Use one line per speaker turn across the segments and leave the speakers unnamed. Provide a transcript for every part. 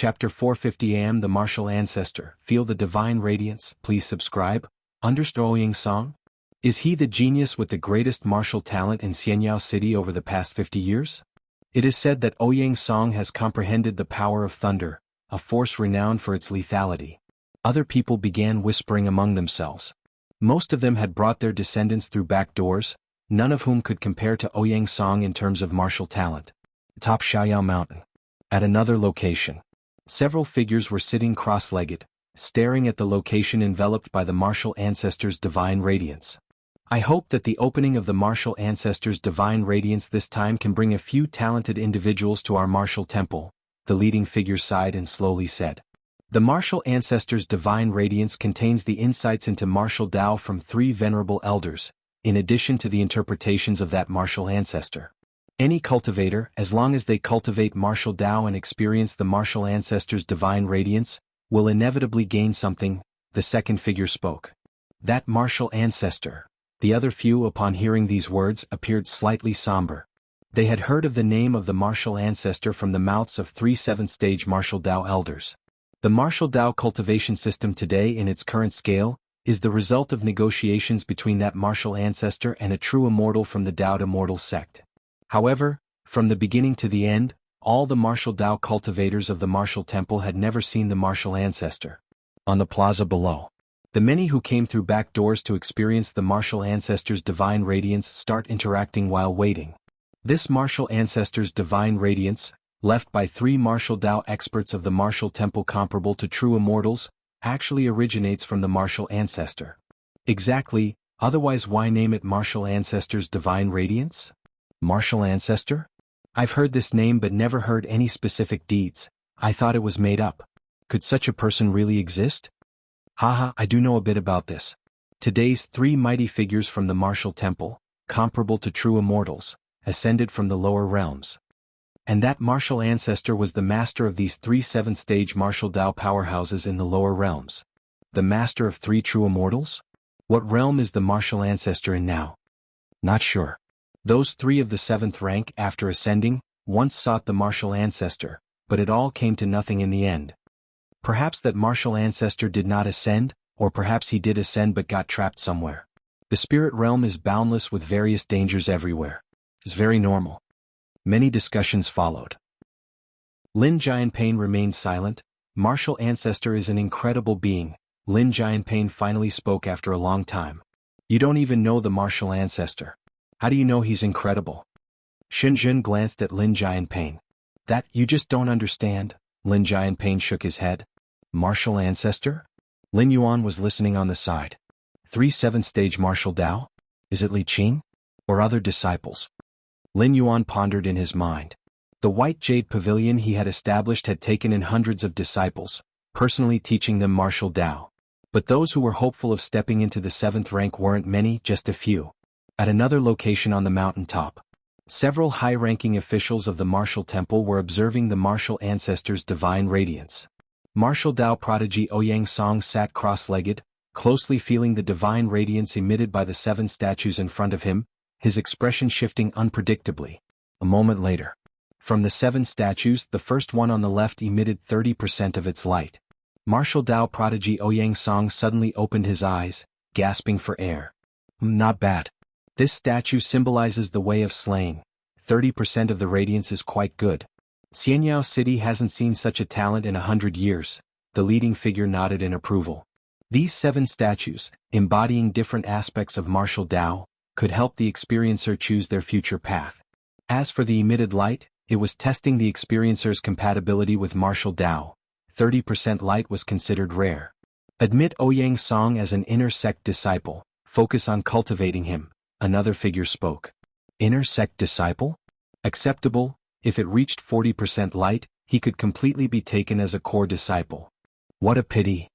Chapter 450 AM The Martial Ancestor. Feel the divine radiance. Please subscribe. Understand Ouyang Song? Is he the genius with the greatest martial talent in Jianghu City over the past 50 years? It is said that Ouyang Song has comprehended the power of thunder, a force renowned for its lethality. Other people began whispering among themselves. Most of them had brought their descendants through back doors, none of whom could compare to Ouyang Song in terms of martial talent. Top Shaoyao Mountain. At another location. Several figures were sitting cross-legged, staring at the location enveloped by the martial ancestor's divine radiance. I hope that the opening of the martial ancestor's divine radiance this time can bring a few talented individuals to our martial temple, the leading figure sighed and slowly said. The martial ancestor's divine radiance contains the insights into martial Tao from 3 venerable elders, in addition to the interpretations of that martial ancestor. Any cultivator, as long as they cultivate martial Tao and experience the martial ancestor's divine radiance, will inevitably gain something, the second figure spoke. That martial ancestor. The other few, upon hearing these words, appeared slightly somber. They had heard of the name of the martial ancestor from the mouths of 3 7th-stage martial Tao elders. The martial Tao cultivation system today in its current scale is the result of negotiations between that martial ancestor and a true immortal from the Tao Immortal sect. However, from the beginning to the end, all the martial Tao cultivators of the martial temple had never seen the martial ancestor. On the plaza below, the many who came through back doors to experience the martial ancestor's divine radiance start interacting while waiting. This martial ancestor's divine radiance, left by 3 martial Tao experts of the martial temple comparable to true immortals, actually originates from the martial ancestor. Exactly, otherwise why name it martial ancestor's divine radiance? Martial ancestor? I've heard this name but never heard any specific deeds. I thought it was made up. Could such a person really exist? Haha, I do know a bit about this. Today's 3 mighty figures from the martial temple, comparable to true immortals, ascended from the lower realms. And that martial ancestor was the master of these 3 7th-stage martial Tao powerhouses in the lower realms. The master of 3 true immortals? What realm is the martial ancestor in now? Not sure. Those 3 of the 7th rank, after ascending, once sought the martial ancestor, but it all came to nothing in the end. Perhaps that martial ancestor did not ascend, or perhaps he did ascend but got trapped somewhere. The spirit realm is boundless with various dangers everywhere. It's very normal. Many discussions followed. Lin Jianpain remained silent. Martial ancestor is an incredible being. Lin Jianpain finally spoke after a long time. You don't even know the martial ancestor. How do you know he's incredible? Shenzhen glanced at Lin Jianpain. That, you just don't understand. Lin Jianpain shook his head. Martial ancestor? Lin Yuan was listening on the side. 3 7th-stage martial Tao? Is it Li Qing? Or other disciples? Lin Yuan pondered in his mind. The white jade pavilion he had established had taken in hundreds of disciples, personally teaching them martial Tao. But those who were hopeful of stepping into the 7th rank weren't many, just a few. At another location on the mountain top, several high-ranking officials of the martial temple were observing the martial ancestor's divine radiance. Martial Tao prodigy Ouyang Song sat cross-legged, closely feeling the divine radiance emitted by the 7 statues in front of him, his expression shifting unpredictably. A moment later, from the 7 statues, the first one on the left emitted 30% of its light. Martial Tao prodigy Ouyang Song suddenly opened his eyes, gasping for air. Not bad. This statue symbolizes the way of slaying. 30% of the radiance is quite good. Jianghu City hasn't seen such a talent in 100 years. The leading figure nodded in approval. These 7 statues, embodying different aspects of martial Tao, could help the experiencer choose their future path. As for the emitted light, it was testing the experiencer's compatibility with martial Tao. 30% light was considered rare. Admit Ouyang Song as an inner sect disciple. Focus on cultivating him. Another figure spoke. Inner sect disciple? Acceptable. If it reached 40% light, he could completely be taken as a core disciple. What a pity.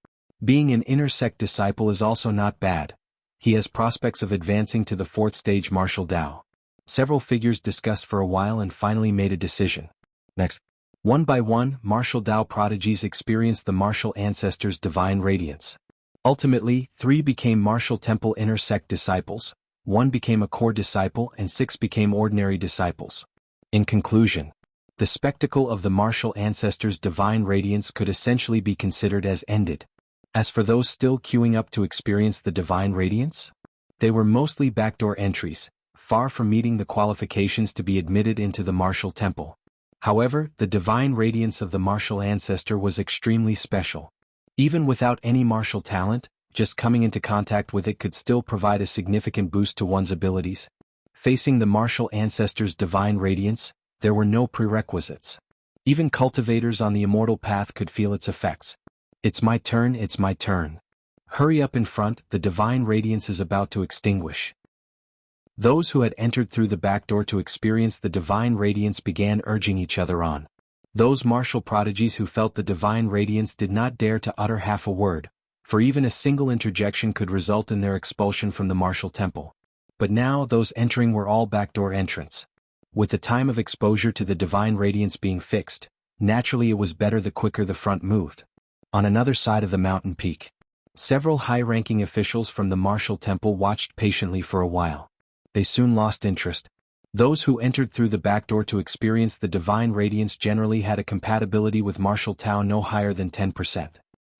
Being an inner sect disciple is also not bad. He has prospects of advancing to the 4th stage martial Tao. Several figures discussed for a while and finally made a decision. Next. One by one, martial Tao prodigies experienced the martial ancestor's divine radiance. Ultimately, 3 became martial temple inner sect disciples. 1 became a core disciple and 6 became ordinary disciples. In conclusion, The spectacle of the martial ancestors' divine radiance could essentially be considered as ended. As for those still queuing up to experience the divine radiance, they were mostly backdoor entries, far from meeting the qualifications to be admitted into the martial temple. However, the divine radiance of the martial ancestor was extremely special. Even without any martial talent, just coming into contact with it could still provide a significant boost to one's abilities. Facing the martial ancestor's divine radiance, there were no prerequisites. Even cultivators on the immortal path could feel its effects. It's my turn, it's my turn. Hurry up in front, the divine radiance is about to extinguish. Those who had entered through the back door to experience the divine radiance began urging each other on. Those martial prodigies who felt the divine radiance did not dare to utter half a word, for even a single interjection could result in their expulsion from the martial temple. But now those entering were all backdoor entrants. With the time of exposure to the divine radiance being fixed, naturally it was better the quicker the front moved. On another side of the mountain peak, several high-ranking officials from the martial temple watched patiently for a while. They soon lost interest. Those who entered through the back door to experience the divine radiance generally had a compatibility with martial Tao no higher than 10%.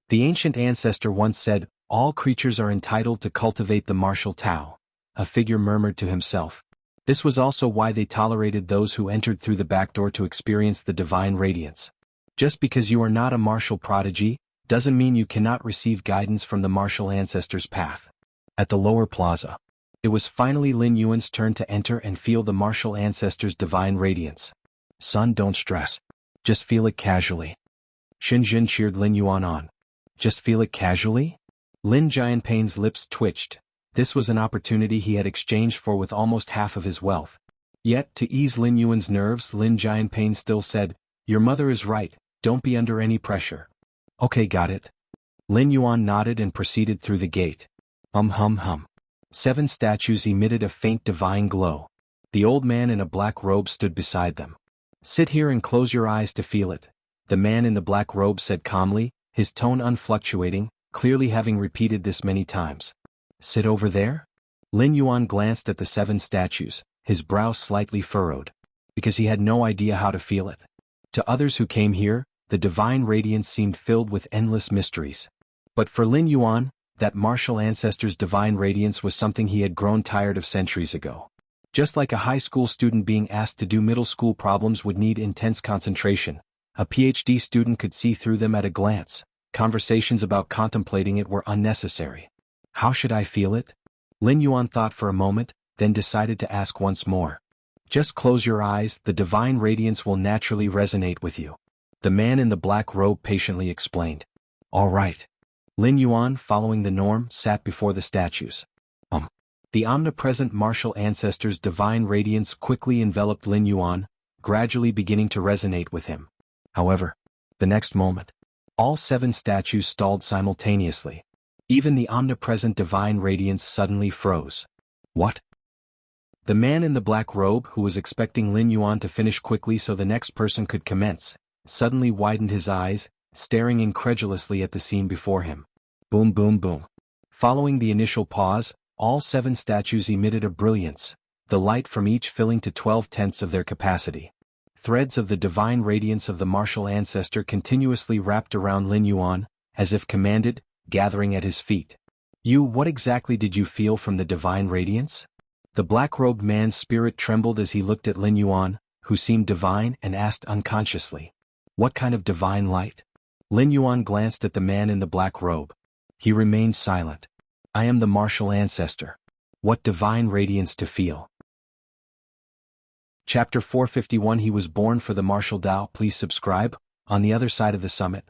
The ancient ancestor once said, "All creatures are entitled to cultivate the martial Tao," a figure murmured to himself. This was also why they tolerated those who entered through the back door to experience the divine radiance. Just because you are not a martial prodigy, doesn't mean you cannot receive guidance from the martial ancestor's path. At the lower plaza, it was finally Lin Yuan's turn to enter and feel the martial ancestor's divine radiance. "Son, don't stress. Just feel it casually." Xin Jin cheered Lin Yuan on. "Just feel it casually?" Lin Jianping's lips twitched. This was an opportunity he had exchanged for with almost half of his wealth. Yet, to ease Lin Yuan's nerves, Lin Jianping still said, "Your mother is right, don't be under any pressure." "Okay, got it." Lin Yuan nodded and proceeded through the gate. Hum. 7 statues emitted a faint divine glow. The old man in a black robe stood beside them. "Sit here and close your eyes to feel it," the man in the black robe said calmly, his tone unfluctuating, clearly having repeated this many times. "Sit over there?" Lin Yuan glanced at the 7 statues, his brow slightly furrowed, because he had no idea how to feel it. To others who came here, the divine radiance seemed filled with endless mysteries. But for Lin Yuan, that martial ancestor's divine radiance was something he had grown tired of centuries ago. Just like a high school student being asked to do middle school problems would need intense concentration, a PhD student could see through them at a glance. Conversations about contemplating it were unnecessary. "How should I feel it?" Lin Yuan thought for a moment, then decided to ask once more. "Just close your eyes, the divine radiance will naturally resonate with you," the man in the black robe patiently explained. "All right." Lin Yuan, following the norm, sat before the statues. The omnipresent martial ancestor's divine radiance quickly enveloped Lin Yuan, gradually beginning to resonate with him. However, the next moment, all 7 statues stalled simultaneously. Even the omnipresent divine radiance suddenly froze. "What?" The man in the black robe, who was expecting Lin Yuan to finish quickly so the next person could commence, suddenly widened his eyes, staring incredulously at the scene before him. Boom, boom, boom. Following the initial pause, all 7 statues emitted a brilliance, the light from each filling to 12/10 of their capacity. Threads of the divine radiance of the martial ancestor continuously wrapped around Lin Yuan, as if commanded, gathering at his feet. What exactly did you feel from the divine radiance?" The black-robed man's spirit trembled as he looked at Lin Yuan, who seemed divine, and asked unconsciously, "What kind of divine light?" Lin Yuan glanced at the man in the black robe. He remained silent. "I am the martial ancestor. What divine radiance to feel?" Chapter 451. He was born for the martial Tao. Please subscribe. On the other side of the summit,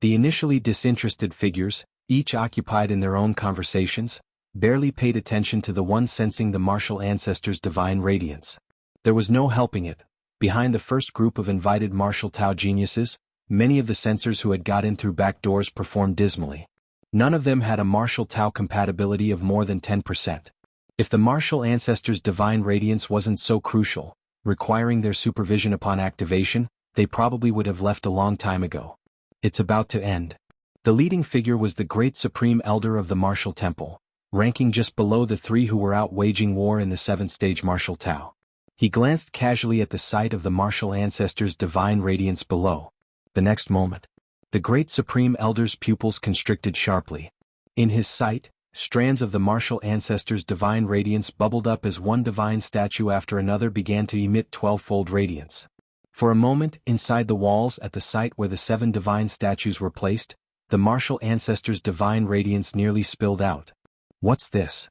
the initially disinterested figures, each occupied in their own conversations, barely paid attention to the one sensing the martial ancestor's divine radiance. There was no helping it. Behind the first group of invited martial Tao geniuses, many of the censors who had got in through back doors performed dismally. None of them had a martial Tao compatibility of more than 10%. If the martial ancestor's divine radiance wasn't so crucial, requiring their supervision upon activation, they probably would have left a long time ago. It's about to end. The leading figure was the great supreme elder of the martial temple, ranking just below the 3 who were out waging war in the 7th stage martial Tao. He glanced casually at the site of the martial ancestor's divine radiance below. The next moment, the great Supreme Elder's pupils constricted sharply. In his sight, strands of the martial ancestor's divine radiance bubbled up as one divine statue after another began to emit 12-fold radiance. For a moment, inside the walls at the site where the 7 divine statues were placed, the martial ancestor's divine radiance nearly spilled out. What's this?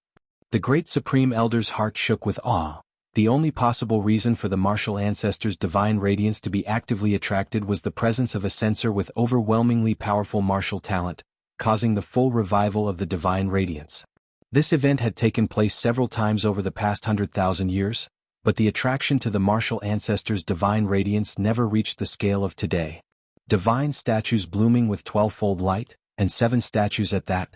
The great Supreme Elder's heart shook with awe. The only possible reason for the martial ancestor's divine radiance to be actively attracted was the presence of a sensor with overwhelmingly powerful martial talent, causing the full revival of the divine radiance. This event had taken place several times over the past 100,000 years, but the attraction to the martial ancestor's divine radiance never reached the scale of today. Divine statues blooming with 12-fold light, and 7 statues at that.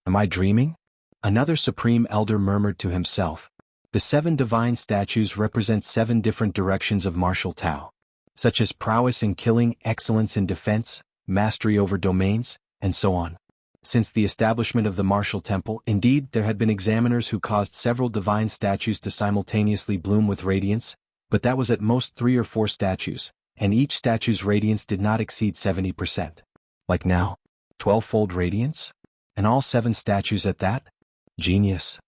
Am I dreaming? Another Supreme Elder murmured to himself. The 7 divine statues represent 7 different directions of martial Tao, such as prowess in killing, excellence in defense, mastery over domains, and so on. Since the establishment of the martial temple, indeed, there had been examiners who caused several divine statues to simultaneously bloom with radiance, but that was at most 3 or 4 statues, and each statue's radiance did not exceed 70%. Like now, 12-fold radiance? And all 7 statues at that? Genius.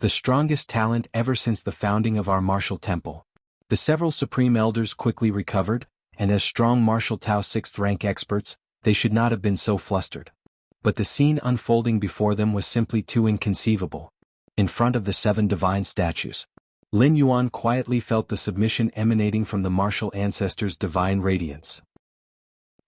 The strongest talent ever since the founding of our martial temple. The several Supreme Elders quickly recovered, and as strong martial Tao 6th rank experts, they should not have been so flustered. But the scene unfolding before them was simply too inconceivable. In front of the 7 divine statues, Lin Yuan quietly felt the submission emanating from the martial ancestor's divine radiance.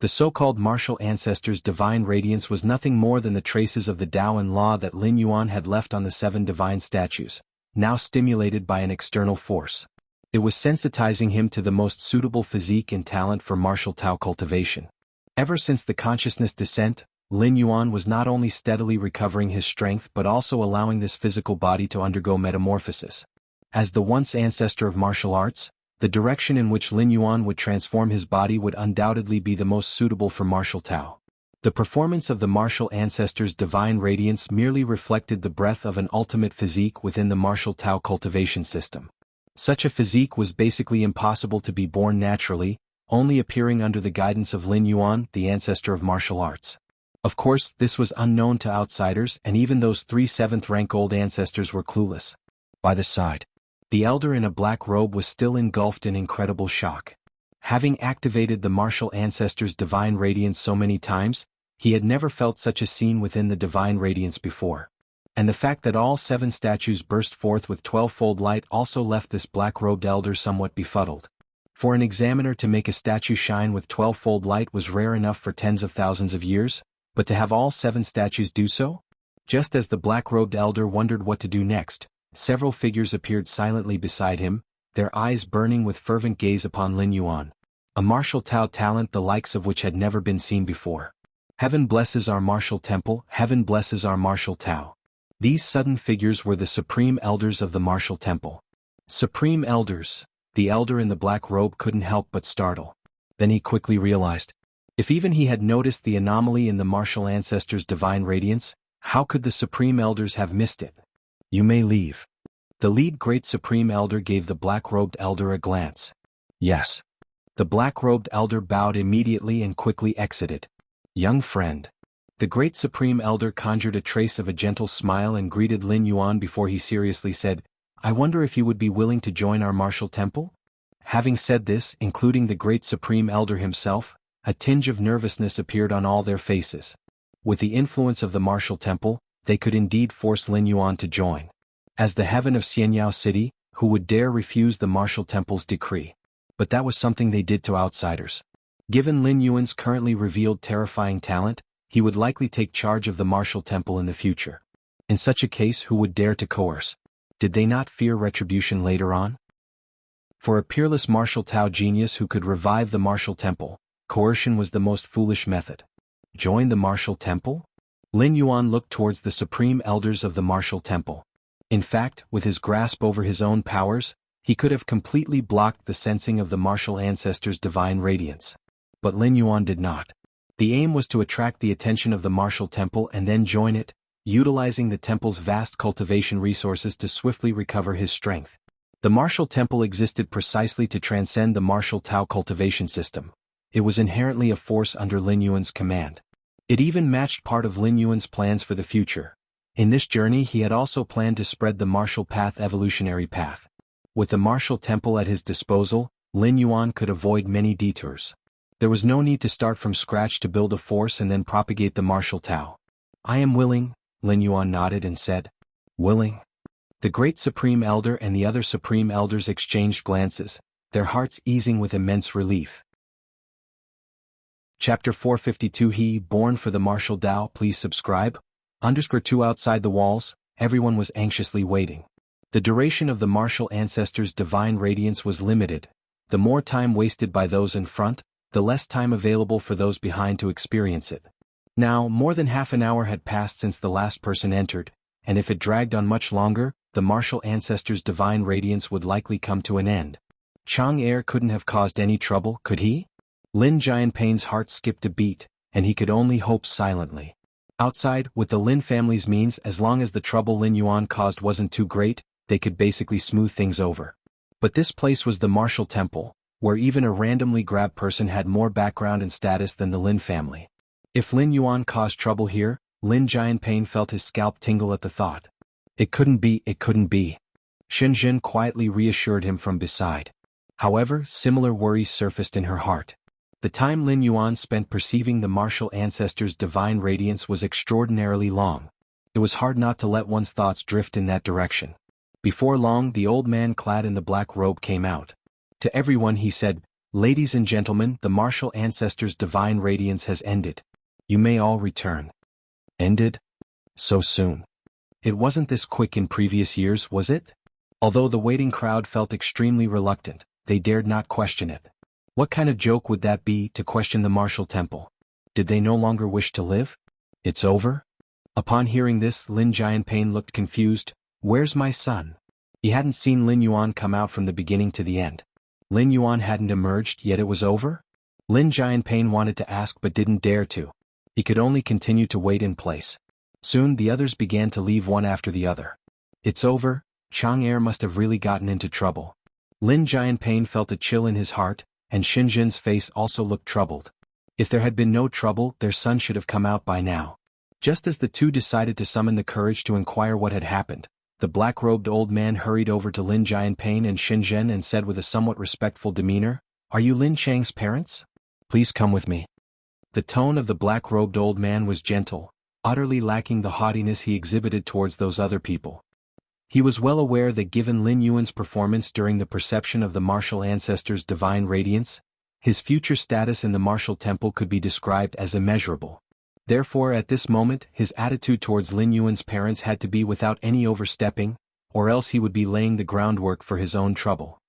The so-called martial ancestor's divine radiance was nothing more than the traces of the Tao and law that Lin Yuan had left on the 7 divine statues, now stimulated by an external force. It was sensitizing him to the most suitable physique and talent for martial Tao cultivation. Ever since the consciousness descent, Lin Yuan was not only steadily recovering his strength but also allowing this physical body to undergo metamorphosis. As the once ancestor of martial arts, the direction in which Lin Yuan would transform his body would undoubtedly be the most suitable for martial Tao. The performance of the martial ancestor's divine radiance merely reflected the breadth of an ultimate physique within the martial Tao cultivation system. Such a physique was basically impossible to be born naturally, only appearing under the guidance of Lin Yuan, the ancestor of martial arts. Of course, this was unknown to outsiders, and even those 3 7th-rank old ancestors were clueless. By the side, the elder in a black robe was still engulfed in incredible shock. Having activated the martial ancestor's divine radiance so many times, he had never felt such a scene within the divine radiance before. And the fact that all 7 statues burst forth with 12-fold light also left this black-robed elder somewhat befuddled. For an examiner to make a statue shine with 12-fold light was rare enough for tens of thousands of years, but to have all 7 statues do so? Just as the black-robed elder wondered what to do next, several figures appeared silently beside him, their eyes burning with fervent gaze upon Lin Yuan. A martial Tao talent the likes of which had never been seen before. Heaven blesses our martial temple, heaven blesses our martial Tao. These sudden figures were the Supreme Elders of the martial temple. Supreme Elders, the elder in the black robe couldn't help but startle. Then he quickly realized, if even he had noticed the anomaly in the martial ancestor's divine radiance, how could the Supreme Elders have missed it? You may leave. The lead great Supreme Elder gave the black-robed elder a glance. Yes. The black-robed elder bowed immediately and quickly exited. Young friend. The great Supreme Elder conjured a trace of a gentle smile and greeted Lin Yuan before he seriously said, I wonder if you would be willing to join our martial temple? Having said this, including the great Supreme Elder himself, a tinge of nervousness appeared on all their faces. With the influence of the martial temple, they could indeed force Lin Yuan to join. As the heaven of Xianyao City, who would dare refuse the martial temple's decree? But that was something they did to outsiders. Given Lin Yuan's currently revealed terrifying talent, he would likely take charge of the martial temple in the future. In such a case, who would dare to coerce? Did they not fear retribution later on? For a peerless martial Tao genius who could revive the martial temple, coercion was the most foolish method. Join the martial temple? Lin Yuan looked towards the Supreme Elders of the martial temple. In fact, with his grasp over his own powers, he could have completely blocked the sensing of the martial ancestor's divine radiance. But Lin Yuan did not. The aim was to attract the attention of the martial temple and then join it, utilizing the temple's vast cultivation resources to swiftly recover his strength. The martial temple existed precisely to transcend the martial Tao cultivation system. It was inherently a force under Lin Yuan's command. It even matched part of Lin Yuan's plans for the future. In this journey he had also planned to spread the martial path evolutionary path. With the martial temple at his disposal, Lin Yuan could avoid many detours. There was no need to start from scratch to build a force and then propagate the martial Tao. I am willing, Lin Yuan nodded and said. Willing? The great Supreme Elder and the other Supreme Elders exchanged glances, their hearts easing with immense relief. Chapter 452 He born for the martial Tao. Please subscribe. _2 Outside the walls, everyone was anxiously waiting. The duration of the martial ancestors' divine radiance was limited. The more time wasted by those in front, the less time available for those behind to experience it. Now, more than half an hour had passed since the last person entered, and if it dragged on much longer, the martial ancestors' divine radiance would likely come to an end. Chang Er couldn't have caused any trouble, could he? Lin Jianping's heart skipped a beat, and he could only hope silently. Outside, with the Lin family's means, as long as the trouble Lin Yuan caused wasn't too great, they could basically smooth things over. But this place was the martial temple, where even a randomly grabbed person had more background and status than the Lin family. If Lin Yuan caused trouble here, Lin Jianping felt his scalp tingle at the thought. It couldn't be. Shenzhen quietly reassured him from beside. However, similar worries surfaced in her heart. The time Lin Yuan spent perceiving the martial ancestors' divine radiance was extraordinarily long. It was hard not to let one's thoughts drift in that direction. Before long, the old man clad in the black robe came out. To everyone he said, "Ladies and gentlemen, the martial ancestors' divine radiance has ended. You may all return." Ended? So soon? It wasn't this quick in previous years, was it? Although the waiting crowd felt extremely reluctant, they dared not question it. What kind of joke would that be, to question the martial temple? Did they no longer wish to live? It's over? Upon hearing this, Lin Jianping looked confused. Where's my son? He hadn't seen Lin Yuan come out from the beginning to the end. Lin Yuan hadn't emerged, yet it was over? Lin Jianping wanted to ask but didn't dare to. He could only continue to wait in place. Soon the others began to leave one after the other. It's over. Chang Er must have really gotten into trouble. Lin Jianping felt a chill in his heart, and Shenzhen's face also looked troubled. If there had been no trouble, their son should have come out by now. Just as the two decided to summon the courage to inquire what had happened, the black-robed old man hurried over to Lin Jianping and Shenzhen and said with a somewhat respectful demeanor, "Are you Lin Chang's parents? Please come with me." The tone of the black-robed old man was gentle, utterly lacking the haughtiness he exhibited towards those other people. He was well aware that given Lin Yuan's performance during the perception of the martial ancestors' divine radiance, his future status in the martial temple could be described as immeasurable. Therefore at this moment his attitude towards Lin Yuan's parents had to be without any overstepping, or else he would be laying the groundwork for his own trouble.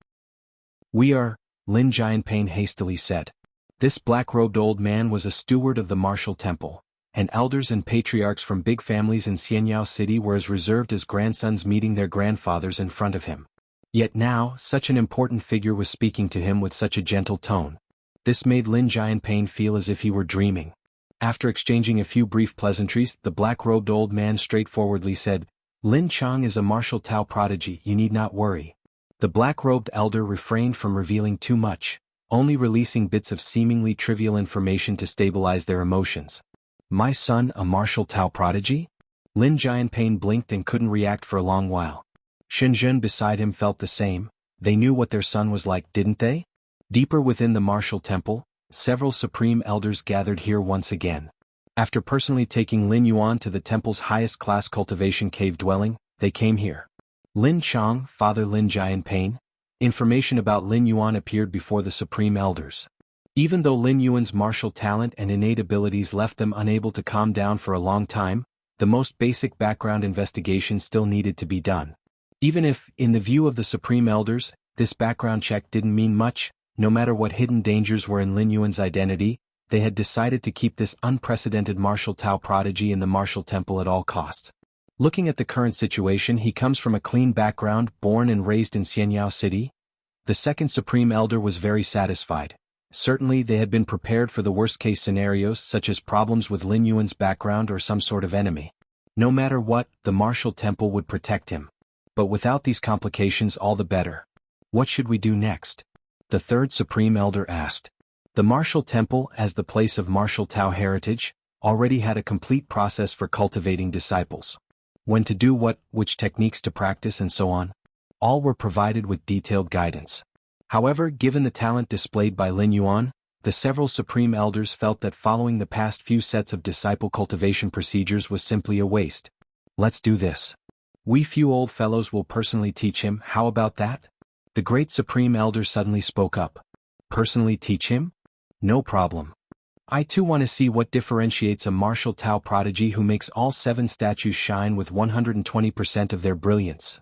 "We are," Lin Jianping hastily said. This black-robed old man was a steward of the martial temple, and elders and patriarchs from big families in Xianyao City were as reserved as grandsons meeting their grandfathers in front of him. Yet now, such an important figure was speaking to him with such a gentle tone. This made Lin Jianping feel as if he were dreaming. After exchanging a few brief pleasantries, the black-robed old man straightforwardly said, "Lin Chang is a martial Tao prodigy, you need not worry." The black-robed elder refrained from revealing too much, only releasing bits of seemingly trivial information to stabilize their emotions. "My son, a martial Tao prodigy?" Lin Jianping blinked and couldn't react for a long while. Shenzhen beside him felt the same. They knew what their son was like, didn't they? Deeper within the martial temple, several supreme elders gathered here once again. After personally taking Lin Yuan to the temple's highest class cultivation cave dwelling, they came here. Lin Chang, Father Lin Jianping. Information about Lin Yuan appeared before the supreme elders. Even though Lin Yuan's martial talent and innate abilities left them unable to calm down for a long time, the most basic background investigation still needed to be done. Even if, in the view of the supreme elders, this background check didn't mean much, no matter what hidden dangers were in Lin Yuan's identity, they had decided to keep this unprecedented martial Tao prodigy in the martial temple at all costs. Looking at the current situation, he comes from a clean background, born and raised in Xianyao City. The second supreme elder was very satisfied. Certainly they had been prepared for the worst-case scenarios such as problems with Lin Yuan's background or some sort of enemy. No matter what, the martial temple would protect him. But without these complications all the better. What should we do next? The third Supreme Elder asked. The martial temple, as the place of martial Tao heritage, already had a complete process for cultivating disciples. When to do what, which techniques to practice and so on. All were provided with detailed guidance. However, given the talent displayed by Lin Yuan, the several Supreme Elders felt that following the past few sets of disciple cultivation procedures was simply a waste. Let's do this. We few old fellows will personally teach him, how about that? The great Supreme Elder suddenly spoke up. Personally teach him? No problem. I too want to see what differentiates a martial Tao prodigy who makes all 7 statues shine with 120% of their brilliance.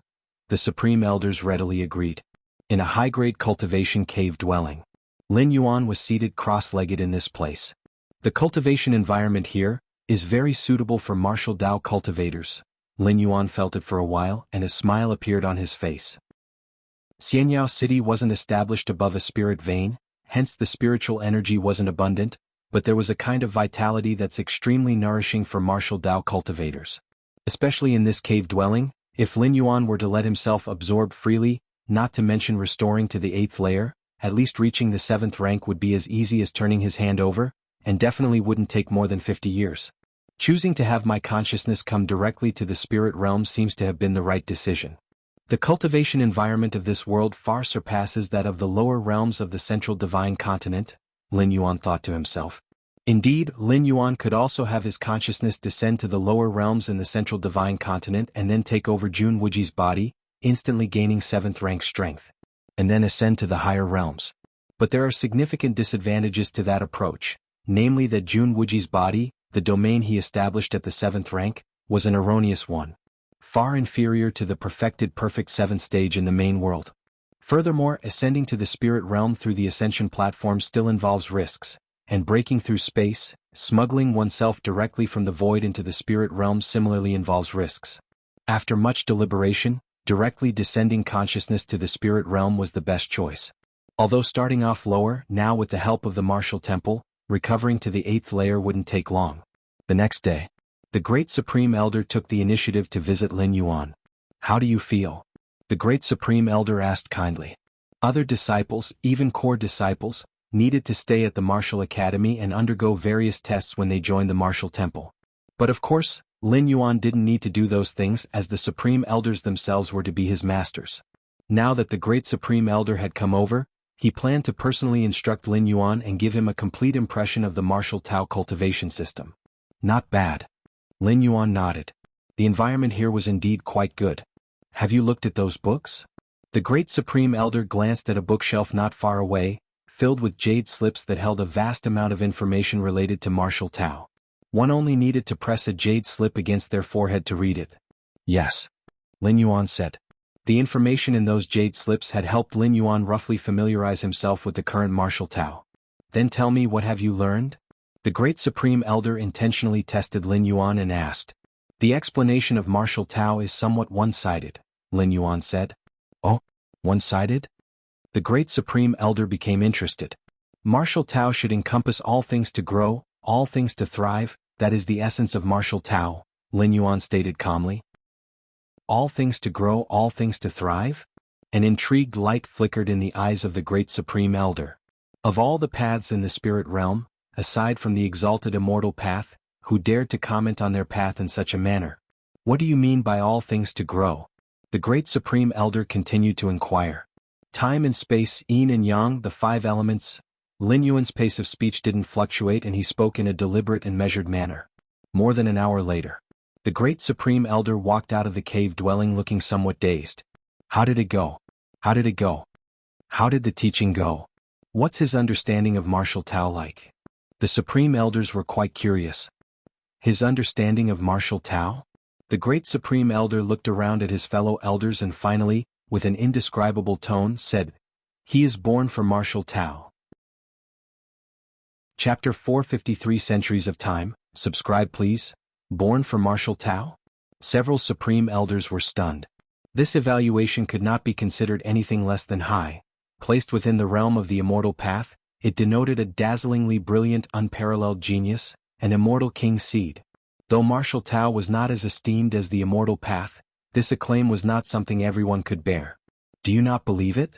The Supreme Elders readily agreed. In a high-grade cultivation cave dwelling, Lin Yuan was seated cross-legged in this place. The cultivation environment here is very suitable for martial Tao cultivators. Lin Yuan felt it for a while and a smile appeared on his face. Xianyao City wasn't established above a spirit vein, hence the spiritual energy wasn't abundant, but there was a kind of vitality that's extremely nourishing for martial Tao cultivators. Especially in this cave dwelling, if Lin Yuan were to let himself absorb freely, not to mention restoring to the 8th layer, at least reaching the 7th rank would be as easy as turning his hand over, and definitely wouldn't take more than 50 years. Choosing to have my consciousness come directly to the spirit realm seems to have been the right decision. The cultivation environment of this world far surpasses that of the lower realms of the central divine continent, Lin Yuan thought to himself. Indeed, Lin Yuan could also have his consciousness descend to the lower realms in the central divine continent and then take over Jun Wuji's body, instantly gaining 7th rank strength, and then ascend to the higher realms. But there are significant disadvantages to that approach, namely that Jun Wuji's body, the domain he established at the 7th rank, was an erroneous one, far inferior to the perfected perfect 7th stage in the main world. Furthermore, ascending to the spirit realm through the ascension platform still involves risks, and breaking through space, smuggling oneself directly from the void into the spirit realm similarly involves risks. After much deliberation, directly descending consciousness to the spirit realm was the best choice. Although starting off lower, now with the help of the martial temple, recovering to the 8th layer wouldn't take long. The next day, the great Supreme Elder took the initiative to visit Lin Yuan. How do you feel? The great Supreme Elder asked kindly. Other disciples, even core disciples, needed to stay at the martial academy and undergo various tests when they joined the martial temple. But of course, Lin Yuan didn't need to do those things as the Supreme Elders themselves were to be his masters. Now that the great Supreme Elder had come over, he planned to personally instruct Lin Yuan and give him a complete impression of the martial Tao cultivation system. Not bad. Lin Yuan nodded. The environment here was indeed quite good. Have you looked at those books? The great Supreme Elder glanced at a bookshelf not far away, filled with jade slips that held a vast amount of information related to martial Tao. One only needed to press a jade slip against their forehead to read it. Yes. Lin Yuan said. The information in those jade slips had helped Lin Yuan roughly familiarize himself with the current martial Tao. Then tell me, what have you learned? The great Supreme Elder intentionally tested Lin Yuan and asked. The explanation of martial Tao is somewhat one-sided, Lin Yuan said. Oh, one-sided? The great Supreme Elder became interested. Martial Tao should encompass all things to grow, all things to thrive, that is the essence of martial Tao, Lin Yuan stated calmly. All things to grow, all things to thrive? An intrigued light flickered in the eyes of the great Supreme Elder. Of all the paths in the spirit realm, aside from the exalted immortal path, who dared to comment on their path in such a manner? What do you mean by all things to grow? The great Supreme Elder continued to inquire. Time and space, yin and yang, the 5 elements. Lin Yuan's pace of speech didn't fluctuate and he spoke in a deliberate and measured manner. More than an hour later, the great Supreme Elder walked out of the cave dwelling looking somewhat dazed. How did it go? How did it go? How did the teaching go? What's his understanding of martial Tao like? The Supreme Elders were quite curious. His understanding of martial Tao? The great Supreme Elder looked around at his fellow elders and finally, with an indescribable tone, said, He is born for martial Tao. Chapter 453 Centuries of Time, subscribe please. Born for martial Tao? Several Supreme Elders were stunned. This evaluation could not be considered anything less than high. Placed within the realm of the immortal path, it denoted a dazzlingly brilliant, unparalleled genius, an immortal king seed. Though martial Tao was not as esteemed as the immortal path, this acclaim was not something everyone could bear. Do you not believe it?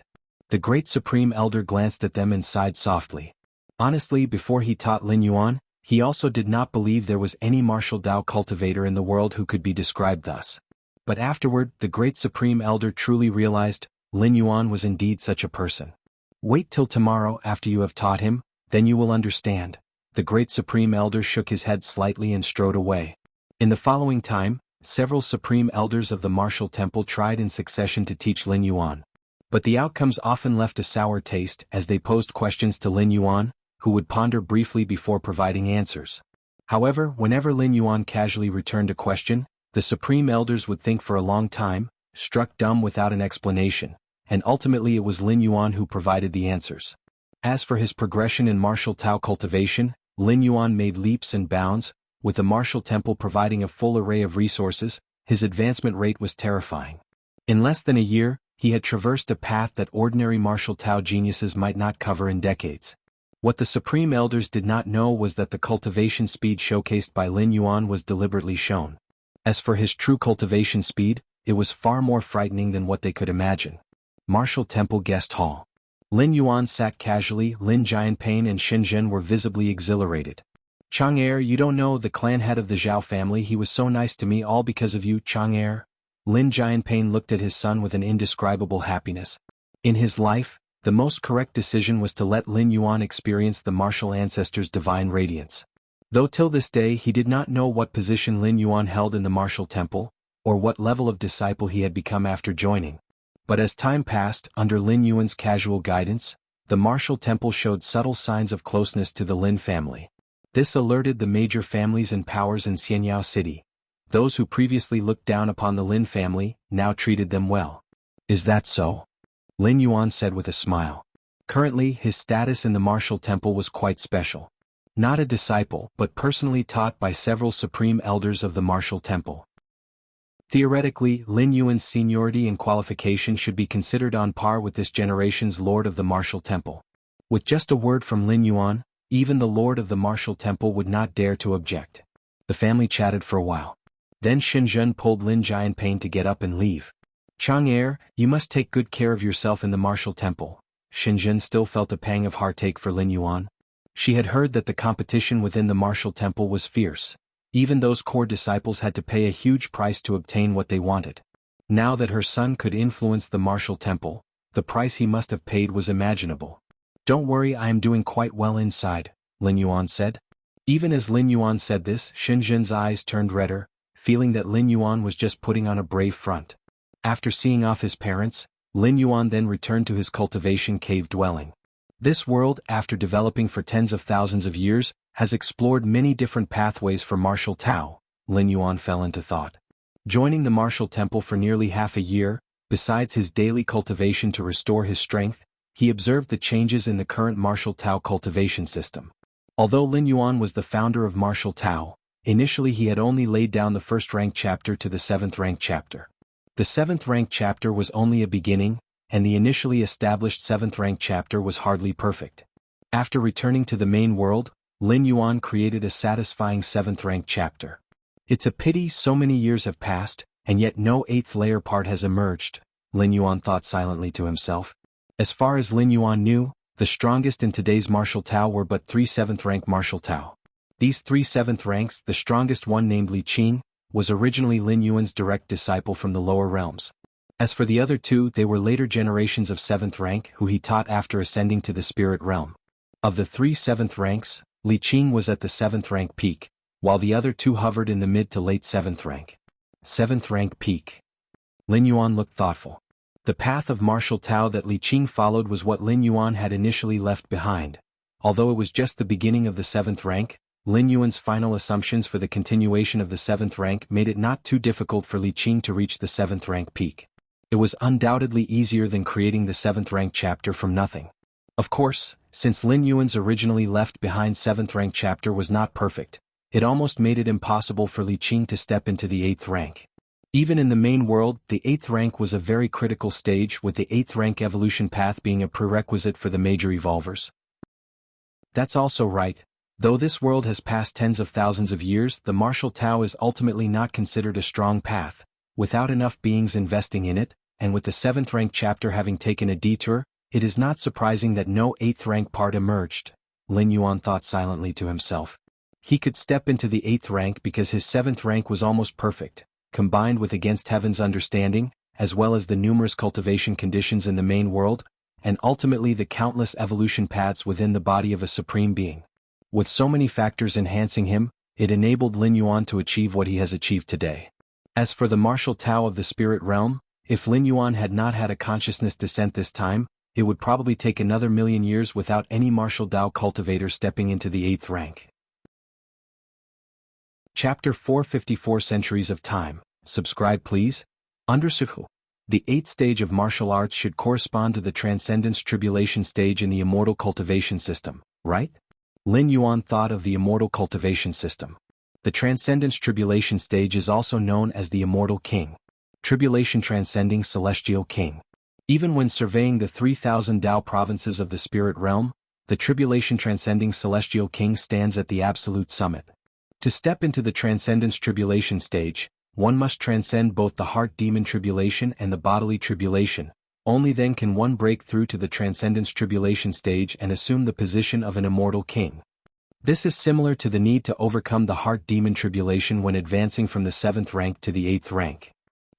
The great Supreme Elder glanced at them and sighed softly. Honestly, before he taught Lin Yuan, he also did not believe there was any martial Tao cultivator in the world who could be described thus. But afterward, the great Supreme Elder truly realized, Lin Yuan was indeed such a person. Wait till tomorrow after you have taught him, then you will understand. The great Supreme Elder shook his head slightly and strode away. In the following time, several Supreme Elders of the martial temple tried in succession to teach Lin Yuan. But the outcomes often left a sour taste as they posed questions to Lin Yuan, who would ponder briefly before providing answers. However, whenever Lin Yuan casually returned a question, the Supreme Elders would think for a long time, struck dumb without an explanation, and ultimately it was Lin Yuan who provided the answers. As for his progression in martial Tao cultivation, Lin Yuan made leaps and bounds, with the martial temple providing a full array of resources. His advancement rate was terrifying. In less than a year, he had traversed a path that ordinary martial Tao geniuses might not cover in decades. What the Supreme Elders did not know was that the cultivation speed showcased by Lin Yuan was deliberately shown. As for his true cultivation speed, it was far more frightening than what they could imagine. Martial Temple Guest Hall. Lin Yuan sat casually. Lin Jianpain and Shenzhen were visibly exhilarated. Chang'er, you don't know the clan head of the Zhao family. He was so nice to me, all because of you, Chang'er. Lin Jianpain looked at his son with an indescribable happiness. In his life, the most correct decision was to let Lin Yuan experience the martial ancestor's divine radiance. Though till this day he did not know what position Lin Yuan held in the martial temple, or what level of disciple he had become after joining. But as time passed, under Lin Yuan's casual guidance, the martial temple showed subtle signs of closeness to the Lin family. This alerted the major families and powers in Xianyao City. Those who previously looked down upon the Lin family, now treated them well. Is that so? Lin Yuan said with a smile. Currently, his status in the martial temple was quite special. Not a disciple, but personally taught by several supreme elders of the martial temple. Theoretically, Lin Yuan's seniority and qualification should be considered on par with this generation's Lord of the Martial Temple. With just a word from Lin Yuan, even the Lord of the Martial Temple would not dare to object. The family chatted for a while. Then Shenzhen pulled Lin Jianpain to get up and leave. Chang'er, you must take good care of yourself in the Martial Temple. Shenzhen still felt a pang of heartache for Lin Yuan. She had heard that the competition within the Martial Temple was fierce. Even those core disciples had to pay a huge price to obtain what they wanted. Now that her son could influence the martial temple, the price he must have paid was imaginable. Don't worry, I am doing quite well inside, Lin Yuan said. Even as Lin Yuan said this, Shenzhen's eyes turned redder, feeling that Lin Yuan was just putting on a brave front. After seeing off his parents, Lin Yuan then returned to his cultivation cave dwelling. This world, after developing for tens of thousands of years, has explored many different pathways for martial Tao, Lin Yuan fell into thought. Joining the martial temple for nearly half a year, besides his daily cultivation to restore his strength, he observed the changes in the current martial Tao cultivation system. Although Lin Yuan was the founder of martial Tao, initially he had only laid down the first rank chapter to the 7th rank chapter. The 7th rank chapter was only a beginning, and the initially established 7th rank chapter was hardly perfect. After returning to the main world, Lin Yuan created a satisfying 7th rank chapter. It's a pity so many years have passed, and yet no 8th layer part has emerged, Lin Yuan thought silently to himself. As far as Lin Yuan knew, the strongest in today's martial Tao were but 3 7th rank martial Tao. These 3 7th ranks, the strongest one named Li Qing, was originally Lin Yuan's direct disciple from the lower realms. As for the other 2, they were later generations of 7th rank who he taught after ascending to the spirit realm. Of the 3 7th ranks, Li Qing was at the 7th rank peak, while the other 2 hovered in the mid to late 7th rank. 7th rank peak. Lin Yuan looked thoughtful. The path of martial Tao that Li Qing followed was what Lin Yuan had initially left behind. Although it was just the beginning of the 7th rank, Lin Yuan's final assumptions for the continuation of the 7th rank made it not too difficult for Li Qing to reach the 7th rank peak. It was undoubtedly easier than creating the 7th rank chapter from nothing. Of course, since Lin Yuan's originally left behind 7th rank chapter was not perfect, it almost made it impossible for Li Qing to step into the 8th rank. Even in the main world, the 8th rank was a very critical stage, with the 8th rank evolution path being a prerequisite for the major evolvers. That's also right. Though this world has passed tens of thousands of years, the martial Tao is ultimately not considered a strong path, Without enough beings investing in it, and with the 7th rank chapter having taken a detour, it is not surprising that no 8th rank part emerged, Lin Yuan thought silently to himself. He could step into the 8th rank because his 7th rank was almost perfect, combined with Against Heaven's understanding, as well as the numerous cultivation conditions in the main world, and ultimately the countless evolution paths within the body of a supreme being. With so many factors enhancing him, it enabled Lin Yuan to achieve what he has achieved today. As for the martial Tao of the spirit realm, if Lin Yuan had not had a consciousness descent this time, it would probably take another million years without any martial Tao cultivator stepping into the 8th rank. Chapter 454 Centuries of Time. Subscribe please. Undersuhu. The 8th stage of martial arts should correspond to the Transcendence Tribulation stage in the Immortal Cultivation system, right? Lin Yuan thought of the Immortal Cultivation system. The Transcendence Tribulation stage is also known as the Immortal King. Tribulation Transcending Celestial King. Even when surveying the 3,000 Tao provinces of the spirit realm, the Tribulation Transcending Celestial King stands at the absolute summit. To step into the Transcendence Tribulation stage, one must transcend both the heart demon tribulation and the bodily tribulation. Only then can one break through to the Transcendence Tribulation stage and assume the position of an immortal king. This is similar to the need to overcome the heart demon tribulation when advancing from the 7th rank to the 8th rank.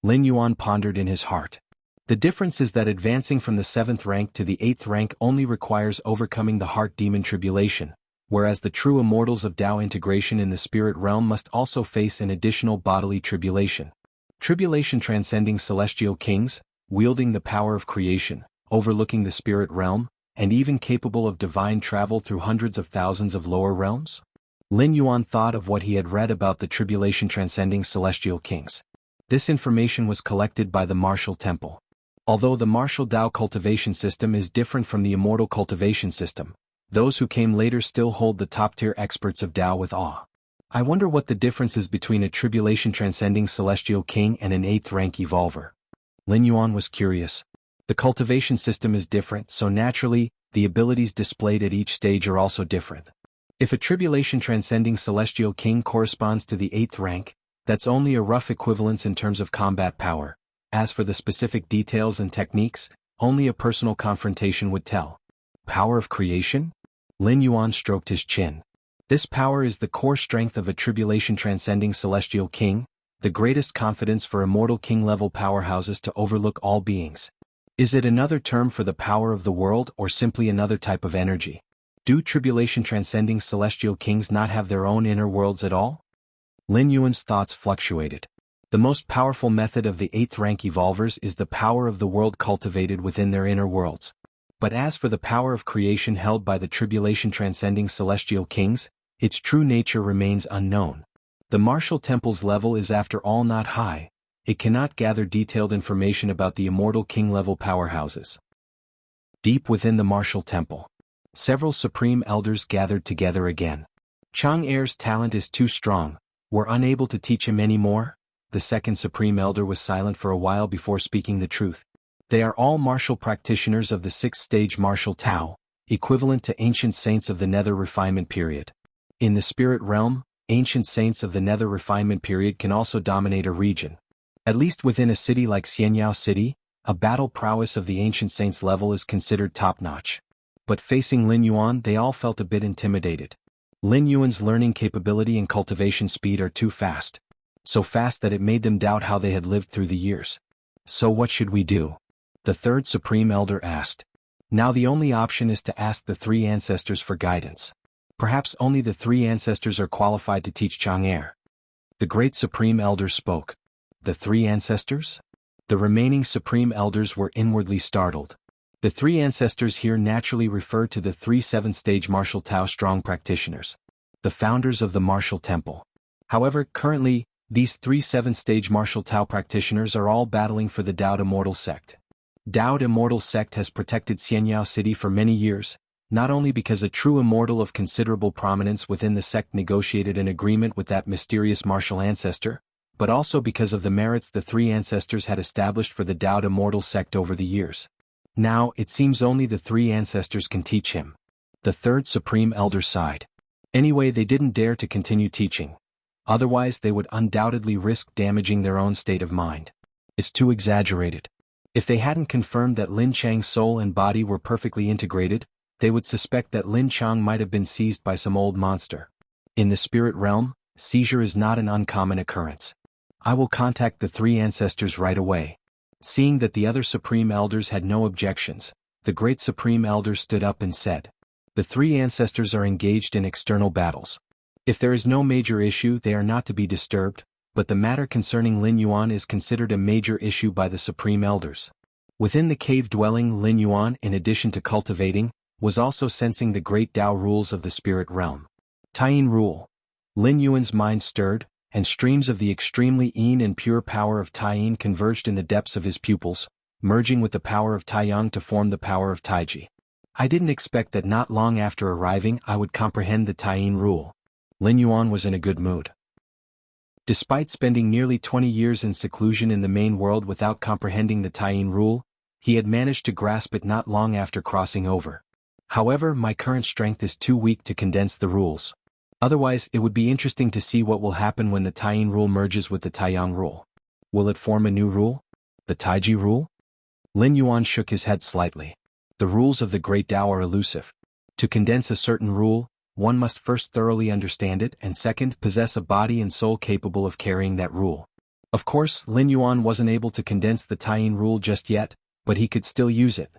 Lin Yuan pondered in his heart. The difference is that advancing from the 7th rank to the 8th rank only requires overcoming the heart demon tribulation, whereas the true immortals of Tao integration in the spirit realm must also face an additional bodily tribulation. Tribulation transcending celestial kings, wielding the power of creation, overlooking the spirit realm, and even capable of divine travel through hundreds of thousands of lower realms? Lin Yuan thought of what he had read about the tribulation transcending celestial kings. This information was collected by the martial temple. Although the martial Tao cultivation system is different from the immortal cultivation system, those who came later still hold the top-tier experts of Tao with awe. I wonder what the difference is between a tribulation transcending celestial king and an 8th rank evolver. Lin Yuan was curious. The cultivation system is different, so naturally, the abilities displayed at each stage are also different. If a tribulation transcending celestial king corresponds to the 8th rank, that's only a rough equivalence in terms of combat power. As for the specific details and techniques, only a personal confrontation would tell. Power of creation? Lin Yuan stroked his chin. This power is the core strength of a tribulation transcending celestial king, the greatest confidence for immortal king-level powerhouses to overlook all beings. Is it another term for the power of the world or simply another type of energy? Do tribulation transcending celestial kings not have their own inner worlds at all? Lin Yuan's thoughts fluctuated. The most powerful method of the 8th rank evolvers is the power of the world cultivated within their inner worlds. But as for the power of creation held by the tribulation transcending celestial kings, its true nature remains unknown. The martial temple's level is after all not high. It cannot gather detailed information about the immortal king-level powerhouses. Deep within the martial temple, several supreme elders gathered together again. Chang Er's talent is too strong. We're unable to teach him any more? The second supreme elder was silent for a while before speaking the truth. They are all martial practitioners of the 6th stage martial Tao, equivalent to ancient saints of the nether refinement period. In the spirit realm, ancient saints of the nether refinement period can also dominate a region. At least within a city like Xianyao City, a battle prowess of the ancient saints level is considered top-notch. But facing Lin Yuan, they all felt a bit intimidated. Lin Yuan's learning capability and cultivation speed are too fast. So fast that it made them doubt how they had lived through the years. So what should we do? The third supreme elder asked. Now the only option is to ask the 3 ancestors for guidance. Perhaps only the 3 ancestors are qualified to teach Chang Er. The great supreme elder spoke. The 3 ancestors? The remaining supreme elders were inwardly startled. The 3 ancestors here naturally refer to the 3 7th-stage martial Tao strong practitioners, the founders of the martial temple. However, currently, these 3 7th-stage martial Tao practitioners are all battling for the Dao Immortal sect. Dao Immortal sect has protected Xianyao City for many years, not only because a true immortal of considerable prominence within the sect negotiated an agreement with that mysterious martial ancestor, but also because of the merits the 3 ancestors had established for the Dao Immortal sect over the years. Now, it seems only the 3 ancestors can teach him. The third supreme elder sighed. Anyway, they didn't dare to continue teaching. Otherwise they would undoubtedly risk damaging their own state of mind. It's too exaggerated. If they hadn't confirmed that Lin Chang's soul and body were perfectly integrated, they would suspect that Lin Chang might have been seized by some old monster. In the spirit realm, seizure is not an uncommon occurrence. I will contact the three ancestors right away. Seeing that the other Supreme Elders had no objections, the great Supreme Elder stood up and said, "The three ancestors are engaged in external battles. If there is no major issue, they are not to be disturbed, but the matter concerning Lin Yuan is considered a major issue by the Supreme Elders." Within the cave dwelling, Lin Yuan, in addition to cultivating, was also sensing the great Tao rules of the spirit realm. Taiyin rule. Lin Yuan's mind stirred, and streams of the extremely yin and pure power of Taiyin converged in the depths of his pupils, merging with the power of Taiyang to form the power of Taiji. I didn't expect that not long after arriving I would comprehend the Taiyin rule. Lin Yuan was in a good mood. Despite spending nearly 20 years in seclusion in the main world without comprehending the Taiyin rule, he had managed to grasp it not long after crossing over. However, my current strength is too weak to condense the rules. Otherwise, it would be interesting to see what will happen when the Taiyin rule merges with the Taiyang rule. Will it form a new rule? The Taiji rule? Lin Yuan shook his head slightly. The rules of the Great Tao are elusive. To condense a certain rule, one must first thoroughly understand it and second possess a body and soul capable of carrying that rule. Of course, Lin Yuan wasn't able to condense the Taiyin rule just yet, but he could still use it.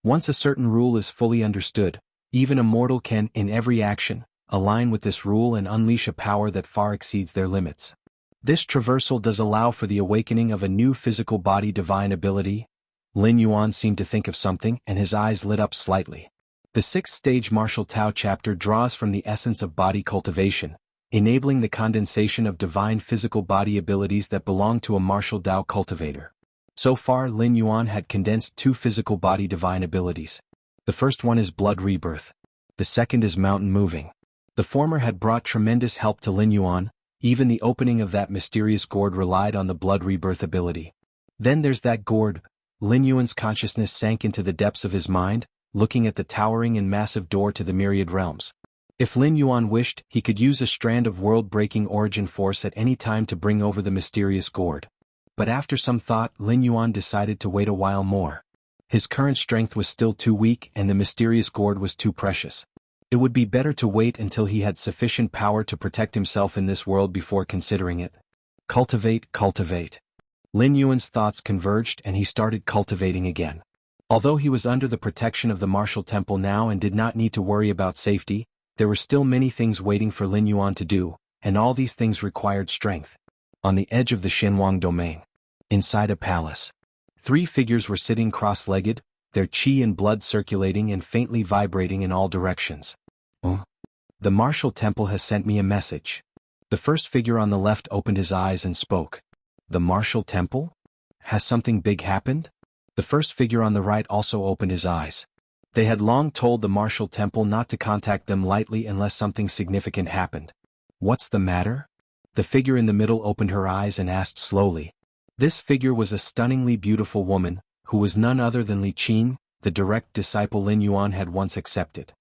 Once a certain rule is fully understood, even a mortal can, in every action, align with this rule and unleash a power that far exceeds their limits. This traversal does allow for the awakening of a new physical body divine ability. Lin Yuan seemed to think of something and his eyes lit up slightly. The sixth stage martial Tao chapter draws from the essence of body cultivation, enabling the condensation of divine physical body abilities that belong to a martial Tao cultivator. So far Lin Yuan had condensed two physical body divine abilities. The first one is blood rebirth. The second is mountain moving. The former had brought tremendous help to Lin Yuan, even the opening of that mysterious gourd relied on the blood rebirth ability. Then there's that gourd. Lin Yuan's consciousness sank into the depths of his mind, looking at the towering and massive door to the myriad realms. If Lin Yuan wished, he could use a strand of world-breaking origin force at any time to bring over the mysterious gourd. But after some thought, Lin Yuan decided to wait a while more. His current strength was still too weak and the mysterious gourd was too precious. It would be better to wait until he had sufficient power to protect himself in this world before considering it. Cultivate, cultivate. Lin Yuan's thoughts converged and he started cultivating again. Although he was under the protection of the martial temple now and did not need to worry about safety, there were still many things waiting for Lin Yuan to do, and all these things required strength. On the edge of the Shenhuang domain, inside a palace, three figures were sitting cross-legged, their qi and blood circulating and faintly vibrating in all directions. The martial temple has sent me a message. The first figure on the left opened his eyes and spoke. The martial temple? Has something big happened? The first figure on the right also opened his eyes. They had long told the martial temple not to contact them lightly unless something significant happened. What's the matter? The figure in the middle opened her eyes and asked slowly. This figure was a stunningly beautiful woman, who was none other than Li Qing, the direct disciple Lin Yuan had once accepted.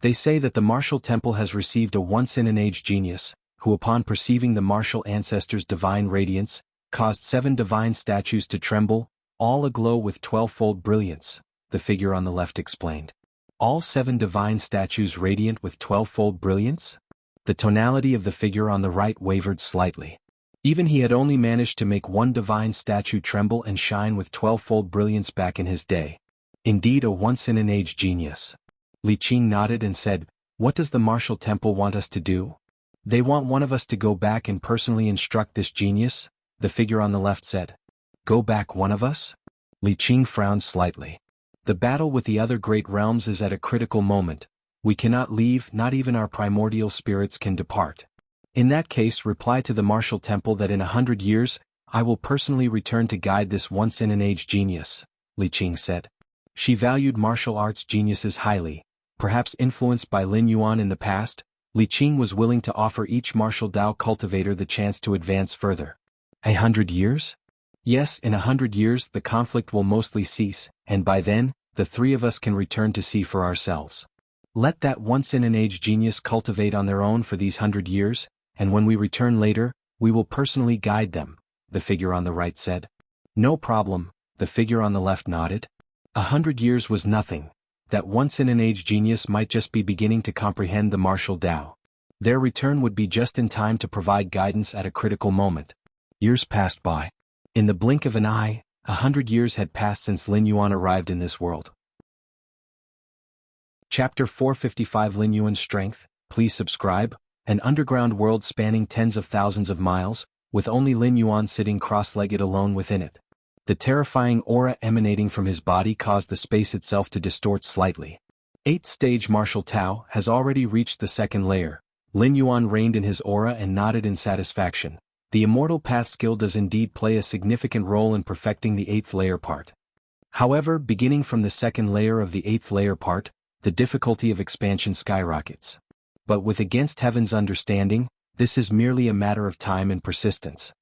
They say that the martial temple has received a once-in-an-age genius, who upon perceiving the martial ancestors' divine radiance, caused 7 divine statues to tremble, all aglow with 12-fold brilliance, the figure on the left explained. All 7 divine statues radiant with 12-fold brilliance? The tonality of the figure on the right wavered slightly. Even he had only managed to make one divine statue tremble and shine with 12-fold brilliance back in his day. Indeed a once-in-an-age genius. Li Qing nodded and said, "What does the martial temple want us to do?" "They want one of us to go back and personally instruct this genius," the figure on the left said. "Go back, one of us?" Li Qing frowned slightly. "The battle with the other great realms is at a critical moment. We cannot leave, not even our primordial spirits can depart. In that case, reply to the martial temple that in 100 years, I will personally return to guide this once-in-an-age genius," Li Qing said. She valued martial arts geniuses highly. Perhaps influenced by Lin Yuan in the past, Li Qing was willing to offer each martial Tao cultivator the chance to advance further. 100 years? Yes, in 100 years the conflict will mostly cease, and by then, the 3 of us can return to see for ourselves. Let that once-in-an-age genius cultivate on their own for these 100 years, and when we return later, we will personally guide them, the figure on the right said. No problem, the figure on the left nodded. 100 years was nothing. That once-in-an-age genius might just be beginning to comprehend the martial Tao. Their return would be just in time to provide guidance at a critical moment. Years passed by. In the blink of an eye, 100 years had passed since Lin Yuan arrived in this world. Chapter 455 Lin Yuan's Strength. Please subscribe. An underground world spanning tens of thousands of miles, with only Lin Yuan sitting cross-legged alone within it. The terrifying aura emanating from his body caused the space itself to distort slightly. 8th stage martial Tao has already reached the second layer. Lin Yuan reined in his aura and nodded in satisfaction. The Immortal Path skill does indeed play a significant role in perfecting the 8th layer part. However, beginning from the second layer of the 8th layer part, the difficulty of expansion skyrockets. But with Against Heaven's understanding, this is merely a matter of time and persistence.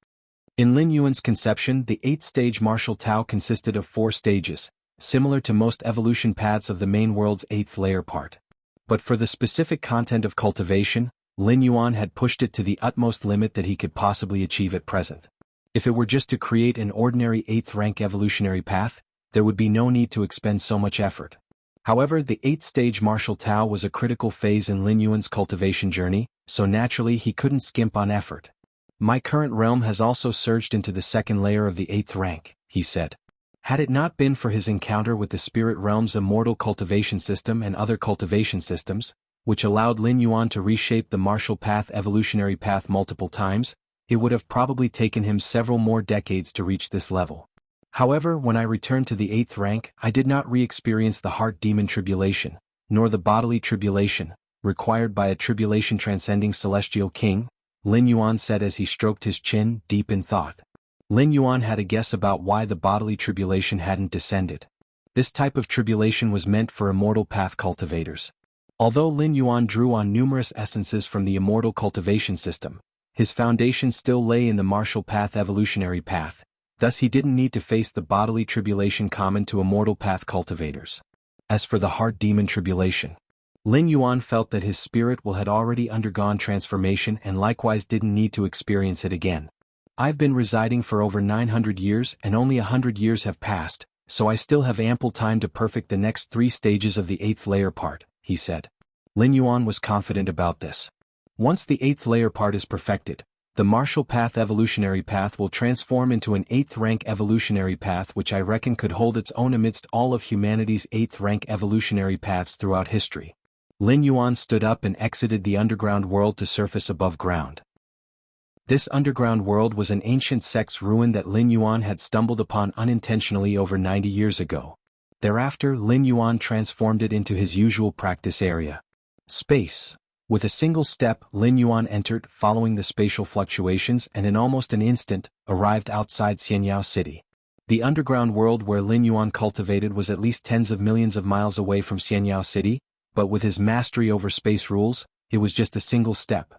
In Lin Yuan's conception, the 8th stage martial Tao consisted of 4 stages, similar to most evolution paths of the main world's 8th layer part. But for the specific content of cultivation, Lin Yuan had pushed it to the utmost limit that he could possibly achieve at present. If it were just to create an ordinary 8th rank evolutionary path, there would be no need to expend so much effort. However, the 8th stage martial Tao was a critical phase in Lin Yuan's cultivation journey, so naturally he couldn't skimp on effort. My current realm has also surged into the second layer of the 8th rank, he said. Had it not been for his encounter with the spirit realm's immortal cultivation system and other cultivation systems, which allowed Lin Yuan to reshape the martial path evolutionary path multiple times, it would have probably taken him several more decades to reach this level. However, when I returned to the 8th rank, I did not re-experience the heart demon tribulation, nor the bodily tribulation, required by a tribulation transcending celestial king, Lin Yuan said as he stroked his chin, deep in thought. Lin Yuan had a guess about why the bodily tribulation hadn't descended. This type of tribulation was meant for immortal path cultivators. Although Lin Yuan drew on numerous essences from the immortal cultivation system, his foundation still lay in the martial path evolutionary path, thus he didn't need to face the bodily tribulation common to immortal path cultivators. As for the heart demon tribulation, Lin Yuan felt that his spirit will had already undergone transformation and likewise didn't need to experience it again. I've been residing for over 900 years and only 100 years have passed, so I still have ample time to perfect the next 3 stages of the 8th layer part, he said. Lin Yuan was confident about this. Once the 8th layer part is perfected, the martial path evolutionary path will transform into an 8th rank evolutionary path which I reckon could hold its own amidst all of humanity's 8th rank evolutionary paths throughout history. Lin Yuan stood up and exited the underground world to surface above ground. This underground world was an ancient sect's ruin that Lin Yuan had stumbled upon unintentionally over 90 years ago. Thereafter, Lin Yuan transformed it into his usual practice area. Space. With a single step, Lin Yuan entered, following the spatial fluctuations, and in almost an instant, arrived outside Jianghu city. The underground world where Lin Yuan cultivated was at least tens of millions of miles away from Jianghu city, but with his mastery over space rules, it was just a single step.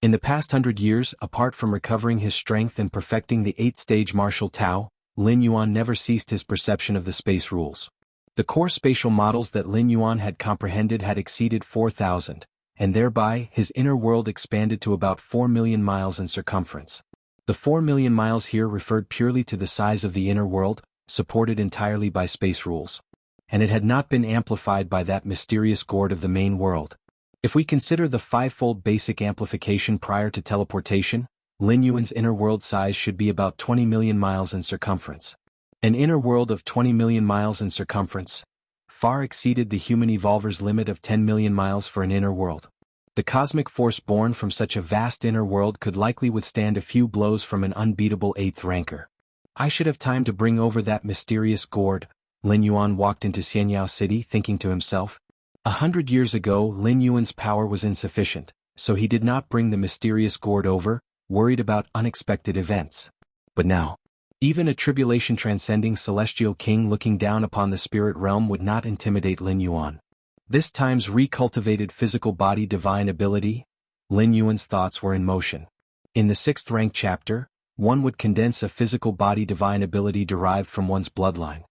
In the past 100 years, apart from recovering his strength and perfecting the 8th stage martial Tao, Lin Yuan never ceased his perception of the space rules. The core spatial models that Lin Yuan had comprehended had exceeded 4,000, and thereby his inner world expanded to about 4 million miles in circumference. The 4 million miles here referred purely to the size of the inner world, supported entirely by space rules. And it had not been amplified by that mysterious gourd of the main world. If we consider the 5-fold basic amplification prior to teleportation, Lin Yuan's inner world size should be about 20 million miles in circumference. An inner world of 20 million miles in circumference far exceeded the human evolver's limit of 10 million miles for an inner world. The cosmic force born from such a vast inner world could likely withstand a few blows from an unbeatable 8th ranker. I should have time to bring over that mysterious gourd. Lin Yuan walked into Jianghu city thinking to himself. 100 years ago Lin Yuan's power was insufficient, so he did not bring the mysterious gourd over, worried about unexpected events. But now, even a tribulation transcending celestial king looking down upon the spirit realm would not intimidate Lin Yuan. This time's recultivated physical body divine ability? Lin Yuan's thoughts were in motion. In the 6th rank chapter, one would condense a physical body divine ability derived from one's bloodline.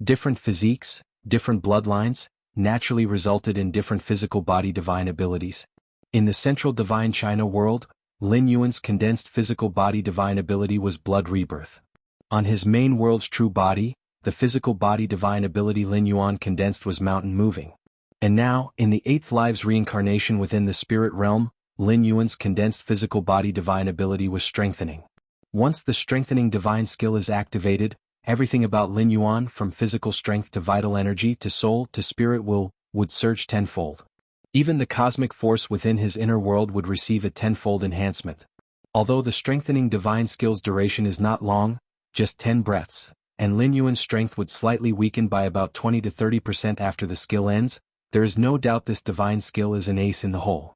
Different physiques, different bloodlines, naturally resulted in different physical body divine abilities. In the central divine China world, Lin Yuan's condensed physical body divine ability was blood rebirth. On his main world's true body, the physical body divine ability Lin Yuan condensed was mountain moving. And now, in the 8th live's reincarnation within the spirit realm, Lin Yuan's condensed physical body divine ability was strengthening. Once the strengthening divine skill is activated, everything about Lin Yuan from physical strength to vital energy to soul to spirit would surge tenfold. Even the cosmic force within his inner world would receive a tenfold enhancement. Although the strengthening divine skill's duration is not long, just 10 breaths, and Lin Yuan's strength would slightly weaken by about 20 to 30% after the skill ends, there is no doubt this divine skill is an ace in the hole.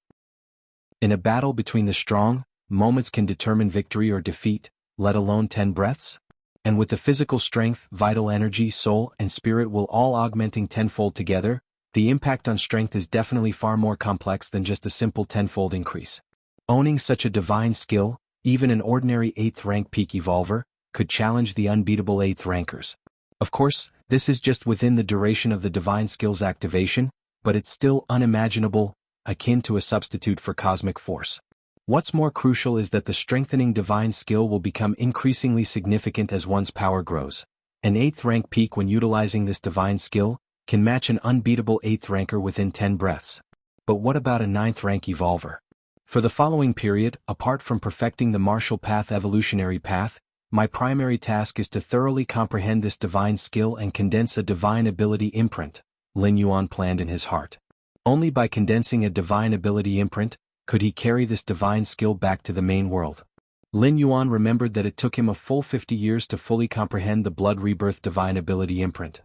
In a battle between the strong, moments can determine victory or defeat, let alone 10 breaths? And with the physical strength, vital energy, soul, and spirit will all augmenting tenfold together, the impact on strength is definitely far more complex than just a simple tenfold increase. Owning such a divine skill, even an ordinary 8th rank peak evolver, could challenge the unbeatable 8th rankers. Of course, this is just within the duration of the divine skill's activation, but it's still unimaginable, akin to a substitute for cosmic force. What's more crucial is that the strengthening divine skill will become increasingly significant as one's power grows. An 8th rank peak when utilizing this divine skill can match an unbeatable 8th ranker within 10 breaths. But what about a 9th rank evolver? For the following period, apart from perfecting the martial path evolutionary path, my primary task is to thoroughly comprehend this divine skill and condense a divine ability imprint, Lin Yuan planned in his heart. Only by condensing a divine ability imprint could he carry this divine skill back to the main world. Lin Yuan remembered that it took him a full 50 years to fully comprehend the blood rebirth divine ability imprint.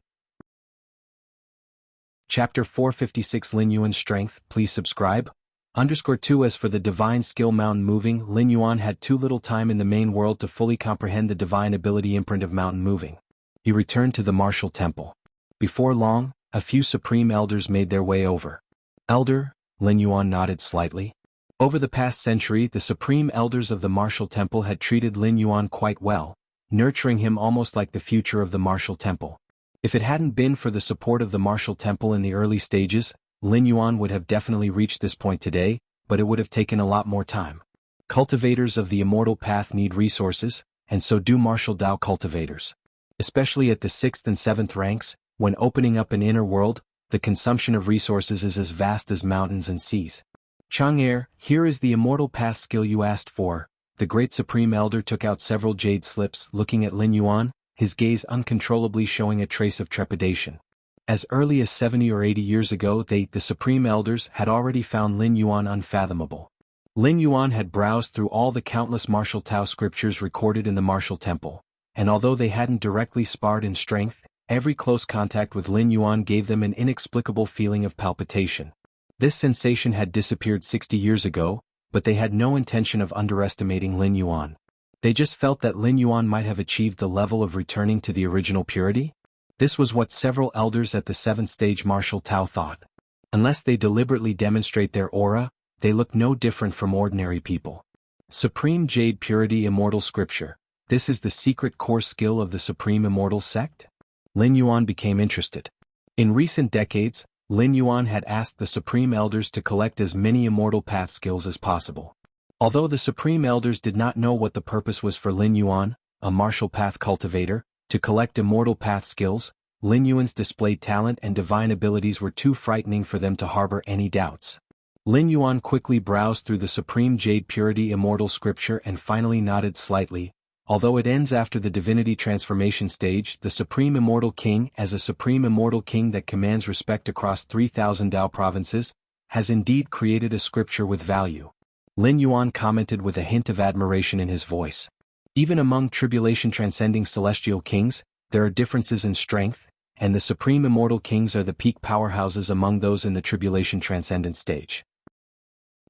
Chapter 456 Lin Yuan's Strength, please subscribe. _2 As for the divine skill mountain moving, Lin Yuan had too little time in the main world to fully comprehend the divine ability imprint of mountain moving. He returned to the martial temple. Before long, a few supreme elders made their way over. Elder, Lin Yuan nodded slightly. Over the past century, the supreme elders of the martial temple had treated Lin Yuan quite well, nurturing him almost like the future of the martial temple. If it hadn't been for the support of the martial temple in the early stages, Lin Yuan would have definitely reached this point today, but it would have taken a lot more time. Cultivators of the immortal path need resources, and so do martial Dao cultivators. Especially at the 6th and 7th ranks, when opening up an inner world, the consumption of resources is as vast as mountains and seas. Chang'er, here is the immortal path skill you asked for. The great supreme elder took out several jade slips, looking at Lin Yuan, his gaze uncontrollably showing a trace of trepidation. As early as 70 or 80 years ago the supreme elders, had already found Lin Yuan unfathomable. Lin Yuan had browsed through all the countless martial Tao scriptures recorded in the martial temple, and although they hadn't directly sparred in strength, every close contact with Lin Yuan gave them an inexplicable feeling of palpitation. This sensation had disappeared 60 years ago, but they had no intention of underestimating Lin Yuan. They just felt that Lin Yuan might have achieved the level of returning to the original purity. This was what several elders at the 7th stage martial Tao thought. Unless they deliberately demonstrate their aura, they look no different from ordinary people. Supreme Jade Purity Immortal Scripture. This is the secret core skill of the Supreme Immortal Sect? Lin Yuan became interested. In recent decades, Lin Yuan had asked the Supreme Elders to collect as many Immortal Path skills as possible. Although the Supreme Elders did not know what the purpose was for Lin Yuan, a martial path cultivator, to collect Immortal Path skills, Lin Yuan's displayed talent and divine abilities were too frightening for them to harbor any doubts. Lin Yuan quickly browsed through the Supreme Jade Purity Immortal Scripture and finally nodded slightly. Although it ends after the divinity transformation stage, the Supreme Immortal King, as a Supreme Immortal King that commands respect across 3,000 Dao provinces, has indeed created a scripture with value. Lin Yuan commented with a hint of admiration in his voice. Even among tribulation-transcending celestial kings, there are differences in strength, and the Supreme Immortal Kings are the peak powerhouses among those in the tribulation-transcendent stage.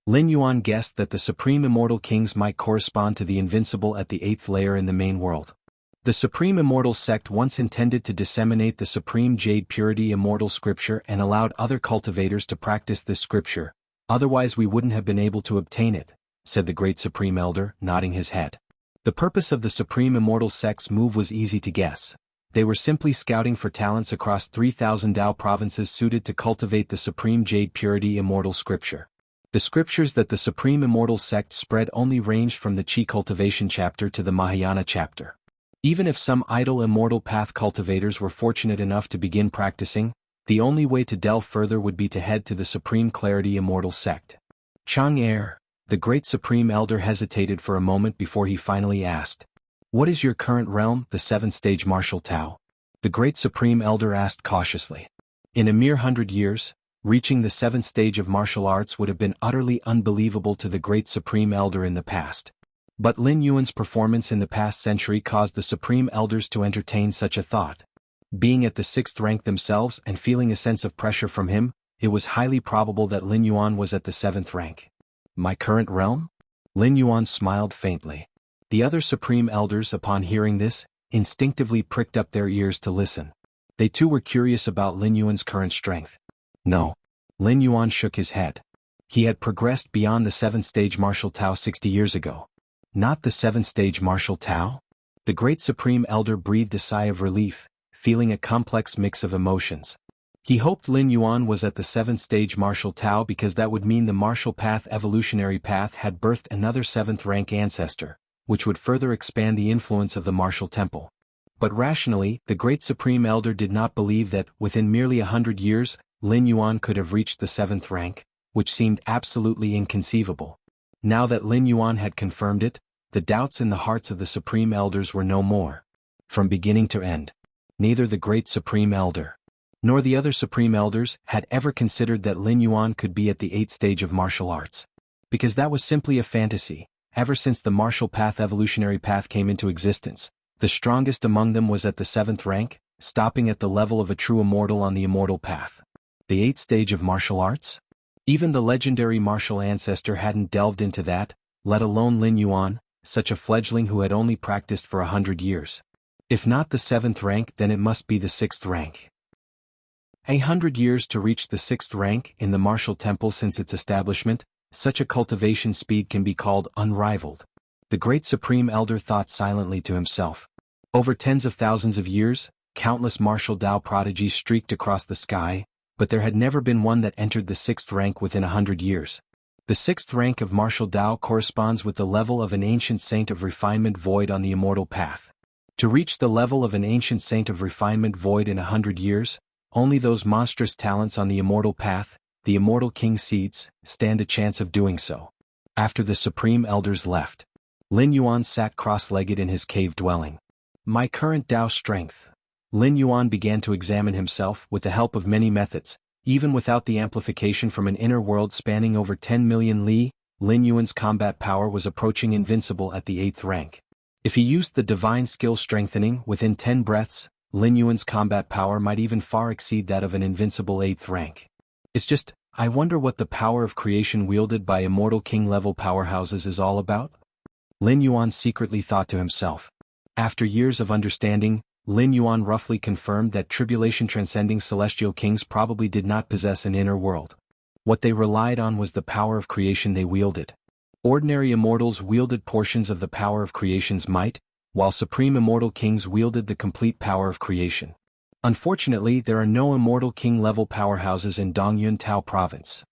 Lin Yuan guessed that the Supreme Immortal Kings might correspond to the invincible at the 8th layer in the main world. The Supreme Immortal Sect once intended to disseminate the Supreme Jade Purity Immortal Scripture and allowed other cultivators to practice this scripture, otherwise we wouldn't have been able to obtain it, said the Great Supreme Elder, nodding his head. The purpose of the Supreme Immortal Sect's move was easy to guess. They were simply scouting for talents across 3,000 Dao provinces suited to cultivate the Supreme Jade Purity Immortal Scripture. The scriptures that the Supreme Immortal Sect spread only ranged from the Qi Cultivation chapter to the Mahayana chapter. Even if some idle immortal path cultivators were fortunate enough to begin practicing, the only way to delve further would be to head to the Supreme Clarity Immortal Sect. Chang'er, the great Supreme Elder, hesitated for a moment before he finally asked, "What is your current realm, the 7th stage martial Tao?" The great Supreme Elder asked cautiously. In a mere 100 years, reaching the 7th stage of martial arts would have been utterly unbelievable to the great Supreme Elder in the past. But Lin Yuan's performance in the past century caused the Supreme Elders to entertain such a thought. Being at the 6th rank themselves and feeling a sense of pressure from him, it was highly probable that Lin Yuan was at the 7th rank. My current realm? Lin Yuan smiled faintly. The other Supreme Elders, upon hearing this, instinctively pricked up their ears to listen. They too were curious about Lin Yuan's current strength. No. Lin Yuan shook his head. He had progressed beyond the 7th stage martial Tao 60 years ago. Not the 7th stage martial Tao? The great Supreme Elder breathed a sigh of relief, feeling a complex mix of emotions. He hoped Lin Yuan was at the 7th stage martial Tao because that would mean the martial path evolutionary path had birthed another 7th rank ancestor, which would further expand the influence of the martial temple. But rationally, the great Supreme Elder did not believe that, within merely 100 years, Lin Yuan could have reached the 7th rank, which seemed absolutely inconceivable. Now that Lin Yuan had confirmed it, the doubts in the hearts of the Supreme Elders were no more. From beginning to end, neither the great Supreme Elder nor the other Supreme Elders had ever considered that Lin Yuan could be at the 8th stage of martial arts. Because that was simply a fantasy. Ever since the martial path evolutionary path came into existence, the strongest among them was at the 7th rank, stopping at the level of a true immortal on the immortal path. The 8th stage of martial arts? Even the legendary martial ancestor hadn't delved into that, let alone Lin Yuan, such a fledgling who had only practiced for 100 years. If not the 7th rank, then it must be the 6th rank. 100 years to reach the 6th rank in the martial temple since its establishment, such a cultivation speed can be called unrivaled. The great Supreme Elder thought silently to himself. Over tens of thousands of years, countless martial Tao prodigies streaked across the sky, but there had never been one that entered the 6th rank within 100 years. The 6th rank of martial Tao corresponds with the level of an ancient saint of refinement void on the immortal path. To reach the level of an ancient saint of refinement void in 100 years, only those monstrous talents on the immortal path, the immortal king seeds, stand a chance of doing so. After the Supreme Elders left, Lin Yuan sat cross-legged in his cave dwelling. My current Tao strength. Lin Yuan began to examine himself with the help of many methods. Even without the amplification from an inner world spanning over 10 million li, Lin Yuan's combat power was approaching invincible at the 8th rank. If he used the divine skill strengthening within 10 breaths, Lin Yuan's combat power might even far exceed that of an invincible 8th rank. It's just, I wonder what the power of creation wielded by immortal king-level powerhouses is all about? Lin Yuan secretly thought to himself. After years of understanding, Lin Yuan roughly confirmed that tribulation-transcending celestial kings probably did not possess an inner world. What they relied on was the power of creation they wielded. Ordinary immortals wielded portions of the power of creation's might, while supreme immortal kings wielded the complete power of creation. Unfortunately, there are no immortal king-level powerhouses in Dongyun Tao province.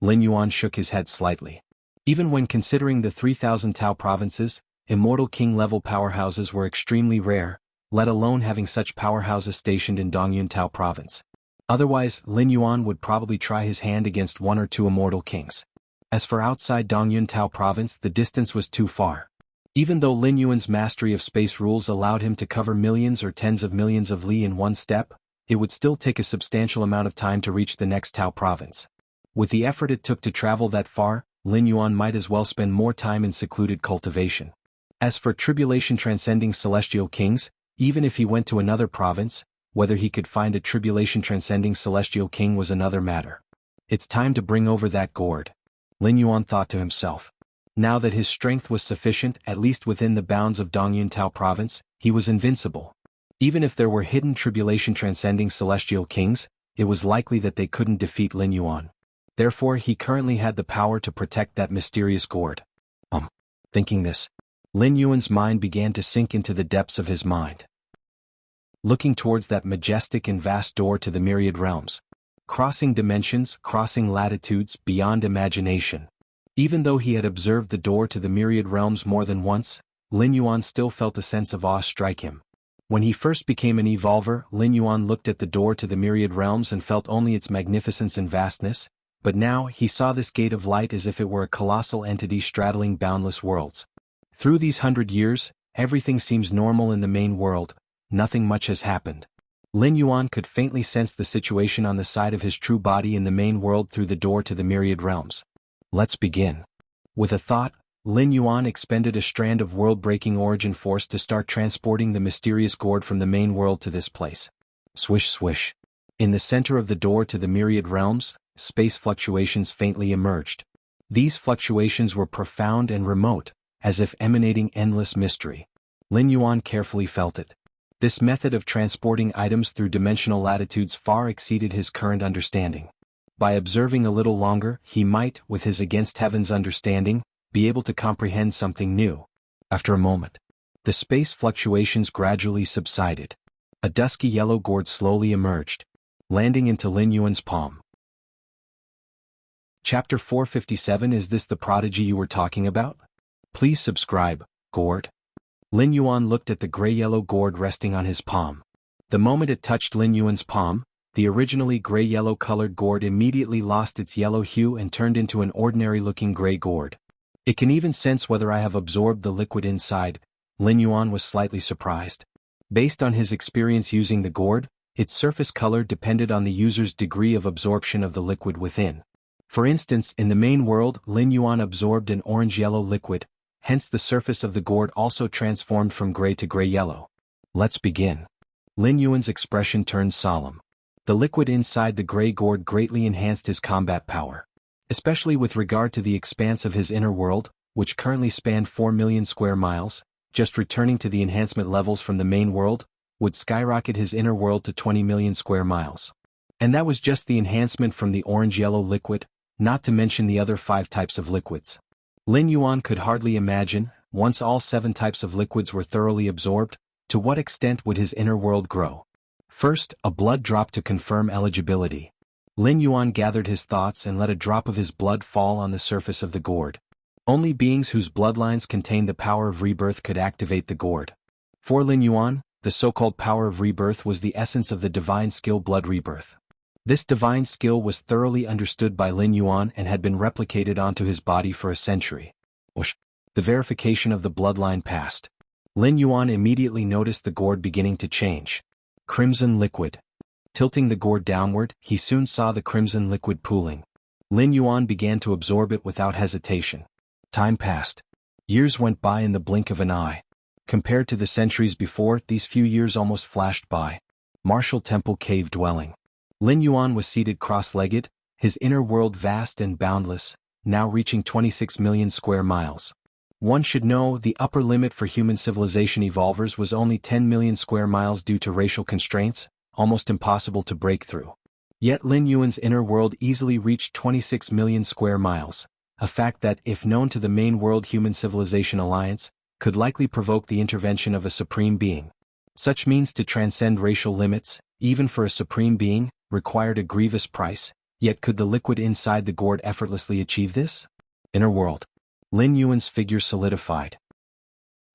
Lin Yuan shook his head slightly. Even when considering the 3,000 Tao provinces, immortal king-level powerhouses were extremely rare, let alone having such powerhouses stationed in Dongyun Tao province. Otherwise, Lin Yuan would probably try his hand against one or two immortal kings. As for outside Dongyun Tao province, the distance was too far. Even though Lin Yuan's mastery of space rules allowed him to cover millions or tens of millions of li in one step, it would still take a substantial amount of time to reach the next Tao province. With the effort it took to travel that far, Lin Yuan might as well spend more time in secluded cultivation. As for tribulation-transcending celestial kings, even if he went to another province, whether he could find a tribulation-transcending celestial king was another matter. It's time to bring over that gourd, Lin Yuan thought to himself. Now that his strength was sufficient, at least within the bounds of Dongyun Tao province, he was invincible. Even if there were hidden tribulation-transcending celestial kings, it was likely that they couldn't defeat Lin Yuan. Therefore he currently had the power to protect that mysterious gourd. Thinking this, Lin Yuan's mind began to sink into the depths of his mind. Looking towards that majestic and vast door to the myriad realms. crossing dimensions, crossing latitudes, beyond imagination. Even though he had observed the door to the myriad realms more than once, Lin Yuan still felt a sense of awe strike him. When he first became an evolver, Lin Yuan looked at the door to the myriad realms and felt only its magnificence and vastness, but now he saw this gate of light as if it were a colossal entity straddling boundless worlds. Through these 100 years, everything seems normal in the main world, nothing much has happened. Lin Yuan could faintly sense the situation on the side of his true body in the main world through the door to the myriad realms. Let's begin. With a thought, Lin Yuan expended a strand of world-breaking origin force to start transporting the mysterious gourd from the main world to this place. Swish swish. In the center of the door to the myriad realms, space fluctuations faintly emerged. These fluctuations were profound and remote, as if emanating endless mystery. Lin Yuan carefully felt it. This method of transporting items through dimensional latitudes far exceeded his current understanding. By observing a little longer, he might, with his against heaven's understanding, be able to comprehend something new. After a moment, the space fluctuations gradually subsided. A dusky yellow gourd slowly emerged, landing into Lin Yuan's palm. Chapter 457. Is this the prodigy you were talking about? Please subscribe, gourd. Lin Yuan looked at the gray-yellow gourd resting on his palm. The moment it touched Lin Yuan's palm, the originally gray-yellow colored gourd immediately lost its yellow hue and turned into an ordinary-looking gray gourd. It can even sense whether I have absorbed the liquid inside. Lin Yuan was slightly surprised. Based on his experience using the gourd, its surface color depended on the user's degree of absorption of the liquid within. For instance, in the main world, Lin Yuan absorbed an orange-yellow liquid, hence the surface of the gourd also transformed from gray to gray-yellow. Let's begin. Lin Yuan's expression turned solemn. The liquid inside the gray gourd greatly enhanced his combat power. Especially with regard to the expanse of his inner world, which currently spanned 4 million square miles, just returning to the enhancement levels from the main world, would skyrocket his inner world to 20 million square miles. And that was just the enhancement from the orange-yellow liquid, not to mention the other 5 types of liquids. Lin Yuan could hardly imagine, once all 7 types of liquids were thoroughly absorbed, to what extent would his inner world grow. First, a blood drop to confirm eligibility. Lin Yuan gathered his thoughts and let a drop of his blood fall on the surface of the gourd. Only beings whose bloodlines contained the power of rebirth could activate the gourd. For Lin Yuan, the so-called power of rebirth was the essence of the divine skill blood rebirth. This divine skill was thoroughly understood by Lin Yuan and had been replicated onto his body for a century. Whoosh! The verification of the bloodline passed. Lin Yuan immediately noticed the gourd beginning to change. Crimson liquid. Tilting the gourd downward, he soon saw the crimson liquid pooling. Lin Yuan began to absorb it without hesitation. Time passed. Years went by in the blink of an eye. Compared to the centuries before, these few years almost flashed by. Martial Temple Cave Dwelling. Lin Yuan was seated cross-legged, his inner world vast and boundless, now reaching 26 million square miles. One should know the upper limit for human civilization evolvers was only 10 million square miles due to racial constraints, almost impossible to break through. Yet Lin Yuan's inner world easily reached 26 million square miles, a fact that, if known to the main world Human Civilization Alliance, could likely provoke the intervention of a supreme being. Such means to transcend racial limits, even for a supreme being, required a grievous price, yet could the liquid inside the gourd effortlessly achieve this? Inner world. Lin Yuan's figure solidified.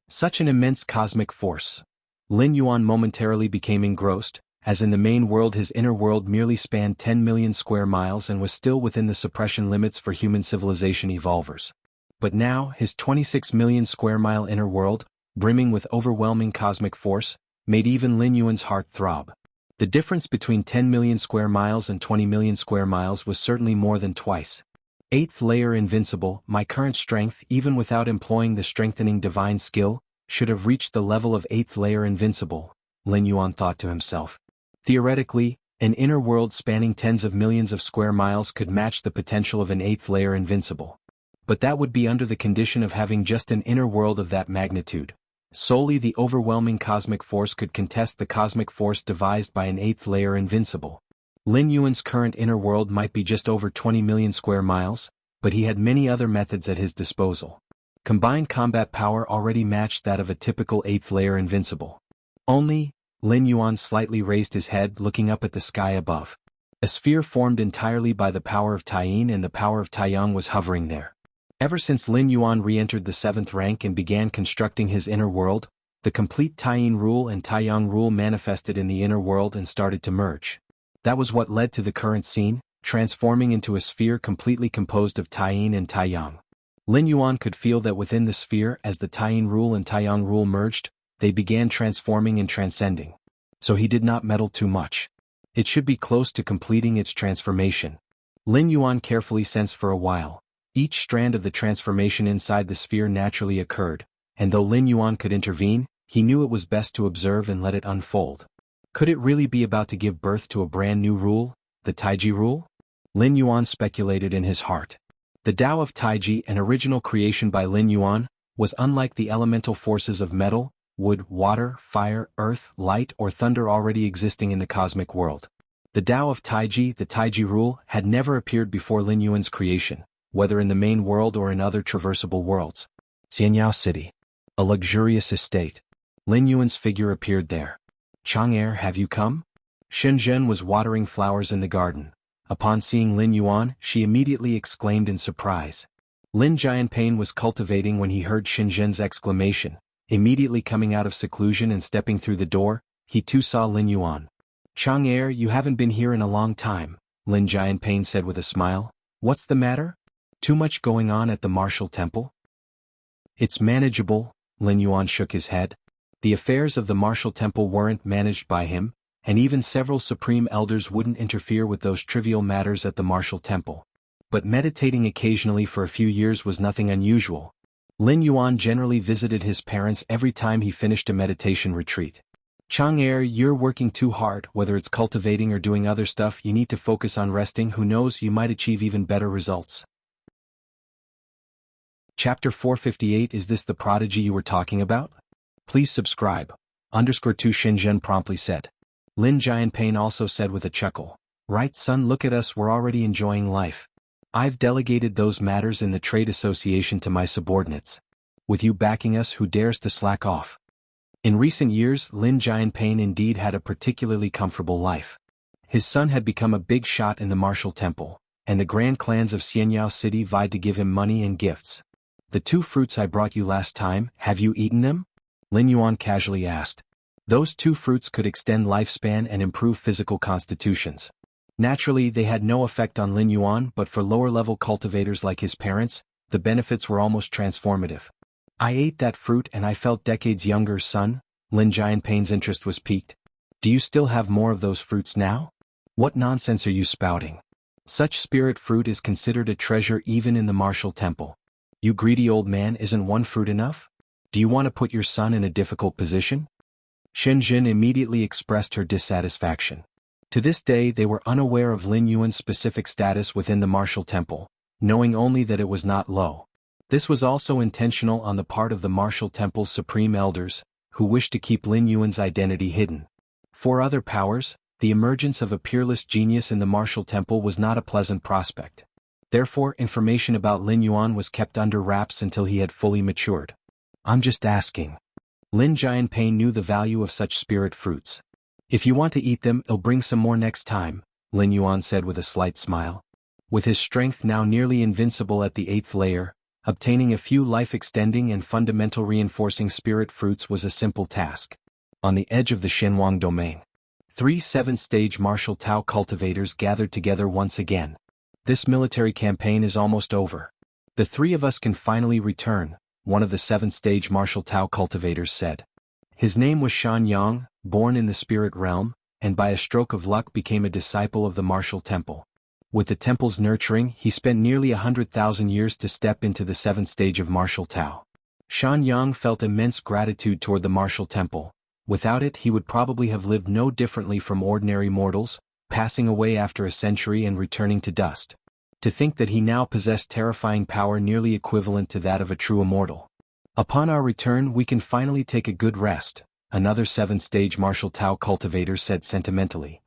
Such an immense cosmic force. Lin Yuan momentarily became engrossed, as in the main world his inner world merely spanned 10 million square miles and was still within the suppression limits for human civilization evolvers. But now, his 26 million square mile inner world, brimming with overwhelming cosmic force, made even Lin Yuan's heart throb. The difference between 10 million square miles and 20 million square miles was certainly more than twice. 8th layer invincible, my current strength, even without employing the strengthening divine skill, should have reached the level of 8th layer invincible, Lin Yuan thought to himself. Theoretically, an inner world spanning tens of millions of square miles could match the potential of an 8th layer invincible. But that would be under the condition of having just an inner world of that magnitude. Solely the overwhelming cosmic force could contest the cosmic force devised by an 8th layer invincible. Lin Yuan's current inner world might be just over 20 million square miles, but he had many other methods at his disposal. Combined combat power already matched that of a typical 8th layer invincible. Only, Lin Yuan slightly raised his head looking up at the sky above. A sphere formed entirely by the power of Taiyin and the power of Taiyang was hovering there. Ever since Lin Yuan re-entered the 7th rank and began constructing his inner world, the complete Taiyin rule and Taiyang rule manifested in the inner world and started to merge. That was what led to the current scene, transforming into a sphere completely composed of Taiyin and Taiyang. Lin Yuan could feel that within the sphere, as the Taiyin rule and Taiyang rule merged, they began transforming and transcending. So he did not meddle too much. It should be close to completing its transformation. Lin Yuan carefully sensed for a while. Each strand of the transformation inside the sphere naturally occurred, and though Lin Yuan could intervene, he knew it was best to observe and let it unfold. Could it really be about to give birth to a brand new rule, the Taiji rule? Lin Yuan speculated in his heart. The Tao of Taiji, an original creation by Lin Yuan, was unlike the elemental forces of metal, wood, water, fire, earth, light, or thunder already existing in the cosmic world. The Tao of Taiji, the Taiji rule, had never appeared before Lin Yuan's creation, whether in the main world or in other traversable worlds. Jianghu City. A luxurious estate. Lin Yuan's figure appeared there. Chang'er, have you come? Shenzhen was watering flowers in the garden. Upon seeing Lin Yuan, she immediately exclaimed in surprise. Lin Jianpain was cultivating when he heard Shenzhen's exclamation. Immediately coming out of seclusion and stepping through the door, he too saw Lin Yuan. Chang'er, you haven't been here in a long time, Lin Jianpain said with a smile. What's the matter? Too much going on at the martial temple? It's manageable, Lin Yuan shook his head. The affairs of the martial temple weren't managed by him, and even several supreme elders wouldn't interfere with those trivial matters at the martial temple. But meditating occasionally for a few years was nothing unusual. Lin Yuan generally visited his parents every time he finished a meditation retreat. Chang'er, you're working too hard, whether it's cultivating or doing other stuff, you need to focus on resting, who knows, you might achieve even better results. Chapter 458. Is this the prodigy you were talking about? Please subscribe. _2 Shenzhen promptly said. Lin Jianpain also said with a chuckle. Right, son, look at us, we're already enjoying life. I've delegated those matters in the trade association to my subordinates. With you backing us, who dares to slack off? In recent years, Lin Jianpain indeed had a particularly comfortable life. His son had become a big shot in the martial temple, and the grand clans of Jianghu City vied to give him money and gifts. The 2 fruits I brought you last time, have you eaten them? Lin Yuan casually asked. Those 2 fruits could extend lifespan and improve physical constitutions. Naturally, they had no effect on Lin Yuan, but for lower-level cultivators like his parents, the benefits were almost transformative. I ate that fruit and I felt decades younger, son. Lin Jianpain's interest was piqued. Do you still have more of those fruits now? What nonsense are you spouting? Such spirit fruit is considered a treasure even in the martial temple. You greedy old man, isn't 1 fruit enough? Do you want to put your son in a difficult position? Shenzhen immediately expressed her dissatisfaction. To this day they were unaware of Lin Yuan's specific status within the martial temple, knowing only that it was not low. This was also intentional on the part of the martial temple's supreme elders, who wished to keep Lin Yuan's identity hidden. For other powers, the emergence of a peerless genius in the martial temple was not a pleasant prospect. Therefore, information about Lin Yuan was kept under wraps until he had fully matured. I'm just asking. Lin Jianpain knew the value of such spirit fruits. If you want to eat them, I'll bring some more next time, Lin Yuan said with a slight smile. With his strength now nearly invincible at the 8th layer, obtaining a few life-extending and fundamental reinforcing spirit fruits was a simple task. On the edge of the Shenhuang domain, 3 7th-stage martial Tao cultivators gathered together once again. This military campaign is almost over. The 3 of us can finally return, one of the 7th-stage martial Tao cultivators said. His name was Shan Yang, born in the spirit realm, and by a stroke of luck became a disciple of the martial temple. With the temple's nurturing, he spent nearly 100,000 years to step into the 7th stage of martial Tao. Shan Yang felt immense gratitude toward the martial temple. Without it, he would probably have lived no differently from ordinary mortals, passing away after a century and returning to dust. To think that he now possessed terrifying power nearly equivalent to that of a true immortal. Upon our return, we can finally take a good rest, another 7th-stage martial Tao cultivator said sentimentally.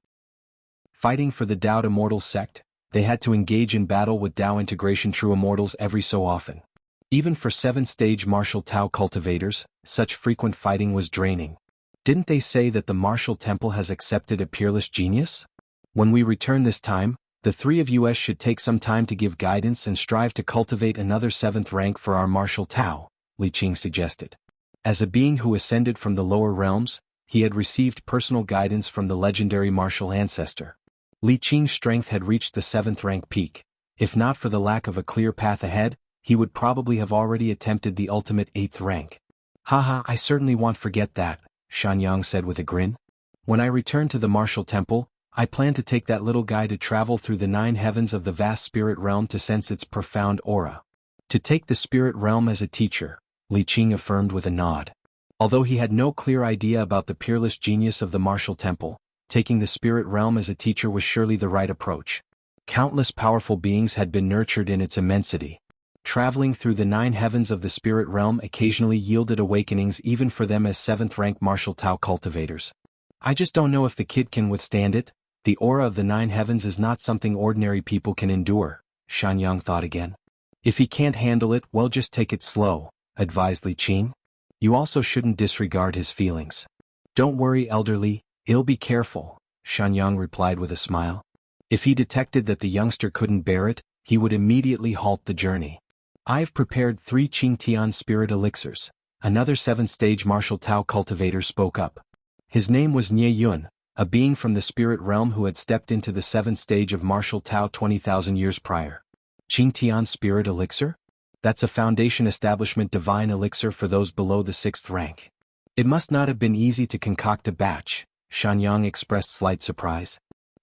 Fighting for the Tao Immortal sect, they had to engage in battle with Tao integration true immortals every so often. Even for 7th-stage martial Tao cultivators, such frequent fighting was draining. Didn't they say that the martial temple has accepted a peerless genius? When we return this time, the three of us should take some time to give guidance and strive to cultivate another 7th rank for our martial Tao, Li Qing suggested. As a being who ascended from the lower realms, he had received personal guidance from the legendary martial ancestor. Li Qing's strength had reached the 7th rank peak. If not for the lack of a clear path ahead, he would probably have already attempted the ultimate 8th rank. Haha, I certainly won't forget that, Shanyang said with a grin. When I return to the martial temple, I plan to take that little guy to travel through the 9 heavens of the vast spirit realm to sense its profound aura. To take the spirit realm as a teacher, Li Qing affirmed with a nod. Although he had no clear idea about the peerless genius of the martial temple, taking the spirit realm as a teacher was surely the right approach. Countless powerful beings had been nurtured in its immensity. Traveling through the 9 heavens of the spirit realm occasionally yielded awakenings even for them as 7th rank martial Tao cultivators. I just don't know if the kid can withstand it. The aura of the 9 heavens is not something ordinary people can endure, Shanyang thought again. If he can't handle it, well, just take it slow, advised Li Qing. You also shouldn't disregard his feelings. Don't worry, elderly, he'll be careful, Shanyang replied with a smile. If he detected that the youngster couldn't bear it, he would immediately halt the journey. I've prepared 3 Qingtian spirit elixirs. Another 7th-stage martial Tao cultivator spoke up. His name was Nie Yun, a being from the spirit realm who had stepped into the 7th stage of martial Tao 20,000 years prior. Qingtian spirit elixir? That's a foundation establishment divine elixir for those below the 6th rank. It must not have been easy to concoct a batch, Shanyang expressed slight surprise.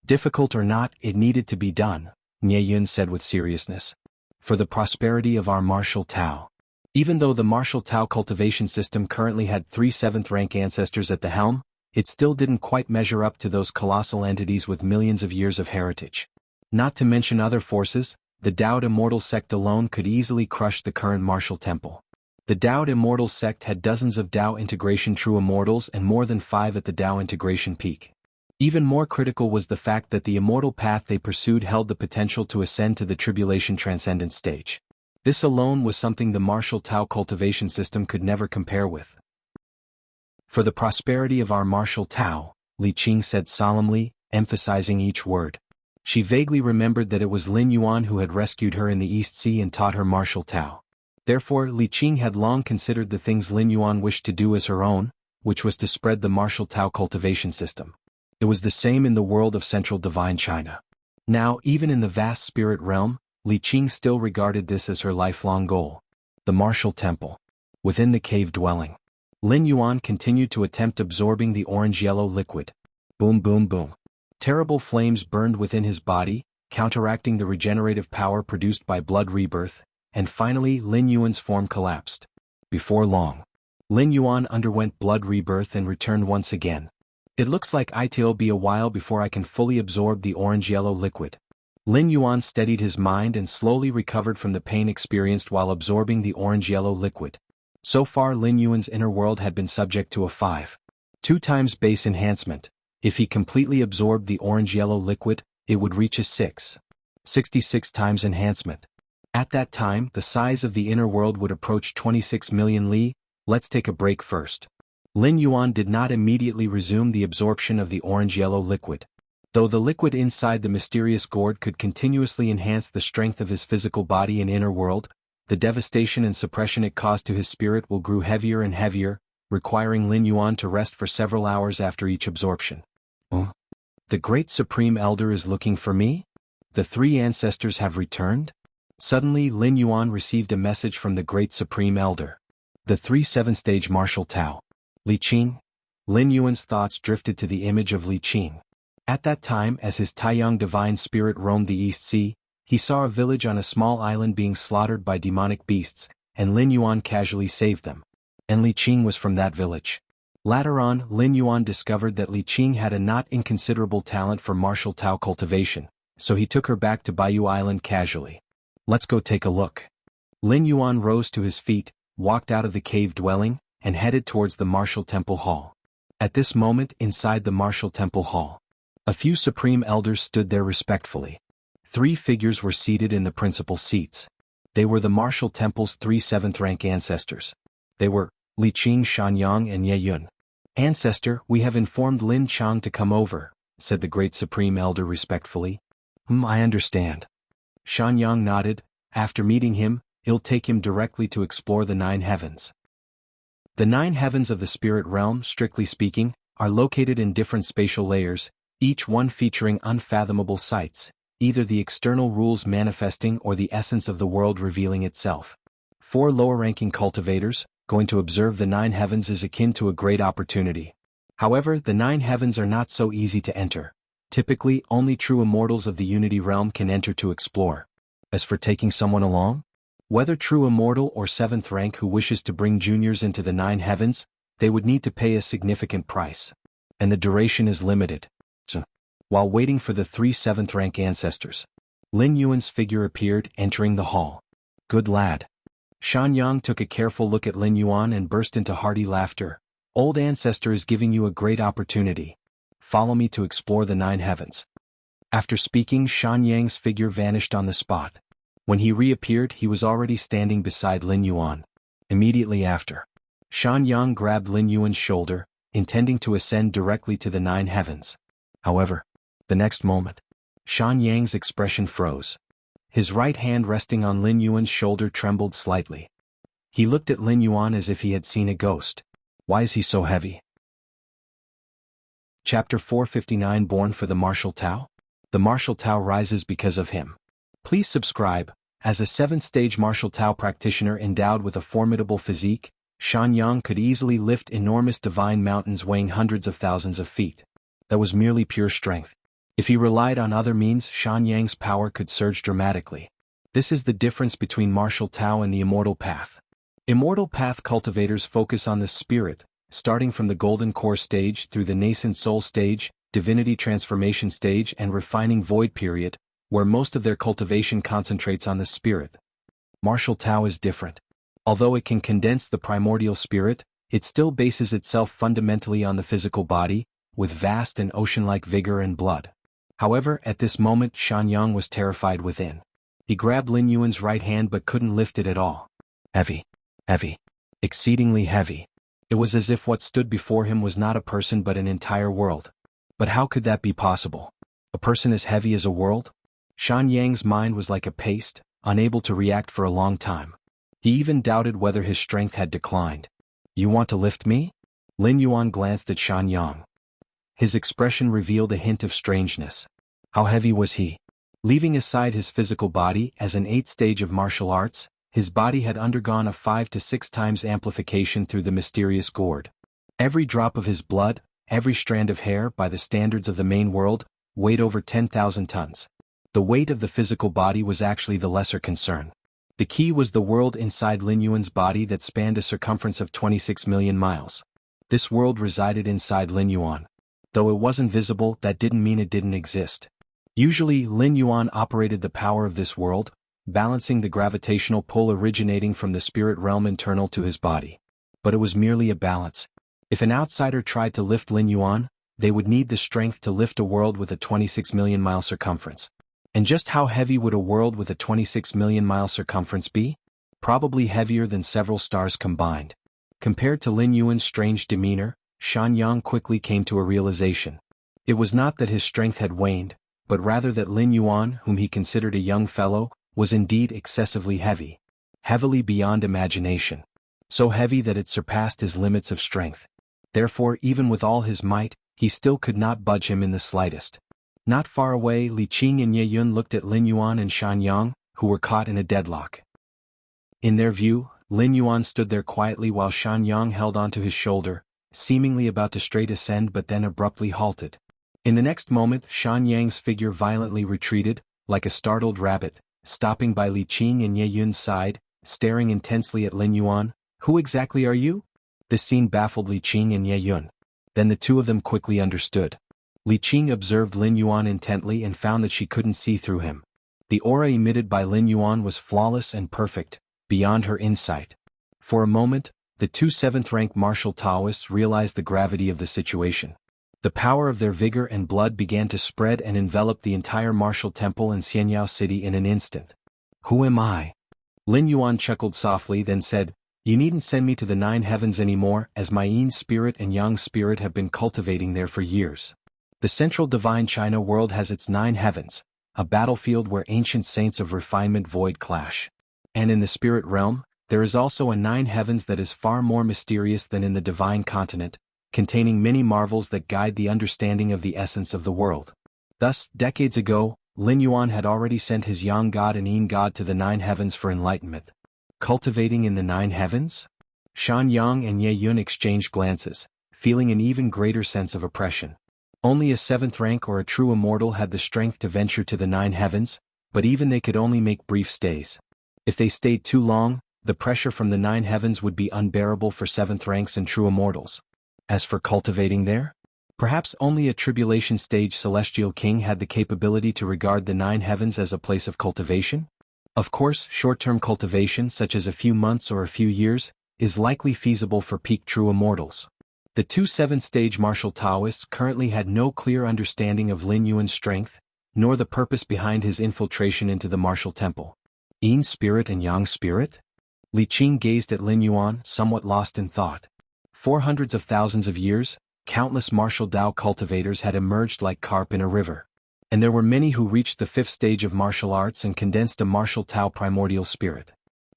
Difficult or not, it needed to be done, Nie Yun said with seriousness. For the prosperity of our martial Tao. Even though the martial Tao cultivation system currently had 3 7th rank ancestors at the helm, it still didn't quite measure up to those colossal entities with millions of years of heritage. Not to mention other forces, the Daoed Immortal sect alone could easily crush the current martial temple. The Daoed Immortal sect had dozens of Dao integration true immortals and more than 5 at the Dao integration peak. Even more critical was the fact that the immortal path they pursued held the potential to ascend to the tribulation transcendence stage. This alone was something the martial Tao cultivation system could never compare with. For the prosperity of our martial Tao, Li Qing said solemnly, emphasizing each word. She vaguely remembered that it was Lin Yuan who had rescued her in the East Sea and taught her martial Tao. Therefore, Li Qing had long considered the things Lin Yuan wished to do as her own, which was to spread the martial Tao cultivation system. It was the same in the world of central divine China. Now, even in the vast spirit realm, Li Qing still regarded this as her lifelong goal. The martial temple. Within the cave dwelling. Lin Yuan continued to attempt absorbing the orange-yellow liquid. Boom boom boom. Terrible flames burned within his body, counteracting the regenerative power produced by blood rebirth, and finally Lin Yuan's form collapsed. Before long, Lin Yuan underwent blood rebirth and returned once again. It looks like it'll be a while before I can fully absorb the orange-yellow liquid. Lin Yuan steadied his mind and slowly recovered from the pain experienced while absorbing the orange-yellow liquid. So far Lin Yuan's inner world had been subject to a 5.2 times base enhancement. If he completely absorbed the orange-yellow liquid, it would reach a 6.66 times enhancement. At that time, the size of the inner world would approach 26 million li. Let's take a break first. Lin Yuan did not immediately resume the absorption of the orange-yellow liquid. Though the liquid inside the mysterious gourd could continuously enhance the strength of his physical body and inner world, the devastation and suppression it caused to his spirit will grew heavier and heavier, requiring Lin Yuan to rest for several hours after each absorption. The Great Supreme Elder is looking for me? The 3 ancestors have returned? Suddenly Lin Yuan received a message from the Great Supreme Elder. The 3 7th-stage martial Tao. Li Qing? Lin Yuan's thoughts drifted to the image of Li Qing. At that time, as his Taiyang divine spirit roamed the East Sea, he saw a village on a small island being slaughtered by demonic beasts, and Lin Yuan casually saved them. And Li Qing was from that village. Later on, Lin Yuan discovered that Li Qing had a not inconsiderable talent for martial Tao cultivation, so he took her back to Baiyu Island casually. Let's go take a look. Lin Yuan rose to his feet, walked out of the cave dwelling, and headed towards the martial temple hall. At this moment, inside the martial temple hall, a few supreme elders stood there respectfully. 3 figures were seated in the principal seats. They were the martial temple's 3 7th-rank ancestors. They were Li Qing, Shanyang, and Ye Yun. Ancestor, we have informed Lin Chang to come over, said the great Supreme Elder respectfully. I understand. Shan Yang nodded. After meeting him, he'll take him directly to explore the 9 heavens. The 9 heavens of the spirit realm, strictly speaking, are located in different spatial layers, each one featuring unfathomable sights, either the external rules manifesting or the essence of the world revealing itself. For lower-ranking cultivators, going to observe the 9 heavens is akin to a great opportunity. However, the 9 heavens are not so easy to enter. Typically, only true immortals of the Unity realm can enter to explore. As for taking someone along, whether true immortal or 7th rank who wishes to bring juniors into the 9 heavens, they would need to pay a significant price. And the duration is limited. So, while waiting for the 3 7th rank ancestors, Lin Yuan's figure appeared, entering the hall. Good lad. Shan Yang took a careful look at Lin Yuan and burst into hearty laughter. Old ancestor is giving you a great opportunity. Follow me to explore the 9 heavens. After speaking, Shan Yang's figure vanished on the spot. When he reappeared, he was already standing beside Lin Yuan. Immediately after, Shan Yang grabbed Lin Yuan's shoulder, intending to ascend directly to the 9 heavens. However, the next moment, Shan Yang's expression froze. His right hand resting on Lin Yuan's shoulder trembled slightly. He looked at Lin Yuan as if he had seen a ghost. Why is he so heavy? Chapter 459 Born for the Martial Tao? The Martial Tao rises because of him. Please subscribe. As a 7th-stage Martial Tao practitioner endowed with a formidable physique, Shan Yang could easily lift enormous divine mountains weighing hundreds of thousands of feet. That was merely pure strength. If he relied on other means, Shan Yang's power could surge dramatically. This is the difference between Martial Tao and the Immortal Path. Immortal Path cultivators focus on the spirit, starting from the Golden Core stage through the Nascent Soul stage, Divinity Transformation stage and Refining Void period, where most of their cultivation concentrates on the spirit. Martial Tao is different. Although it can condense the primordial spirit, it still bases itself fundamentally on the physical body, with vast and ocean-like vigor and blood. However, at this moment Shan Yang was terrified within. He grabbed Lin Yuan's right hand but couldn't lift it at all. Heavy. Heavy. Exceedingly heavy. It was as if what stood before him was not a person but an entire world. But how could that be possible? A person as heavy as a world? Shan Yang's mind was like a paste, unable to react for a long time. He even doubted whether his strength had declined. You want to lift me? Lin Yuan glanced at Shan Yang. His expression revealed a hint of strangeness. How heavy was he? Leaving aside his physical body, as an 8th stage of martial arts, his body had undergone a 5 to 6 times amplification through the mysterious gourd. Every drop of his blood, every strand of hair by the standards of the main world, weighed over 10,000 tons. The weight of the physical body was actually the lesser concern. The key was the world inside Lin Yuan's body that spanned a circumference of 26 million miles. This world resided inside Lin Yuan. Though it wasn't visible, that didn't mean it didn't exist. Usually, Lin Yuan operated the power of this world, balancing the gravitational pull originating from the spirit realm internal to his body. But it was merely a balance. If an outsider tried to lift Lin Yuan, they would need the strength to lift a world with a 26 million mile circumference. And just how heavy would a world with a 26 million mile circumference be? Probably heavier than several stars combined. Compared to Lin Yuan's strange demeanor, Shan Yang quickly came to a realization. It was not that his strength had waned, but rather that Lin Yuan, whom he considered a young fellow, was indeed excessively heavy. Heavily beyond imagination. So heavy that it surpassed his limits of strength. Therefore, even with all his might, he still could not budge him in the slightest. Not far away, Li Qing and Ye Yun looked at Lin Yuan and Shan Yang, who were caught in a deadlock. In their view, Lin Yuan stood there quietly while Shan Yang held onto his shoulder, seemingly about to straight ascend but then abruptly halted. In the next moment, Shan Yang's figure violently retreated, like a startled rabbit, stopping by Li Qing and Ye Yun's side, staring intensely at Lin Yuan. Who exactly are you? This scene baffled Li Qing and Ye Yun. Then the two of them quickly understood. Li Qing observed Lin Yuan intently and found that she couldn't see through him. The aura emitted by Lin Yuan was flawless and perfect, beyond her insight. For a moment, the two 7th-rank martial Taoists realized the gravity of the situation. The power of their vigor and blood began to spread and envelop the entire martial temple in Xianyao City in an instant. Who am I? Lin Yuan chuckled softly, then said, You needn't send me to the 9 heavens anymore, as my Yin spirit and Yang spirit have been cultivating there for years. The central divine China world has its 9 heavens, a battlefield where ancient saints of refinement void clash. And in the spirit realm, there is also a 9 heavens that is far more mysterious than in the divine continent, containing many marvels that guide the understanding of the essence of the world. Thus, decades ago, Lin Yuan had already sent his Yang god and Yin god to the 9 heavens for enlightenment. Cultivating in the 9 heavens? Shan Yang and Ye Yun exchanged glances, feeling an even greater sense of oppression. Only a 7th rank or a true immortal had the strength to venture to the 9 heavens, but even they could only make brief stays. If they stayed too long, the pressure from the 9 heavens would be unbearable for 7th ranks and true immortals. As for cultivating there? Perhaps only a tribulation stage celestial king had the capability to regard the 9 heavens as a place of cultivation? Of course, short-term cultivation such as a few months or a few years, is likely feasible for peak true immortals. The 2 7th-stage martial Taoists currently had no clear understanding of Lin Yuan's strength, nor the purpose behind his infiltration into the martial temple. Yin spirit and Yang spirit? Li Qing gazed at Lin Yuan, somewhat lost in thought. For hundreds of thousands of years, countless martial Tao cultivators had emerged like carp in a river. And there were many who reached the 5th stage of martial arts and condensed a martial Tao primordial spirit.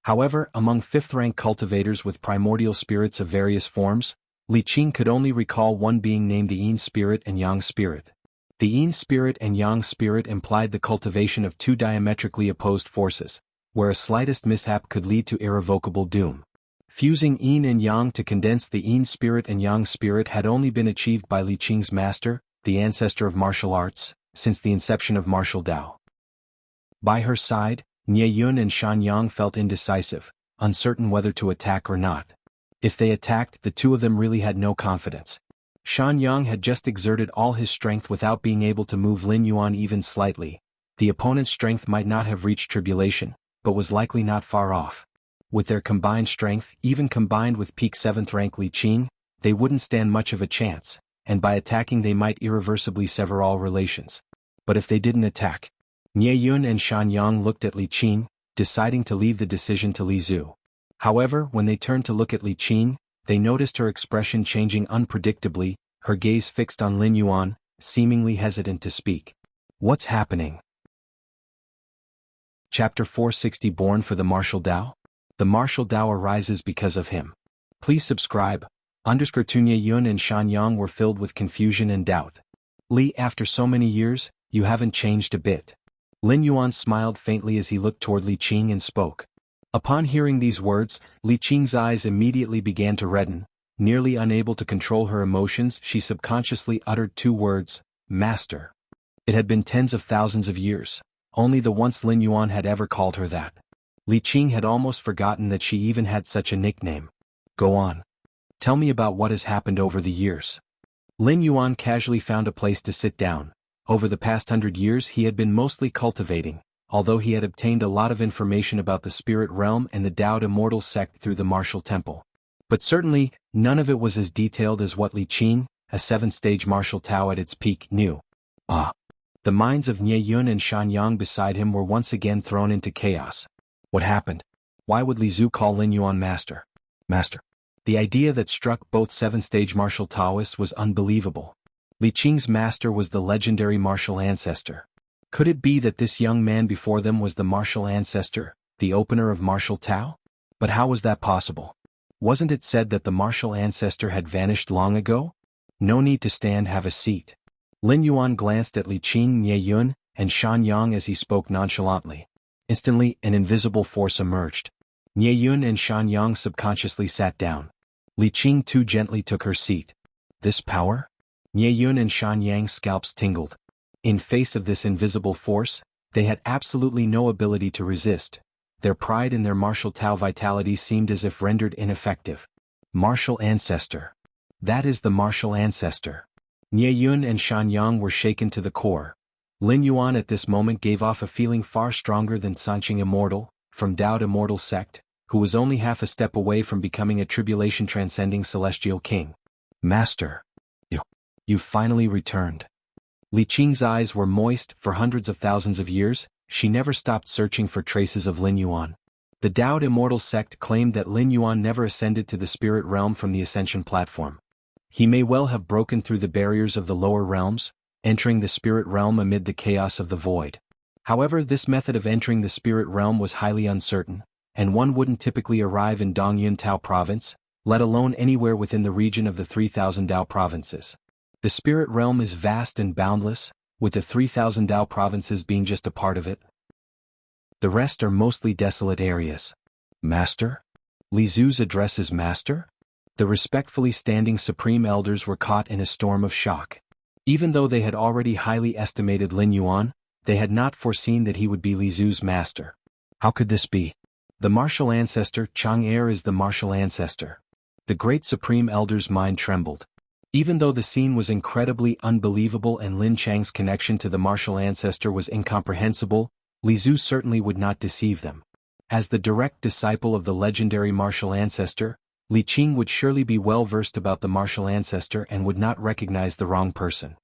However, among 5th-rank cultivators with primordial spirits of various forms, Li Qing could only recall one being named the Yin spirit and Yang spirit. The Yin spirit and Yang spirit implied the cultivation of 2 diametrically opposed forces, where a slightest mishap could lead to irrevocable doom. Fusing Yin and Yang to condense the Yin spirit and Yang spirit had only been achieved by Li Qing's master, the ancestor of martial arts, since the inception of martial Tao. By her side, Ye Yun and Shan Yang felt indecisive, uncertain whether to attack or not. If they attacked, the 2 of them really had no confidence. Shan Yang had just exerted all his strength without being able to move Lin Yuan even slightly. The opponent's strength might not have reached tribulation, but was likely not far off. With their combined strength, even combined with peak 7th rank Li Qing, they wouldn't stand much of a chance, and by attacking they might irreversibly sever all relations. But if they didn't attack? Ye Yun and Shan Yang looked at Li Qing, deciding to leave the decision to Li Zhu. However, when they turned to look at Li Qing, they noticed her expression changing unpredictably, her gaze fixed on Lin Yuan, seemingly hesitant to speak. What's happening? Chapter 460 Born for the Martial Tao? The Martial Tao arises because of him. Please subscribe. Ye Yun and Shan Yang were filled with confusion and doubt. Li, after so many years, you haven't changed a bit. Lin Yuan smiled faintly as he looked toward Li Qing and spoke. Upon hearing these words, Li Qing's eyes immediately began to redden. Nearly unable to control her emotions, she subconsciously uttered 2 words, Master. It had been tens of thousands of years. Only the once Lin Yuan had ever called her that. Li Qing had almost forgotten that she even had such a nickname. Go on. Tell me about what has happened over the years. Lin Yuan casually found a place to sit down. Over the past 100 years he had been mostly cultivating, although he had obtained a lot of information about the spirit realm and the Tao Immortal sect through the martial temple. But certainly, none of it was as detailed as what Li Qing, a 7th-stage martial Tao at its peak, knew. The minds of Ye Yun and Shan Yang beside him were once again thrown into chaos. What happened? Why would Li Zhu call Lin Yuan master? Master. The idea that struck both 7th-stage martial Taoists was unbelievable. Li Qing's master was the legendary martial ancestor. Could it be that this young man before them was the martial ancestor, the opener of martial Tao? But how was that possible? Wasn't it said that the martial ancestor had vanished long ago? No need to stand, have a seat. Lin Yuan glanced at Li Qing, Ye Yun, and Shan Yang as he spoke nonchalantly. Instantly, an invisible force emerged. Ye Yun and Shan Yang subconsciously sat down. Li Qing too gently took her seat. This power? Ye Yun and Shan Yang's scalps tingled. In face of this invisible force, they had absolutely no ability to resist. Their pride in their martial Tao vitality seemed as if rendered ineffective. Martial ancestor. That is the martial ancestor. Ye Yun and Shan Yang were shaken to the core. Lin Yuan at this moment gave off a feeling far stronger than Sanqing Immortal, from Tao Immortal sect, who was only half a step away from becoming a tribulation-transcending celestial king. Master. You've finally returned. Li Qing's eyes were moist. For hundreds of thousands of years, she never stopped searching for traces of Lin Yuan. The Tao Immortal sect claimed that Lin Yuan never ascended to the spirit realm from the ascension platform. He may well have broken through the barriers of the lower realms, entering the spirit realm amid the chaos of the void. However, this method of entering the spirit realm was highly uncertain, and one wouldn't typically arrive in Dongyun Tao province, let alone anywhere within the region of the 3,000 Dao provinces. The spirit realm is vast and boundless, with the 3,000 Dao provinces being just a part of it. The rest are mostly desolate areas. Master? Li Zu's address is Master? The respectfully standing supreme elders were caught in a storm of shock. Even though they had already highly estimated Lin Yuan, they had not foreseen that he would be Li Zu's master. How could this be? The martial ancestor Chang'er is the martial ancestor. The great supreme elder's mind trembled. Even though the scene was incredibly unbelievable and Lin Chang's connection to the martial ancestor was incomprehensible, Li Zu certainly would not deceive them. As the direct disciple of the legendary martial ancestor, Li Qing would surely be well versed about the martial ancestor and would not recognize the wrong person.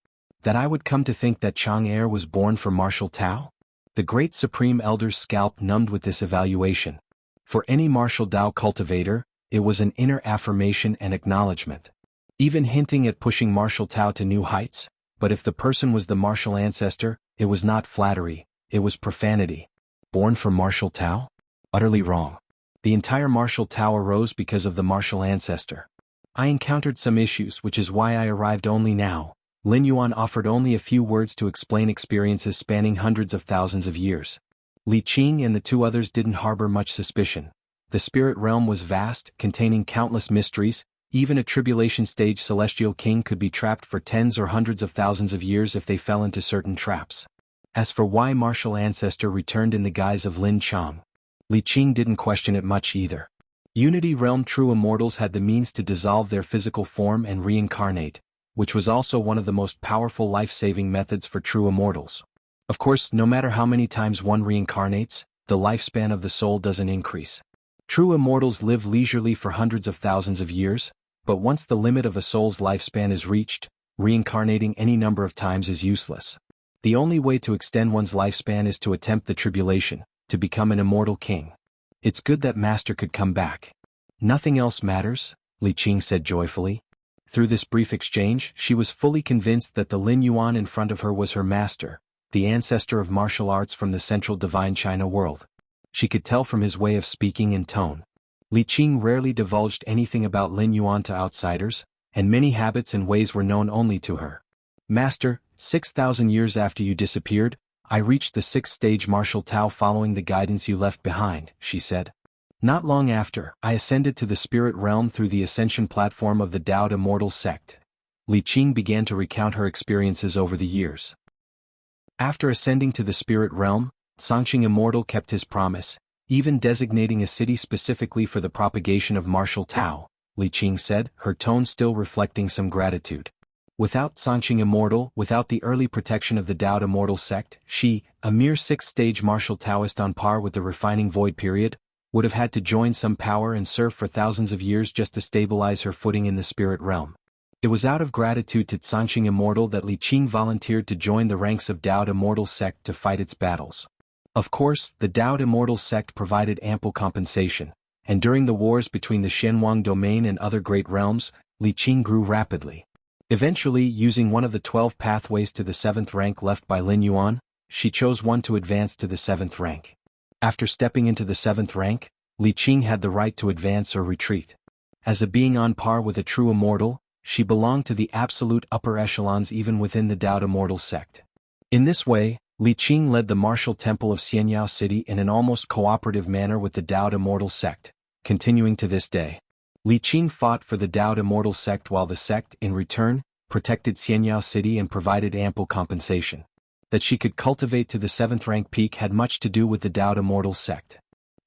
That I would come to think that Chang'er was born for martial Tao? The great supreme elder's scalp numbed with this evaluation. For any martial Tao cultivator, it was an inner affirmation and acknowledgement. Even hinting at pushing martial Tao to new heights, but if the person was the martial ancestor, it was not flattery, it was profanity. Born for martial Tao? Utterly wrong. The entire martial Tao arose because of the martial ancestor. I encountered some issues, which is why I arrived only now. Lin Yuan offered only a few words to explain experiences spanning hundreds of thousands of years. Li Qing and the two others didn't harbor much suspicion. The spirit realm was vast, containing countless mysteries. Even a tribulation-stage celestial king could be trapped for tens or hundreds of thousands of years if they fell into certain traps. As for why martial ancestor returned in the guise of Lin Chang, Li Qing didn't question it much either. Unity realm true immortals had the means to dissolve their physical form and reincarnate, which was also one of the most powerful life-saving methods for true immortals. Of course, no matter how many times one reincarnates, the lifespan of the soul doesn't increase. True immortals live leisurely for hundreds of thousands of years, but once the limit of a soul's lifespan is reached, reincarnating any number of times is useless. The only way to extend one's lifespan is to attempt the tribulation, to become an immortal king. It's good that Master could come back. Nothing else matters, Li Qing said joyfully. Through this brief exchange, she was fully convinced that the Lin Yuan in front of her was her master, the ancestor of martial arts from the central divine China world. She could tell from his way of speaking and tone. Li Qing rarely divulged anything about Lin Yuan to outsiders, and many habits and ways were known only to her. Master, 6,000 years after you disappeared, I reached the 6th stage martial Tao following the guidance you left behind, she said. Not long after, I ascended to the spirit realm through the ascension platform of the Dao Immortal sect. Li Qing began to recount her experiences over the years. After ascending to the spirit realm, Songqing Immortal kept his promise, even designating a city specifically for the propagation of martial Tao, Li Qing said, her tone still reflecting some gratitude. Without Songqing Immortal, without the early protection of the Dao Immortal sect, she, a mere 6th-stage martial Taoist on par with the refining void period, would have had to join some power and serve for thousands of years just to stabilize her footing in the spirit realm. It was out of gratitude to Songqing Immortal that Li Qing volunteered to join the ranks of Dao Immortal sect to fight its battles. Of course, the Dao Immortal sect provided ample compensation, and during the wars between the Shenhuang domain and other great realms, Li Qing grew rapidly. Eventually, using one of the 12 pathways to the 7th rank left by Lin Yuan, she chose one to advance to the 7th rank. After stepping into the 7th rank, Li Qing had the right to advance or retreat. As a being on par with a true immortal, she belonged to the absolute upper echelons even within the Dao Immortal sect. In this way, Li Qing led the martial temple of Xianyao City in an almost cooperative manner with the Dao Immortal sect, continuing to this day. Li Qing fought for the Dao Immortal sect while the sect, in return, protected Xianyao City and provided ample compensation. That she could cultivate to the 7th rank peak had much to do with the Dao Immortal sect.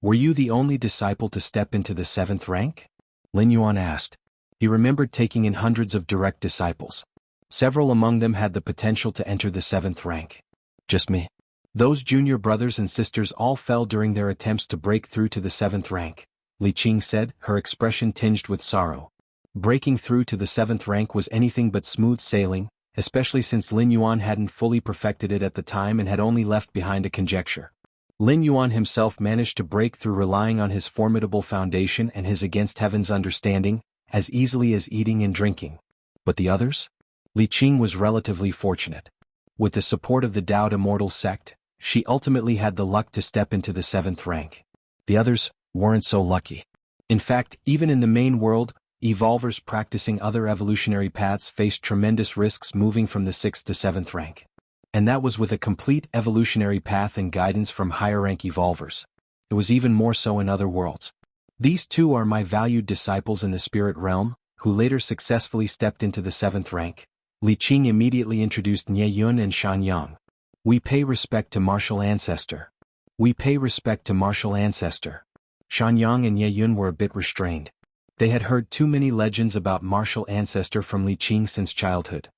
Were you the only disciple to step into the 7th rank? Lin Yuan asked. He remembered taking in hundreds of direct disciples. Several among them had the potential to enter the 7th rank. Just me. Those junior brothers and sisters all fell during their attempts to break through to the 7th rank, Li Qing said, her expression tinged with sorrow. Breaking through to the 7th rank was anything but smooth sailing, especially since Lin Yuan hadn't fully perfected it at the time and had only left behind a conjecture. Lin Yuan himself managed to break through relying on his formidable foundation and his against heaven's understanding, as easily as eating and drinking. But the others? Li Qing was relatively fortunate. With the support of the Dao Immortal sect, she ultimately had the luck to step into the 7th rank. The others weren't so lucky. In fact, even in the main world, evolvers practicing other evolutionary paths faced tremendous risks moving from the 6th to 7th rank. And that was with a complete evolutionary path and guidance from higher-rank evolvers. It was even more so in other worlds. These two are my valued disciples in the spirit realm, who later successfully stepped into the 7th rank. Li Qing immediately introduced Nie Yun and Shan Yang. We pay respect to martial ancestor. We pay respect to martial ancestor. Shan Yang and Nie Yun were a bit restrained. They had heard too many legends about martial ancestor from Li Qing since childhood.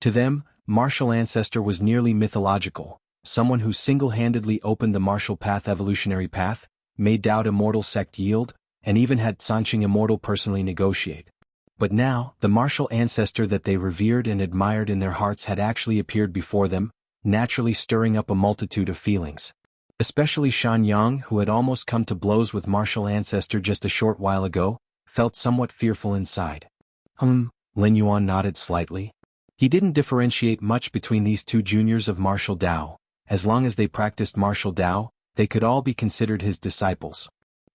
To them, martial ancestor was nearly mythological, someone who single-handedly opened the martial path evolutionary path, made Dao Immortal sect yield, and even had Sanqing Immortal personally negotiate. But now, the martial ancestor that they revered and admired in their hearts had actually appeared before them, naturally stirring up a multitude of feelings. Especially Shan Yang, who had almost come to blows with martial ancestor just a short while ago, felt somewhat fearful inside. Lin Yuan nodded slightly. He didn't differentiate much between these two juniors of martial Dao. As long as they practiced martial Dao, they could all be considered his disciples.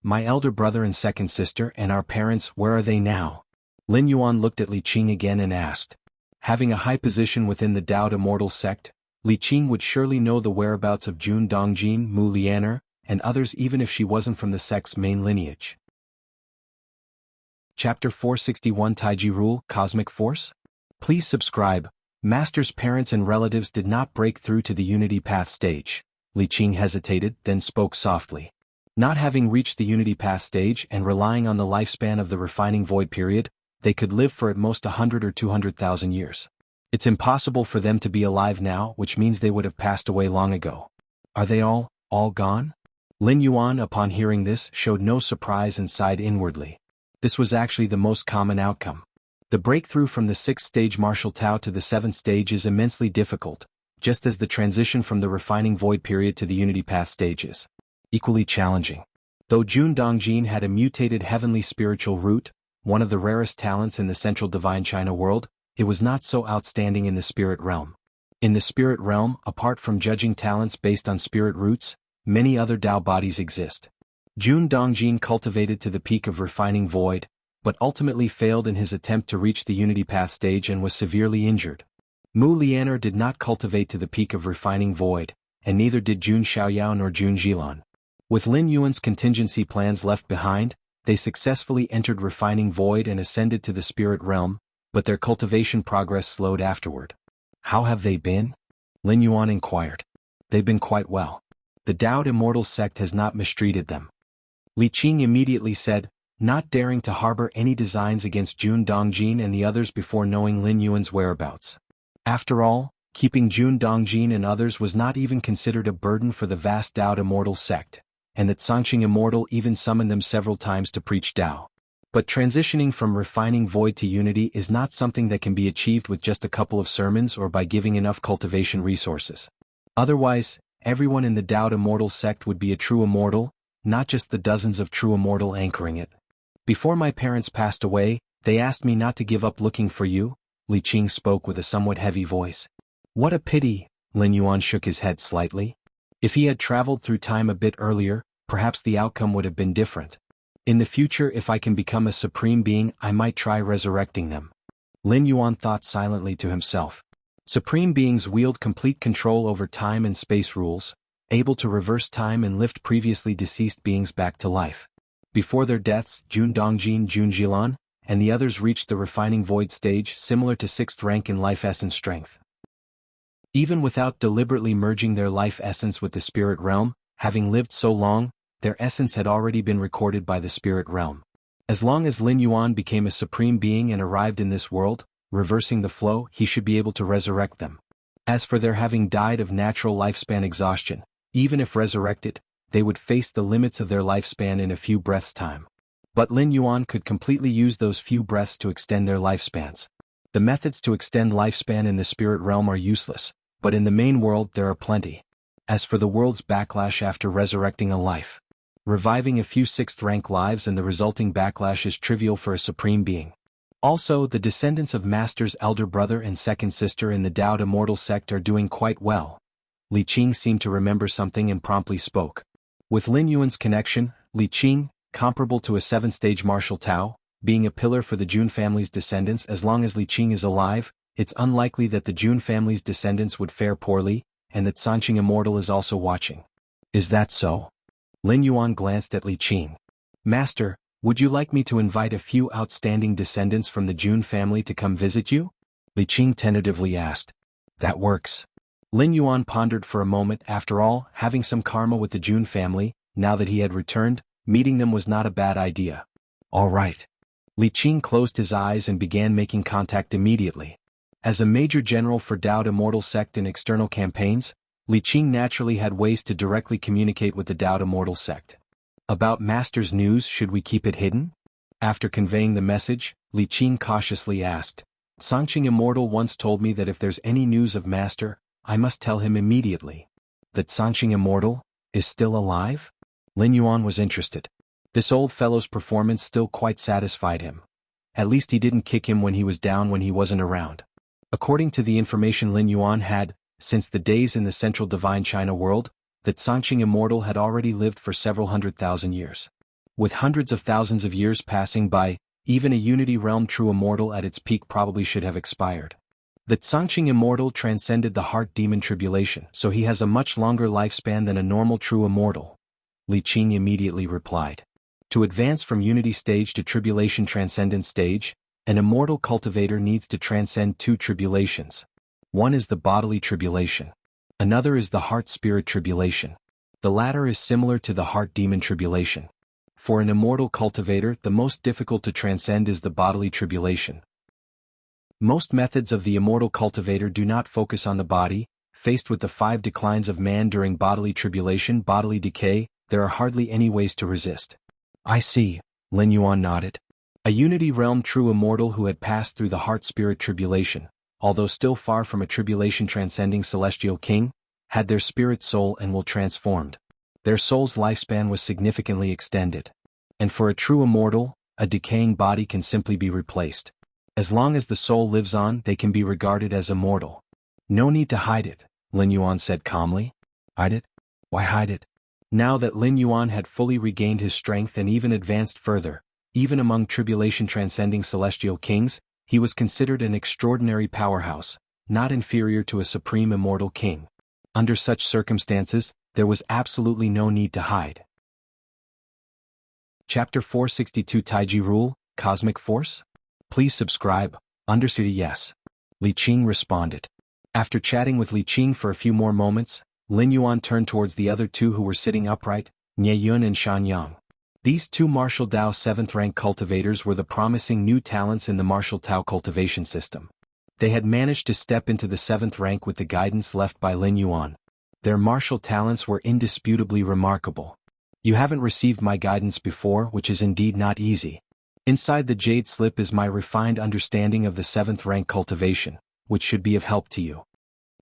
My elder brother and second sister and our parents, where are they now? Lin Yuan looked at Li Qing again and asked. Having a high position within the Dao Immortal sect, Li Qing would surely know the whereabouts of Jun Dongjin, Mu Lianer, and others even if she wasn't from the sect's main lineage. Chapter 461 Taiji Rule, Cosmic Force? Please subscribe. Master's parents and relatives did not break through to the Unity Path stage. Li Qing hesitated, then spoke softly. Not having reached the Unity Path stage and relying on the lifespan of the refining void period, they could live for at most 100 or 200,000 years. It's impossible for them to be alive now, which means they would have passed away long ago. Are they all gone? Lin Yuan, upon hearing this, showed no surprise and sighed inwardly. This was actually the most common outcome. The breakthrough from the 6th stage martial Tao to the 7th stage is immensely difficult, just as the transition from the refining void period to the Unity Path stage is equally challenging. Though Jun Dongjin had a mutated heavenly spiritual root, one of the rarest talents in the central divine China world, it was not so outstanding in the spirit realm. In the spirit realm, apart from judging talents based on spirit roots, many other Dao bodies exist. Jun Dongjin cultivated to the peak of refining void, but ultimately failed in his attempt to reach the Unity Path stage and was severely injured. Mu Lianer did not cultivate to the peak of refining void, and neither did Jun Xiaoyao nor Jun Jilan. With Lin Yuan's contingency plans left behind, they successfully entered refining void and ascended to the spirit realm, but their cultivation progress slowed afterward. How have they been? Lin Yuan inquired. They've been quite well. The Dao Immortal sect has not mistreated them. Li Qing immediately said, not daring to harbor any designs against Jun Dongjin and the others before knowing Lin Yuan's whereabouts. After all, keeping Jun Dongjin and others was not even considered a burden for the vast Dao Immortal sect, and that Sanqing Immortal even summoned them several times to preach Dao. But transitioning from refining void to unity is not something that can be achieved with just a couple of sermons or by giving enough cultivation resources. Otherwise, everyone in the Dao Immortal sect would be a true immortal, not just the dozens of true immortal anchoring it. Before my parents passed away, they asked me not to give up looking for you, Li Qing spoke with a somewhat heavy voice. What a pity, Lin Yuan shook his head slightly. If he had traveled through time a bit earlier, perhaps the outcome would have been different. In the future, if I can become a supreme being, I might try resurrecting them. Lin Yuan thought silently to himself. Supreme beings wield complete control over time and space rules, able to reverse time and lift previously deceased beings back to life. Before their deaths, Jun Dongjin, Jun Jilan, and the others reached the refining void stage similar to 6th rank in life essence strength. Even without deliberately merging their life essence with the spirit realm, having lived so long, their essence had already been recorded by the spirit realm. As long as Lin Yuan became a supreme being and arrived in this world, reversing the flow, he should be able to resurrect them. As for their having died of natural lifespan exhaustion, even if resurrected, they would face the limits of their lifespan in a few breaths' time. But Lin Yuan could completely use those few breaths to extend their lifespans. The methods to extend lifespan in the spirit realm are useless, but in the main world there are plenty. As for the world's backlash after resurrecting a life, reviving a few 6th rank lives and the resulting backlash is trivial for a supreme being. Also, the descendants of Master's elder brother and second sister in the Dao Immortal sect are doing quite well. Li Qing seemed to remember something and promptly spoke. With Lin Yuan's connection, Li Qing, comparable to a 7th-stage martial Tao, being a pillar for the Jun family's descendants. As long as Li Qing is alive, it's unlikely that the Jun family's descendants would fare poorly, and that Sanqing Immortal is also watching. Is that so? Lin Yuan glanced at Li Qing. Master, would you like me to invite a few outstanding descendants from the Jun family to come visit you? Li Qing tentatively asked. That works. Lin Yuan pondered for a moment. After all, having some karma with the Jun family, now that he had returned, meeting them was not a bad idea. All right. Li Qing closed his eyes and began making contact immediately. As a major general for Dao Immortal sect in external campaigns, Li Qing naturally had ways to directly communicate with the Dao Immortal sect. About Master's news, should we keep it hidden? After conveying the message, Li Qing cautiously asked. Sanqing Immortal once told me that if there's any news of Master, I must tell him immediately. That Sanqing Immortal is still alive? Lin Yuan was interested. This old fellow's performance still quite satisfied him. At least he didn't kick him when he was down when he wasn't around. According to the information Lin Yuan had, since the days in the central divine China world, that Sanqing Immortal had already lived for several 100,000 years. With hundreds of thousands of years passing by, even a Unity Realm true Immortal at its peak probably should have expired. That Sanqing Immortal transcended the heart demon tribulation, so he has a much longer lifespan than a normal true Immortal. Li Qing immediately replied. To advance from Unity stage to Tribulation Transcendence stage, an Immortal cultivator needs to transcend 2 tribulations. One is the bodily tribulation. Another is the heart-spirit tribulation. The latter is similar to the heart-demon tribulation. For an Immortal cultivator, the most difficult to transcend is the bodily tribulation. Most methods of the Immortal cultivator do not focus on the body. Faced with the 5 declines of man during bodily tribulation, bodily decay, there are hardly any ways to resist. I see, Lin Yuan nodded. A Unity Realm true Immortal who had passed through the heart-spirit tribulation, although still far from a tribulation-transcending celestial king, had their spirit soul and will transformed. Their soul's lifespan was significantly extended. And for a true Immortal, a decaying body can simply be replaced. As long as the soul lives on, they can be regarded as immortal. No need to hide it, Lin Yuan said calmly. Hide it? Why hide it? Now that Lin Yuan had fully regained his strength and even advanced further, even among tribulation-transcending celestial kings, he was considered an extraordinary powerhouse, not inferior to a supreme immortal king. Under such circumstances, there was absolutely no need to hide. Chapter 462 Taiji Rule, Cosmic Force? Please subscribe. Understood. Yes. Li Qing responded. After chatting with Li Qing for a few more moments, Lin Yuan turned towards the other 2 who were sitting upright, Nie Yun and Shan Yang. These 2 martial Dao 7th-rank cultivators were the promising new talents in the martial Tao cultivation system. They had managed to step into the 7th rank with the guidance left by Lin Yuan. Their martial talents were indisputably remarkable. You haven't received my guidance before, which is indeed not easy. Inside the jade slip is my refined understanding of the 7th rank cultivation, which should be of help to you.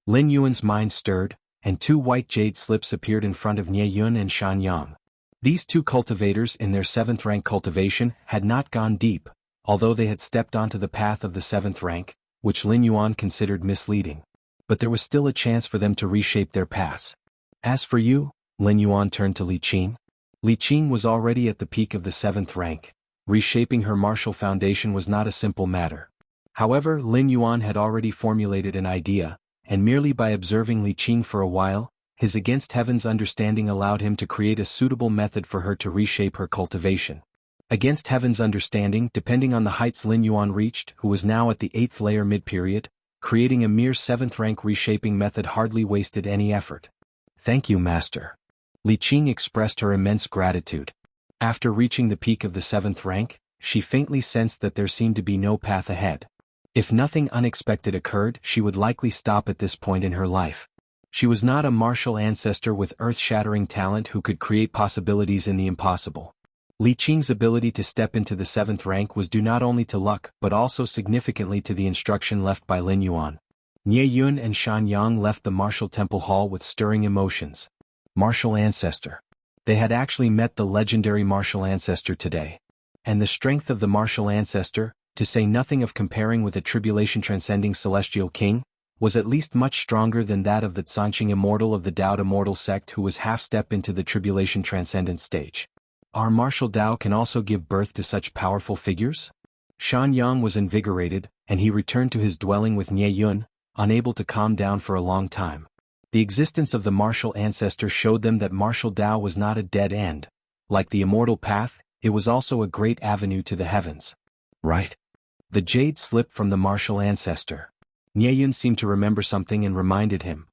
Lin Yuan's mind stirred, and 2 white jade slips appeared in front of Nie Yun and Shan Yang. These 2 cultivators in their 7th rank cultivation had not gone deep, although they had stepped onto the path of the 7th rank, which Lin Yuan considered misleading. But there was still a chance for them to reshape their paths. As for you, Lin Yuan turned to Li Qing. Li Qing was already at the peak of the 7th rank. Reshaping her martial foundation was not a simple matter. However, Lin Yuan had already formulated an idea, and merely by observing Li Qing for a while, his against heaven's understanding allowed him to create a suitable method for her to reshape her cultivation. Against heaven's understanding, depending on the heights Lin Yuan reached, who was now at the 8th layer mid-period, creating a mere 7th rank reshaping method hardly wasted any effort. Thank you, Master. Li Qing expressed her immense gratitude. After reaching the peak of the 7th rank, she faintly sensed that there seemed to be no path ahead. If nothing unexpected occurred, she would likely stop at this point in her life. She was not a martial ancestor with earth-shattering talent who could create possibilities in the impossible. Li Qing's ability to step into the 7th rank was due not only to luck but also significantly to the instruction left by Lin Yuan. Nie Yun and Shan Yang left the martial temple hall with stirring emotions. Martial ancestor. They had actually met the legendary martial ancestor today. And the strength of the martial ancestor, to say nothing of comparing with a tribulation-transcending celestial king, was at least much stronger than that of the Tsanqing immortal of the Dao immortal sect who was half-step into the tribulation-transcendent stage. Our martial Dao can also give birth to such powerful figures? Shan Yang was invigorated, and he returned to his dwelling with Nie Yun, unable to calm down for a long time. The existence of the martial ancestor showed them that martial Dao was not a dead end. Like the immortal path, it was also a great avenue to the heavens. Right? The jade slip from the martial ancestor. Nie Yun seemed to remember something and reminded him.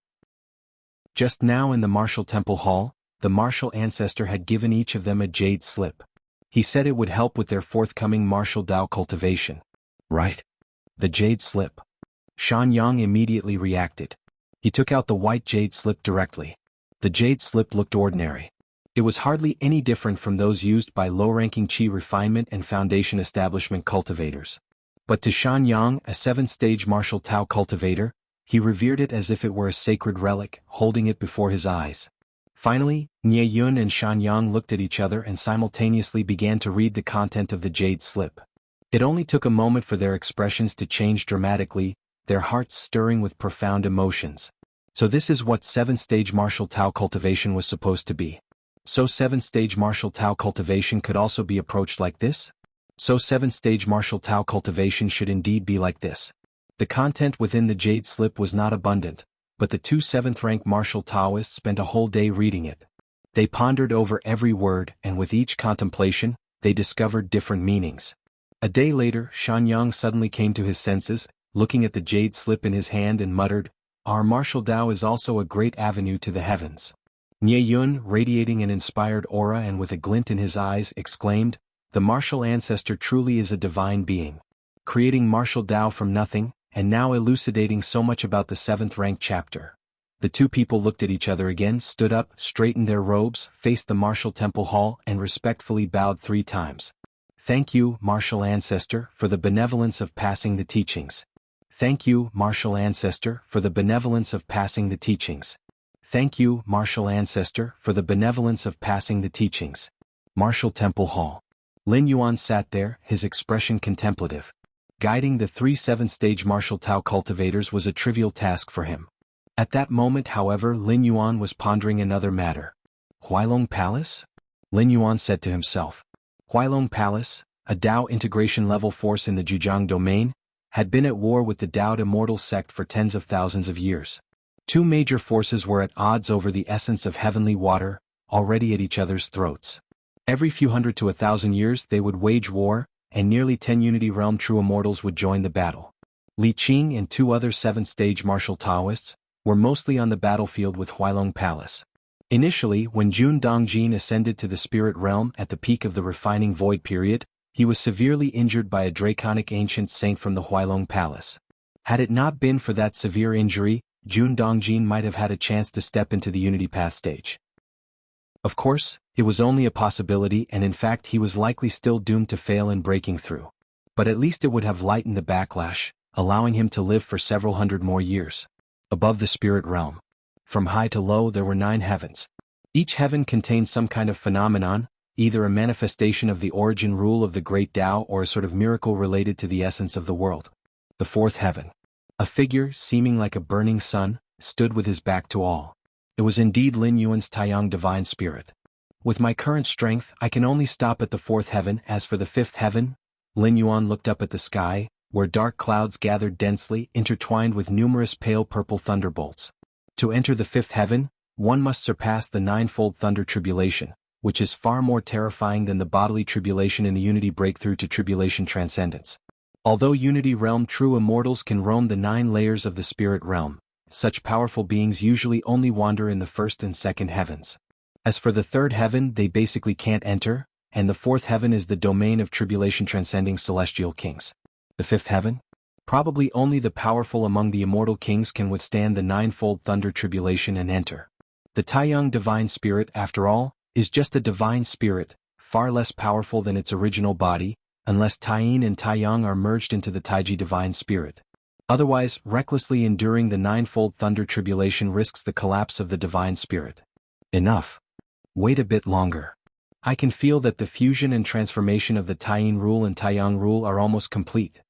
Just now in the martial temple hall, the martial ancestor had given each of them a jade slip. He said it would help with their forthcoming martial Dao cultivation. Right? The jade slip. Shan Yang immediately reacted. He took out the white jade slip directly. The jade slip looked ordinary. It was hardly any different from those used by low-ranking Qi refinement and foundation establishment cultivators. But to Shan Yang, a 7th-stage martial Tao cultivator, he revered it as if it were a sacred relic, holding it before his eyes. Finally, Nie Yun and Shan Yang looked at each other and simultaneously began to read the content of the jade slip. It only took a moment for their expressions to change dramatically, their hearts stirring with profound emotions. So this is what 7th-stage martial Tao cultivation was supposed to be. So 7th-stage martial Tao cultivation could also be approached like this? So 7th-stage martial Tao cultivation should indeed be like this. The content within the jade slip was not abundant, but the two 7th-rank martial Taoists spent a whole day reading it. They pondered over every word, and with each contemplation, they discovered different meanings. A day later, Shan Yang suddenly came to his senses, looking at the jade slip in his hand and muttered, "Our martial Dao is also a great avenue to the heavens." Nie Yun, radiating an inspired aura and with a glint in his eyes, exclaimed, "The martial ancestor truly is a divine being. Creating martial Dao from nothing, and now elucidating so much about the 7th-rank chapter." The two people looked at each other again, stood up, straightened their robes, faced the martial temple hall, and respectfully bowed 3 times. "Thank you, martial ancestor, for the benevolence of passing the teachings. Thank you, martial ancestor, for the benevolence of passing the teachings. Thank you, martial ancestor, for the benevolence of passing the teachings." Martial temple hall. Lin Yuan sat there, his expression contemplative. Guiding the 3 7th-stage martial Tao cultivators was a trivial task for him. At that moment, however, Lin Yuan was pondering another matter. Huailong Palace? Lin Yuan said to himself. Huailong Palace, a Dao integration-level force in the Zhejiang domain, had been at war with the Dao immortal sect for tens of thousands of years. 2 major forces were at odds over the essence of heavenly water, already at each other's throats. Every few hundred to 1,000 years they would wage war, and nearly 10 Unity Realm true immortals would join the battle. Li Qing and 2 other 7th-stage martial Taoists were mostly on the battlefield with Huailong Palace. Initially, when Jun Dongjin ascended to the spirit realm at the peak of the refining void period, he was severely injured by a draconic ancient saint from the Huailong Palace. Had it not been for that severe injury, Jun Dongjin might have had a chance to step into the Unity Path stage. Of course, it was only a possibility, and in fact he was likely still doomed to fail in breaking through. But at least it would have lightened the backlash, allowing him to live for several hundred more years. Above the spirit realm. From high to low there were 9 heavens. Each heaven contained some kind of phenomenon, either a manifestation of the origin rule of the great Tao or a sort of miracle related to the essence of the world. The 4th heaven. A figure, seeming like a burning sun, stood with his back to all. It was indeed Lin Yuan's Taiyang divine spirit. With my current strength, I can only stop at the 4th heaven. As for the 5th heaven, Lin Yuan looked up at the sky, where dark clouds gathered densely, intertwined with numerous pale purple thunderbolts. To enter the 5th heaven, one must surpass the 9-fold thunder tribulation, which is far more terrifying than the bodily tribulation in the Unity breakthrough to tribulation transcendence. Although Unity realm true immortals can roam the 9 layers of the spirit realm, such powerful beings usually only wander in the 1st and 2nd heavens. As for the 3rd heaven, they basically can't enter, and the 4th heaven is the domain of tribulation transcending celestial kings. The 5th heaven? Probably only the powerful among the immortal kings can withstand the 9-fold thunder tribulation and enter. The Taiyang divine spirit, after all, is just a divine spirit, far less powerful than its original body, unless Taiyin and Taiyang are merged into the Taiji divine spirit. Otherwise, recklessly enduring the 9-fold thunder tribulation risks the collapse of the divine spirit. Enough. Wait a bit longer. I can feel that the fusion and transformation of the Taiyin rule and Taiyang rule are almost complete.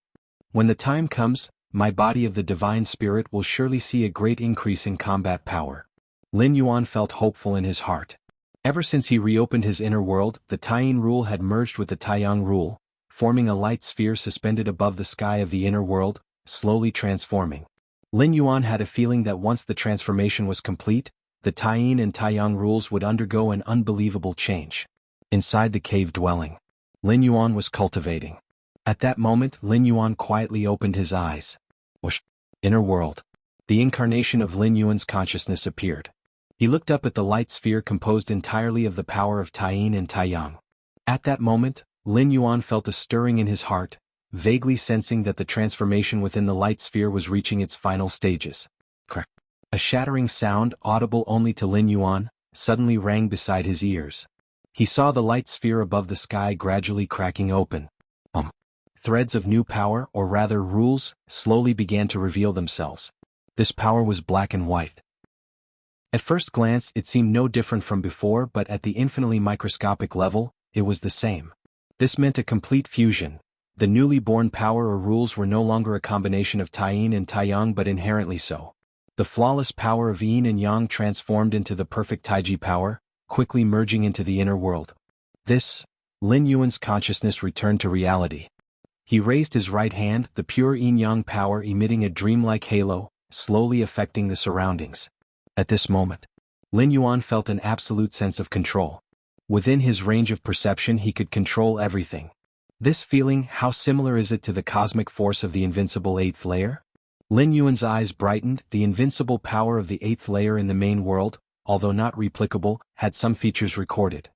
When the time comes, my body of the divine spirit will surely see a great increase in combat power. Lin Yuan felt hopeful in his heart. Ever since he reopened his inner world, the Taiyin rule had merged with the Taiyang rule, forming a light sphere suspended above the sky of the inner world, slowly transforming. Lin Yuan had a feeling that once the transformation was complete, the Taiyin and Taiyang rules would undergo an unbelievable change. Inside the cave dwelling, Lin Yuan was cultivating. At that moment, Lin Yuan quietly opened his eyes. Whoosh! Inner world. The incarnation of Lin Yuan's consciousness appeared. He looked up at the light sphere composed entirely of the power of Taiyin and Taiyang. At that moment, Lin Yuan felt a stirring in his heart, vaguely sensing that the transformation within the light sphere was reaching its final stages. Crack! A shattering sound, audible only to Lin Yuan, suddenly rang beside his ears. He saw the light sphere above the sky gradually cracking open. Threads of new power, or rather rules, slowly began to reveal themselves. This power was black and white. At first glance it seemed no different from before, but at the infinitely microscopic level, it was the same. This meant a complete fusion. The newly born power or rules were no longer a combination of Taiyin and Taiyang but inherently so. The flawless power of Yin and Yang transformed into the perfect Taiji power, quickly merging into the inner world. Lin Yuan's consciousness returned to reality. He raised his right hand, the pure yin-yang power emitting a dreamlike halo, slowly affecting the surroundings. At this moment, Lin Yuan felt an absolute sense of control. Within his range of perception he could control everything. This feeling, how similar is it to the cosmic force of the invincible 8th layer? Lin Yuan's eyes brightened. The invincible power of the 8th layer in the main world, although not replicable, had some features recorded.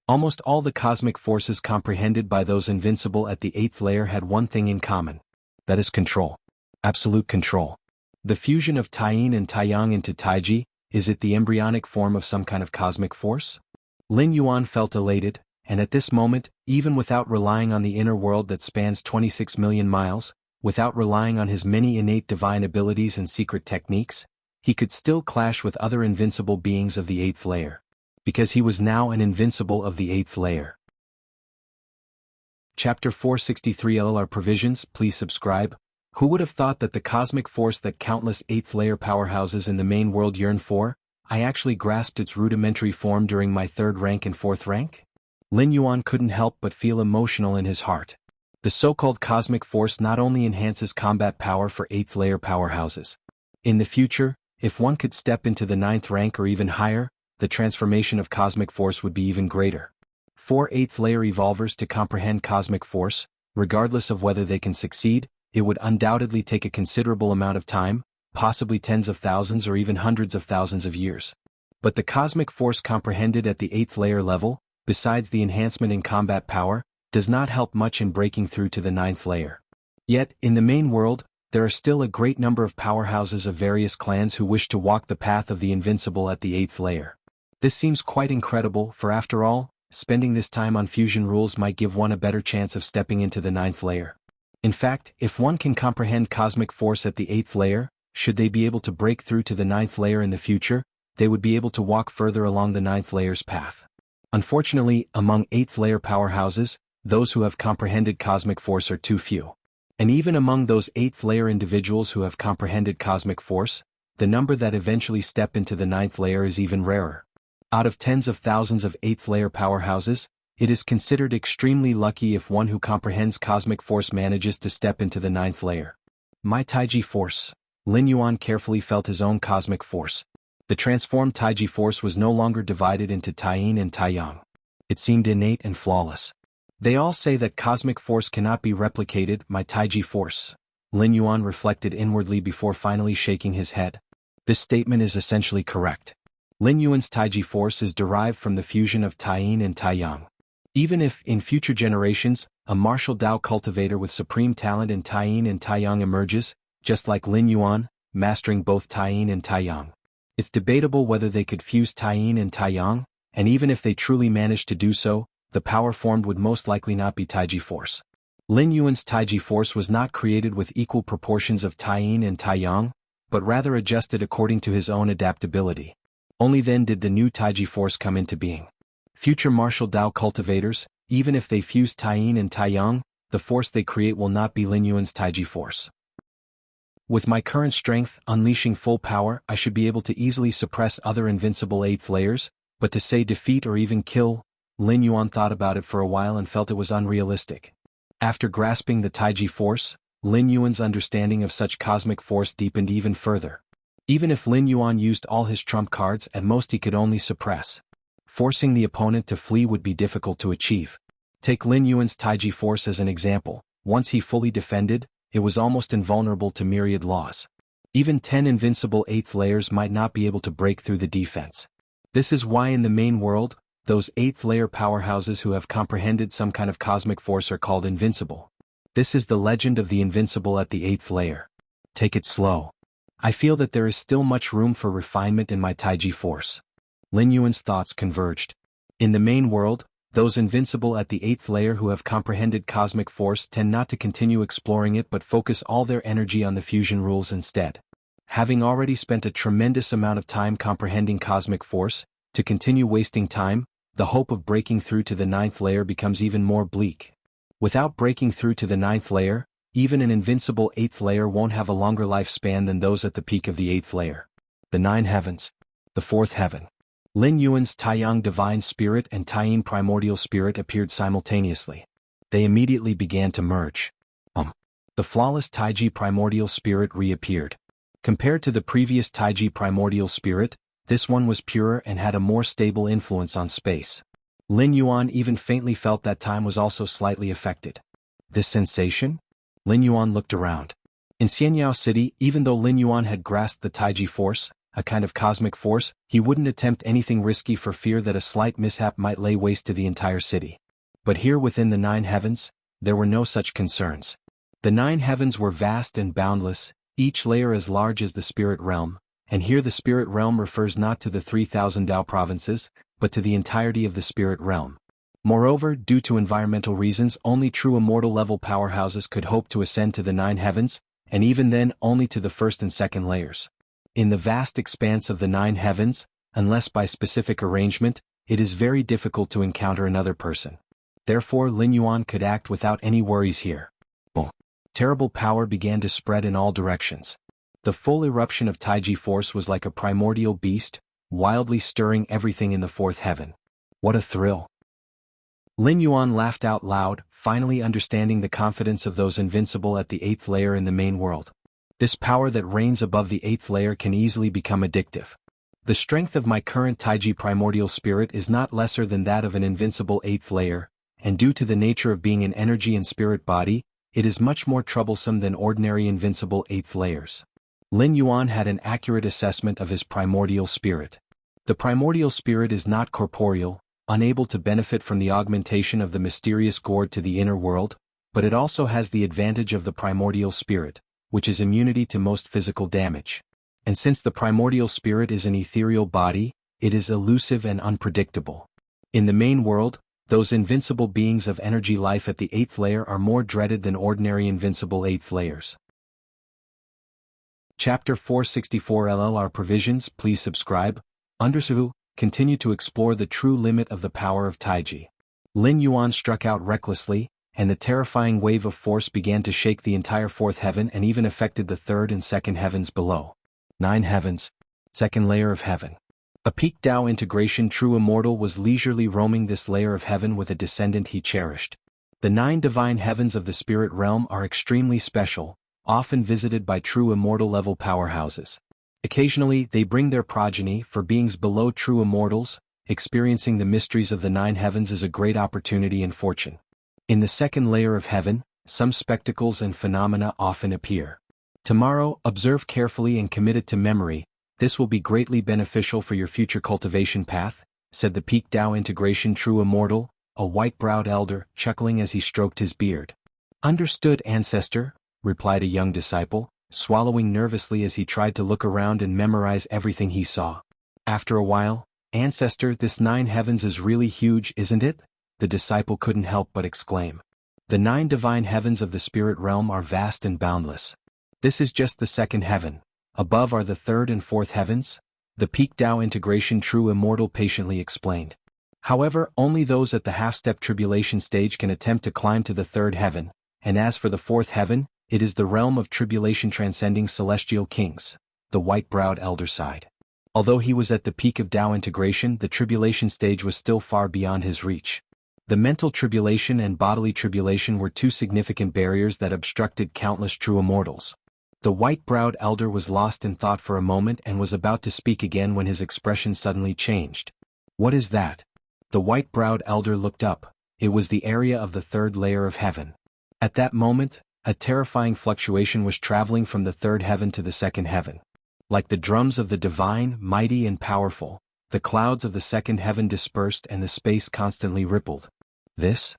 Almost all the cosmic forces comprehended by those invincible at the 8th layer had one thing in common. That is control. Absolute control. The fusion of Taiyin and Taiyang into Taiji, is it the embryonic form of some kind of cosmic force? Lin Yuan felt elated, and at this moment, even without relying on the inner world that spans 26 million miles, without relying on his many innate divine abilities and secret techniques, he could still clash with other invincible beings of the 8th layer. Because he was now an invincible of the 8th layer. Chapter 463 LLR Provisions. Please subscribe. Who would have thought that the cosmic force that countless 8th layer powerhouses in the main world yearn for, I actually grasped its rudimentary form during my 3rd rank and 4th rank? Lin Yuan couldn't help but feel emotional in his heart. The so-called cosmic force not only enhances combat power for 8th layer powerhouses. In the future, if one could step into the 9th rank or even higher, the transformation of cosmic force would be even greater. For 8th layer evolvers to comprehend cosmic force, regardless of whether they can succeed, it would undoubtedly take a considerable amount of time, possibly tens of thousands or even hundreds of thousands of years. But the cosmic force comprehended at the 8th layer level, besides the enhancement in combat power, does not help much in breaking through to the 9th layer. Yet, in the main world, there are still a great number of powerhouses of various clans who wish to walk the path of the invincible at the 8th layer. This seems quite incredible, for after all, spending this time on fusion rules might give one a better chance of stepping into the 9th layer. In fact, if one can comprehend cosmic force at the 8th layer, should they be able to break through to the 9th layer in the future, they would be able to walk further along the 9th layer's path. Unfortunately, among 8th layer powerhouses, those who have comprehended cosmic force are too few. And even among those 8th layer individuals who have comprehended cosmic force, the number that eventually step into the 9th layer is even rarer. Out of tens of thousands of 8th layer powerhouses, it is considered extremely lucky if one who comprehends cosmic force manages to step into the 9th layer. My Taiji force. Lin Yuan carefully felt his own cosmic force. The transformed Taiji force was no longer divided into Taiyin and Taiyang. It seemed innate and flawless. They all say that cosmic force cannot be replicated. My Taiji force. Lin Yuan reflected inwardly before finally shaking his head. This statement is essentially correct. Lin Yuan's Taiji force is derived from the fusion of Taiyin and Taiyang. Even if, in future generations, a martial Dao cultivator with supreme talent in Taiyin and Taiyang emerges, just like Lin Yuan, mastering both Taiyin and Taiyang. It's debatable whether they could fuse Taiyin and Taiyang, and even if they truly managed to do so, the power formed would most likely not be Taiji force. Lin Yuan's Taiji force was not created with equal proportions of Taiyin and Taiyang, but rather adjusted according to his own adaptability. Only then did the new Taiji force come into being. Future martial Dao cultivators, even if they fuse Taiyin and Taiyang, the force they create will not be Lin Yuan's Taiji force. With my current strength, unleashing full power, I should be able to easily suppress other invincible 8th layers, but to say defeat or even kill, Lin Yuan thought about it for a while and felt it was unrealistic. After grasping the Taiji force, Lin Yuan's understanding of such cosmic force deepened even further. Even if Lin Yuan used all his trump cards, at most he could only suppress. Forcing the opponent to flee would be difficult to achieve. Take Lin Yuan's Taiji force as an example. Once he fully defended, it was almost invulnerable to myriad laws. Even 10 invincible 8th layers might not be able to break through the defense. This is why in the main world, those 8th layer powerhouses who have comprehended some kind of cosmic force are called invincible. This is the legend of the invincible at the 8th layer. Take it slow. I feel that there is still much room for refinement in my Taiji force. Lin Yuan's thoughts converged. In the main world, those invincible at the 8th layer who have comprehended cosmic force tend not to continue exploring it but focus all their energy on the fusion rules instead. Having already spent a tremendous amount of time comprehending cosmic force, to continue wasting time, the hope of breaking through to the 9th layer becomes even more bleak. Without breaking through to the 9th layer, even an invincible 8th layer won't have a longer lifespan than those at the peak of the 8th layer. The 9 heavens. The 4th heaven. Lin Yuan's Taiyang Divine Spirit and Taiyin Primordial Spirit appeared simultaneously. They immediately began to merge. The flawless Taiji Primordial Spirit reappeared. Compared to the previous Taiji Primordial Spirit, this one was purer and had a more stable influence on space. Lin Yuan even faintly felt that time was also slightly affected. This sensation? Lin Yuan looked around. In Xianyao City, even though Lin Yuan had grasped the Taiji force, a kind of cosmic force, he wouldn't attempt anything risky for fear that a slight mishap might lay waste to the entire city. But here within the 9 heavens, there were no such concerns. The 9 heavens were vast and boundless, each layer as large as the spirit realm, and here the spirit realm refers not to the 3,000 Dao provinces, but to the entirety of the spirit realm. Moreover, due to environmental reasons, only true immortal level powerhouses could hope to ascend to the 9 heavens, and even then only to the 1st and 2nd layers. In the vast expanse of the 9 heavens, unless by specific arrangement, it is very difficult to encounter another person. Therefore Lin Yuan could act without any worries here. Boom. Terrible power began to spread in all directions. The full eruption of Taiji force was like a primordial beast, wildly stirring everything in the 4th heaven. What a thrill! Lin Yuan laughed out loud, finally understanding the confidence of those invincible at the 8th layer in the main world. This power that reigns above the 8th layer can easily become addictive. The strength of my current Taiji primordial spirit is not lesser than that of an invincible 8th layer, and due to the nature of being an energy and spirit body, it is much more troublesome than ordinary invincible 8th layers. Lin Yuan had an accurate assessment of his primordial spirit. The primordial spirit is not corporeal, unable to benefit from the augmentation of the mysterious gourd to the inner world, but it also has the advantage of the primordial spirit, which is immunity to most physical damage. And since the primordial spirit is an ethereal body, it is elusive and unpredictable. In the main world, those invincible beings of energy life at the 8th layer are more dreaded than ordinary invincible 8th layers. Chapter 464 LLR Provisions. Please subscribe. Continue to explore the true limit of the power of Taiji. Lin Yuan struck out recklessly, and the terrifying wave of force began to shake the entire 4th heaven and even affected the 3rd and 2nd heavens below. 9 heavens. 2nd layer of heaven. A peak Dao integration true immortal was leisurely roaming this layer of heaven with a descendant he cherished. The 9 divine heavens of the spirit realm are extremely special, often visited by true immortal level powerhouses. Occasionally they bring their progeny for beings below true immortals. Experiencing the mysteries of the 9 heavens is a great opportunity and fortune. In the 2nd layer of heaven, some spectacles and phenomena often appear. Tomorrow, observe carefully and commit it to memory. This will be greatly beneficial for your future cultivation path, said the peak Dao integration true immortal, a white-browed elder, chuckling as he stroked his beard. Understood, ancestor, replied a young disciple, swallowing nervously as he tried to look around and memorize everything he saw. After a while, ancestor, this 9 heavens is really huge, isn't it? The disciple couldn't help but exclaim. The 9 divine heavens of the spirit realm are vast and boundless. This is just the 2nd heaven. Above are the 3rd and 4th heavens, the peak Dao integration true immortal patiently explained. However, only those at the half-step tribulation stage can attempt to climb to the third heaven, and as for the fourth heaven, it is the realm of tribulation transcending celestial kings, the white-browed elder sighed. Although he was at the peak of Tao integration, the tribulation stage was still far beyond his reach. The mental tribulation and bodily tribulation were two significant barriers that obstructed countless true immortals. The white-browed elder was lost in thought for a moment and was about to speak again when his expression suddenly changed. "What is that?" The white-browed elder looked up. It was the area of the third layer of heaven. At that moment, a terrifying fluctuation was traveling from the third heaven to the second heaven. Like the drums of the divine, mighty and powerful, the clouds of the second heaven dispersed and the space constantly rippled. This?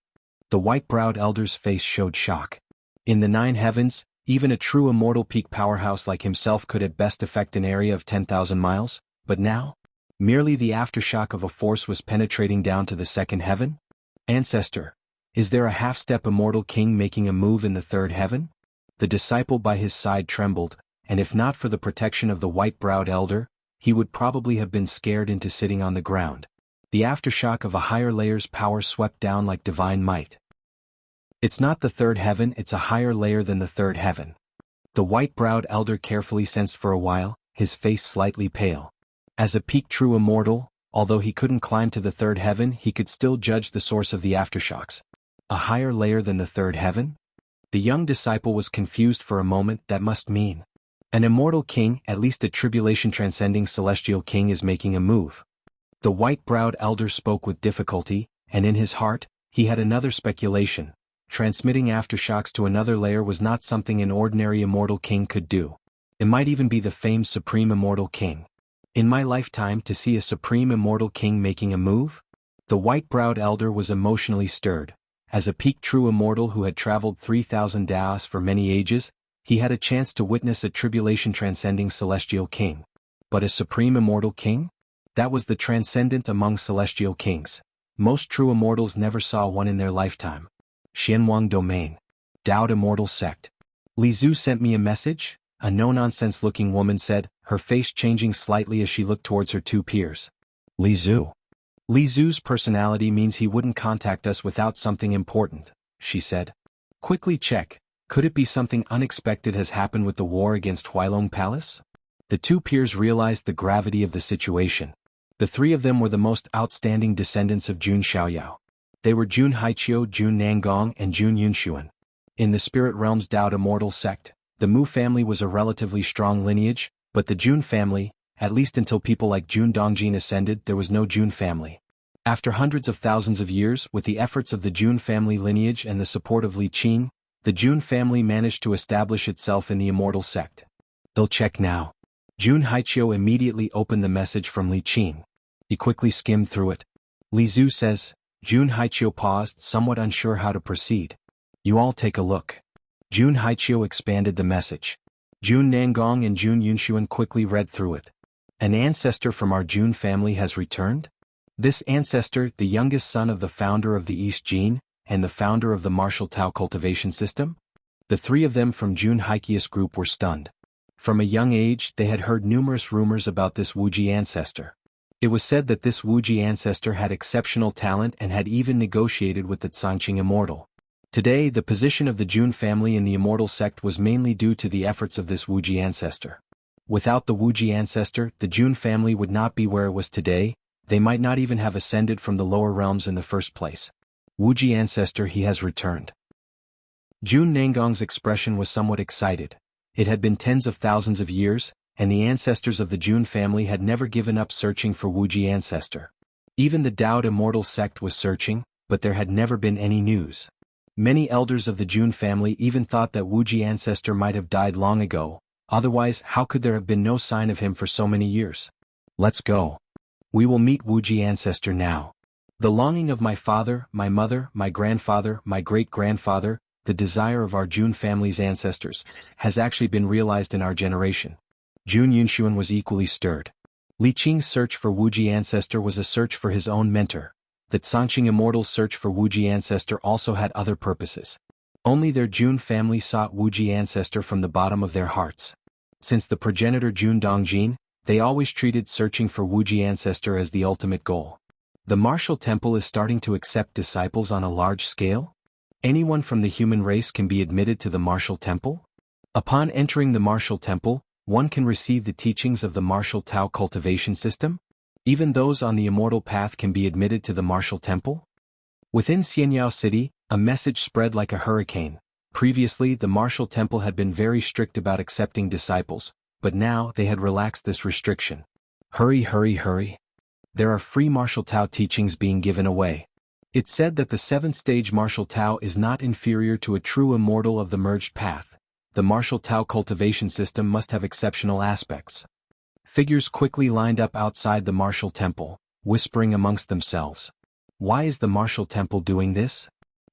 The white-browed elder's face showed shock. In the 9 heavens, even a true immortal peak powerhouse like himself could at best affect an area of 10,000 miles, but now? Merely the aftershock of a force was penetrating down to the second heaven? Ancestor, is there a half-step immortal king making a move in the third heaven? The disciple by his side trembled, and if not for the protection of the white-browed elder, he would probably have been scared into sitting on the ground. The aftershock of a higher layer's power swept down like divine might. It's not the third heaven, it's a higher layer than the third heaven. The white-browed elder carefully sensed for a while, his face slightly pale. As a peak true immortal, although he couldn't climb to the third heaven, he could still judge the source of the aftershocks. A higher layer than the third heaven? The young disciple was confused for a moment. That must mean an immortal king, at least a tribulation-transcending celestial king, is making a move. The white-browed elder spoke with difficulty, and in his heart, he had another speculation. Transmitting aftershocks to another layer was not something an ordinary immortal king could do. It might even be the famed supreme immortal king. In my lifetime, to see a supreme immortal king making a move? The white-browed elder was emotionally stirred. As a peak true immortal who had traveled 3,000 daos for many ages, he had a chance to witness a tribulation-transcending celestial king. But a supreme immortal king? That was the transcendent among celestial kings. Most true immortals never saw one in their lifetime. Xianwang Domain. Dao Immortal Sect. Li Zhu sent me a message? A no-nonsense-looking woman said, her face changing slightly as she looked towards her 2 peers. Li Zhu. Li Zhu's personality means he wouldn't contact us without something important, she said. Quickly check, could it be something unexpected has happened with the war against Huailong Palace? The 2 peers realized the gravity of the situation. The 3 of them were the most outstanding descendants of Jun Xiaoyao. They were Jun Haiqiu, Jun Nangong and Jun Yunshuan. In the spirit realm's Dao Immortal Sect, the Mu family was a relatively strong lineage, but the Jun family, at least until people like Jun Dongjin ascended, there was no Jun family. After hundreds of thousands of years, with the efforts of the Jun family lineage and the support of Li Qing, the Jun family managed to establish itself in the Immortal Sect. They'll check now. Jun Haiqiu immediately opened the message from Li Qing. He quickly skimmed through it. Li Zhu says. Jun Haiqiu paused, somewhat unsure how to proceed. You all take a look. Jun Haiqiu expanded the message. Jun Nangong and Jun Yunshuan quickly read through it. An ancestor from our Jun family has returned? This ancestor, the youngest son of the founder of the East Jin, and the founder of the martial Tao cultivation system? The 3 of them from Jun Haiqiu's group were stunned. From a young age, they had heard numerous rumors about this Wuji ancestor. It was said that this Wuji ancestor had exceptional talent and had even negotiated with the Zhangqing immortal. Today, the position of the Jun family in the immortal sect was mainly due to the efforts of this Wuji ancestor. Without the Wuji ancestor, the Jun family would not be where it was today. They might not even have ascended from the lower realms in the first place. Wuji ancestor, he has returned. Jun Nangong's expression was somewhat excited. It had been tens of thousands of years, and the ancestors of the Jun family had never given up searching for Wuji ancestor. Even the Dao Immortal Sect was searching, but there had never been any news. Many elders of the Jun family even thought that Wuji ancestor might have died long ago, otherwise how could there have been no sign of him for so many years? Let's go. We will meet Wuji ancestor now. The longing of my father, my mother, my grandfather, my great-grandfather, the desire of our Jun family's ancestors, has actually been realized in our generation. Jun Yunshuan was equally stirred. Li Qing's search for Wuji ancestor was a search for his own mentor. The Zhangqing immortal's search for Wuji ancestor also had other purposes. Only their Jun family sought Wuji ancestor from the bottom of their hearts. Since the progenitor Jun Dongjin, they always treated searching for Wuji ancestor as the ultimate goal. The martial temple is starting to accept disciples on a large scale? Anyone from the human race can be admitted to the martial temple? Upon entering the martial temple, one can receive the teachings of the martial Tao cultivation system? Even those on the immortal path can be admitted to the martial temple? Within Xianyao City, a message spread like a hurricane. Previously, the martial temple had been very strict about accepting disciples, but now they had relaxed this restriction. Hurry, hurry, hurry. There are free martial Tao teachings being given away. It's said that the 7th stage martial Tao is not inferior to a true immortal of the merged path. The martial Tao cultivation system must have exceptional aspects. Figures quickly lined up outside the martial temple, whispering amongst themselves. Why is the martial temple doing this?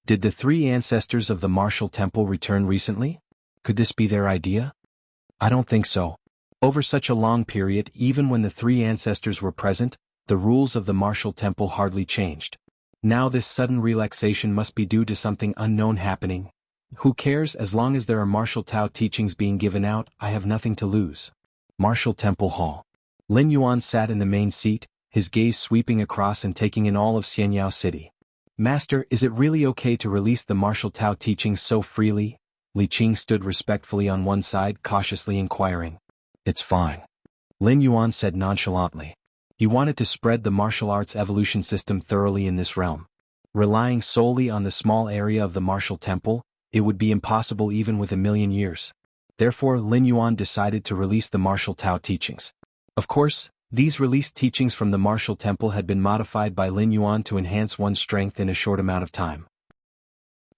Did the 3 ancestors of the martial temple return recently? Could this be their idea? I don't think so. Over such a long period, even when the 3 ancestors were present, the rules of the martial temple hardly changed. Now this sudden relaxation must be due to something unknown happening. Who cares? As long as there are martial Tao teachings being given out, I have nothing to lose. Martial Temple Hall. Lin Yuan sat in the main seat, his gaze sweeping across and taking in all of Xianyao City. Master, is it really okay to release the martial Tao teachings so freely? Li Qing stood respectfully on one side, cautiously inquiring. It's fine. Lin Yuan said nonchalantly. He wanted to spread the martial arts evolution system thoroughly in this realm. Relying solely on the small area of the martial temple, it would be impossible even with 1,000,000 years. Therefore, Lin Yuan decided to release the martial Tao teachings. Of course, these released teachings from the martial temple had been modified by Lin Yuan to enhance one's strength in a short amount of time.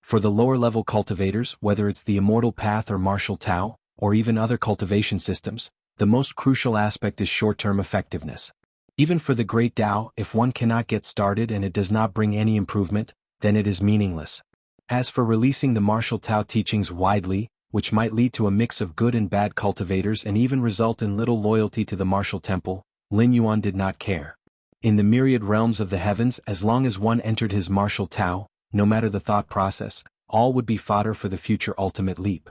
For the lower-level cultivators, whether it's the immortal path or martial Tao, or even other cultivation systems, the most crucial aspect is short-term effectiveness. Even for the great Tao, if one cannot get started and it does not bring any improvement, then it is meaningless. As for releasing the martial Tao teachings widely, which might lead to a mix of good and bad cultivators and even result in little loyalty to the martial temple, Lin Yuan did not care. In the myriad realms of the heavens, as long as one entered his martial Tao, no matter the thought process, all would be fodder for the future ultimate leap.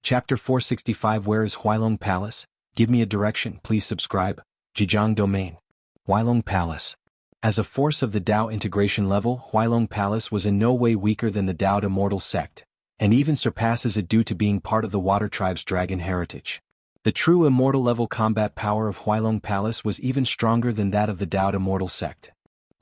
Chapter 465. Where is Huailong Palace? Give me a direction, please subscribe. Jianghu Domain. Huailong Palace. As a force of the Tao integration level, Huailong Palace was in no way weaker than the Tao Immortal sect, and even surpasses it due to being part of the Water Tribe's dragon heritage. The true immortal level combat power of Huailong Palace was even stronger than that of the Tao Immortal sect.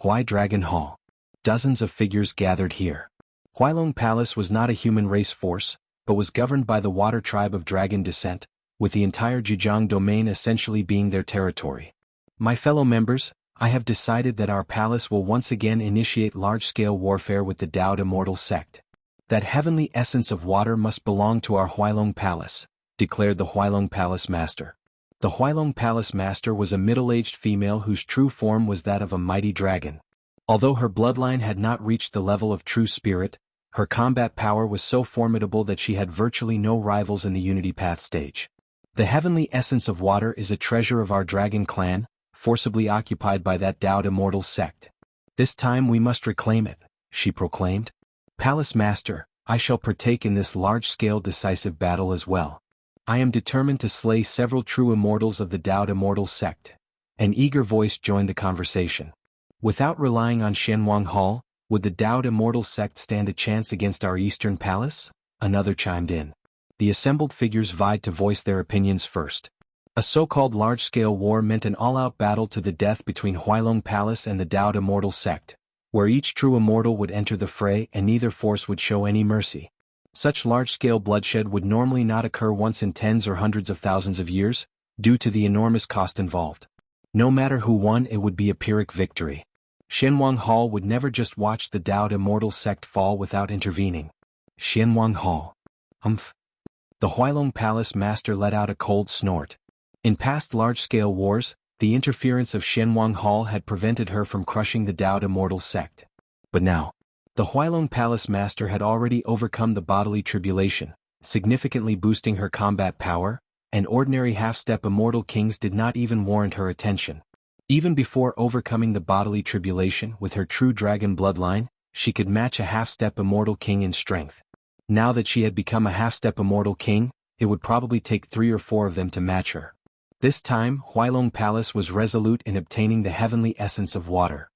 Huai Dragon Hall. Dozens of figures gathered here. Huailong Palace was not a human race force, but was governed by the Water Tribe of dragon descent, with the entire Jianghu domain essentially being their territory. My fellow members, I have decided that our palace will once again initiate large-scale warfare with the Tao Immortal sect. That heavenly essence of water must belong to our Huailong Palace, declared the Huailong Palace Master. The Huailong Palace Master was a middle-aged female whose true form was that of a mighty dragon. Although her bloodline had not reached the level of true spirit, her combat power was so formidable that she had virtually no rivals in the Unity Path stage. The heavenly essence of water is a treasure of our dragon clan, forcibly occupied by that Tao Immortal sect. This time we must reclaim it, she proclaimed. Palace Master, I shall partake in this large-scale decisive battle as well. I am determined to slay several true immortals of the Tao Immortal sect. An eager voice joined the conversation. Without relying on Shenwang Hall, would the Tao Immortal sect stand a chance against our Eastern Palace? Another chimed in. The assembled figures vied to voice their opinions first. A so-called large-scale war meant an all-out battle to the death between Huailong Palace and the Tao Immortal sect, where each true immortal would enter the fray and neither force would show any mercy. Such large-scale bloodshed would normally not occur once in tens or hundreds of thousands of years, due to the enormous cost involved. No matter who won, it would be a Pyrrhic victory. Shenwang Hall would never just watch the Tao Immortal sect fall without intervening. Shenwang Hall. Humph. The Huailong Palace Master let out a cold snort. In past large-scale wars, the interference of Shenwang Hall had prevented her from crushing the Tao Immortal sect. But now, the Huailong Palace Master had already overcome the bodily tribulation, significantly boosting her combat power, and ordinary half-step immortal kings did not even warrant her attention. Even before overcoming the bodily tribulation with her true dragon bloodline, she could match a half-step immortal king in strength. Now that she had become a half-step immortal king, it would probably take 3 or 4 of them to match her. This time, Huailong Palace was resolute in obtaining the heavenly essence of water.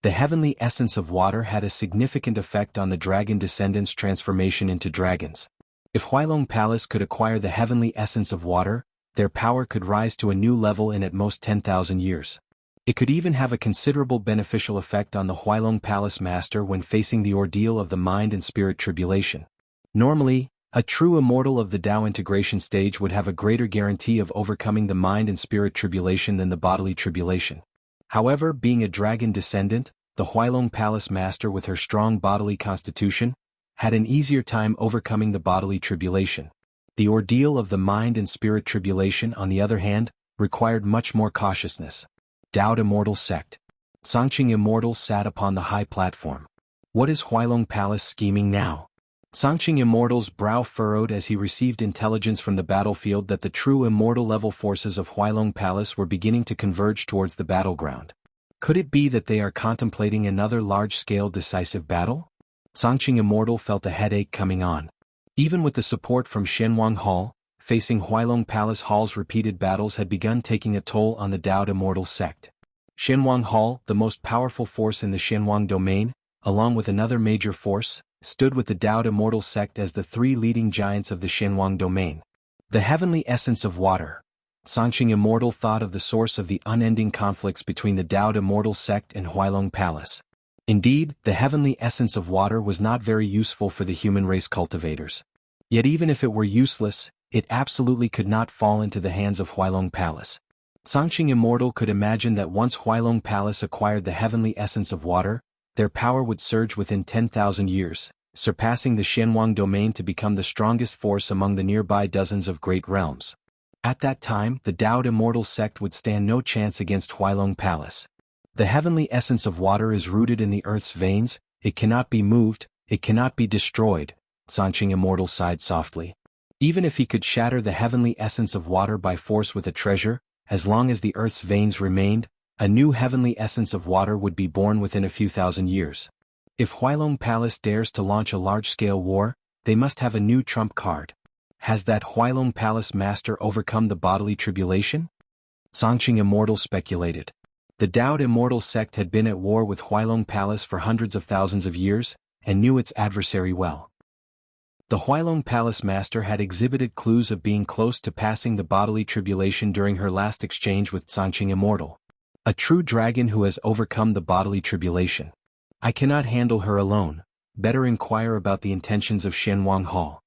The heavenly essence of water had a significant effect on the dragon descendants' transformation into dragons. If Huailong Palace could acquire the heavenly essence of water, their power could rise to a new level in at most 10,000 years. It could even have a considerable beneficial effect on the Huailong Palace master when facing the ordeal of the mind and spirit tribulation. Normally, a true immortal of the Tao integration stage would have a greater guarantee of overcoming the mind and spirit tribulation than the bodily tribulation. However, being a dragon descendant, the Huailong Palace master with her strong bodily constitution had an easier time overcoming the bodily tribulation. The ordeal of the mind and spirit tribulation, on the other hand, required much more cautiousness. Dao Immortal Sect. Songqing Immortal sat upon the high platform. What is Huailong Palace scheming now? Songqing Immortal's brow furrowed as he received intelligence from the battlefield that the true immortal level forces of Huailong Palace were beginning to converge towards the battleground. Could it be that they are contemplating another large-scale decisive battle? Songqing Immortal felt a headache coming on. Even with the support from Shenhuang Hall, facing Huailong Palace Hall's repeated battles had begun taking a toll on the Dao Immortal sect. Shenhuang Hall, the most powerful force in the Shenhuang domain, along with another major force, stood with the Dao Immortal sect as the three leading giants of the Shenhuang domain. The heavenly essence of water. Songqing Immortal thought of the source of the unending conflicts between the Dao Immortal sect and Huailong Palace. Indeed, the heavenly essence of water was not very useful for the human race cultivators. Yet even if it were useless, it absolutely could not fall into the hands of Huailong Palace. Songqing Immortal could imagine that once Huailong Palace acquired the heavenly essence of water, their power would surge within 10,000 years, surpassing the Shenhuang domain to become the strongest force among the nearby dozens of great realms. At that time, the Dao Immortal sect would stand no chance against Huailong Palace. The heavenly essence of water is rooted in the earth's veins, it cannot be moved, it cannot be destroyed, Songqing Immortal sighed softly. Even if he could shatter the heavenly essence of water by force with a treasure, as long as the earth's veins remained, a new heavenly essence of water would be born within a few thousand years. If Huailong Palace dares to launch a large-scale war, they must have a new trump card. Has that Huailong Palace master overcome the bodily tribulation? Songqing Immortal speculated. The Dao Immortal sect had been at war with Huailong Palace for hundreds of thousands of years, and knew its adversary well. The Huailong Palace master had exhibited clues of being close to passing the bodily tribulation during her last exchange with Songqing Immortal. A true dragon who has overcome the bodily tribulation. I cannot handle her alone, better inquire about the intentions of Shenhuang Hall.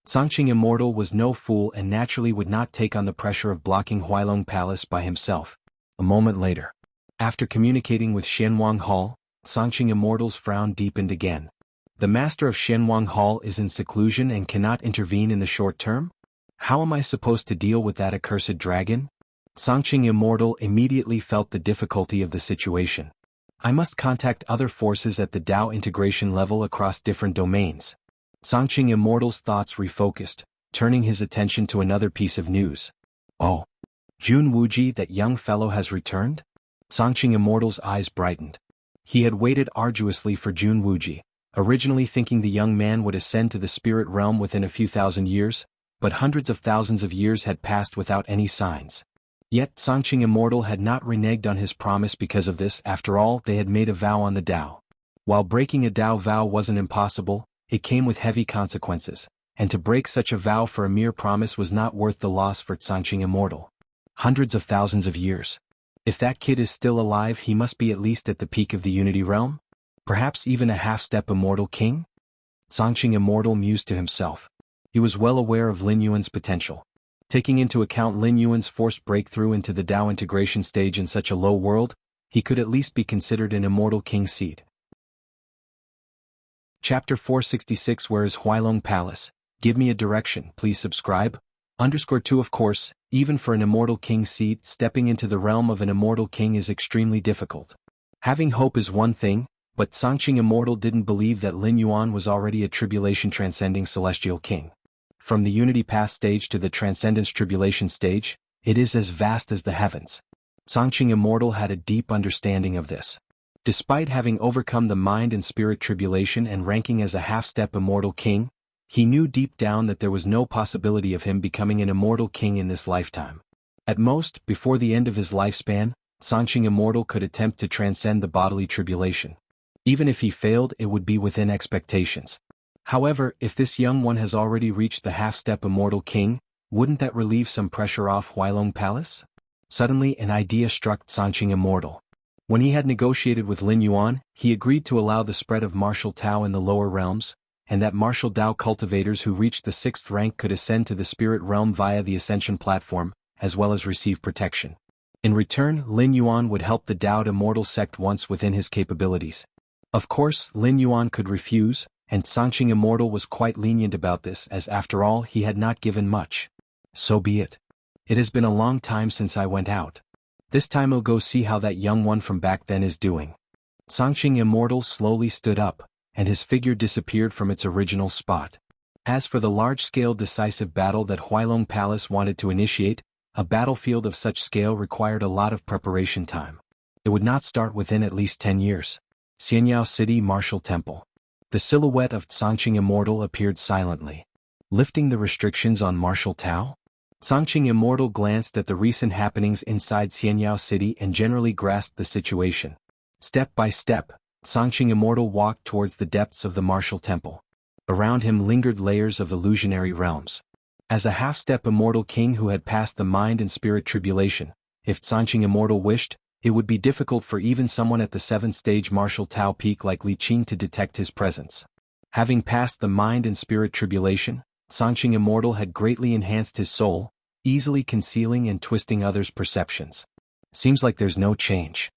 Songqing Immortal was no fool and naturally would not take on the pressure of blocking Huailong Palace by himself. A moment later, after communicating with Shenhuang Hall, Songqing Immortal's frown deepened again. The master of Shenhuang Hall is in seclusion and cannot intervene in the short term? How am I supposed to deal with that accursed dragon? Songqing Immortal immediately felt the difficulty of the situation. I must contact other forces at the Dao integration level across different domains. Songqing Immortal's thoughts refocused, turning his attention to another piece of news. Oh, Jun Wuji, that young fellow has returned? Songqing Immortal's eyes brightened. He had waited arduously for Jun Wuji, originally thinking the young man would ascend to the spirit realm within a few thousand years, but hundreds of thousands of years had passed without any signs. Yet Songqing Immortal had not reneged on his promise because of this. After all, they had made a vow on the Tao. While breaking a Tao vow wasn't impossible, it came with heavy consequences, and to break such a vow for a mere promise was not worth the loss for Songqing Immortal. Hundreds of thousands of years. If that kid is still alive, he must be at least at the peak of the Unity Realm? Perhaps even a half-step Immortal King? Songqing Immortal mused to himself. He was well aware of Lin Yuan's potential. Taking into account Lin Yuan's forced breakthrough into the Dao integration stage in such a low world, he could at least be considered an Immortal King seed. Chapter 466. Where is Huailong Palace? Give me a direction, please subscribe. _2. Of course, even for an Immortal King seed, stepping into the realm of an Immortal King is extremely difficult. Having hope is one thing, but Songqing Immortal didn't believe that Lin Yuan was already a tribulation-transcending celestial king. From the Unity Path stage to the Transcendence Tribulation stage, it is as vast as the heavens. Songqing Immortal had a deep understanding of this. Despite having overcome the mind and spirit tribulation and ranking as a half-step Immortal King, he knew deep down that there was no possibility of him becoming an Immortal King in this lifetime. At most, before the end of his lifespan, Sanqing Immortal could attempt to transcend the bodily tribulation. Even if he failed, it would be within expectations. However, if this young one has already reached the half-step Immortal King, wouldn't that relieve some pressure off Huilong Palace? Suddenly, an idea struck Sanqing Immortal. When he had negotiated with Lin Yuan, he agreed to allow the spread of martial Tao in the lower realms, and that martial Dao cultivators who reached the 6th rank could ascend to the spirit realm via the ascension platform, as well as receive protection. In return, Lin Yuan would help the Dao Immortal sect once within his capabilities. Of course, Lin Yuan could refuse, and Sanqing Immortal was quite lenient about this as after all he had not given much. So be it. It has been a long time since I went out. This time I'll go see how that young one from back then is doing. Sanqing Immortal slowly stood up, and his figure disappeared from its original spot. As for the large-scale decisive battle that Huilong Palace wanted to initiate, a battlefield of such scale required a lot of preparation time. It would not start within at least 10 years. Xianyao City Martial Temple. The silhouette of Sanqing Immortal appeared silently. Lifting the restrictions on martial Tao? Sanqing Immortal glanced at the recent happenings inside Xianyao City and generally grasped the situation. Step by step, Sanqing Immortal walked towards the depths of the martial temple. Around him lingered layers of illusionary realms. As a half-step Immortal King who had passed the mind and spirit tribulation, if Sanqing Immortal wished, it would be difficult for even someone at the 7th stage martial Tao peak like Li Qing to detect his presence. Having passed the mind and spirit tribulation, Sanqing Immortal had greatly enhanced his soul, easily concealing and twisting others' perceptions. Seems like there's no change.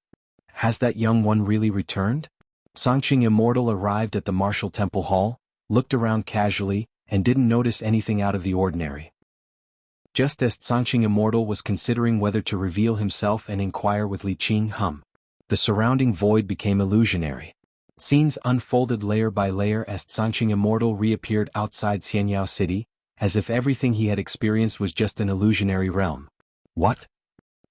Has that young one really returned? Sanqing Immortal arrived at the martial temple hall, looked around casually, and didn't notice anything out of the ordinary. Just as Sanqing Immortal was considering whether to reveal himself and inquire with Li Qing, the surrounding void became illusionary. Scenes unfolded layer by layer as Sanqing Immortal reappeared outside Xianyao City, as if everything he had experienced was just an illusionary realm. What?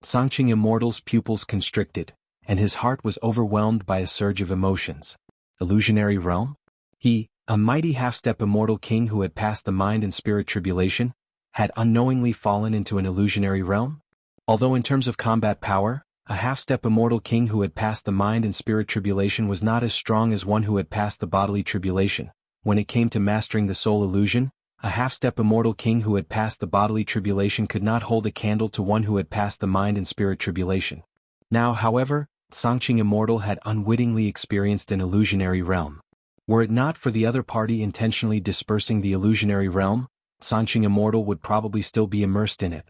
Sanqing Immortal's pupils constricted, and his heart was overwhelmed by a surge of emotions. Illusionary realm? He, a mighty half-step Immortal King who had passed the mind and spirit tribulation, had unknowingly fallen into an illusionary realm? Although in terms of combat power, a half-step Immortal King who had passed the mind and spirit tribulation was not as strong as one who had passed the bodily tribulation. When it came to mastering the soul illusion, a half-step Immortal King who had passed the bodily tribulation could not hold a candle to one who had passed the mind and spirit tribulation. Now, however, Sanqing Immortal had unwittingly experienced an illusionary realm. Were it not for the other party intentionally dispersing the illusionary realm, Sanqing Immortal would probably still be immersed in it.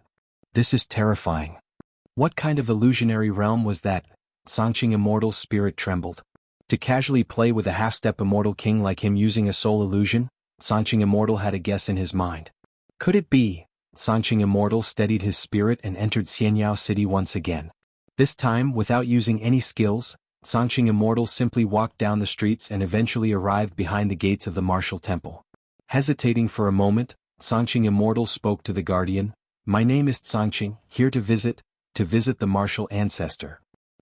This is terrifying. What kind of illusionary realm was that? Sanqing Immortal's spirit trembled. To casually play with a half-step Immortal King like him using a soul illusion, Sanqing Immortal had a guess in his mind. Could it be? Sanqing Immortal steadied his spirit and entered Xianyao City once again. This time, without using any skills, Sanqing Immortal simply walked down the streets and eventually arrived behind the gates of the martial temple. Hesitating for a moment, Sanqing Immortal spoke to the guardian. My name is Sanqing, here to visit the martial ancestor.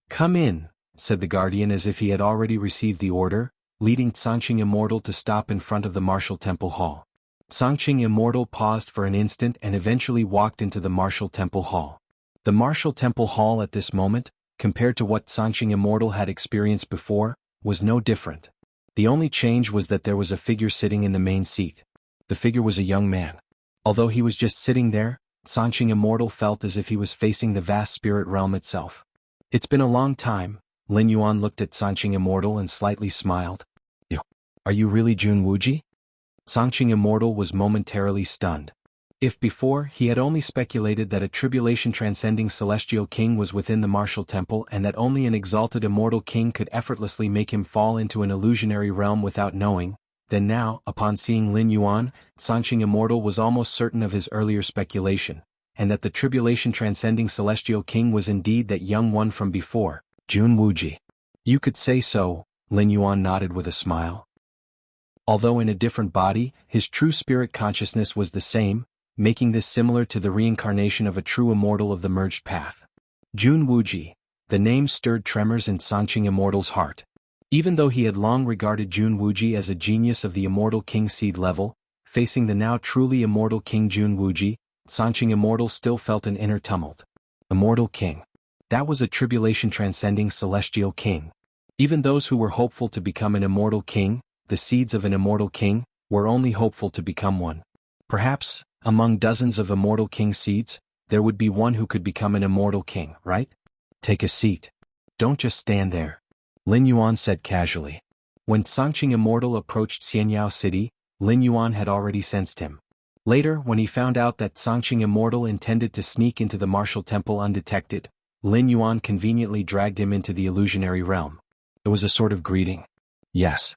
Come in, said the guardian as if he had already received the order, leading Sanqing Immortal to stop in front of the martial temple hall. Sanqing Immortal paused for an instant and eventually walked into the martial temple hall. The martial temple hall at this moment, compared to what Sanqing Immortal had experienced before, was no different. The only change was that there was a figure sitting in the main seat. The figure was a young man. Although he was just sitting there, Sanqing Immortal felt as if he was facing the vast spirit realm itself. It's been a long time. Lin Yuan looked at Sanqing Immortal and slightly smiled. Are you really Jun Wuji? Sanqing Immortal was momentarily stunned. If before he had only speculated that a tribulation-transcending celestial king was within the martial temple and that only an exalted immortal king could effortlessly make him fall into an illusionary realm without knowing, then now, upon seeing Lin Yuan, Sanqing Immortal was almost certain of his earlier speculation, and that the tribulation-transcending celestial king was indeed that young one from before, Jun Wuji. You could say so, Lin Yuan nodded with a smile. Although in a different body, his true spirit consciousness was the same, making this similar to the reincarnation of a true immortal of the merged path. Jun Wuji. The name stirred tremors in Sanqing Immortal's heart. Even though he had long regarded Jun Wuji as a genius of the immortal king seed level, facing the now truly immortal king Jun Wuji, Sanqing Immortal still felt an inner tumult. Immortal King. That was a tribulation-transcending celestial king. Even those who were hopeful to become an immortal king, the seeds of an immortal king, were only hopeful to become one. Perhaps, among dozens of immortal king seeds, there would be one who could become an immortal king, right? Take a seat. Don't just stand there, Lin Yuan said casually. When Sangqing Immortal approached Xianyao City, Lin Yuan had already sensed him. Later, when he found out that Sangqing Immortal intended to sneak into the martial temple undetected, Lin Yuan conveniently dragged him into the illusionary realm. It was a sort of greeting. Yes.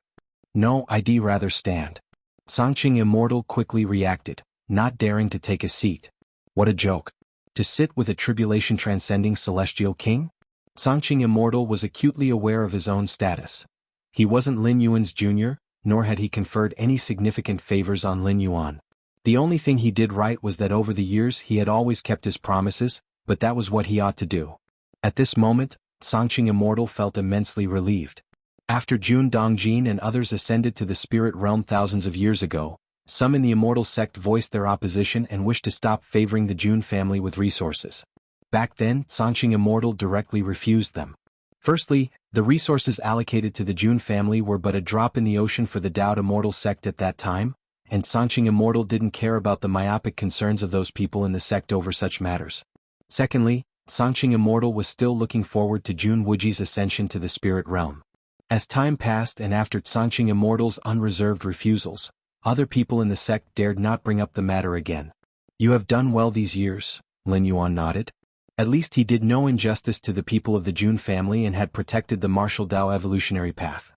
No, I'd rather stand. Sangqing Immortal quickly reacted, not daring to take a seat. What a joke. To sit with a tribulation-transcending celestial king? Sangqing Immortal was acutely aware of his own status. He wasn't Lin Yuan's junior, nor had he conferred any significant favors on Lin Yuan. The only thing he did right was that over the years he had always kept his promises, but that was what he ought to do. At this moment, Sangqing Immortal felt immensely relieved. After Jun Dongjin and others ascended to the spirit realm thousands of years ago, some in the immortal sect voiced their opposition and wished to stop favoring the Jun family with resources. Back then, Sangqing Immortal directly refused them. Firstly, the resources allocated to the Jun family were but a drop in the ocean for the Dao Immortal sect at that time, and Sangqing Immortal didn't care about the myopic concerns of those people in the sect over such matters. Secondly, Sangqing Immortal was still looking forward to Jun Wuji's ascension to the spirit realm. As time passed and after Sangqing Immortal's unreserved refusals, other people in the sect dared not bring up the matter again. You have done well these years, Lin Yuan nodded. At least he did no injustice to the people of the Jun family and had protected the martial Dao evolutionary path.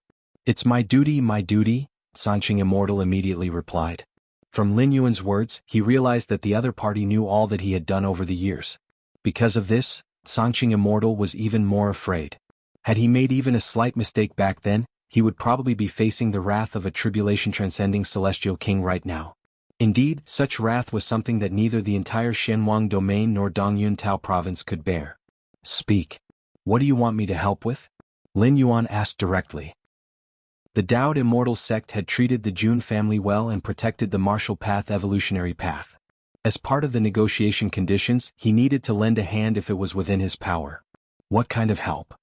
It's my duty, Sangqing Immortal immediately replied. From Lin Yuan's words, he realized that the other party knew all that he had done over the years. Because of this, Sangqing Immortal was even more afraid. Had he made even a slight mistake back then, he would probably be facing the wrath of a tribulation-transcending celestial king right now. Indeed, such wrath was something that neither the entire Shenhuang domain nor Dongyun Tao province could bear. Speak. What do you want me to help with? Lin Yuan asked directly. The Dao Immortal sect had treated the Jun family well and protected the martial path evolutionary path. As part of the negotiation conditions, he needed to lend a hand if it was within his power. What kind of help?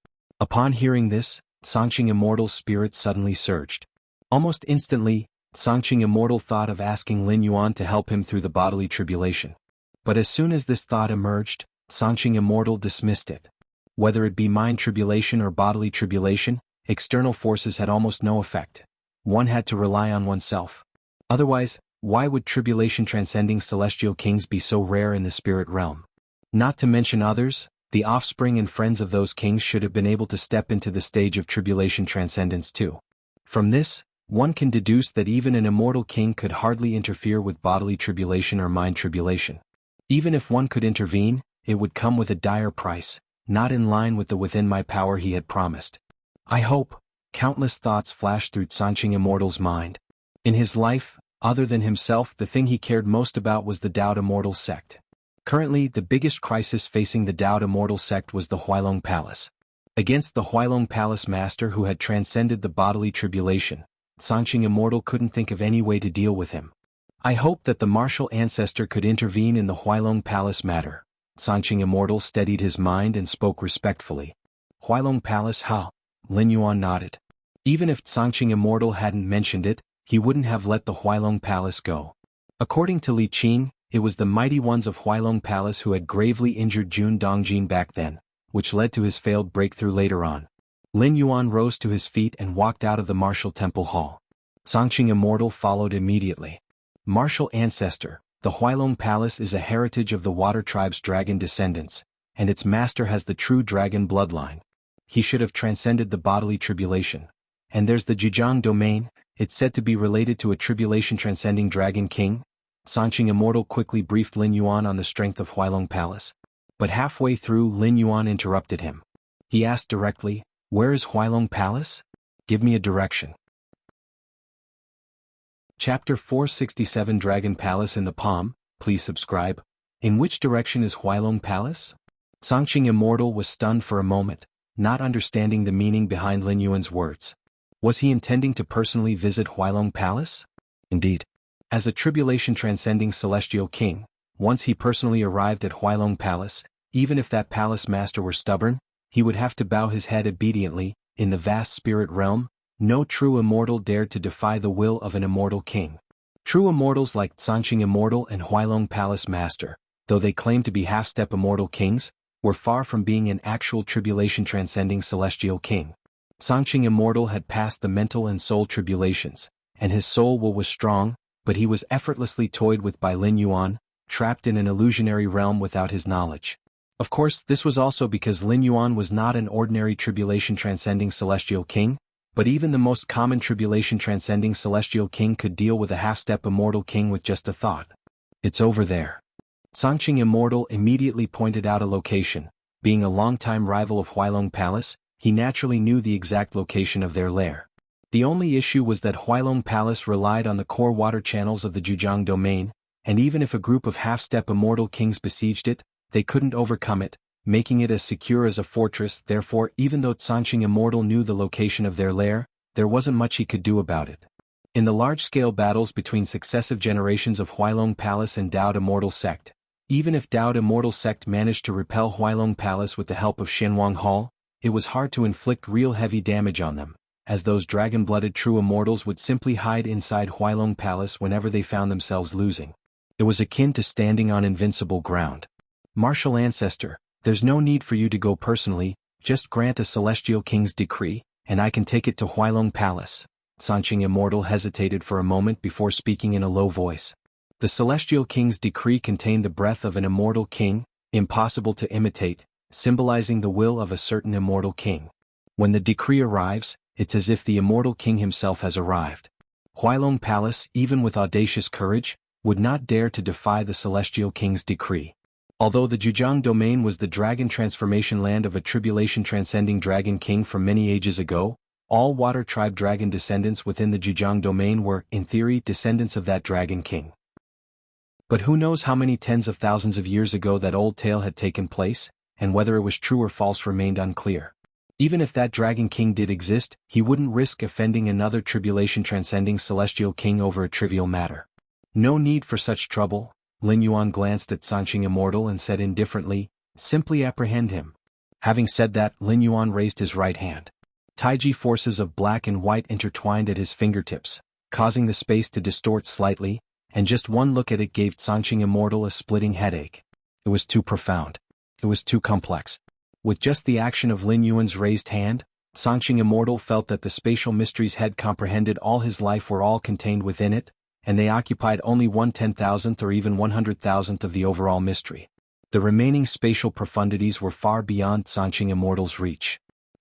Upon hearing this, Sangqing Immortal's spirit suddenly surged. Almost instantly, Sangqing Immortal thought of asking Lin Yuan to help him through the bodily tribulation. But as soon as this thought emerged, Sangqing Immortal dismissed it. Whether it be mind tribulation or bodily tribulation, external forces had almost no effect. One had to rely on oneself. Otherwise, why would tribulation-transcending celestial kings be so rare in the spirit realm? Not to mention others, the offspring and friends of those kings should have been able to step into the stage of tribulation transcendence too. From this, one can deduce that even an immortal king could hardly interfere with bodily tribulation or mind tribulation. Even if one could intervene, it would come with a dire price, not in line with the within my power he had promised. I hope. Countless thoughts flashed through Sangqing Immortal's mind. In his life, other than himself, the thing he cared most about was the Dao Immortal sect. Currently, the biggest crisis facing the Dao Immortal sect was the Huailong Palace. Against the Huailong Palace master who had transcended the bodily tribulation, Sangqing Immortal couldn't think of any way to deal with him. I hoped that the martial ancestor could intervene in the Huailong Palace matter. Sangqing Immortal steadied his mind and spoke respectfully. Huailong Palace, how? Lin Yuan nodded. Even if Sangqing Immortal hadn't mentioned it, he wouldn't have let the Huailong Palace go. According to Li Qing, it was the mighty ones of Huailong Palace who had gravely injured Jun Dongjin back then, which led to his failed breakthrough later on. Lin Yuan rose to his feet and walked out of the martial temple hall. Sangqing Immortal followed immediately. Martial ancestor, the Huailong Palace is a heritage of the Water Tribe's dragon descendants, and its master has the true dragon bloodline. He should have transcended the bodily tribulation. And there's the Jianghu domain, it's said to be related to a tribulation-transcending dragon king. Sangqing Immortal quickly briefed Lin Yuan on the strength of Huailong Palace. But halfway through, Lin Yuan interrupted him. He asked directly, "Where is Huailong Palace? Give me a direction." Chapter 467 Dragon Palace in the Palm, please subscribe. In which direction is Huailong Palace? Sangqing Immortal was stunned for a moment, not understanding the meaning behind Lin Yuan's words. Was he intending to personally visit Huailong Palace? Indeed. As a tribulation-transcending celestial king, once he personally arrived at Huailong Palace, Even if that palace master were stubborn, he would have to bow his head obediently. In the vast spirit realm, no true immortal dared to defy the will of an immortal king. True immortals like Sanqing Immortal and Huailong Palace Master, though they claimed to be half-step immortal kings, were far from being an actual tribulation-transcending celestial king. Sanqing Immortal had passed the mental and soul tribulations, and his soul will was strong, but he was effortlessly toyed with by Lin Yuan, trapped in an illusionary realm without his knowledge. Of course, this was also because Lin Yuan was not an ordinary tribulation-transcending celestial king, but even the most common tribulation-transcending celestial king could deal with a half-step immortal king with just a thought. It's over there. Sanqing Immortal immediately pointed out a location. Being a longtime rival of Huailong Palace, he naturally knew the exact location of their lair. The only issue was that Huailong Palace relied on the core water channels of the Jianghu domain, and even if a group of half-step immortal kings besieged it, they couldn't overcome it, making it as secure as a fortress. Therefore, even though Sanqing Immortal knew the location of their lair, there wasn't much he could do about it. In the large-scale battles between successive generations of Huailong Palace and Dao'd Immortal Sect, even if Dao'd Immortal Sect managed to repel Huailong Palace with the help of Shenwang Hall, it was hard to inflict real heavy damage on them, as those dragon-blooded true immortals would simply hide inside Huailong Palace whenever they found themselves losing. It was akin to standing on invincible ground. Martial Ancestor, there's no need for you to go personally, just grant a celestial king's decree, and I can take it to Huailong Palace. Sanqing Immortal hesitated for a moment before speaking in a low voice. The celestial king's decree contained the breath of an immortal king, impossible to imitate, symbolizing the will of a certain immortal king. When the decree arrives, it's as if the immortal king himself has arrived. Huailong Palace, even with audacious courage, would not dare to defy the celestial king's decree. Although the Jianghu domain was the dragon transformation land of a tribulation-transcending dragon king from many ages ago, all water tribe dragon descendants within the Jianghu domain were, in theory, descendants of that dragon king. But who knows how many tens of thousands of years ago that old tale had taken place, and whether it was true or false remained unclear. Even if that dragon king did exist, he wouldn't risk offending another tribulation-transcending celestial king over a trivial matter. No need for such trouble. Lin Yuan glanced at Sanqing Immortal and said indifferently, simply apprehend him. Having said that, Lin Yuan raised his right hand. Taiji forces of black and white intertwined at his fingertips, causing the space to distort slightly, and just one look at it gave Sanqing Immortal a splitting headache. It was too profound. It was too complex. With just the action of Lin Yuan's raised hand, Sanqing Immortal felt that the spatial mysteries had comprehended all his life were all contained within it, and they occupied only 1/10,000th or even 100,000th of the overall mystery. The remaining spatial profundities were far beyond Sanqing Immortal's reach.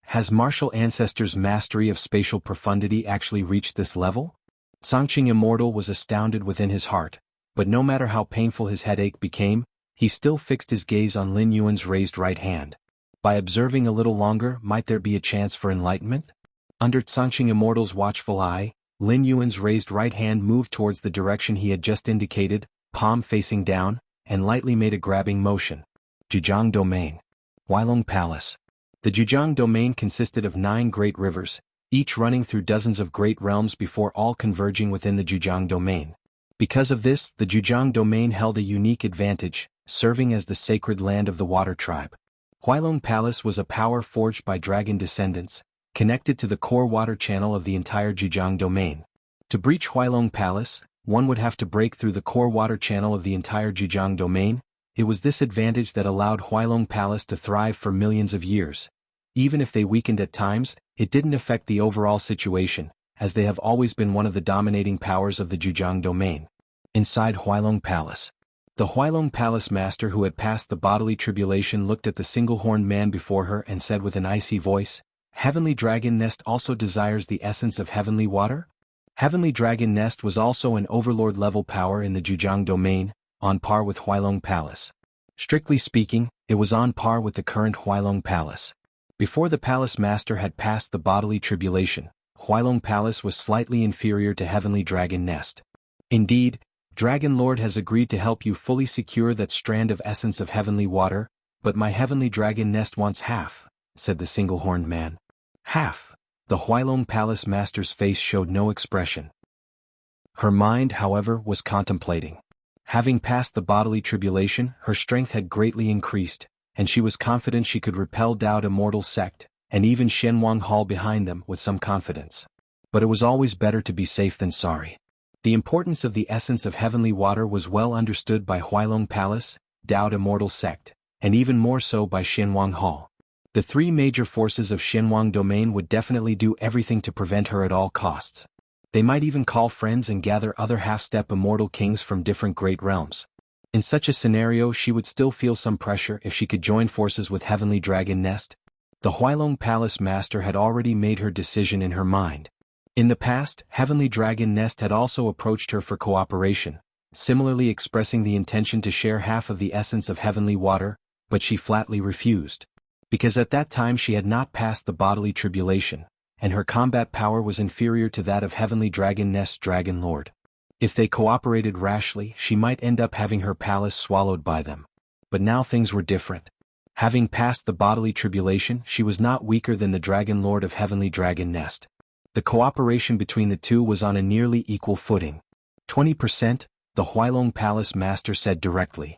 Has Martial Ancestor's mastery of spatial profundity actually reached this level? Sanqing Immortal was astounded within his heart, but no matter how painful his headache became, he still fixed his gaze on Lin Yuan's raised right hand. By observing a little longer, might there be a chance for enlightenment? Under Sanqing Immortal's watchful eye, Lin Yuan's raised right hand moved towards the direction he had just indicated, palm facing down, and lightly made a grabbing motion. Jianghu Domain. Huailong Palace. The Jianghu Domain consisted of 9 great rivers, each running through dozens of great realms before all converging within the Jianghu Domain. Because of this, the Jianghu Domain held a unique advantage, serving as the sacred land of the water tribe. Huailong Palace was a power forged by dragon descendants, connected to the core water channel of the entire Jianghu Domain. To breach Huailong Palace, one would have to break through the core water channel of the entire Jianghu Domain. It was this advantage that allowed Huailong Palace to thrive for millions of years. Even if they weakened at times, it didn't affect the overall situation, as they have always been one of the dominating powers of the Jianghu Domain. Inside Huailong Palace. The Huailong Palace master who had passed the bodily tribulation looked at the single-horned man before her and said with an icy voice, "Heavenly Dragon Nest also desires the essence of heavenly water?" Heavenly Dragon Nest was also an overlord-level power in the Jianghu Domain, on par with Huailong Palace. Strictly speaking, it was on par with the current Huailong Palace. Before the palace master had passed the bodily tribulation, Huailong Palace was slightly inferior to Heavenly Dragon Nest. Indeed, Dragon Lord has agreed to help you fully secure that strand of essence of heavenly water, but my Heavenly Dragon Nest wants half, said the single-horned man. Half. The Huailong Palace master's face showed no expression. Her mind, however, was contemplating. Having passed the bodily tribulation, her strength had greatly increased, and she was confident she could repel Dao Immortal sect, and even Shenwang Hall behind them with some confidence. But it was always better to be safe than sorry. The importance of the essence of heavenly water was well understood by Huailong Palace, Dao Immortal sect, and even more so by Shenwang Hall. The three major forces of Shenwang domain would definitely do everything to prevent her at all costs. They might even call friends and gather other half-step immortal kings from different great realms. In such a scenario, she would still feel some pressure if she could join forces with Heavenly Dragon Nest. The Huailong Palace Master had already made her decision in her mind. In the past, Heavenly Dragon Nest had also approached her for cooperation, similarly expressing the intention to share half of the essence of heavenly water, but she flatly refused. Because at that time she had not passed the bodily tribulation, and her combat power was inferior to that of Heavenly Dragon Nest's Dragon Lord. If they cooperated rashly, she might end up having her palace swallowed by them. But now things were different. Having passed the bodily tribulation, she was not weaker than the Dragon Lord of Heavenly Dragon Nest. The cooperation between the two was on a nearly equal footing. 20%, the Huailong Palace Master said directly.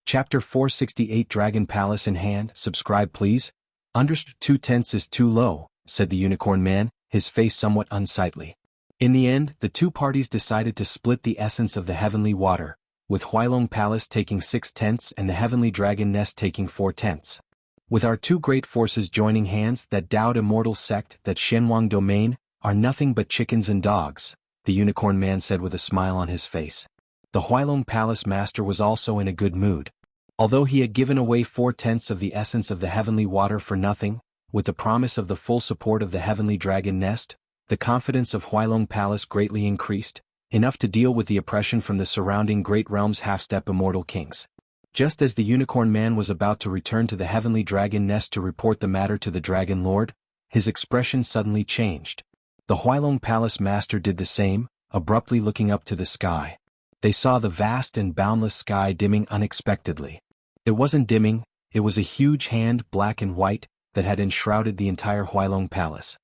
Chapter 468 Dragon Palace in Hand, subscribe please. Understood. 2/10 is too low, said the Unicorn Man, his face somewhat unsightly. In the end, the two parties decided to split the essence of the heavenly water, with Huailong Palace taking 6/10 and the Heavenly Dragon Nest taking 4/10. With our two great forces joining hands, that Dao Immortal sect, that Shenwang domain, are nothing but chickens and dogs, the Unicorn Man said with a smile on his face. The Huailong Palace Master was also in a good mood. Although he had given away 4/10 of the essence of the heavenly water for nothing, with the promise of the full support of the Heavenly Dragon Nest, the confidence of Huailong Palace greatly increased, enough to deal with the oppression from the surrounding great realms half-step immortal kings. Just as the Unicorn Man was about to return to the Heavenly Dragon Nest to report the matter to the Dragon Lord, his expression suddenly changed. The Huailong Palace Master did the same, abruptly looking up to the sky. They saw the vast and boundless sky dimming unexpectedly. It wasn't dimming, it was a huge hand, black and white, that had enshrouded the entire Huailong Palace.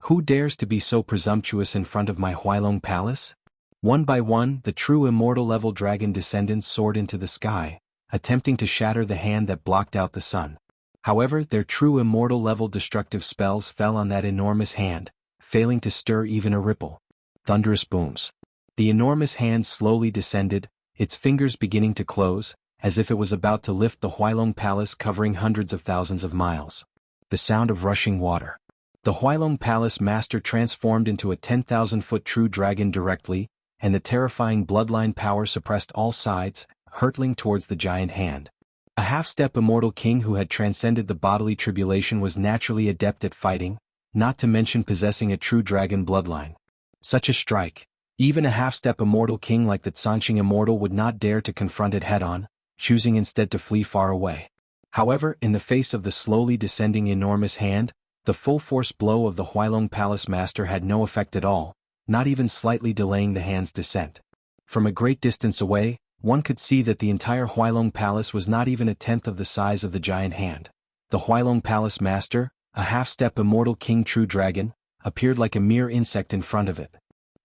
Who dares to be so presumptuous in front of my Huailong Palace? One by one, the true immortal level dragon descendants soared into the sky, attempting to shatter the hand that blocked out the sun. However, their true immortal level destructive spells fell on that enormous hand, failing to stir even a ripple. Thunderous booms. The enormous hand slowly descended, its fingers beginning to close, as if it was about to lift the Huailong Palace covering hundreds of thousands of miles. The sound of rushing water. The Huailong Palace Master transformed into a 10,000-foot true dragon directly, and the terrifying bloodline power suppressed all sides, hurtling towards the giant hand. A half-step immortal king who had transcended the bodily tribulation was naturally adept at fighting, not to mention possessing a true dragon bloodline. Such a strike, even a half-step immortal king like the Tsanqing Immortal would not dare to confront it head-on, choosing instead to flee far away. However, in the face of the slowly descending enormous hand, the full-force blow of the Huailong Palace Master had no effect at all, not even slightly delaying the hand's descent. From a great distance away, one could see that the entire Huailong Palace was not even a tenth of the size of the giant hand. The Huailong Palace Master, a half-step immortal king true dragon, appeared like a mere insect in front of it.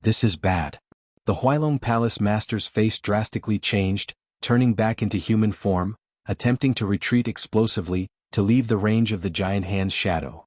This is bad. The Huailong Palace Master's face drastically changed, turning back into human form, attempting to retreat explosively, to leave the range of the giant hand's shadow.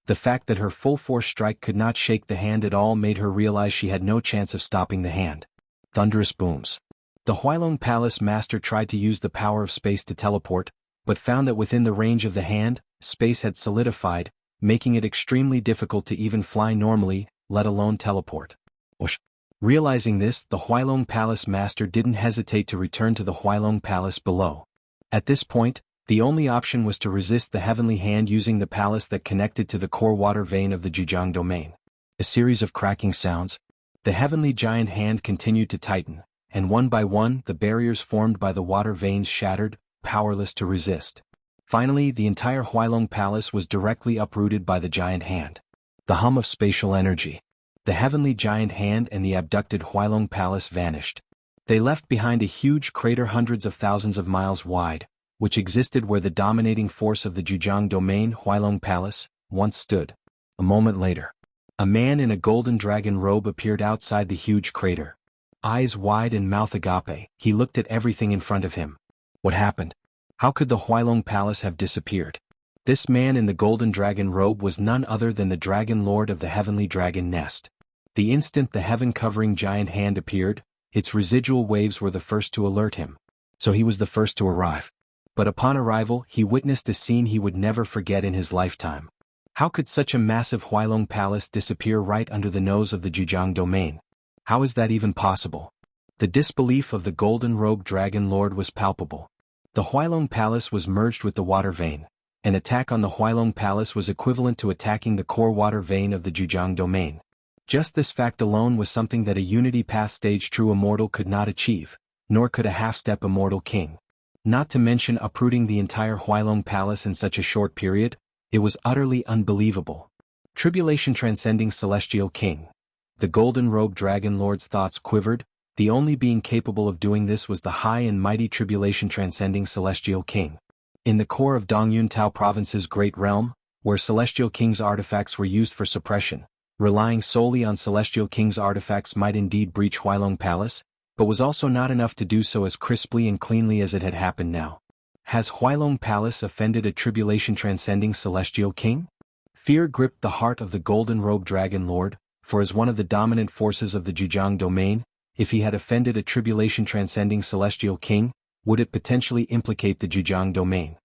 The fact that her full-force strike could not shake the hand at all made her realize she had no chance of stopping the hand. Thunderous booms. The Huailong Palace Master tried to use the power of space to teleport, but found that within the range of the hand, space had solidified, making it extremely difficult to even fly normally, let alone teleport. Whoosh. Realizing this, the Huailong Palace Master didn't hesitate to return to the Huailong Palace below. At this point, the only option was to resist the heavenly hand using the palace that connected to the core water vein of the Jianghu domain. A series of cracking sounds. The heavenly giant hand continued to tighten, and one by one the barriers formed by the water veins shattered, powerless to resist. Finally, the entire Huailong Palace was directly uprooted by the giant hand. The hum of spatial energy. The heavenly giant hand and the abducted Huailong Palace vanished. They left behind a huge crater hundreds of thousands of miles wide, which existed where the dominating force of the Jianghu domain Huailong Palace once stood. A moment later, a man in a golden dragon robe appeared outside the huge crater. Eyes wide and mouth agape, he looked at everything in front of him. What happened? How could the Huailong Palace have disappeared? This man in the golden dragon robe was none other than the Dragon Lord of the Heavenly Dragon Nest. The instant the heaven-covering giant hand appeared, its residual waves were the first to alert him. So he was the first to arrive. But upon arrival, he witnessed a scene he would never forget in his lifetime. How could such a massive Huailong Palace disappear right under the nose of the Jianghu domain? How is that even possible? The disbelief of the golden-robed Dragon Lord was palpable. The Huailong Palace was merged with the water vein. An attack on the Huailong Palace was equivalent to attacking the core water vein of the Jianghu domain. Just this fact alone was something that a Unity Path stage true immortal could not achieve, nor could a half-step immortal king. Not to mention uprooting the entire Huailong Palace in such a short period, it was utterly unbelievable. Tribulation transcending celestial king. The golden-robed Dragon Lord's thoughts quivered. The only being capable of doing this was the high and mighty tribulation transcending celestial king. In the core of Dongyun Tao Province's great realm, where celestial king's artifacts were used for suppression, relying solely on celestial king's artifacts might indeed breach Huailong Palace, but was also not enough to do so as crisply and cleanly as it had happened now. Has Huailong Palace offended a tribulation transcending celestial king? Fear gripped the heart of the golden-robed Dragon Lord, for as one of the dominant forces of the Jianghu domain, if he had offended a tribulation transcending celestial king, would it potentially implicate the Jianghu domain?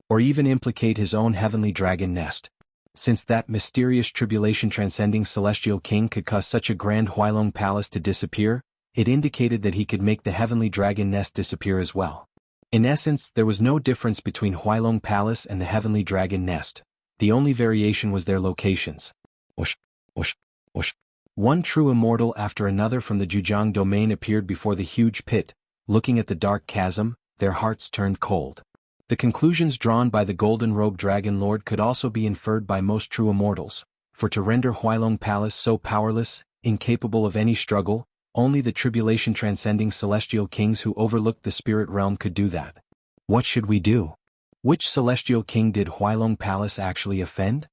Or even implicate his own heavenly dragon nest? Since that mysterious tribulation transcending celestial king could cause such a grand Huailong Palace to disappear, it indicated that he could make the heavenly dragon nest disappear as well. In essence, there was no difference between Huailong Palace and the heavenly dragon nest. The only variation was their locations. Whoosh, whoosh, whoosh. One true immortal after another from the Jianghu domain appeared before the huge pit. Looking at the dark chasm, their hearts turned cold. The conclusions drawn by the golden-robed Dragon Lord could also be inferred by most true immortals, for to render Huailong Palace so powerless, incapable of any struggle, only the tribulation-transcending celestial kings who overlooked the spirit realm could do that. What should we do? Which celestial king did Huailong Palace actually offend?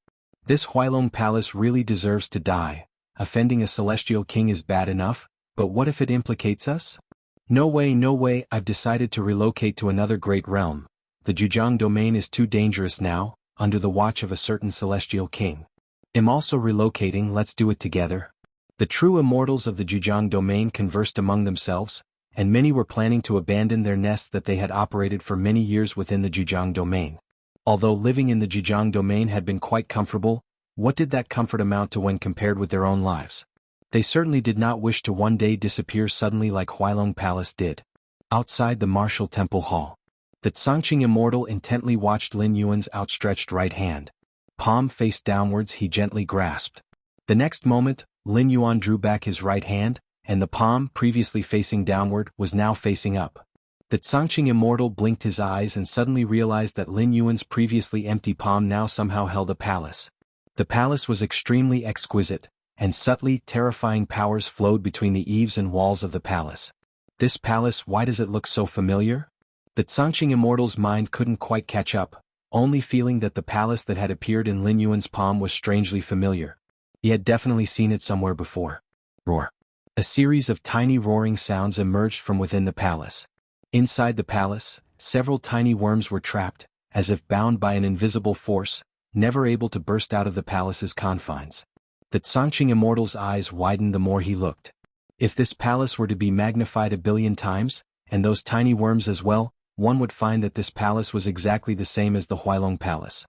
This Huailong Palace really deserves to die. Offending a celestial king is bad enough, but what if it implicates us? No way, I've decided to relocate to another great realm. The Jianghu domain is too dangerous now, under the watch of a certain celestial king. I'm also relocating, let's do it together. The true immortals of the Jianghu domain conversed among themselves, and many were planning to abandon their nests that they had operated for many years within the Jianghu domain. Although living in the Jianghu domain had been quite comfortable, what did that comfort amount to when compared with their own lives? They certainly did not wish to one day disappear suddenly like Huailong Palace did. Outside the martial temple hall, the Tsangqing immortal intently watched Lin Yuan's outstretched right hand. Palm face downwards he gently grasped. The next moment, Lin Yuan drew back his right hand, and the palm, previously facing downward, was now facing up. The Tsangqing immortal blinked his eyes and suddenly realized that Lin Yuan's previously empty palm now somehow held a palace. The palace was extremely exquisite, and subtly terrifying powers flowed between the eaves and walls of the palace. This palace, why does it look so familiar? The Tsangqing immortal's mind couldn't quite catch up, only feeling that the palace that had appeared in Lin Yuan's palm was strangely familiar. He had definitely seen it somewhere before. Roar. A series of tiny roaring sounds emerged from within the palace. Inside the palace, several tiny worms were trapped, as if bound by an invisible force, never able to burst out of the palace's confines. The Tsangqing immortal's eyes widened the more he looked. If this palace were to be magnified 1,000,000,000 times, and those tiny worms as well, one would find that this palace was exactly the same as the Huailong Palace.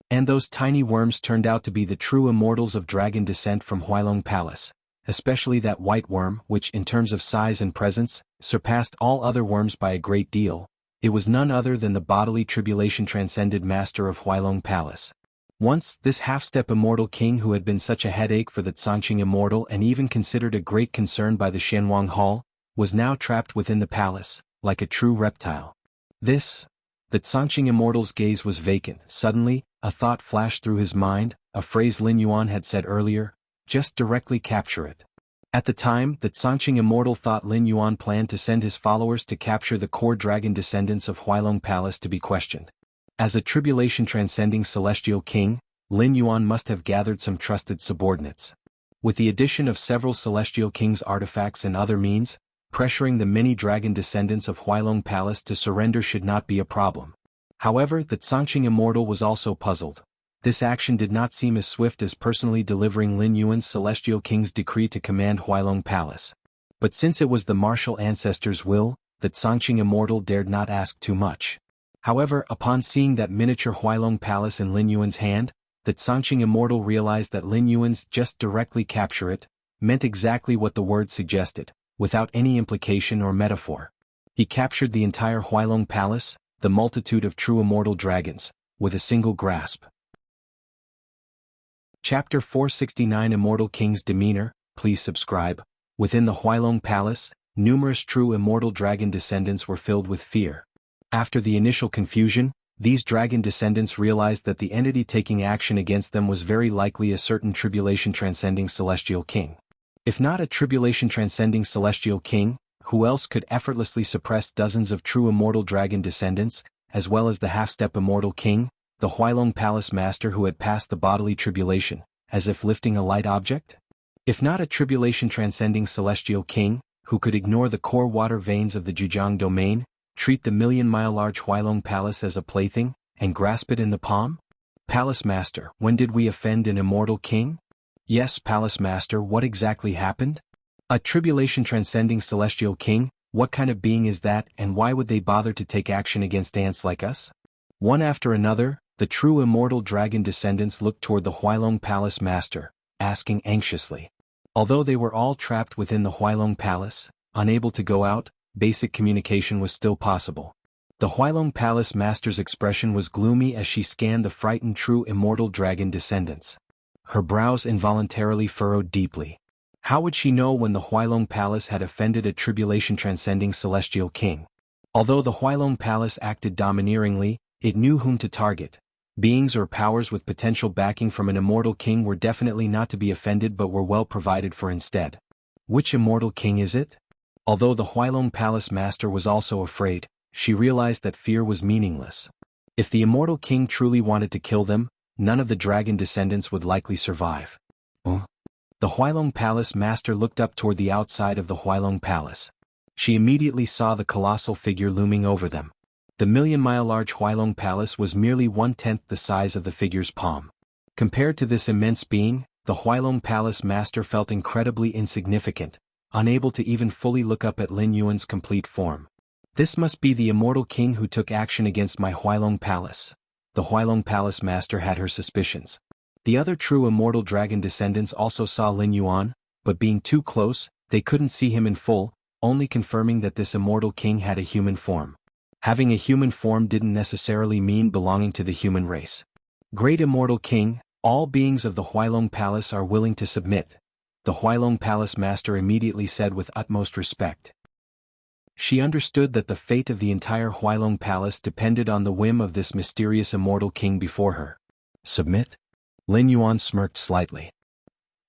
And those tiny worms turned out to be the true immortals of dragon descent from Huailong Palace, especially that white worm which, in terms of size and presence, surpassed all other worms by a great deal. It was none other than the bodily tribulation transcended master of Huailong Palace. Once, this half-step immortal king who had been such a headache for the Tsangqing immortal and even considered a great concern by the Shenwang Hall, was now trapped within the palace, like a true reptile. The Tsangqing immortal's gaze was vacant. Suddenly, a thought flashed through his mind, a phrase Lin Yuan had said earlier, just directly capture it. At the time, the Tsangqing immortal thought Lin Yuan planned to send his followers to capture the core dragon descendants of Huailong Palace to be questioned. As a tribulation-transcending celestial king, Lin Yuan must have gathered some trusted subordinates. With the addition of several celestial kings' artifacts and other means, Pressuring the many dragon descendants of Huailong Palace to surrender should not be a problem. However, the Cangqing Immortal was also puzzled. This action did not seem as swift as personally delivering Lin Yuan's Celestial King's decree to command Huailong Palace. But since it was the martial ancestor's will, the Cangqing Immortal dared not ask too much. However, upon seeing that miniature Huailong Palace in Lin Yuan's hand, the Cangqing Immortal realized that Lin Yuan's just directly capture it meant exactly what the word suggested, without any implication or metaphor. He captured the entire Huailong Palace, the multitude of true immortal dragons, with a single grasp. Chapter 469 Immortal King's Demeanor. Please subscribe. Within the Huailong Palace, numerous true immortal dragon descendants were filled with fear. After the initial confusion, these dragon descendants realized that the entity taking action against them was very likely a certain tribulation-transcending celestial king. If not a tribulation-transcending celestial king, who else could effortlessly suppress dozens of true immortal dragon descendants, as well as the half-step immortal king, the Huailong Palace master who had passed the bodily tribulation, as if lifting a light object? If not a tribulation-transcending celestial king, who could ignore the core water veins of the Jianghu domain, treat the million-mile-large Huailong Palace as a plaything, and grasp it in the palm? Palace Master, when did we offend an immortal king? Yes, Palace Master, what exactly happened? A tribulation-transcending celestial king, what kind of being is that, and why would they bother to take action against ants like us? One after another, the true immortal dragon descendants looked toward the Huailong Palace Master, asking anxiously. Although they were all trapped within the Huailong Palace, unable to go out, basic communication was still possible. The Huailong Palace Master's expression was gloomy as she scanned the frightened true immortal dragon descendants. Her brows involuntarily furrowed deeply. How would she know when the Huailong Palace had offended a tribulation-transcending celestial king? Although the Huailong Palace acted domineeringly, it knew whom to target. Beings or powers with potential backing from an immortal king were definitely not to be offended but were well provided for instead. Which immortal king is it? Although the Huailong Palace Master was also afraid, she realized that fear was meaningless. If the immortal king truly wanted to kill them, none of the dragon descendants would likely survive. The Huailong Palace Master looked up toward the outside of the Huailong Palace. She immediately saw the colossal figure looming over them. The million-mile-large Huailong Palace was merely 1/10 the size of the figure's palm. Compared to this immense being, the Huailong Palace Master felt incredibly insignificant, unable to even fully look up at Lin Yuan's complete form. This must be the immortal king who took action against my Huailong Palace. The Huailong Palace Master had her suspicions. The other true immortal dragon descendants also saw Lin Yuan, but being too close, they couldn't see him in full, only confirming that this immortal king had a human form. Having a human form didn't necessarily mean belonging to the human race. Great Immortal King, all beings of the Huailong Palace are willing to submit, the Huailong Palace Master immediately said with utmost respect. She understood that the fate of the entire Huailong Palace depended on the whim of this mysterious immortal king before her. Submit? Lin Yuan smirked slightly.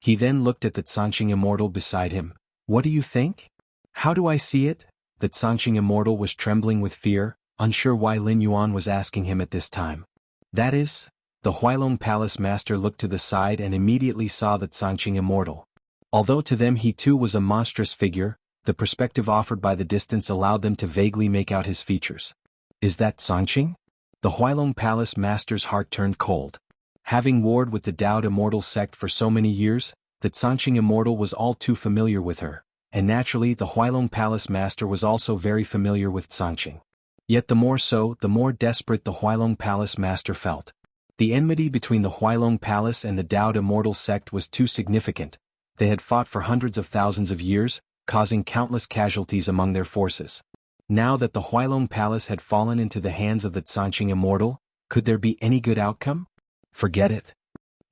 He then looked at the Cangqing Immortal beside him. What do you think? How do I see it? The Cangqing Immortal was trembling with fear, unsure why Lin Yuan was asking him at this time. That is, the Huailong Palace Master looked to the side and immediately saw the Cangqing Immortal. Although to them he too was a monstrous figure, the perspective offered by the distance allowed them to vaguely make out his features. Is that Cangqing? The Huailong Palace Master's heart turned cold. Having warred with the Daoed Immortal sect for so many years, the Cangqing Immortal was all too familiar with her, and naturally the Huailong Palace Master was also very familiar with Cangqing. Yet the more so, the more desperate the Huailong Palace Master felt. The enmity between the Huailong Palace and the Daoed Immortal sect was too significant. They had fought for hundreds of thousands of years, causing countless casualties among their forces. Now that the Huailong Palace had fallen into the hands of the Cangqing Immortal, could there be any good outcome? Forget it.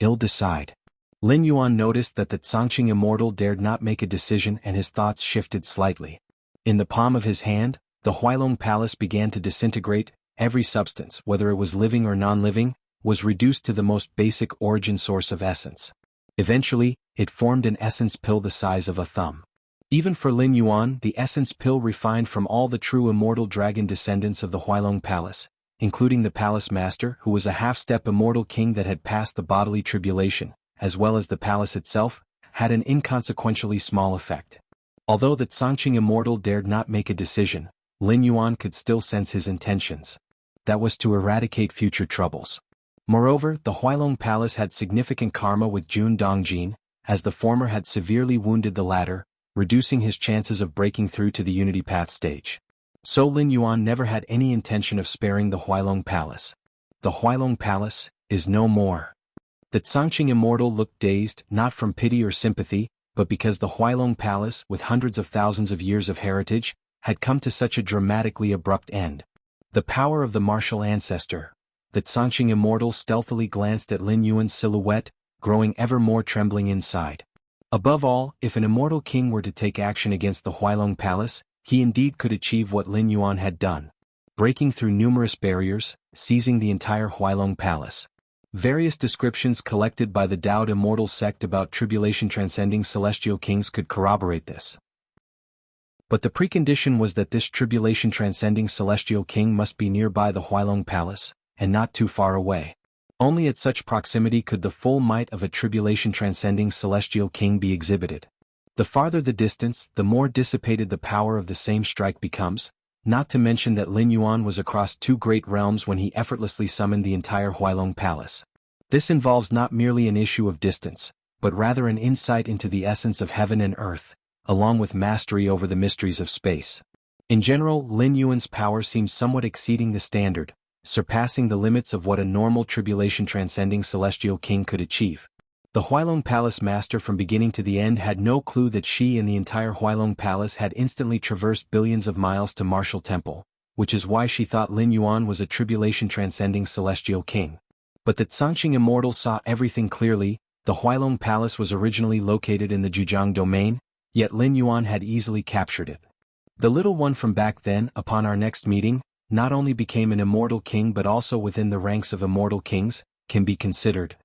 Ill-decide. Lin Yuan noticed that the Cangqing Immortal dared not make a decision and his thoughts shifted slightly. In the palm of his hand, the Huailong Palace began to disintegrate. Every substance, whether it was living or non-living, was reduced to the most basic origin source of essence. Eventually, it formed an essence pill the size of a thumb. Even for Lin Yuan, the essence pill refined from all the true immortal dragon descendants of the Huailong Palace, including the Palace Master who was a half-step immortal king that had passed the bodily tribulation, as well as the palace itself, had an inconsequentially small effect. Although the Cangqing Immortal dared not make a decision, Lin Yuan could still sense his intentions. That was to eradicate future troubles. Moreover, the Huailong Palace had significant karma with Jun Dongjin, as the former had severely wounded the latter, reducing his chances of breaking through to the Unity Path stage. So Lin Yuan never had any intention of sparing the Huailong Palace. The Huailong Palace is no more. The Cangqing Immortal looked dazed, not from pity or sympathy, but because the Huailong Palace, with hundreds of thousands of years of heritage, had come to such a dramatically abrupt end. The power of the martial ancestor. The Cangqing Immortal stealthily glanced at Lin Yuan's silhouette, growing ever more trembling inside. Above all, if an immortal king were to take action against the Huailong Palace, he indeed could achieve what Lin Yuan had done. Breaking through numerous barriers, seizing the entire Huailong Palace. Various descriptions collected by the Dao Immortal sect about tribulation-transcending celestial kings could corroborate this. But the precondition was that this tribulation-transcending celestial king must be nearby the Huailong Palace, and not too far away. Only at such proximity could the full might of a tribulation-transcending celestial king be exhibited. The farther the distance, the more dissipated the power of the same strike becomes, not to mention that Lin Yuan was across two great realms when he effortlessly summoned the entire Huailong Palace. This involves not merely an issue of distance, but rather an insight into the essence of heaven and earth, along with mastery over the mysteries of space. In general, Lin Yuan's power seems somewhat exceeding the standard, surpassing the limits of what a normal tribulation-transcending celestial king could achieve. The Huailong Palace master from beginning to the end had no clue that she and the entire Huailong Palace had instantly traversed billions of miles to Martial Temple, which is why she thought Lin Yuan was a tribulation-transcending celestial king. But the Cangqing Immortal saw everything clearly. The Huailong Palace was originally located in the Jianghu domain, yet Lin Yuan had easily captured it. The little one from back then, upon our next meeting, not only became an immortal king but also within the ranks of immortal kings, can be considered.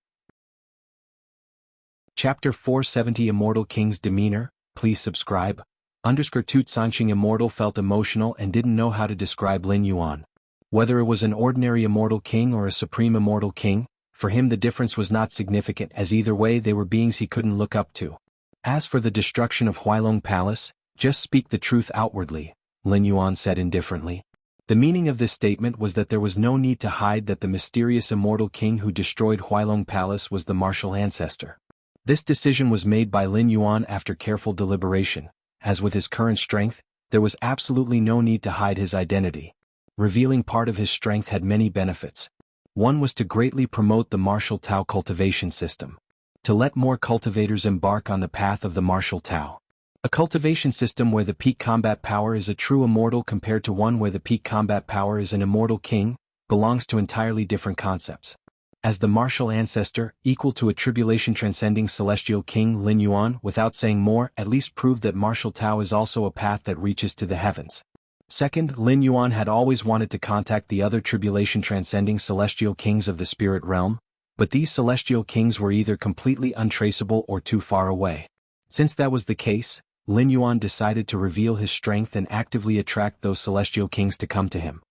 Chapter 470 Immortal King's Demeanor, please subscribe. _2 Cangqing Immortal felt emotional and didn't know how to describe Lin Yuan. Whether it was an ordinary immortal king or a supreme immortal king, for him the difference was not significant, as either way they were beings he couldn't look up to. As for the destruction of Huailong Palace, just speak the truth outwardly, Lin Yuan said indifferently. The meaning of this statement was that there was no need to hide that the mysterious immortal king who destroyed Huailong Palace was the martial ancestor. This decision was made by Lin Yuan after careful deliberation, as with his current strength, there was absolutely no need to hide his identity. Revealing part of his strength had many benefits. One was to greatly promote the martial Tao cultivation system. To let more cultivators embark on the path of the martial Tao. A cultivation system where the peak combat power is a true immortal compared to one where the peak combat power is an immortal king, belongs to entirely different concepts. As the martial ancestor, equal to a tribulation-transcending celestial king, Lin Yuan, without saying more, at least proved that martial Tao is also a path that reaches to the heavens. Second, Lin Yuan had always wanted to contact the other tribulation-transcending celestial kings of the spirit realm, but these celestial kings were either completely untraceable or too far away. Since that was the case, Lin Yuan decided to reveal his strength and actively attract those celestial kings to come to him.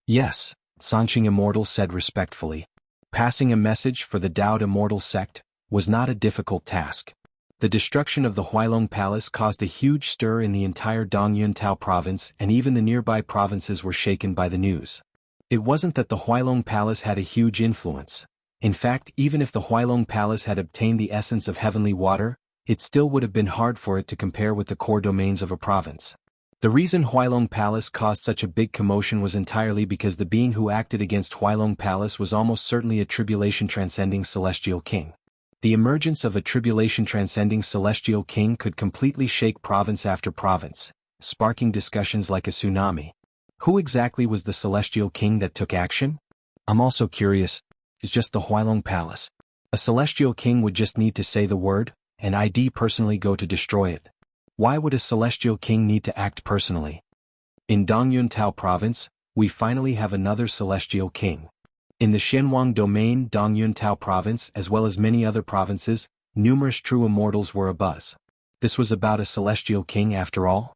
Yes, Cangqing Immortal said respectfully. Passing a message for the Dao Immortal sect was not a difficult task. The destruction of the Huailong Palace caused a huge stir in the entire Dongyun Tao province, and even the nearby provinces were shaken by the news. It wasn't that the Huailong Palace had a huge influence. In fact, even if the Huailong Palace had obtained the essence of heavenly water, it still would have been hard for it to compare with the core domains of a province. The reason Huailong Palace caused such a big commotion was entirely because the being who acted against Huailong Palace was almost certainly a tribulation-transcending celestial king. The emergence of a tribulation-transcending celestial king could completely shake province after province, sparking discussions like a tsunami. Who exactly was the celestial king that took action? I'm also curious. It's just the Huailong Palace. A celestial king would just need to say the word, and I'd personally go to destroy it. Why would a celestial king need to act personally? In Dongyun Tao province, we finally have another celestial king. In the Xianwang domain, Dongyun Tao province, as well as many other provinces, numerous true immortals were abuzz. This was about a celestial king after all?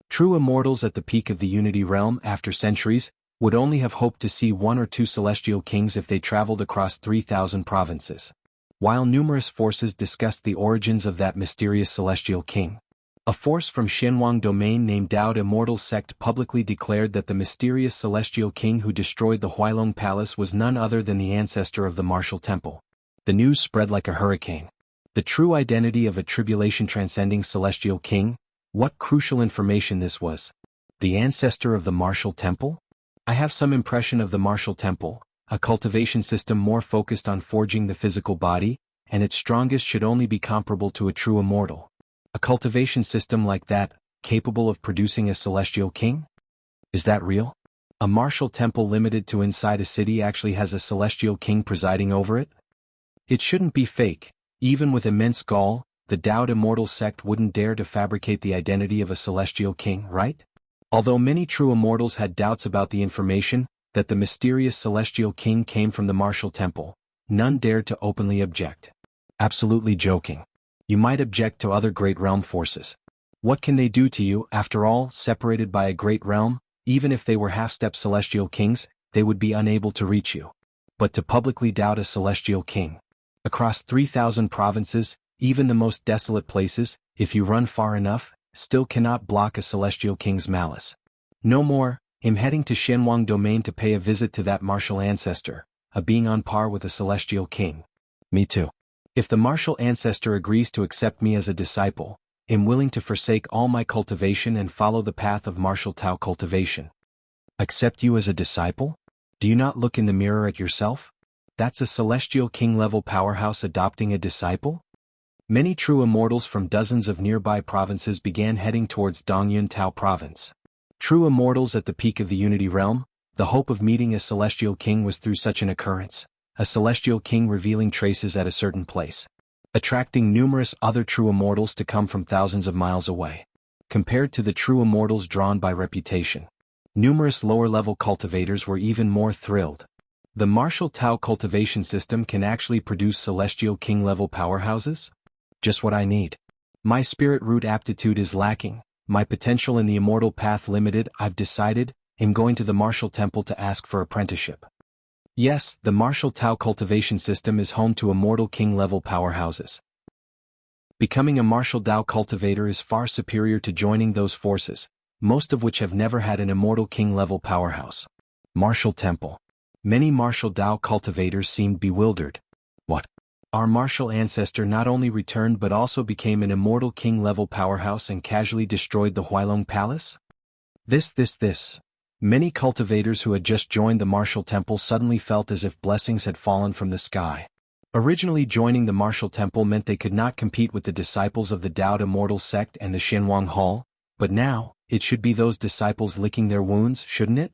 True immortals at the peak of the Unity realm after centuries would only have hoped to see one or two celestial kings if they traveled across 3,000 provinces. While numerous forces discussed the origins of that mysterious celestial king. A force from Xianwang domain named Dao Immortal Sect publicly declared that the mysterious celestial king who destroyed the Huailong Palace was none other than the ancestor of the martial temple. The news spread like a hurricane. The true identity of a tribulation-transcending celestial king? What crucial information this was. The ancestor of the martial temple? I have some impression of the martial temple, a cultivation system more focused on forging the physical body, and its strongest should only be comparable to a true immortal. A cultivation system like that, capable of producing a celestial king? Is that real? A martial temple limited to inside a city actually has a celestial king presiding over it? It shouldn't be fake. Even with immense gall, the Dao Immortal Sect wouldn't dare to fabricate the identity of a celestial king, right? Although many true immortals had doubts about the information, that the mysterious celestial king came from the martial temple, none dared to openly object. Absolutely joking. You might object to other great realm forces. What can they do to you? After all, separated by a great realm, even if they were half-step celestial kings, they would be unable to reach you. But to publicly doubt a celestial king. Across 3,000 provinces, even the most desolate places, if you run far enough, still cannot block a celestial king's malice. No more, I'm heading to Xianwang domain to pay a visit to that martial ancestor, a being on par with a celestial king. Me too. If the martial ancestor agrees to accept me as a disciple, I'm willing to forsake all my cultivation and follow the path of martial Tao cultivation. Accept you as a disciple? Do you not look in the mirror at yourself? That's a celestial king-level powerhouse adopting a disciple? Many true immortals from dozens of nearby provinces began heading towards Dongyun Tao province. True immortals at the peak of the Unity realm, the hope of meeting a celestial king was through such an occurrence, a celestial king revealing traces at a certain place, attracting numerous other true immortals to come from thousands of miles away. Compared to the true immortals drawn by reputation, numerous lower-level cultivators were even more thrilled. The martial Tao cultivation system can actually produce celestial king-level powerhouses? Just what I need. My spirit root aptitude is lacking, my potential in the immortal path limited. I've decided, I'm going to the martial temple to ask for apprenticeship. Yes, the martial Tao cultivation system is home to immortal king-level powerhouses. Becoming a martial Tao cultivator is far superior to joining those forces, most of which have never had an immortal king-level powerhouse. Martial temple. Many martial Tao cultivators seemed bewildered. What? Our martial ancestor not only returned but also became an immortal king-level powerhouse and casually destroyed the Huailong Palace? This. Many cultivators who had just joined the martial temple suddenly felt as if blessings had fallen from the sky. Originally joining the martial temple meant they could not compete with the disciples of the Dao Immortal Sect and the Xianwang Hall, but now, it should be those disciples licking their wounds, shouldn't it?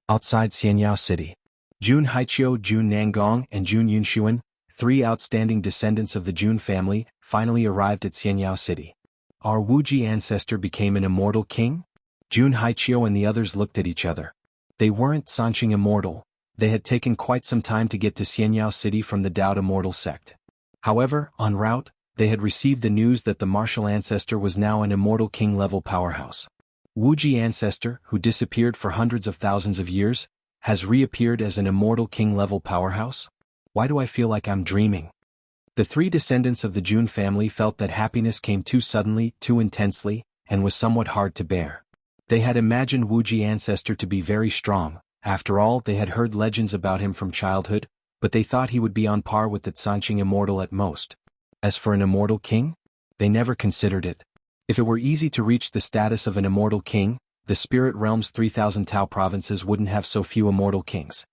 Outside Xianyao City. Jun Haiqiu, Jun Nangong, and Jun Yunshuan, three outstanding descendants of the Jun family, finally arrived at Xianyao City. Our Wuji ancestor became an immortal king? Jun Haiqiu and the others looked at each other. They weren't Sanqing immortal. They had taken quite some time to get to Xianyao City from the Dao Immortal Sect. However, en route, they had received the news that the martial ancestor was now an immortal king-level powerhouse. Wuji ancestor, who disappeared for hundreds of thousands of years, has reappeared as an immortal king-level powerhouse? Why do I feel like I'm dreaming? The three descendants of the Jun family felt that happiness came too suddenly, too intensely, and was somewhat hard to bear. They had imagined Wuji ancestor to be very strong. After all, they had heard legends about him from childhood, but they thought he would be on par with the Sanqing immortal at most. As for an immortal king? They never considered it. If it were easy to reach the status of an immortal king, the spirit realm's 3,000 Tao provinces wouldn't have so few immortal kings.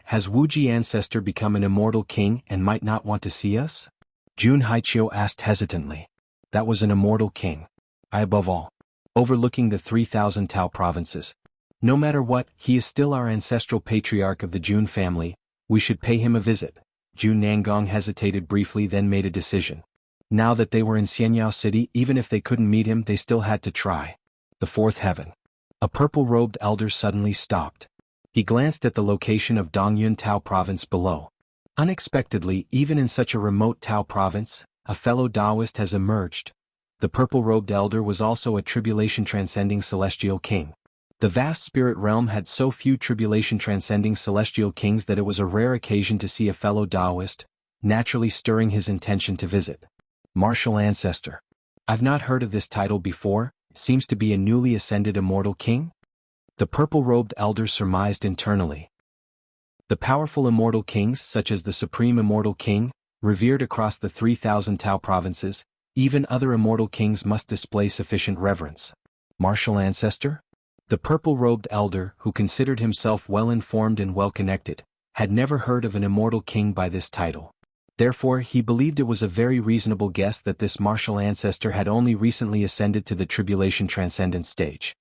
Has Wuji ancestor become an immortal king and might not want to see us? Jun Haiqiu asked hesitantly. That was an immortal king. Above all, overlooking the 3,000 Tao provinces. No matter what, he is still our ancestral patriarch of the Jun family. We should pay him a visit. Jun Nangong hesitated briefly, then made a decision. Now that they were in Xianyao City, even if they couldn't meet him, they still had to try. The fourth heaven. A purple-robed elder suddenly stopped. He glanced at the location of Dongyun Tao province below. Unexpectedly, even in such a remote Tao province, a fellow Taoist has emerged. The purple-robed elder was also a tribulation-transcending celestial king. The vast spirit realm had so few tribulation-transcending celestial kings that it was a rare occasion to see a fellow Taoist, naturally stirring his intention to visit. Martial ancestor. I've not heard of this title before, seems to be a newly ascended immortal king? The purple-robed elder surmised internally. The powerful immortal kings such as the Supreme Immortal King, revered across the 3,000 Tao provinces, even other immortal kings must display sufficient reverence. Martial ancestor? The purple-robed elder, who considered himself well-informed and well-connected, had never heard of an immortal king by this title. Therefore, he believed it was a very reasonable guess that this martial ancestor had only recently ascended to the tribulation transcendence stage.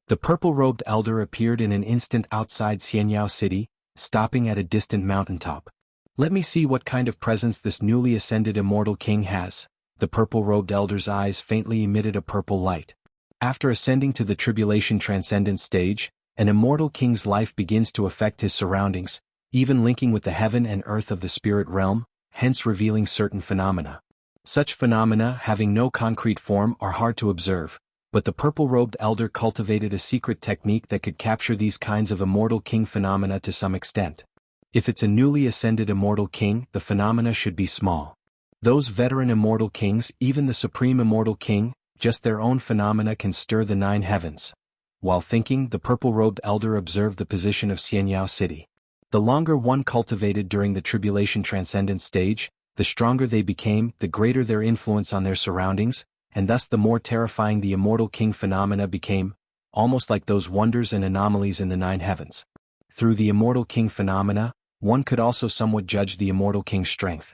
The purple-robed elder appeared in an instant outside Xianyao City, stopping at a distant mountaintop. Let me see what kind of presence this newly ascended immortal king has. The purple-robed elder's eyes faintly emitted a purple light. After ascending to the tribulation transcendence stage, an immortal king's life begins to affect his surroundings, even linking with the heaven and earth of the spirit realm, hence revealing certain phenomena. Such phenomena, having no concrete form, are hard to observe, but the purple-robed elder cultivated a secret technique that could capture these kinds of immortal king phenomena to some extent. If it's a newly ascended immortal king, the phenomena should be small. Those veteran immortal kings, even the Supreme Immortal King, just their own phenomena can stir the 9 heavens. While thinking, the purple-robed elder observed the position of Xianyao City. The longer one cultivated during the tribulation transcendence stage, the stronger they became, the greater their influence on their surroundings, and thus the more terrifying the immortal king phenomena became, almost like those wonders and anomalies in the 9 heavens. Through the immortal king phenomena, one could also somewhat judge the immortal king's strength.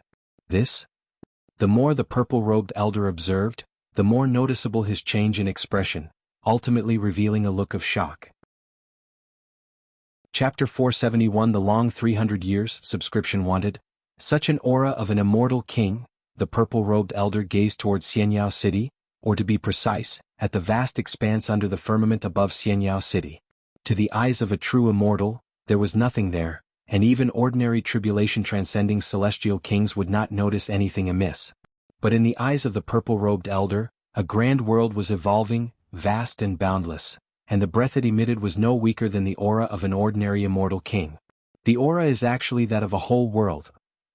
The more the purple-robed elder observed, the more noticeable his change in expression, ultimately revealing a look of shock. Chapter 471 The Long 300 Years Subscription Wanted. Such an aura of an immortal king, the purple-robed elder gazed towards Xianyao City, or to be precise, at the vast expanse under the firmament above Xianyao City. To the eyes of a true immortal, there was nothing there, and even ordinary tribulation-transcending celestial kings would not notice anything amiss. But in the eyes of the purple-robed elder, a grand world was evolving, vast and boundless, and the breath it emitted was no weaker than the aura of an ordinary immortal king. The aura is actually that of a whole world.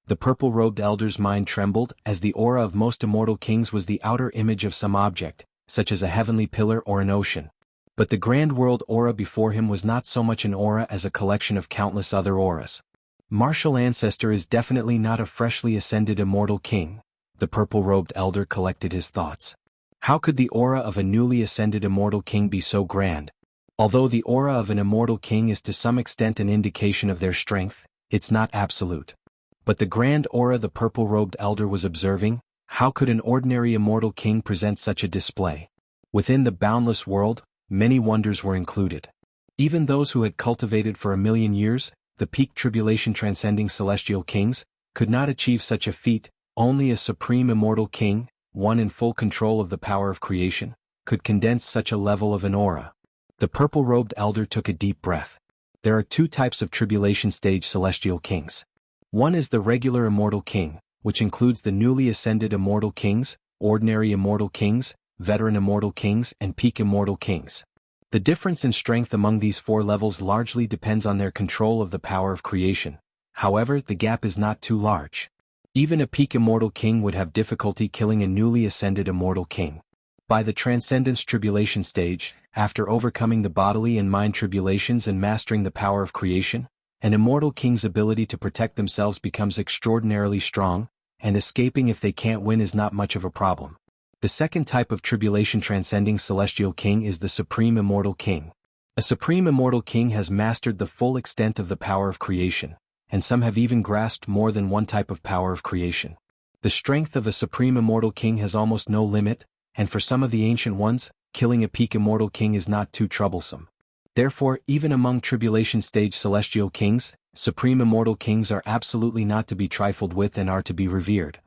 The purple-robed elder's mind trembled, as the aura of most immortal kings was the outer image of some object, such as a heavenly pillar or an ocean. But the grand world aura before him was not so much an aura as a collection of countless other auras. Martial ancestor is definitely not a freshly ascended immortal king. The purple-robed elder collected his thoughts. How could the aura of a newly ascended immortal king be so grand? Although the aura of an immortal king is to some extent an indication of their strength, it's not absolute. But the grand aura the purple-robed elder was observing, how could an ordinary immortal king present such a display? Within the boundless world, many wonders were included. Even those who had cultivated for 1,000,000 years, the peak tribulation transcending celestial kings, could not achieve such a feat. Only a supreme immortal king, one in full control of the power of creation, could condense such a level of an aura. The purple-robed elder took a deep breath. There are 2 types of tribulation stage celestial kings. One is the regular immortal king, which includes the newly ascended immortal kings, ordinary immortal kings, veteran immortal kings, and peak immortal kings. The difference in strength among these 4 levels largely depends on their control of the power of creation. However, the gap is not too large. Even a peak immortal king would have difficulty killing a newly ascended immortal king. By the transcendence tribulation stage, after overcoming the bodily and mind tribulations and mastering the power of creation, an immortal king's ability to protect themselves becomes extraordinarily strong, and escaping if they can't win is not much of a problem. The second type of tribulation transcending celestial king is the Supreme Immortal King. A Supreme Immortal King has mastered the full extent of the power of creation, and some have even grasped more than one type of power of creation. The strength of a Supreme Immortal King has almost no limit, and for some of the ancient ones, killing a peak immortal king is not too troublesome. Therefore, even among tribulation stage celestial kings, Supreme Immortal Kings are absolutely not to be trifled with and are to be revered.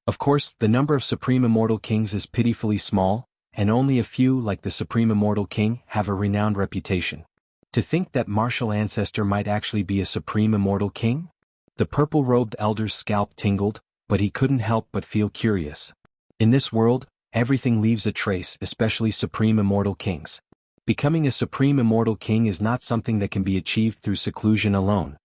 Of course, the number of Supreme Immortal Kings is pitifully small, and only a few, like the Supreme Immortal King, have a renowned reputation. To think that martial ancestor might actually be a Supreme Immortal King? The purple-robed elder's scalp tingled, but he couldn't help but feel curious. In this world, everything leaves a trace, especially Supreme Immortal Kings. Becoming a Supreme Immortal King is not something that can be achieved through seclusion alone.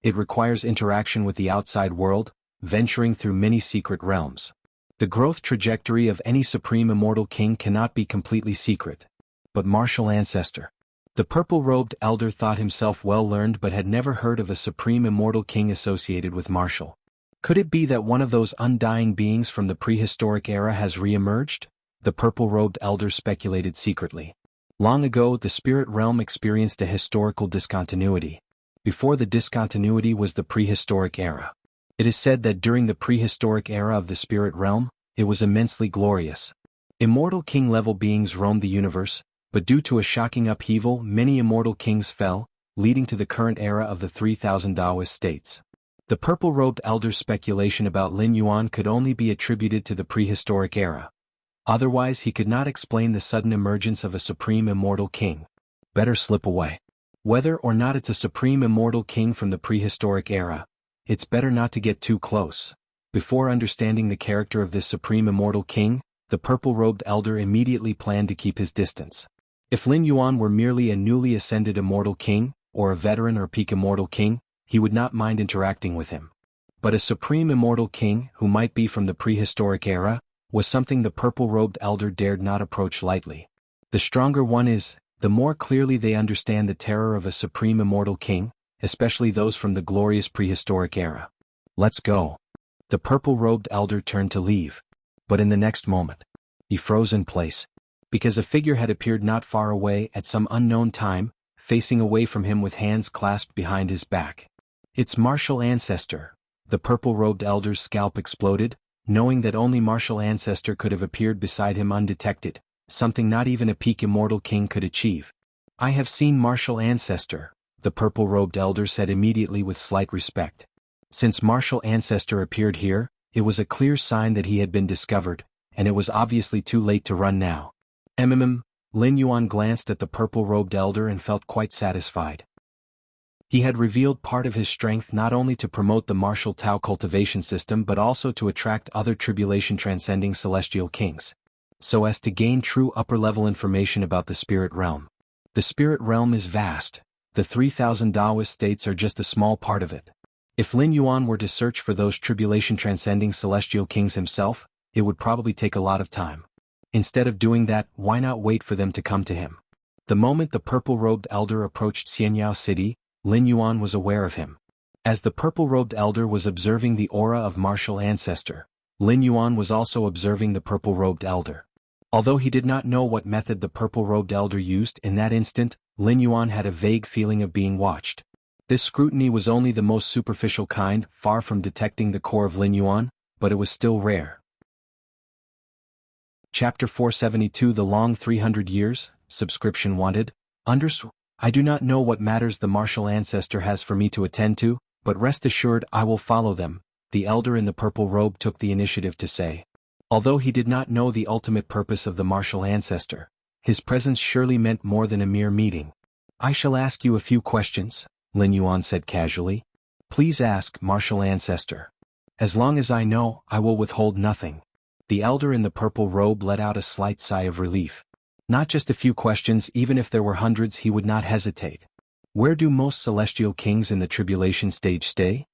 It requires interaction with the outside world, venturing through many secret realms. The growth trajectory of any supreme immortal king cannot be completely secret. But martial ancestor. The purple-robed elder thought himself well-learned but had never heard of a supreme immortal king associated with martial. Could it be that one of those undying beings from the prehistoric era has re-emerged? The purple-robed elder speculated secretly. Long ago, the spirit realm experienced a historical discontinuity. Before the discontinuity was the prehistoric era. It is said that during the prehistoric era of the spirit realm, it was immensely glorious. Immortal king-level beings roamed the universe, but due to a shocking upheaval, many immortal kings fell, leading to the current era of the 3000 Taoist states. The purple-robed elder's speculation about Lin Yuan could only be attributed to the prehistoric era. Otherwise, he could not explain the sudden emergence of a supreme immortal king. Better slip away. Whether or not it's a supreme immortal king from the prehistoric era, it's better not to get too close. Before understanding the character of this supreme immortal king, the purple-robed elder immediately planned to keep his distance. If Lin Yuan were merely a newly ascended immortal king, or a veteran or peak immortal king, he would not mind interacting with him. But a supreme immortal king, who might be from the prehistoric era, was something the purple-robed elder dared not approach lightly. The stronger one is, the more clearly they understand the terror of a supreme immortal king, especially those from the glorious prehistoric era. Let's go. The purple-robed elder turned to leave. But in the next moment, he froze in place, because a figure had appeared not far away at some unknown time, facing away from him with hands clasped behind his back. It's martial ancestor. The purple-robed elder's scalp exploded, knowing that only martial ancestor could have appeared beside him undetected, something not even a peak immortal king could achieve. I have seen martial ancestor, the purple-robed elder said immediately with slight respect. Since martial ancestor appeared here, it was a clear sign that he had been discovered, and it was obviously too late to run now. Lin Yuan glanced at the purple-robed elder and felt quite satisfied. He had revealed part of his strength not only to promote the martial Tao cultivation system but also to attract other tribulation-transcending celestial kings, so as to gain true upper-level information about the spirit realm. The spirit realm is vast. The 3000 Taoist states are just a small part of it. If Lin Yuan were to search for those tribulation-transcending celestial kings himself, it would probably take a lot of time. Instead of doing that, why not wait for them to come to him? The moment the purple-robed elder approached Jianghu City, Lin Yuan was aware of him. As the purple-robed elder was observing the aura of martial ancestor, Lin Yuan was also observing the purple-robed elder. Although he did not know what method the purple-robed elder used in that instant, Lin Yuan had a vague feeling of being watched. This scrutiny was only the most superficial kind, far from detecting the core of Lin Yuan, but it was still rare. Chapter 472 The Long 300 Years, Subscription Wanted, I do not know what matters the martial ancestor has for me to attend to, but rest assured I will follow them, the elder in the purple robe took the initiative to say. Although he did not know the ultimate purpose of the martial ancestor, his presence surely meant more than a mere meeting. I shall ask you a few questions, Lin Yuan said casually. Please ask, martial ancestor. As long as I know, I will withhold nothing. The elder in the purple robe let out a slight sigh of relief. Not just a few questions, even if there were hundreds he would not hesitate. Where do most celestial kings in the tribulation stage stay?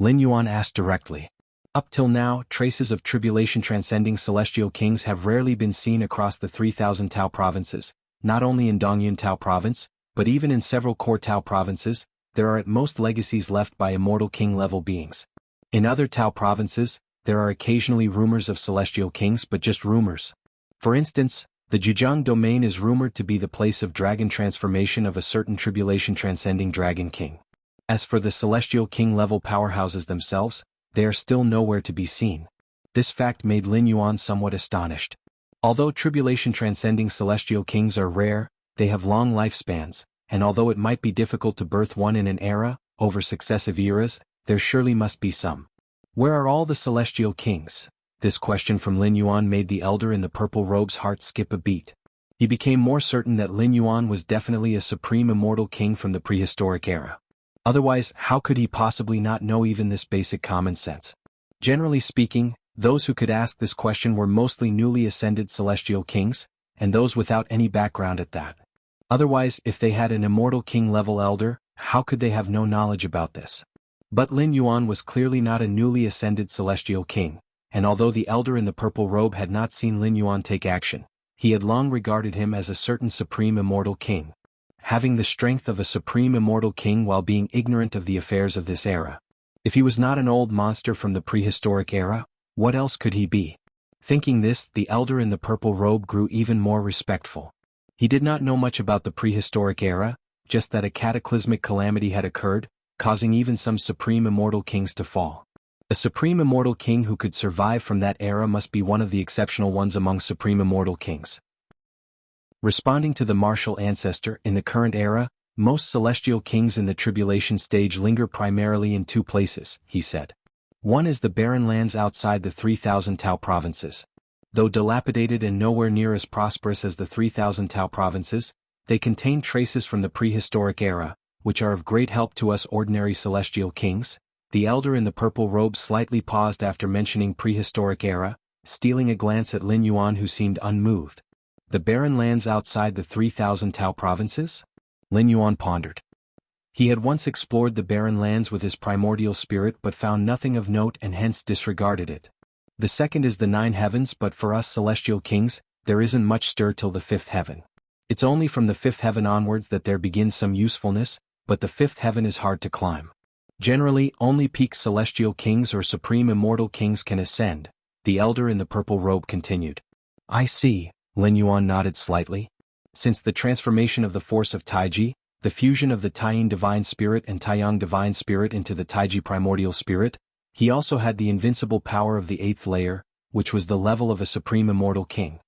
Lin Yuan asked directly. Up till now, traces of tribulation-transcending celestial kings have rarely been seen across the 3000 Tao provinces, not only in Dongyun Tao province, but even in several core Tao provinces, there are at most legacies left by immortal king-level beings. In other Tao provinces, there are occasionally rumors of celestial kings but just rumors. For instance, the Jianghu domain is rumored to be the place of dragon transformation of a certain tribulation-transcending dragon king. As for the celestial king-level powerhouses themselves, they are still nowhere to be seen. This fact made Lin Yuan somewhat astonished. Although tribulation-transcending celestial kings are rare, they have long lifespans, and although it might be difficult to birth one in an era, over successive eras, there surely must be some. Where are all the celestial kings? This question from Lin Yuan made the elder in the purple robe's heart skip a beat. He became more certain that Lin Yuan was definitely a supreme immortal king from the prehistoric era. Otherwise, how could he possibly not know even this basic common sense? Generally speaking, those who could ask this question were mostly newly ascended celestial kings, and those without any background at that. Otherwise, if they had an immortal king-level elder, how could they have no knowledge about this? But Lin Yuan was clearly not a newly ascended celestial king. and although the elder in the purple robe had not seen Lin Yuan take action, he had long regarded him as a certain supreme immortal king. Having the strength of a supreme immortal king while being ignorant of the affairs of this era. If he was not an old monster from the prehistoric era, what else could he be? Thinking this, the elder in the purple robe grew even more respectful. He did not know much about the prehistoric era, just that a cataclysmic calamity had occurred, causing even some supreme immortal kings to fall. A supreme immortal king who could survive from that era must be one of the exceptional ones among supreme immortal kings. Responding to the martial ancestor, in the current era, most celestial kings in the tribulation stage linger primarily in two places, he said. One is the barren lands outside the 3,000 Tao provinces. Though dilapidated and nowhere near as prosperous as the 3,000 Tao provinces, they contain traces from the prehistoric era, which are of great help to us ordinary celestial kings. The elder in the purple robe slightly paused after mentioning prehistoric era, stealing a glance at Lin Yuan who seemed unmoved. The barren lands outside the 3,000 Tao provinces? Lin Yuan pondered. He had once explored the barren lands with his primordial spirit but found nothing of note and hence disregarded it. The second is the 9 heavens, but for us celestial kings, there isn't much stir till the 5th heaven. It's only from the 5th heaven onwards that there begins some usefulness, but the 5th heaven is hard to climb. Generally, only peak celestial kings or supreme immortal kings can ascend, the elder in the purple robe continued. I see, Lin Yuan nodded slightly. Since the transformation of the force of Taiji, the fusion of the Taiyin divine spirit and Taiyang divine spirit into the Taiji primordial spirit, he also had the invincible power of the 8th layer, which was the level of a supreme immortal king.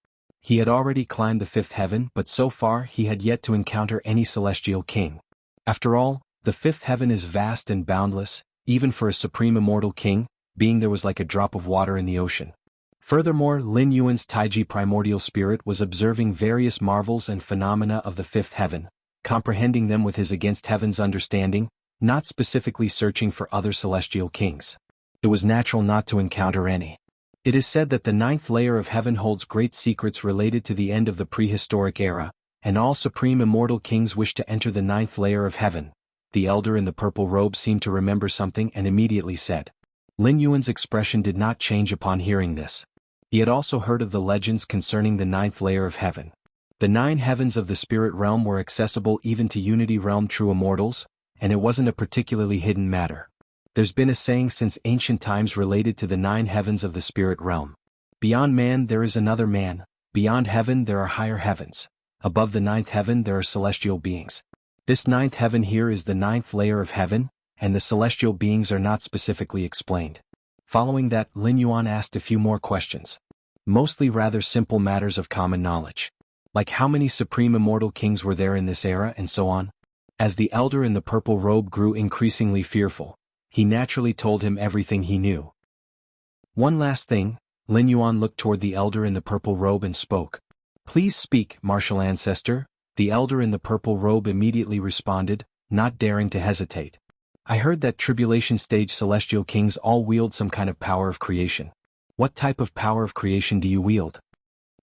He had already climbed the 5th heaven, but so far he had yet to encounter any celestial king. After all, the 5th heaven is vast and boundless, even for a supreme immortal king, being there was like a drop of water in the ocean. Furthermore, Lin Yuan's Taiji primordial spirit was observing various marvels and phenomena of the 5th heaven, comprehending them with his against heaven's understanding, not specifically searching for other celestial kings. It was natural not to encounter any. It is said that the 9th layer of heaven holds great secrets related to the end of the prehistoric era, and all supreme immortal kings wish to enter the 9th layer of heaven. The elder in the purple robe seemed to remember something and immediately said. Lin Yuan's expression did not change upon hearing this. He had also heard of the legends concerning the 9th layer of heaven. The 9 heavens of the spirit realm were accessible even to Unity realm true immortals, and it wasn't a particularly hidden matter. There's been a saying since ancient times related to the 9 heavens of the spirit realm. Beyond man there is another man, beyond heaven there are higher heavens. Above the 9th heaven there are celestial beings. This 9th heaven here is the 9th layer of heaven, and the celestial beings are not specifically explained. Following that, Lin Yuan asked a few more questions. Mostly rather simple matters of common knowledge. Like how many supreme immortal kings were there in this era and so on. As the elder in the purple robe grew increasingly fearful, he naturally told him everything he knew. One last thing, Lin Yuan looked toward the elder in the purple robe and spoke. Please speak, martial ancestor. The elder in the purple robe immediately responded, not daring to hesitate. I heard that tribulation stage celestial kings all wield some kind of power of creation. What type of power of creation do you wield?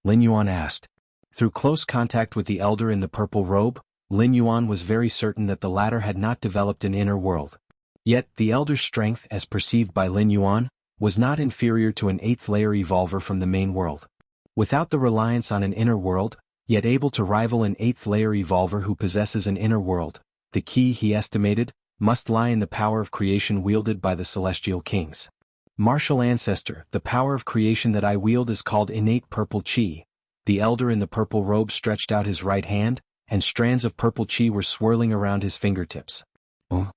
Lin Yuan asked. Through close contact with the elder in the purple robe, Lin Yuan was very certain that the latter had not developed an inner world. Yet, the elder's strength, as perceived by Lin Yuan, was not inferior to an 8th layer evolver from the main world. Without the reliance on an inner world, yet able to rival an 8th layer evolver who possesses an inner world, the key, he estimated, must lie in the power of creation wielded by the celestial kings. Martial ancestor, the power of creation that I wield is called innate purple chi. The elder in the purple robe stretched out his right hand, and strands of purple chi were swirling around his fingertips. Oh.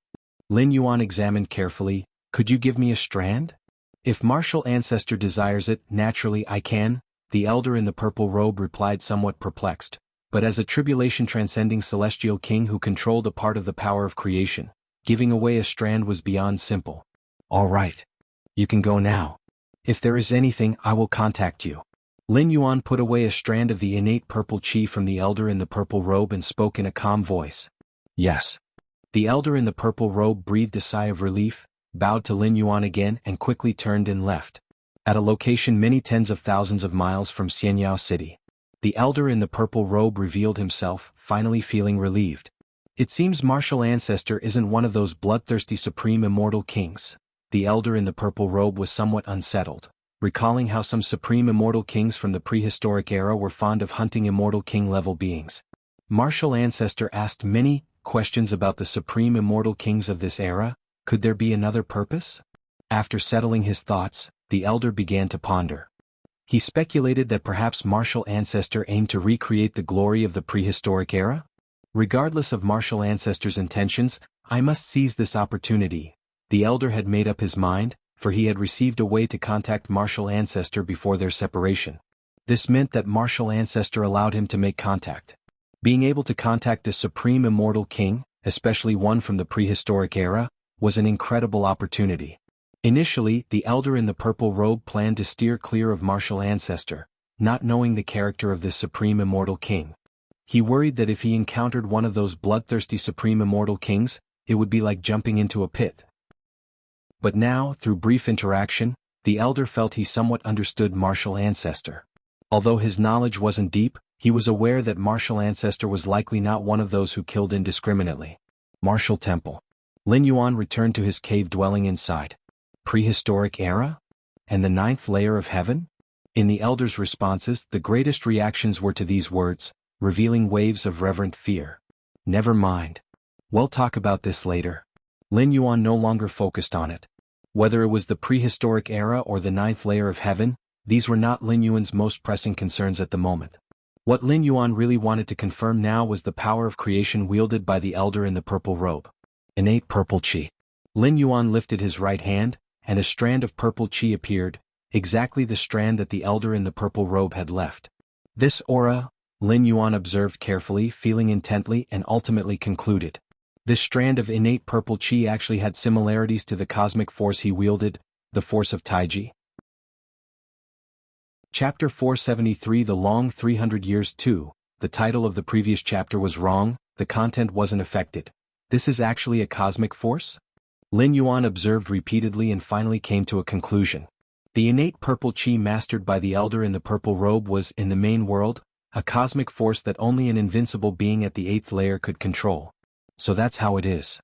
Lin Yuan examined carefully. Could you give me a strand? If martial ancestor desires it, naturally I can, the elder in the purple robe replied somewhat perplexed. But as a tribulation-transcending celestial king who controlled a part of the power of creation, giving away a strand was beyond simple. All right. You can go now. If there is anything, I will contact you. Lin Yuan put away a strand of the innate purple chi from the elder in the purple robe and spoke in a calm voice. Yes. The elder in the purple robe breathed a sigh of relief, bowed to Lin Yuan again and quickly turned and left. At a location many tens of thousands of miles from Jianghu city. The elder in the purple robe revealed himself, finally feeling relieved. It seems martial ancestor isn't one of those bloodthirsty supreme immortal kings. The elder in the purple robe was somewhat unsettled. recalling how some supreme immortal kings from the prehistoric era were fond of hunting immortal king-level beings. Martial Ancestor asked many questions about the supreme immortal kings of this era. Could there be another purpose? After settling his thoughts, the elder began to ponder. He speculated that perhaps Martial Ancestor aimed to recreate the glory of the prehistoric era? Regardless of Martial Ancestor's intentions, I must seize this opportunity. The elder had made up his mind, for he had received a way to contact Martial Ancestor before their separation. This meant that Martial Ancestor allowed him to make contact. Being able to contact a supreme immortal king, especially one from the prehistoric era, was an incredible opportunity. Initially, the elder in the purple robe planned to steer clear of Martial Ancestor, not knowing the character of this supreme immortal king. He worried that if he encountered one of those bloodthirsty supreme immortal kings, it would be like jumping into a pit. But now, through brief interaction, the elder felt he somewhat understood Martial Ancestor. Although his knowledge wasn't deep, he was aware that Martial Ancestor was likely not one of those who killed indiscriminately. Martial Temple. Lin Yuan returned to his cave dwelling inside. Prehistoric era? And the 9th layer of heaven? In the elder's responses, the greatest reactions were to these words, revealing waves of reverent fear. Never mind. We'll talk about this later. Lin Yuan no longer focused on it. Whether it was the prehistoric era or the 9th layer of heaven, these were not Lin Yuan's most pressing concerns at the moment. What Lin Yuan really wanted to confirm now was the power of creation wielded by the elder in the purple robe. Innate purple qi. Lin Yuan lifted his right hand, and a strand of purple qi appeared, exactly the strand that the elder in the purple robe had left. This aura, Lin Yuan observed carefully, feeling intently, and ultimately concluded. This strand of innate purple qi actually had similarities to the cosmic force he wielded, the force of Taiji. Chapter 473 The Long 300 Years 2. The title of the previous chapter was wrong, the content wasn't affected. This is actually a cosmic force? Lin Yuan observed repeatedly and finally came to a conclusion. The innate purple qi mastered by the elder in the purple robe was, in the main world, a cosmic force that only an invincible being at the 8th layer could control. So that's how it is.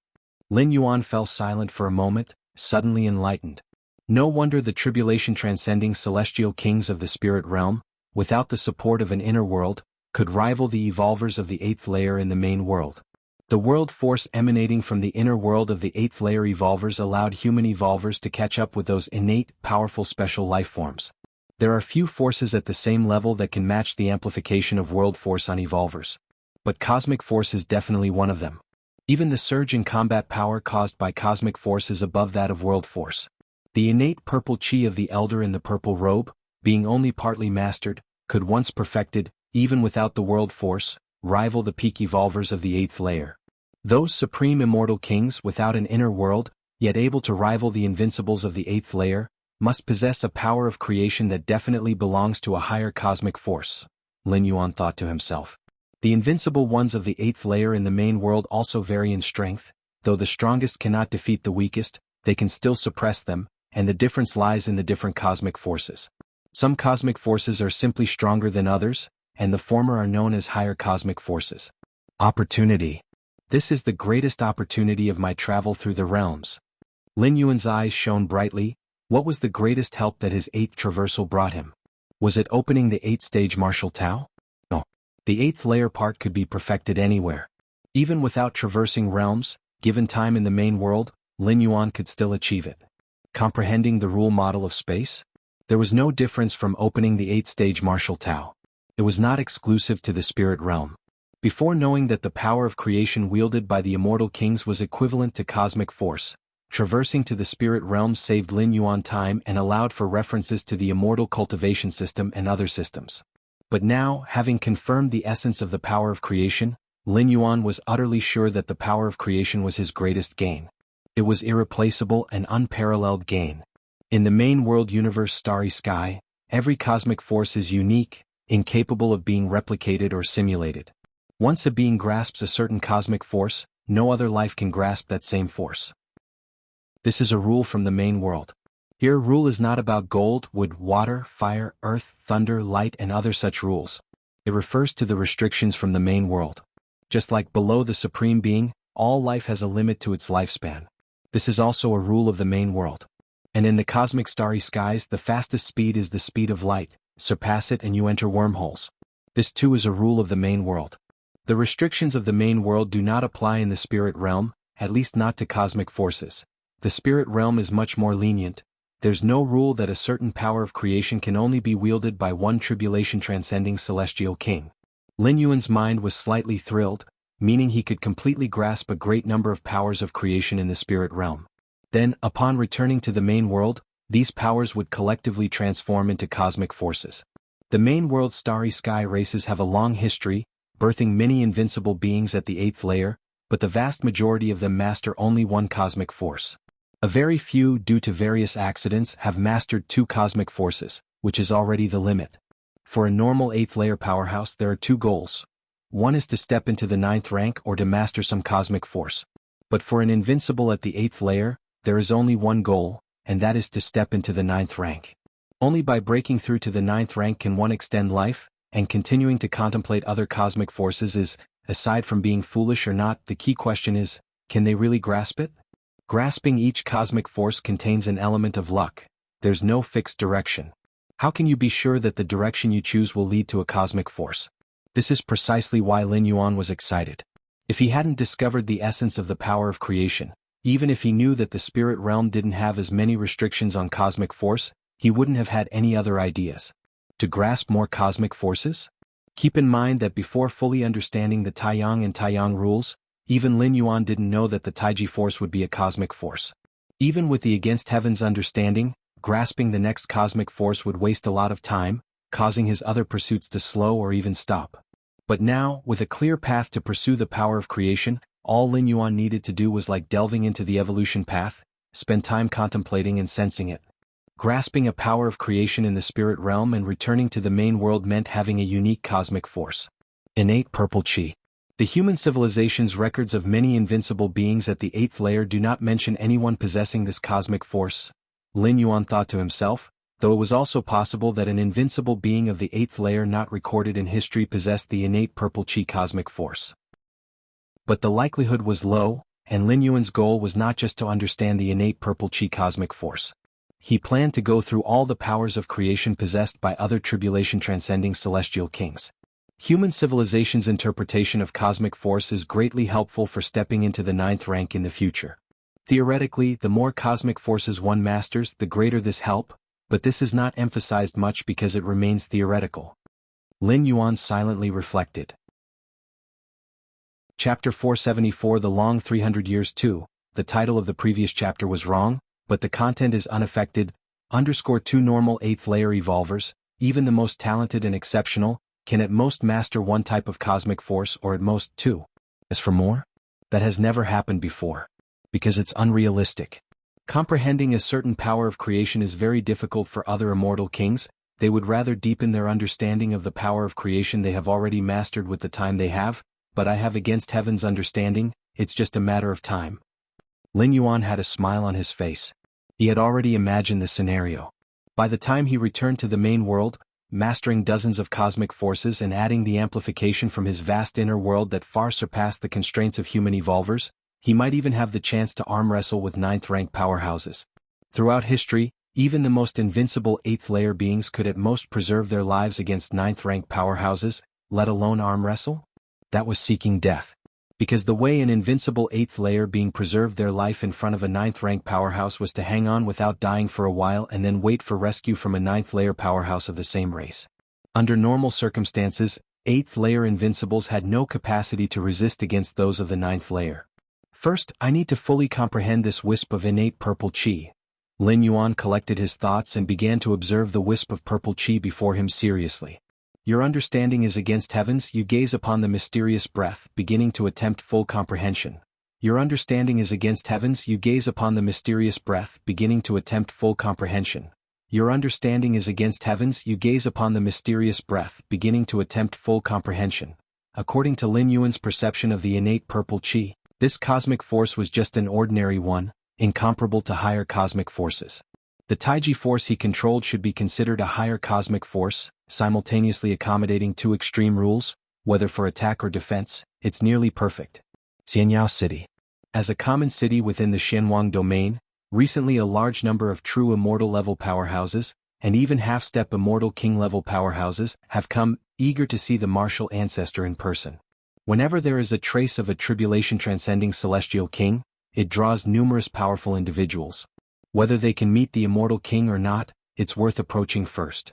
Lin Yuan fell silent for a moment, suddenly enlightened. No wonder the tribulation transcending celestial kings of the spirit realm, without the support of an inner world, could rival the evolvers of the 8th layer in the main world. The world force emanating from the inner world of the 8th layer evolvers allowed human evolvers to catch up with those innate, powerful special life forms. There are few forces at the same level that can match the amplification of world force on evolvers. But cosmic force is definitely one of them. Even the surge in combat power caused by cosmic force is above that of world force. The innate purple qi of the elder in the purple robe, being only partly mastered, could once perfected, even without the world force, rival the peak evolvers of the 8th layer. Those supreme immortal kings without an inner world, yet able to rival the invincibles of the 8th layer, must possess a power of creation that definitely belongs to a higher cosmic force, Lin Yuan thought to himself. The invincible ones of the 8th layer in the main world also vary in strength, though the strongest cannot defeat the weakest, they can still suppress them, and the difference lies in the different cosmic forces. Some cosmic forces are simply stronger than others, and the former are known as higher cosmic forces. Opportunity. This is the greatest opportunity of my travel through the realms. Lin Yuan's eyes shone brightly. What was the greatest help that his 8th traversal brought him? Was it opening the 8th-stage martial Tao? No. The 8th layer part could be perfected anywhere. Even without traversing realms, given time in the main world, Lin Yuan could still achieve it. Comprehending the rule model of space? There was no difference from opening the 8th-stage martial Tao. It was not exclusive to the spirit realm. Before knowing that the power of creation wielded by the immortal kings was equivalent to cosmic force, traversing to the spirit realm saved Lin Yuan time and allowed for references to the immortal cultivation system and other systems. But now, having confirmed the essence of the power of creation, Lin Yuan was utterly sure that the power of creation was his greatest gain. It was irreplaceable and unparalleled gain. In the main world universe starry sky, every cosmic force is unique, incapable of being replicated or simulated. Once a being grasps a certain cosmic force, no other life can grasp that same force. This is a rule from the main world. Here rule is not about gold, wood, water, fire, earth, thunder, light and other such rules. It refers to the restrictions from the main world. Just like below the Supreme Being, all life has a limit to its lifespan. This is also a rule of the main world. And in the cosmic starry skies, the fastest speed is the speed of light. Surpass it and you enter wormholes. This too is a rule of the main world. The restrictions of the main world do not apply in the spirit realm, at least not to cosmic forces. The spirit realm is much more lenient. There's no rule that a certain power of creation can only be wielded by one tribulation-transcending celestial king. Lin Yuan's mind was slightly thrilled, meaning he could completely grasp a great number of powers of creation in the spirit realm. Then, upon returning to the main world, these powers would collectively transform into cosmic forces. The main world's starry sky races have a long history, birthing many invincible beings at the 8th layer, but the vast majority of them master only one cosmic force. A very few, due to various accidents, have mastered 2 cosmic forces, which is already the limit. For a normal 8th layer powerhouse there are 2 goals. One is to step into the 9th rank or to master some cosmic force. But for an invincible at the 8th layer, there is only one goal, and that is to step into the 9th rank. Only by breaking through to the 9th rank can one extend life, and continuing to contemplate other cosmic forces is, aside from being foolish or not, the key question is, can they really grasp it? Grasping each cosmic force contains an element of luck. There's no fixed direction. How can you be sure that the direction you choose will lead to a cosmic force? This is precisely why Lin Yuan was excited. If he hadn't discovered the essence of the power of creation, even if he knew that the spirit realm didn't have as many restrictions on cosmic force, he wouldn't have had any other ideas. To grasp more cosmic forces? Keep in mind that before fully understanding the Taiyang and Taiyang rules, even Lin Yuan didn't know that the Taiji force would be a cosmic force. Even with the Against Heaven's understanding, grasping the next cosmic force would waste a lot of time, causing his other pursuits to slow or even stop. But now, with a clear path to pursue the power of creation, all Lin Yuan needed to do was like delving into the evolution path, spend time contemplating and sensing it. Grasping a power of creation in the spirit realm and returning to the main world meant having a unique cosmic force. Innate purple chi. The human civilization's records of many invincible beings at the 8th layer do not mention anyone possessing this cosmic force. Lin Yuan thought to himself, though it was also possible that an invincible being of the 8th layer not recorded in history possessed the innate purple chi cosmic force. But the likelihood was low, and Lin Yuan's goal was not just to understand the innate purple chi cosmic force. He planned to go through all the powers of creation possessed by other tribulation-transcending celestial kings. Human civilization's interpretation of cosmic force is greatly helpful for stepping into the 9th rank in the future. Theoretically, the more cosmic forces one masters, the greater this help, but this is not emphasized much because it remains theoretical. Lin Yuan silently reflected. Chapter 474 The Long 300 Years 2, the title of the previous chapter was wrong, but the content is unaffected. _2 Normal 8th layer evolvers, even the most talented and exceptional, can at most master one type of cosmic force or at most 2. As for more? That has never happened before. Because it's unrealistic. Comprehending a certain power of creation is very difficult for other immortal kings. They would rather deepen their understanding of the power of creation they have already mastered with the time they have, but I have Against Heaven's understanding, it's just a matter of time. Lin Yuan had a smile on his face. He had already imagined the scenario. By the time he returned to the main world, mastering dozens of cosmic forces and adding the amplification from his vast inner world that far surpassed the constraints of human evolvers, he might even have the chance to arm wrestle with 9th rank powerhouses. Throughout history, even the most invincible 8th layer beings could at most preserve their lives against 9th rank powerhouses, let alone arm wrestle? That was seeking death. Because the way an invincible 8th layer being preserved their life in front of a 9th rank powerhouse was to hang on without dying for a while and then wait for rescue from a 9th layer powerhouse of the same race. Under normal circumstances, 8th layer invincibles had no capacity to resist against those of the 9th layer. First, I need to fully comprehend this wisp of innate purple chi. Lin Yuan collected his thoughts and began to observe the wisp of purple chi before him seriously. Your understanding is Against Heaven's, you gaze upon the mysterious breath, beginning to attempt full comprehension. Your understanding is Against Heaven's, you gaze upon the mysterious breath, beginning to attempt full comprehension. Your understanding is Against Heaven's, you gaze upon the mysterious breath, beginning to attempt full comprehension. According to Lin Yuan's perception of the innate purple chi, this cosmic force was just an ordinary one, incomparable to higher cosmic forces. The Taiji force he controlled should be considered a higher cosmic force, simultaneously accommodating 2 extreme rules, whether for attack or defense. It's nearly perfect. Xianyao City. As a common city within the Xianwang domain, Recently a large number of true immortal level powerhouses, and even half-step immortal king level powerhouses, have come, eager to see the martial ancestor in person. Whenever there is a trace of a tribulation transcending celestial king, it draws numerous powerful individuals. Whether they can meet the immortal king or not, it's worth approaching first.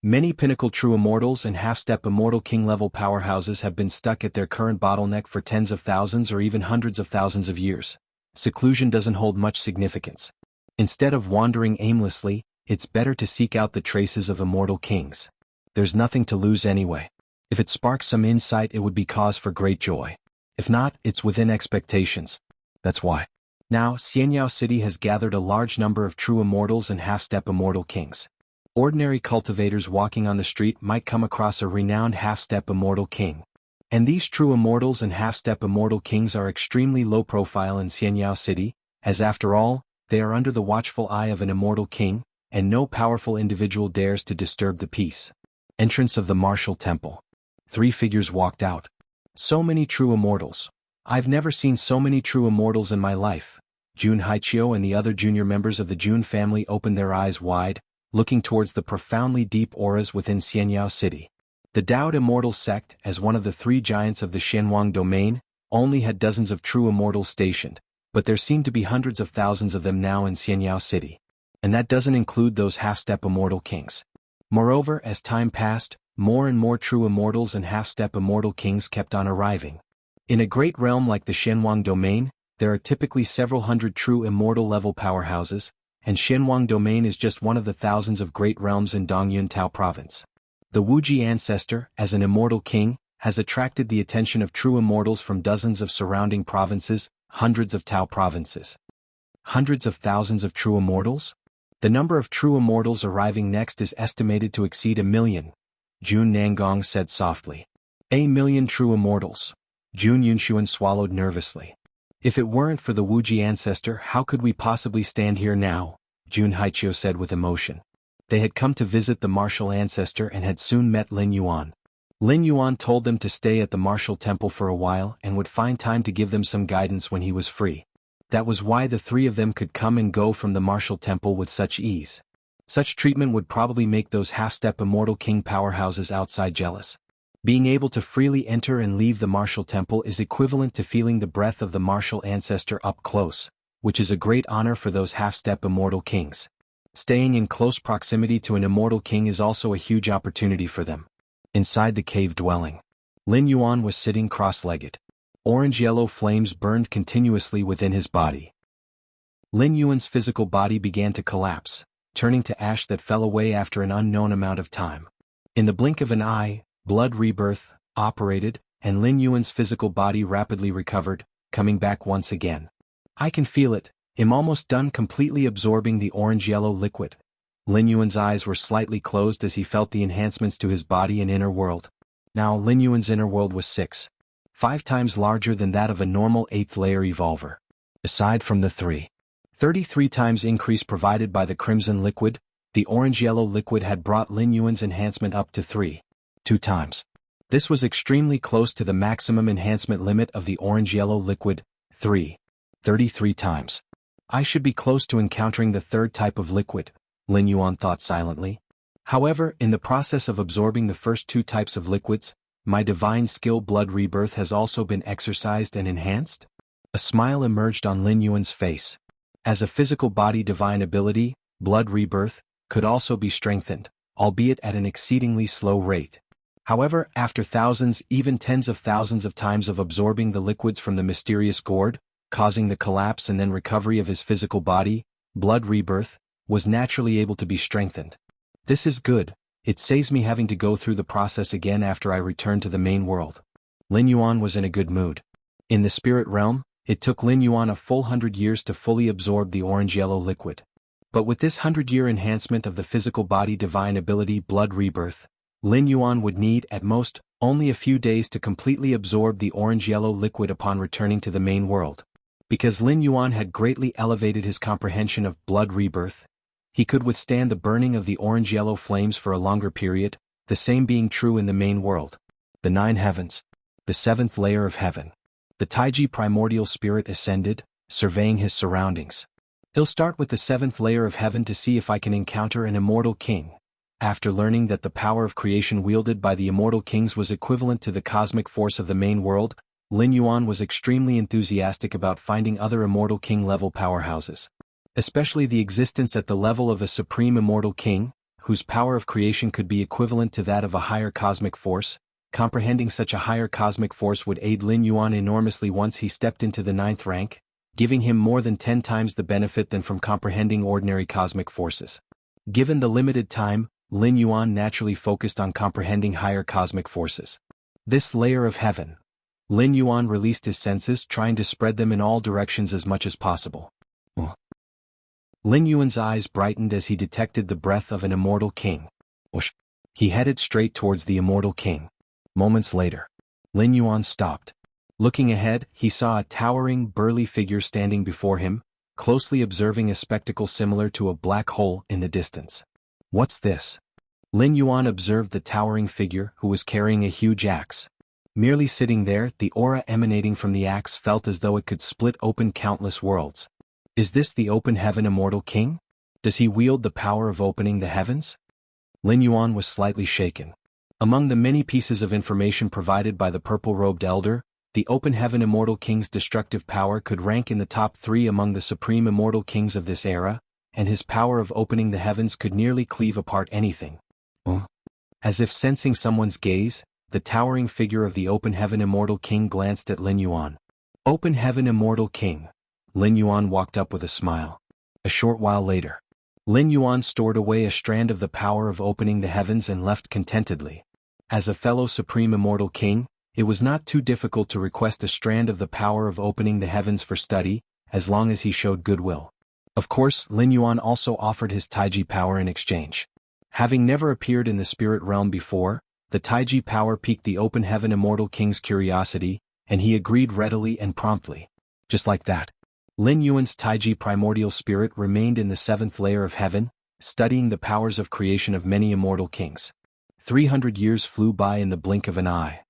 Many pinnacle true immortals and half-step immortal king level powerhouses have been stuck at their current bottleneck for tens of thousands or even hundreds of thousands of years. Seclusion doesn't hold much significance. Instead of wandering aimlessly, it's better to seek out the traces of immortal kings. There's nothing to lose anyway. If it sparks some insight, it would be cause for great joy. If not, it's within expectations. That's why. Now, Xianyao City has gathered a large number of true immortals and half-step immortal kings. Ordinary cultivators walking on the street might come across a renowned half-step immortal king. And these true immortals and half-step immortal kings are extremely low profile in Xianyao City, as after all, they are under the watchful eye of an immortal king, and no powerful individual dares to disturb the peace. Entrance of the martial temple. 3 figures walked out. So many true immortals. I've never seen so many true immortals in my life. Jun Haiqiu and the other junior members of the Jun family opened their eyes wide, looking towards the profoundly deep auras within Xianyao City. The Daoed Immortal Sect, as one of the 3 giants of the Shenhuang domain, only had dozens of true immortals stationed, but there seemed to be hundreds of thousands of them now in Xianyao City. And that doesn't include those half-step immortal kings. Moreover, as time passed, more and more true immortals and half-step immortal kings kept on arriving. In a great realm like the Shenhuang domain, there are typically several hundred true immortal level powerhouses, and Shenhuang domain is just one of the thousands of great realms in Dongyun Tao province. The Wuxia ancestor, as an immortal king, has attracted the attention of true immortals from dozens of surrounding provinces, hundreds of Tao provinces. Hundreds of thousands of true immortals? The number of true immortals arriving next is estimated to exceed 1 million, Jun Nangong said softly. 1 million true immortals. Jun Yunshuan swallowed nervously. If it weren't for the Wuxia ancestor, how could we possibly stand here now? Jun Haiqiu said with emotion. They had come to visit the martial ancestor and had soon met Lin Yuan. Lin Yuan told them to stay at the martial temple for a while and would find time to give them some guidance when he was free. That was why the 3 of them could come and go from the martial temple with such ease. Such treatment would probably make those half-step immortal king powerhouses outside jealous. Being able to freely enter and leave the martial temple is equivalent to feeling the breath of the martial ancestor up close, which is a great honor for those half-step immortal kings. Staying in close proximity to an immortal king is also a huge opportunity for them. Inside the cave dwelling, Lin Yuan was sitting cross-legged. Orange-yellow flames burned continuously within his body. Lin Yuan's physical body began to collapse, turning to ash that fell away after an unknown amount of time. In the blink of an eye, blood rebirth operated, and Lin Yuan's physical body rapidly recovered, coming back once again. I can feel it. I'm almost done completely absorbing the orange-yellow liquid. Lin Yuan's eyes were slightly closed as he felt the enhancements to his body and inner world. Now Lin Yuan's inner world was 5 times larger than that of a normal 8th layer evolver. Aside from the 33 times increase provided by the crimson liquid, the orange-yellow liquid had brought Lin Yuan's enhancement up to 2 times. This was extremely close to the maximum enhancement limit of the orange-yellow liquid, 33 times. I should be close to encountering the 3rd type of liquid, Lin Yuan thought silently. However, in the process of absorbing the first 2 types of liquids, my divine skill blood rebirth has also been exercised and enhanced? A smile emerged on Lin Yuan's face. As a physical body divine ability, blood rebirth could also be strengthened, albeit at an exceedingly slow rate. However, after thousands, even tens of thousands of times of absorbing the liquids from the mysterious gourd, causing the collapse and then recovery of his physical body, blood rebirth was naturally able to be strengthened. This is good. It saves me having to go through the process again after I return to the main world. Lin Yuan was in a good mood. In the spirit realm, it took Lin Yuan a full 100 years to fully absorb the orange-yellow liquid. But with this 100-year enhancement of the physical body divine ability blood rebirth, Lin Yuan would need, at most, only a few days to completely absorb the orange-yellow liquid upon returning to the main world. Because Lin Yuan had greatly elevated his comprehension of blood rebirth, he could withstand the burning of the orange-yellow flames for a longer period, the same being true in the main world. The 9 heavens. The 7th layer of heaven. The Taiji primordial spirit ascended, surveying his surroundings. I'll start with the 7th layer of heaven to see if I can encounter an immortal king. After learning that the power of creation wielded by the immortal kings was equivalent to the cosmic force of the main world, Lin Yuan was extremely enthusiastic about finding other immortal king-level powerhouses. Especially the existence at the level of a supreme immortal king, whose power of creation could be equivalent to that of a higher cosmic force. Comprehending such a higher cosmic force would aid Lin Yuan enormously once he stepped into the 9th rank, giving him more than 10 times the benefit than from comprehending ordinary cosmic forces. Given the limited time, Lin Yuan naturally focused on comprehending higher cosmic forces. This layer of heaven. Lin Yuan released his senses, trying to spread them in all directions as much as possible. Lin Yuan's eyes brightened as he detected the breath of an immortal king. He headed straight towards the immortal king. Moments later, Lin Yuan stopped. Looking ahead, he saw a towering, burly figure standing before him, closely observing a spectacle similar to a black hole in the distance. What's this? Lin Yuan observed the towering figure, who was carrying a huge axe. Merely sitting there, the aura emanating from the axe felt as though it could split open countless worlds. Is this the open heaven immortal king? Does he wield the power of opening the heavens? Lin Yuan was slightly shaken. Among the many pieces of information provided by the purple-robed elder, the open heaven immortal king's destructive power could rank in the top 3 among the supreme immortal kings of this era, and his power of opening the heavens could nearly cleave apart anything. As if sensing someone's gaze, the towering figure of the open heaven immortal king glanced at Lin Yuan. Open heaven immortal king. Lin Yuan walked up with a smile. A short while later, Lin Yuan stored away a strand of the power of opening the heavens and left contentedly. As a fellow supreme immortal king, it was not too difficult to request a strand of the power of opening the heavens for study, as long as he showed goodwill. Of course, Lin Yuan also offered his Taiji power in exchange. Having never appeared in the spirit realm before, the Taiji power piqued the open heaven immortal king's curiosity, and he agreed readily and promptly. Just like that, Lin Yuan's Taiji primordial spirit remained in the 7th layer of heaven, studying the powers of creation of many immortal kings. 300 years flew by in the blink of an eye.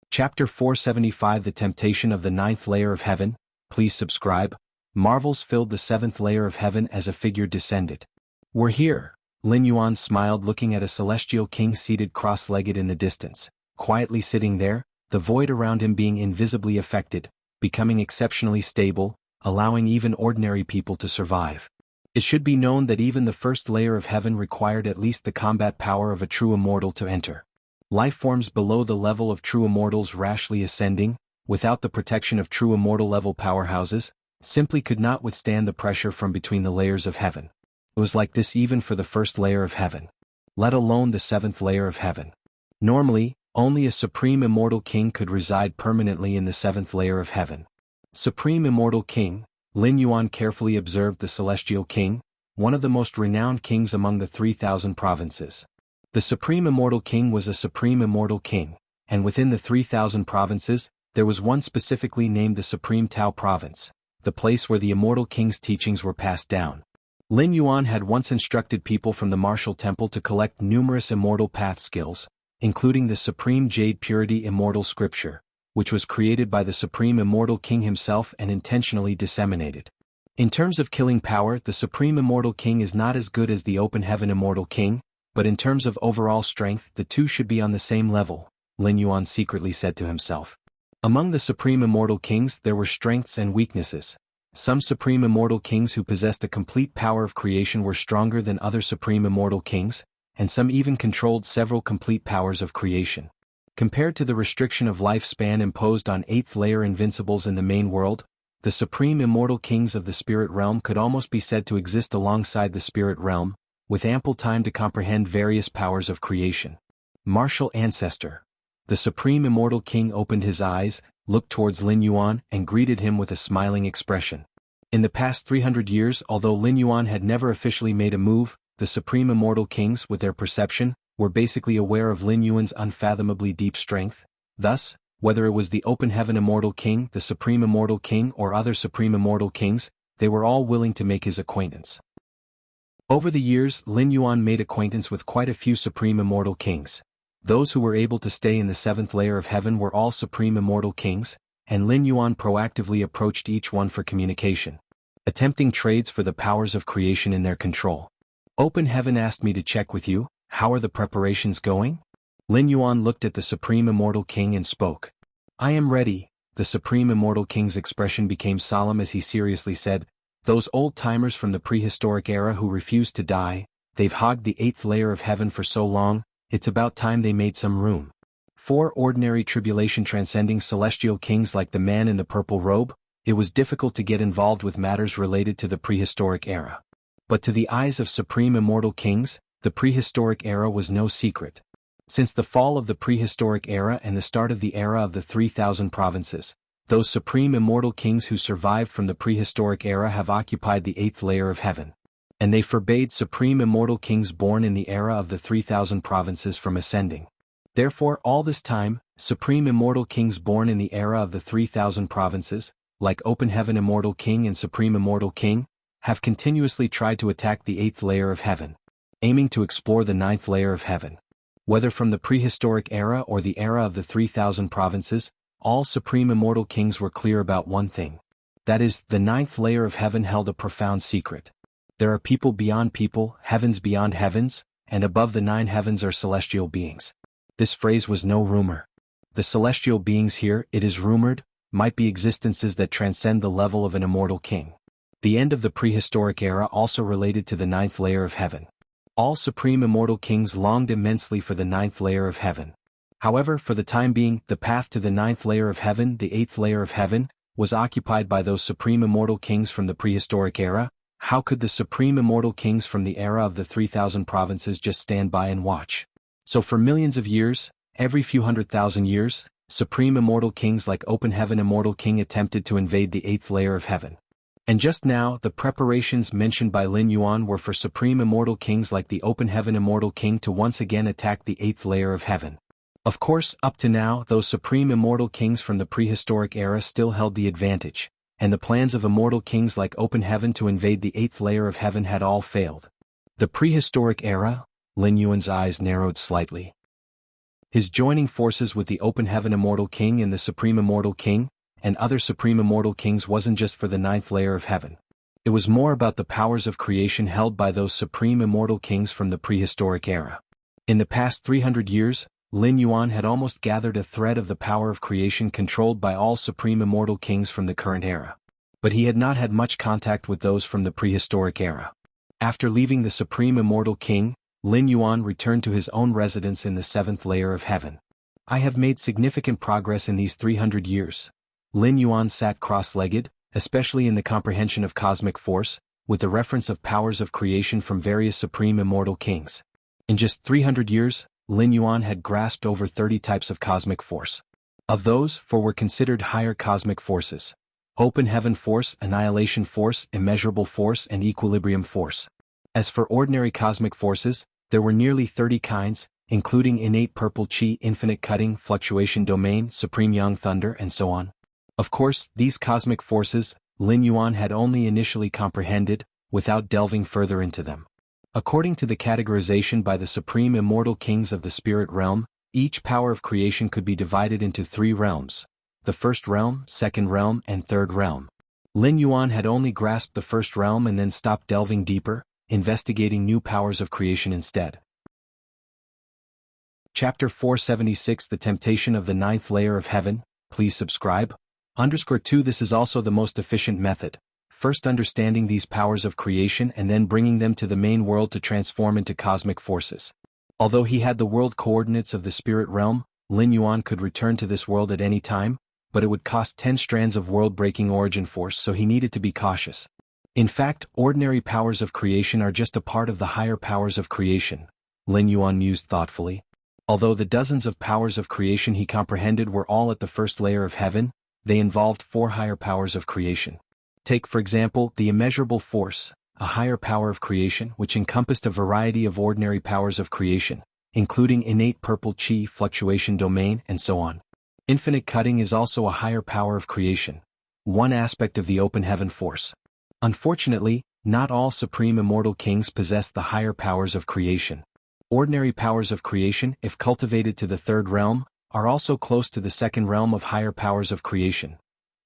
Chapter 475 The Temptation of the 9th Layer of Heaven. Please subscribe. Marvels filled the 7th layer of heaven as a figure descended. We're here. Lin Yuan smiled, looking at a celestial king seated cross-legged in the distance, quietly sitting there, the void around him being invisibly affected, becoming exceptionally stable, allowing even ordinary people to survive. It should be known that even the 1st layer of heaven required at least the combat power of a true immortal to enter. Life forms below the level of true immortals rashly ascending, without the protection of true immortal level powerhouses, simply could not withstand the pressure from between the layers of heaven. It was like this even for the 1st layer of heaven, let alone the 7th layer of heaven. Normally, only a supreme immortal king could reside permanently in the 7th layer of heaven. Supreme immortal king, Lin Yuan carefully observed the celestial king, one of the most renowned kings among the 3,000 provinces. The supreme immortal king was a supreme immortal king, and within the 3,000 provinces, there was one specifically named the Supreme Tao Province, the place where the immortal king's teachings were passed down. Lin Yuan had once instructed people from the martial temple to collect numerous immortal path skills, including the Supreme Jade Purity Immortal Scripture, which was created by the Supreme Immortal King himself and intentionally disseminated. In terms of killing power, the Supreme Immortal King is not as good as the Open Heaven Immortal King, but in terms of overall strength, the two should be on the same level, Lin Yuan secretly said to himself. Among the Supreme Immortal Kings there were strengths and weaknesses. Some Supreme Immortal Kings who possessed a complete power of creation were stronger than other Supreme Immortal Kings, and some even controlled several complete powers of creation. Compared to the restriction of lifespan imposed on 8th layer invincibles in the main world, the Supreme Immortal Kings of the Spirit Realm could almost be said to exist alongside the Spirit Realm, with ample time to comprehend various powers of creation. Martial Ancestor. The Supreme Immortal King opened his eyes, looked towards Lin Yuan, and greeted him with a smiling expression. In the past 300 years, although Lin Yuan had never officially made a move, the Supreme Immortal Kings, with their perception, were basically aware of Lin Yuan's unfathomably deep strength. Thus, whether it was the Open Heaven Immortal King, the Supreme Immortal King, or other Supreme Immortal Kings, they were all willing to make his acquaintance. Over the years, Lin Yuan made acquaintance with quite a few Supreme Immortal Kings. Those who were able to stay in the 7th layer of heaven were all Supreme Immortal Kings, and Lin Yuan proactively approached each one for communication. attempting trades for the powers of creation in their control. Open Heaven asked me to check with you. How are the preparations going? Lin Yuan looked at the Supreme Immortal King and spoke. I am ready. The Supreme Immortal King's expression became solemn as he seriously said, those old-timers from the prehistoric era who refused to die, they've hogged the 8th layer of heaven for so long, it's about time they made some room. 4 ordinary tribulation transcending celestial kings like the man in the purple robe, it was difficult to get involved with matters related to the prehistoric era. But to the eyes of Supreme Immortal Kings, the prehistoric era was no secret. Since the fall of the prehistoric era and the start of the era of the 3,000 provinces, those Supreme Immortal Kings who survived from the prehistoric era have occupied the 8th layer of heaven. And they forbade Supreme Immortal Kings born in the era of the 3,000 provinces from ascending. Therefore all this time, Supreme Immortal Kings born in the era of the 3,000 provinces, like Open Heaven Immortal King and Supreme Immortal King, have continuously tried to attack the 8th layer of heaven, aiming to explore the 9th layer of heaven. Whether from the prehistoric era or the era of the 3,000 provinces, all Supreme Immortal Kings were clear about one thing. That is, the 9th layer of heaven held a profound secret. There are people beyond people, heavens beyond heavens, and above the 9 heavens are celestial beings. This phrase was no rumor. The celestial beings here, it is rumored, might be existences that transcend the level of an immortal king. The end of the prehistoric era also related to the 9th layer of heaven. All Supreme Immortal Kings longed immensely for the 9th layer of heaven. However, for the time being, the path to the 9th layer of heaven, the 8th layer of heaven, was occupied by those Supreme Immortal Kings from the prehistoric era. How could the Supreme Immortal Kings from the era of the 3,000 provinces just stand by and watch? So for millions of years, every few 100,000 years, Supreme Immortal Kings like Open Heaven Immortal King attempted to invade the 8th layer of heaven. And just now, the preparations mentioned by Lin Yuan were for Supreme Immortal Kings like the Open Heaven Immortal King to once again attack the 8th layer of heaven. Of course, up to now, those Supreme Immortal Kings from the prehistoric era still held the advantage, and the plans of Immortal Kings like Open Heaven to invade the 8th layer of heaven had all failed. The prehistoric era? Lin Yuan's eyes narrowed slightly. His joining forces with the Open Heaven Immortal King and the Supreme Immortal King, and other Supreme Immortal Kings wasn't just for the 9th layer of heaven. It was more about the powers of creation held by those Supreme Immortal Kings from the prehistoric era. In the past 300 years, Lin Yuan had almost gathered a thread of the power of creation controlled by all Supreme Immortal Kings from the current era. But he had not had much contact with those from the prehistoric era. After leaving the Supreme Immortal King, Lin Yuan returned to his own residence in the 7th layer of heaven. I have made significant progress in these 300 years. Lin Yuan sat cross-legged, especially in the comprehension of cosmic force, with the reference of powers of creation from various Supreme Immortal Kings. In just 300 years, Lin Yuan had grasped over 30 types of cosmic force. Of those, 4 were considered higher cosmic forces: Open Heaven Force, Annihilation Force, Immeasurable Force, and Equilibrium Force. As for ordinary cosmic forces, there were nearly 30 kinds, including Innate Purple Chi, Infinite Cutting, Fluctuation Domain, Supreme Yang Thunder, and so on. Of course, these cosmic forces, Lin Yuan had only initially comprehended, without delving further into them. According to the categorization by the Supreme Immortal Kings of the Spirit Realm, each power of creation could be divided into 3 realms: the first realm, second realm, and third realm. Lin Yuan had only grasped the first realm and then stopped delving deeper, investigating new powers of creation instead. Chapter 476: The Temptation of the 9th Layer of Heaven. Please subscribe. _2 This is also the most efficient method. First understanding these powers of creation and then bringing them to the main world to transform into cosmic forces. Although he had the world coordinates of the spirit realm, Lin Yuan could return to this world at any time, but it would cost 10 strands of world-breaking origin force, so he needed to be cautious. In fact, ordinary powers of creation are just a part of the higher powers of creation, Lin Yuan mused thoughtfully. Although the dozens of powers of creation he comprehended were all at the first layer of heaven, they involved 4 higher powers of creation. Take for example, the immeasurable force, a higher power of creation which encompassed a variety of ordinary powers of creation, including innate purple chi, fluctuation domain, and so on. Infinite cutting is also a higher power of creation, one aspect of the open heaven force. Unfortunately, not all Supreme Immortal Kings possess the higher powers of creation. Ordinary powers of creation, if cultivated to the third realm, are also close to the second realm of higher powers of creation.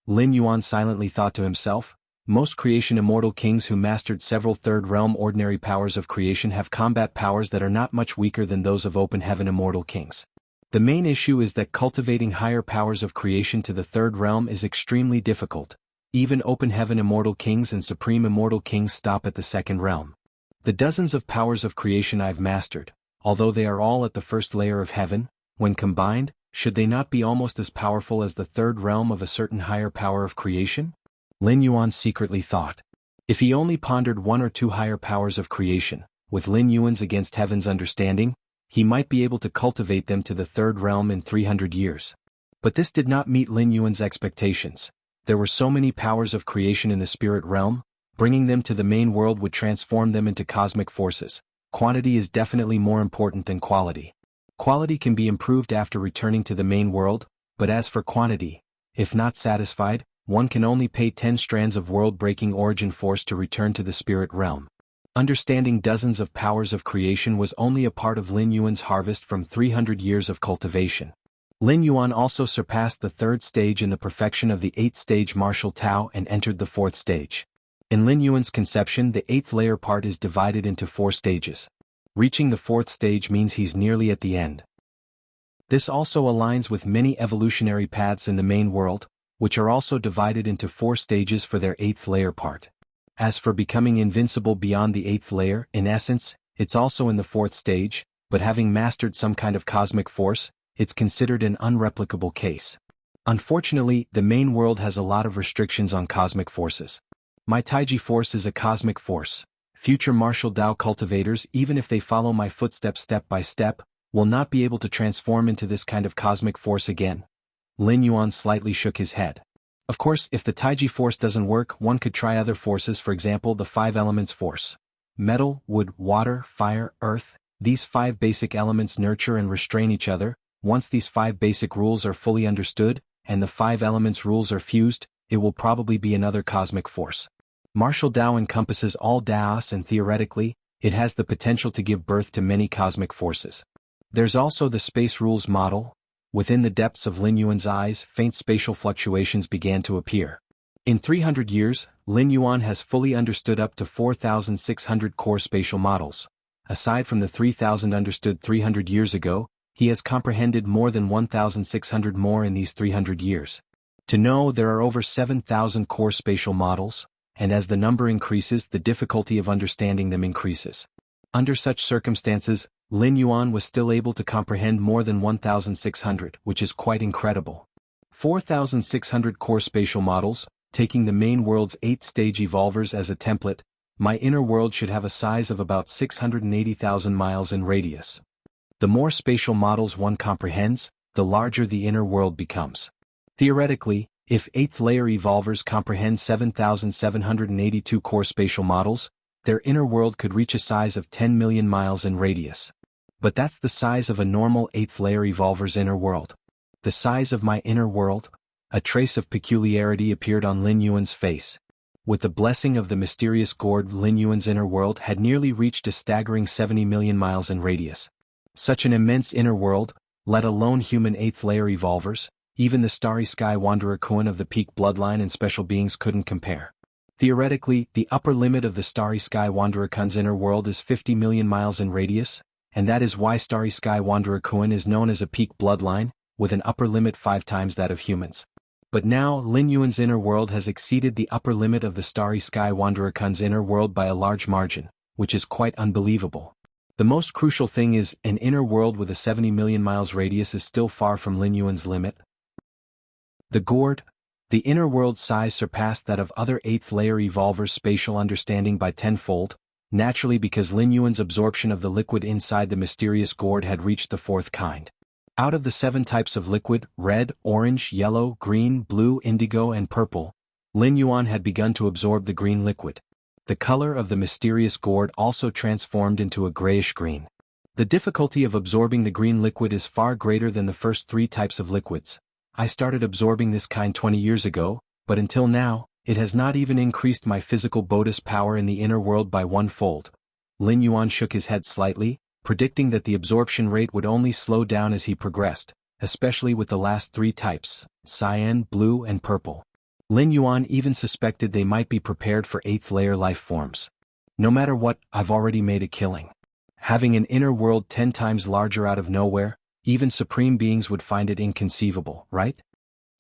Lin Yuan silently thought to himself, Most creation immortal kings who mastered several third realm ordinary powers of creation have combat powers that are not much weaker than those of open heaven immortal kings. The main issue is that cultivating higher powers of creation to the third realm is extremely difficult. Even open heaven immortal kings and supreme immortal kings stop at the second realm. The dozens of powers of creation I've mastered, although they are all at the first layer of heaven, when combined, should they not be almost as powerful as the third realm of a certain higher power of creation? Lin Yuan secretly thought. If he only pondered one or two higher powers of creation, with Lin Yuan's against heaven's understanding, he might be able to cultivate them to the third realm in 300 years. But this did not meet Lin Yuan's expectations. There were so many powers of creation in the spirit realm, bringing them to the main world would transform them into cosmic forces. Quantity is definitely more important than quality. Quality can be improved after returning to the main world, but as for quantity, if not satisfied, one can only pay 10 strands of world-breaking origin force to return to the spirit realm. Understanding dozens of powers of creation was only a part of Lin Yuan's harvest from 300 years of cultivation. Lin Yuan also surpassed the third stage in the perfection of the 8th-stage martial Tao and entered the 4th stage. In Lin Yuan's conception, the 8th layer part is divided into 4 stages. Reaching the 4th stage means he's nearly at the end. This also aligns with many evolutionary paths in the main world, which are also divided into 4 stages for their 8th layer part. As for becoming invincible beyond the 8th layer, in essence, it's also in the 4th stage, but having mastered some kind of cosmic force, it's considered an unreplicable case. Unfortunately, the main world has a lot of restrictions on cosmic forces. My Taiji force is a cosmic force. Future martial Dao cultivators, even if they follow my footsteps step by step, will not be able to transform into this kind of cosmic force again. Lin Yuan slightly shook his head. Of course, if the Taiji force doesn't work, one could try other forces, for example the 5 elements force. Metal, wood, water, fire, earth, these 5 basic elements nurture and restrain each other. Once these 5 basic rules are fully understood, and the 5 elements rules are fused, it will probably be another cosmic force. Martial Dao encompasses all Daos and theoretically, it has the potential to give birth to many cosmic forces. There's also the space rules model. Within the depths of Lin Yuan's eyes, faint spatial fluctuations began to appear. In 300 years, Lin Yuan has fully understood up to 4,600 core spatial models. Aside from the 3,000 understood 300 years ago, he has comprehended more than 1,600 more in these 300 years. To know there are over 7,000 core spatial models, and as the number increases, the difficulty of understanding them increases. Under such circumstances, Lin Yuan was still able to comprehend more than 1,600, which is quite incredible. 4,600 core spatial models, taking the main world's 8th-stage evolvers as a template, my inner world should have a size of about 680,000 miles in radius. The more spatial models one comprehends, the larger the inner world becomes. Theoretically, if 8th layer evolvers comprehend 7,782 core spatial models, their inner world could reach a size of 10 million miles in radius. But that's the size of a normal 8th layer evolver's inner world. The size of my inner world? A trace of peculiarity appeared on Lin Yuan's face. With the blessing of the mysterious gourd, Lin Yuan's inner world had nearly reached a staggering 70 million miles in radius. Such an immense inner world, let alone human 8th layer evolvers, even the Starry Sky Wanderer Kuan of the Peak Bloodline and special beings couldn't compare. Theoretically, the upper limit of the Starry Sky Wanderer Kun's inner world is 50 million miles in radius, and that is why Starry Sky Wanderer Kuan is known as a peak bloodline, with an upper limit 5 times that of humans. But now, Lin Yuan's inner world has exceeded the upper limit of the Starry Sky Wanderer Kun's inner world by a large margin, which is quite unbelievable. The most crucial thing is, an inner world with a 70 million miles radius is still far from Lin Yuan's limit. The gourd, the inner world size surpassed that of other 8th layer evolvers' spatial understanding by tenfold, naturally because Lin Yuan's absorption of the liquid inside the mysterious gourd had reached the 4th kind. Out of the 7 types of liquid, red, orange, yellow, green, blue, indigo and purple, Lin Yuan had begun to absorb the green liquid. The color of the mysterious gourd also transformed into a grayish green. The difficulty of absorbing the green liquid is far greater than the first 3 types of liquids. I started absorbing this kind 20 years ago, but until now, it has not even increased my physical Bodhis power in the inner world by 1-fold. Lin Yuan shook his head slightly, predicting that the absorption rate would only slow down as he progressed, especially with the last 3 types, cyan, blue and purple. Lin Yuan even suspected they might be prepared for 8th-layer life forms. No matter what, I've already made a killing. Having an inner world 10 times larger out of nowhere, even supreme beings would find it inconceivable, right?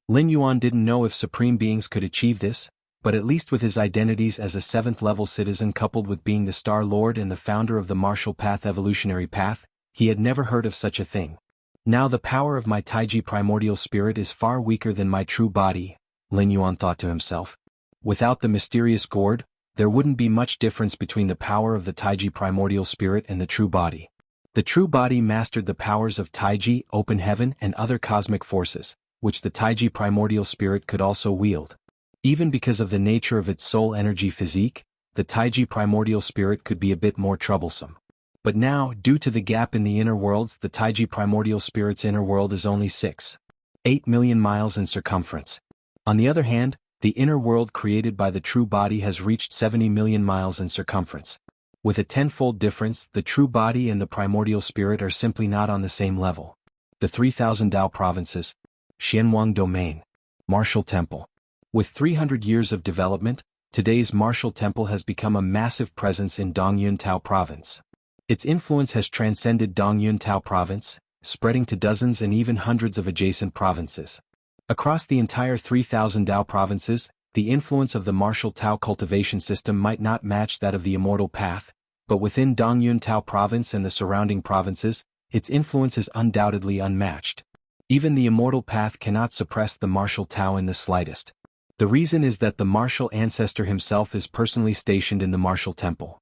Lin Yuan didn't know if supreme beings could achieve this, but at least with his identities as a 7th-level citizen coupled with being the Star Lord and the founder of the Martial Path evolutionary path, he had never heard of such a thing. Now the power of my Taiji primordial spirit is far weaker than my true body, Lin Yuan thought to himself. Without the mysterious gourd, there wouldn't be much difference between the power of the Taiji primordial spirit and the true body. The true body mastered the powers of Taiji, open heaven and other cosmic forces, which the Taiji primordial spirit could also wield. Even because of the nature of its soul energy physique, the Taiji primordial spirit could be a bit more troublesome. But now, due to the gap in the inner worlds, the Taiji primordial spirit's inner world is only 6.8 million miles in circumference. On the other hand, the inner world created by the true body has reached 70 million miles in circumference. With a tenfold difference, the true body and the primordial spirit are simply not on the same level. The 3,000 Dao provinces, Xianwang Domain, Martial Temple. With 300 years of development, today's Martial Temple has become a massive presence in Dongyun Tao Province. Its influence has transcended Dongyun Tao Province, spreading to dozens and even hundreds of adjacent provinces. Across the entire 3,000 Dao provinces, the influence of the Martial Tao cultivation system might not match that of the Immortal Path, but within Dongyun Tao Province and the surrounding provinces, its influence is undoubtedly unmatched. Even the Immortal Path cannot suppress the Martial Tao in the slightest. The reason is that the Martial Ancestor himself is personally stationed in the Martial Temple.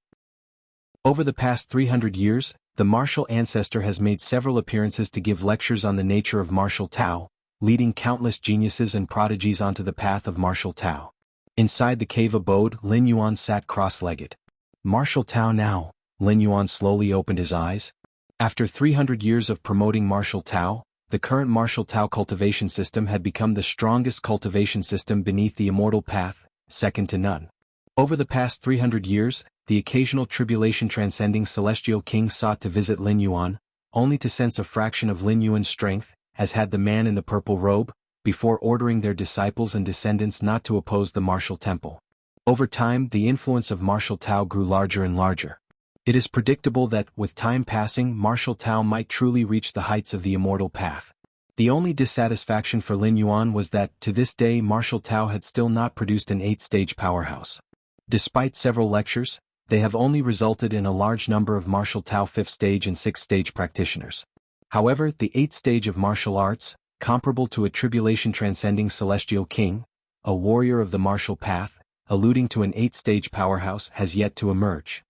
Over the past 300 years, the Martial Ancestor has made several appearances to give lectures on the nature of Martial Tao, leading countless geniuses and prodigies onto the path of Martial Tao. Inside the cave abode, Lin Yuan sat cross-legged. Martial Tao now, Lin Yuan slowly opened his eyes. After 300 years of promoting Martial Tao, the current Martial Tao cultivation system had become the strongest cultivation system beneath the Immortal Path, second to none. Over the past 300 years, the occasional tribulation transcending celestial king sought to visit Lin Yuan, only to sense a fraction of Lin Yuan's strength, as had the man in the purple robe, before ordering their disciples and descendants not to oppose the Martial Temple. Over time, the influence of Martial Tao grew larger and larger. It is predictable that, with time passing, Martial Tao might truly reach the heights of the Immortal Path. The only dissatisfaction for Lin Yuan was that, to this day, Martial Tao had still not produced an 8th-stage powerhouse. Despite several lectures, they have only resulted in a large number of Martial Tao 5th-stage and 6th-stage practitioners. However, the 8th stage of martial arts, comparable to a tribulation-transcending celestial king, a warrior of the Martial Path, alluding to an 8th-stage powerhouse, has yet to emerge.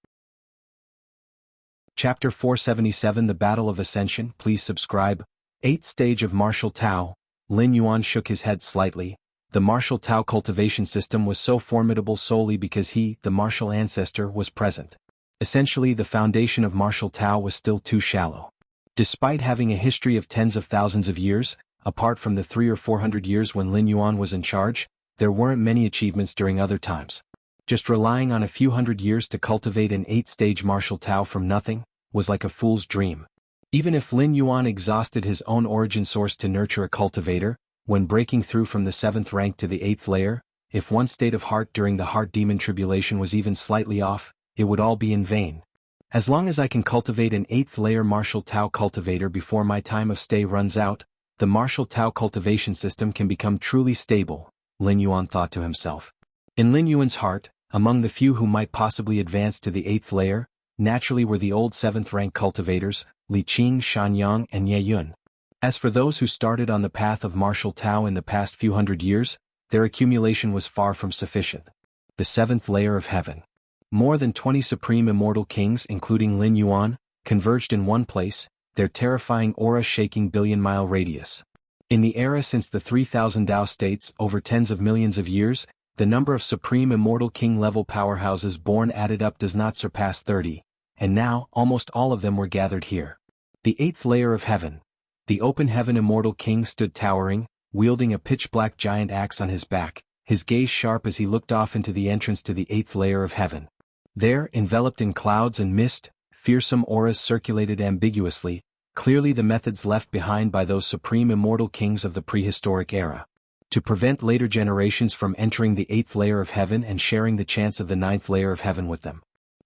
Chapter 477 The Battle of Ascension. Please subscribe. 8th stage of Martial Tao. Lin Yuan shook his head slightly. The Martial Tao cultivation system was so formidable solely because he, the Martial Ancestor, was present. Essentially, the foundation of Martial Tao was still too shallow. Despite having a history of tens of thousands of years, apart from the 300 or 400 years when Lin Yuan was in charge, there weren't many achievements during other times. Just relying on a few hundred years to cultivate an 8th-stage Martial Tao from nothing, was like a fool's dream. Even if Lin Yuan exhausted his own origin source to nurture a cultivator, when breaking through from the 7th rank to the 8th layer, if one's state of heart during the heart demon tribulation was even slightly off, it would all be in vain. As long as I can cultivate an 8th layer Martial Tao cultivator before my time of stay runs out, the Martial Tao cultivation system can become truly stable, Lin Yuan thought to himself. In Lin Yuan's heart, among the few who might possibly advance to the 8th layer, naturally were the old 7th rank cultivators, Li Qing, Shanyang, and Ye Yun. As for those who started on the path of Martial Tao in the past few hundred years, their accumulation was far from sufficient. The 7th layer of heaven. More than 20 supreme immortal kings, including Lin Yuan, converged in one place, their terrifying aura shaking billion-mile radius. In the era since the 3,000 Dao states, over tens of millions of years, the number of supreme immortal king-level powerhouses born added up does not surpass 30, and now, almost all of them were gathered here. The 8th layer of heaven. The open heaven immortal king stood towering, wielding a pitch-black giant axe on his back, his gaze sharp as he looked off into the entrance to the 8th layer of heaven. There, enveloped in clouds and mist, fearsome auras circulated ambiguously, clearly the methods left behind by those supreme immortal kings of the prehistoric era. to prevent later generations from entering the 8th layer of heaven and sharing the chance of the 9th layer of heaven with them.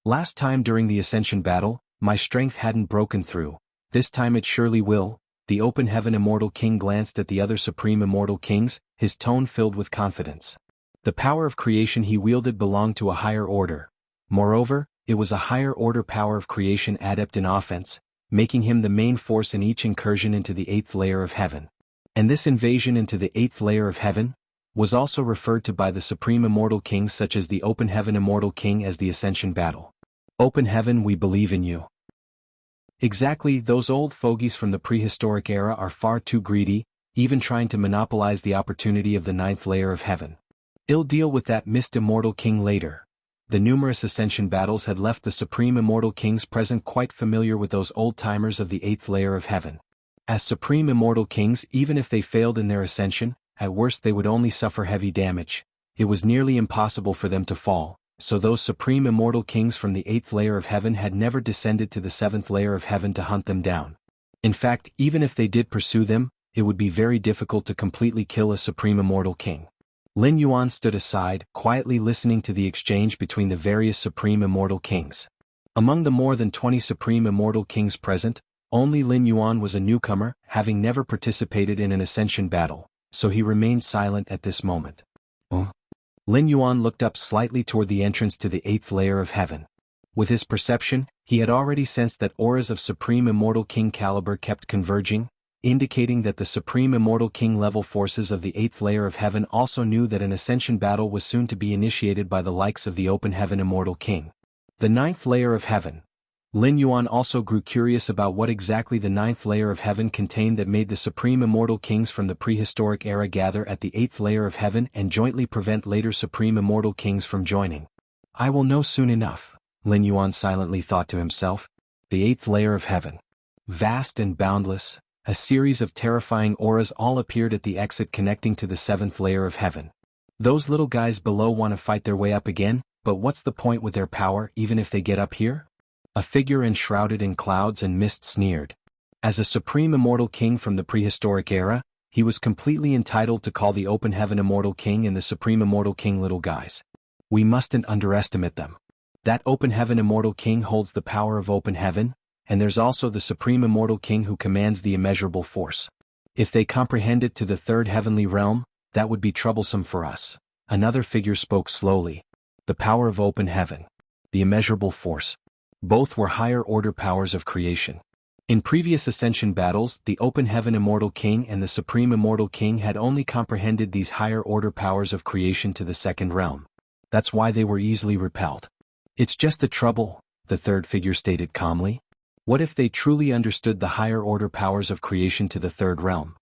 Last time during the Ascension battle, my strength hadn't broken through. This time it surely will. The open heaven immortal king glanced at the other supreme immortal kings, his tone filled with confidence. The power of creation he wielded belonged to a higher order. Moreover, it was a higher order power of creation adept in offense, making him the main force in each incursion into the 8th layer of heaven. And this invasion into the 8th layer of heaven was also referred to by the supreme immortal kings such as the open heaven immortal king as the Ascension battle. Open heaven, we believe in you. Exactly, those old fogies from the prehistoric era are far too greedy, even trying to monopolize the opportunity of the 9th layer of heaven. I'll deal with that missed immortal king later. The numerous Ascension battles had left the supreme immortal kings present quite familiar with those old-timers of the 8th layer of heaven. As supreme immortal kings, even if they failed in their ascension, at worst they would only suffer heavy damage. It was nearly impossible for them to fall, so those supreme immortal kings from the 8th layer of heaven had never descended to the 7th layer of heaven to hunt them down. In fact, even if they did pursue them, it would be very difficult to completely kill a supreme immortal king. Lin Yuan stood aside, quietly listening to the exchange between the various supreme immortal kings. Among the more than 20 supreme immortal kings present, only Lin Yuan was a newcomer, having never participated in an Ascension battle, so he remained silent at this moment. Lin Yuan looked up slightly toward the entrance to the 8th layer of heaven. With his perception, he had already sensed that auras of supreme immortal king caliber kept converging, indicating that the supreme immortal king level forces of the 8th layer of heaven also knew that an Ascension battle was soon to be initiated by the likes of the open heaven immortal king. The 9th layer of heaven. Lin Yuan also grew curious about what exactly the 9th layer of heaven contained that made the supreme immortal kings from the prehistoric era gather at the 8th layer of heaven and jointly prevent later supreme immortal kings from joining. I will know soon enough, Lin Yuan silently thought to himself. The 8th layer of heaven. Vast and boundless, a series of terrifying auras all appeared at the exit connecting to the 7th layer of heaven. Those little guys below want to fight their way up again, but what's the point with their power even if they get up here? A figure enshrouded in clouds and mist sneered. As a supreme immortal king from the prehistoric era, he was completely entitled to call the open heaven immortal king and the supreme immortal king little guys. We mustn't underestimate them. That open heaven immortal king holds the power of open heaven, and there's also the supreme immortal king who commands the immeasurable force. If they comprehend it to the 3rd heavenly realm, that would be troublesome for us. Another figure spoke slowly. The power of open heaven. The immeasurable force. Both were higher order powers of creation. In previous Ascension battles, the open heaven immortal king and the supreme immortal king had only comprehended these higher order powers of creation to the 2nd realm. That's why they were easily repelled. It's just a trouble, the 3rd figure stated calmly. What if they truly understood the higher order powers of creation to the 3rd realm?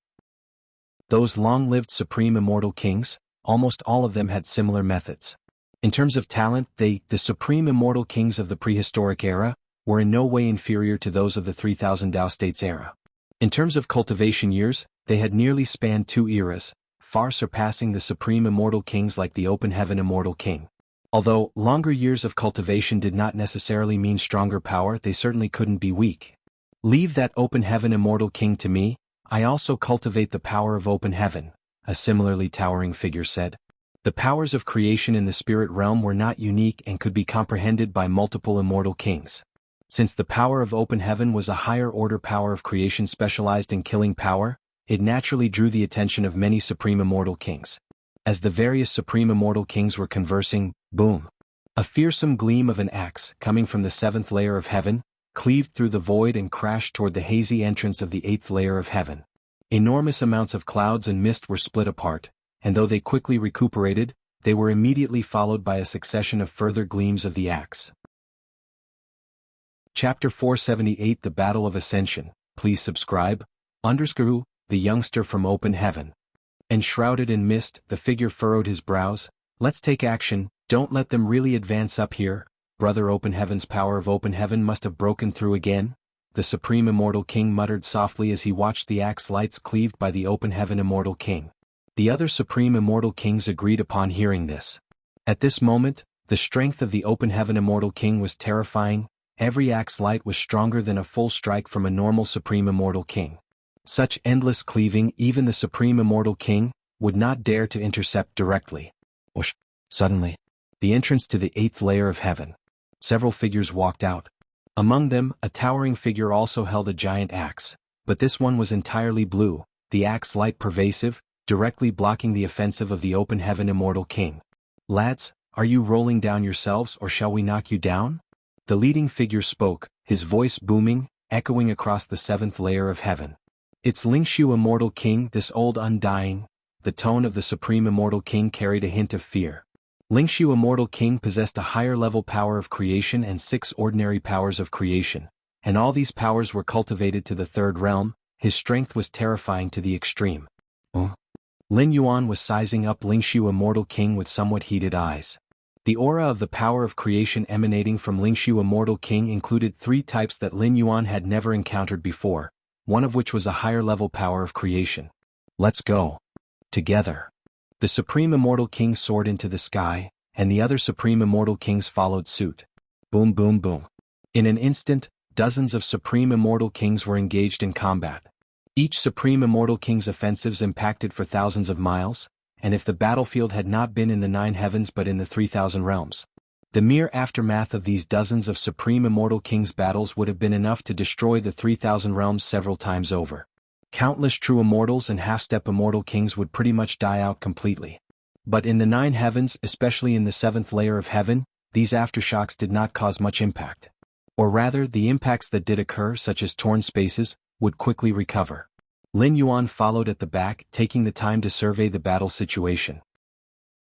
Those long-lived supreme immortal kings, almost all of them had similar methods. In terms of talent, the supreme immortal kings of the prehistoric era, were in no way inferior to those of the 3000 Tao States era. In terms of cultivation years, they had nearly spanned 2 eras, far surpassing the supreme immortal kings like the open heaven immortal king. Although longer years of cultivation did not necessarily mean stronger power, they certainly couldn't be weak. Leave that open heaven immortal king to me, I also cultivate the power of open heaven, a similarly towering figure said. The powers of creation in the spirit realm were not unique and could be comprehended by multiple immortal kings. Since the power of open heaven was a higher order power of creation specialized in killing power, it naturally drew the attention of many supreme immortal kings. As the various supreme immortal kings were conversing, boom! A fearsome gleam of an axe, coming from the 7th layer of heaven, cleaved through the void and crashed toward the hazy entrance of the 8th layer of heaven. Enormous amounts of clouds and mist were split apart, and though they quickly recuperated, they were immediately followed by a succession of further gleams of the axe. Chapter 478 The Battle of Ascension. Please subscribe. _ the youngster from open heaven. Enshrouded in mist, the figure furrowed his brows. Let's take action, don't let them really advance up here. Brother Open Heaven's power of open heaven must have broken through again. The supreme immortal king muttered softly as he watched the axe lights cleaved by the open heaven immortal king. The other supreme immortal kings agreed upon hearing this. At this moment, the strength of the open heaven immortal king was terrifying. Every axe light was stronger than a full strike from a normal supreme immortal king. Such endless cleaving, even the supreme immortal king, would not dare to intercept directly. Whoosh! Suddenly, the entrance to the 8th layer of heaven. Several figures walked out. Among them, a towering figure also held a giant axe, but this one was entirely blue, the axe light pervasive, directly blocking the offensive of the open heaven immortal king. Lads, are you rolling down yourselves or shall we knock you down? The leading figure spoke, his voice booming, echoing across the 7th layer of heaven. It's Lingshu immortal king, this old undying. The tone of the supreme immortal king carried a hint of fear. Lingshu immortal king possessed a higher level power of creation and 6 ordinary powers of creation, and all these powers were cultivated to the 3rd realm. His strength was terrifying to the extreme. Lin Yuan was sizing up Lingshu immortal king with somewhat heated eyes. The aura of the power of creation emanating from Lingshu immortal king included 3 types that Lin Yuan had never encountered before, one of which was a higher level power of creation. Let's go. Together. The Supreme Immortal King soared into the sky, and the other Supreme Immortal Kings followed suit. Boom boom boom. In an instant, dozens of Supreme Immortal Kings were engaged in combat. Each Supreme Immortal King's offensives impacted for thousands of miles, and if the battlefield had not been in the 9 heavens but in the 3,000 realms, the mere aftermath of these dozens of Supreme Immortal Kings' battles would have been enough to destroy the 3,000 realms several times over. Countless true immortals and half-step immortal kings would pretty much die out completely. But in the 9 heavens, especially in the 7th layer of heaven, these aftershocks did not cause much impact. Or rather, the impacts that did occur, such as torn spaces, would quickly recover. Lin Yuan followed at the back, taking the time to survey the battle situation.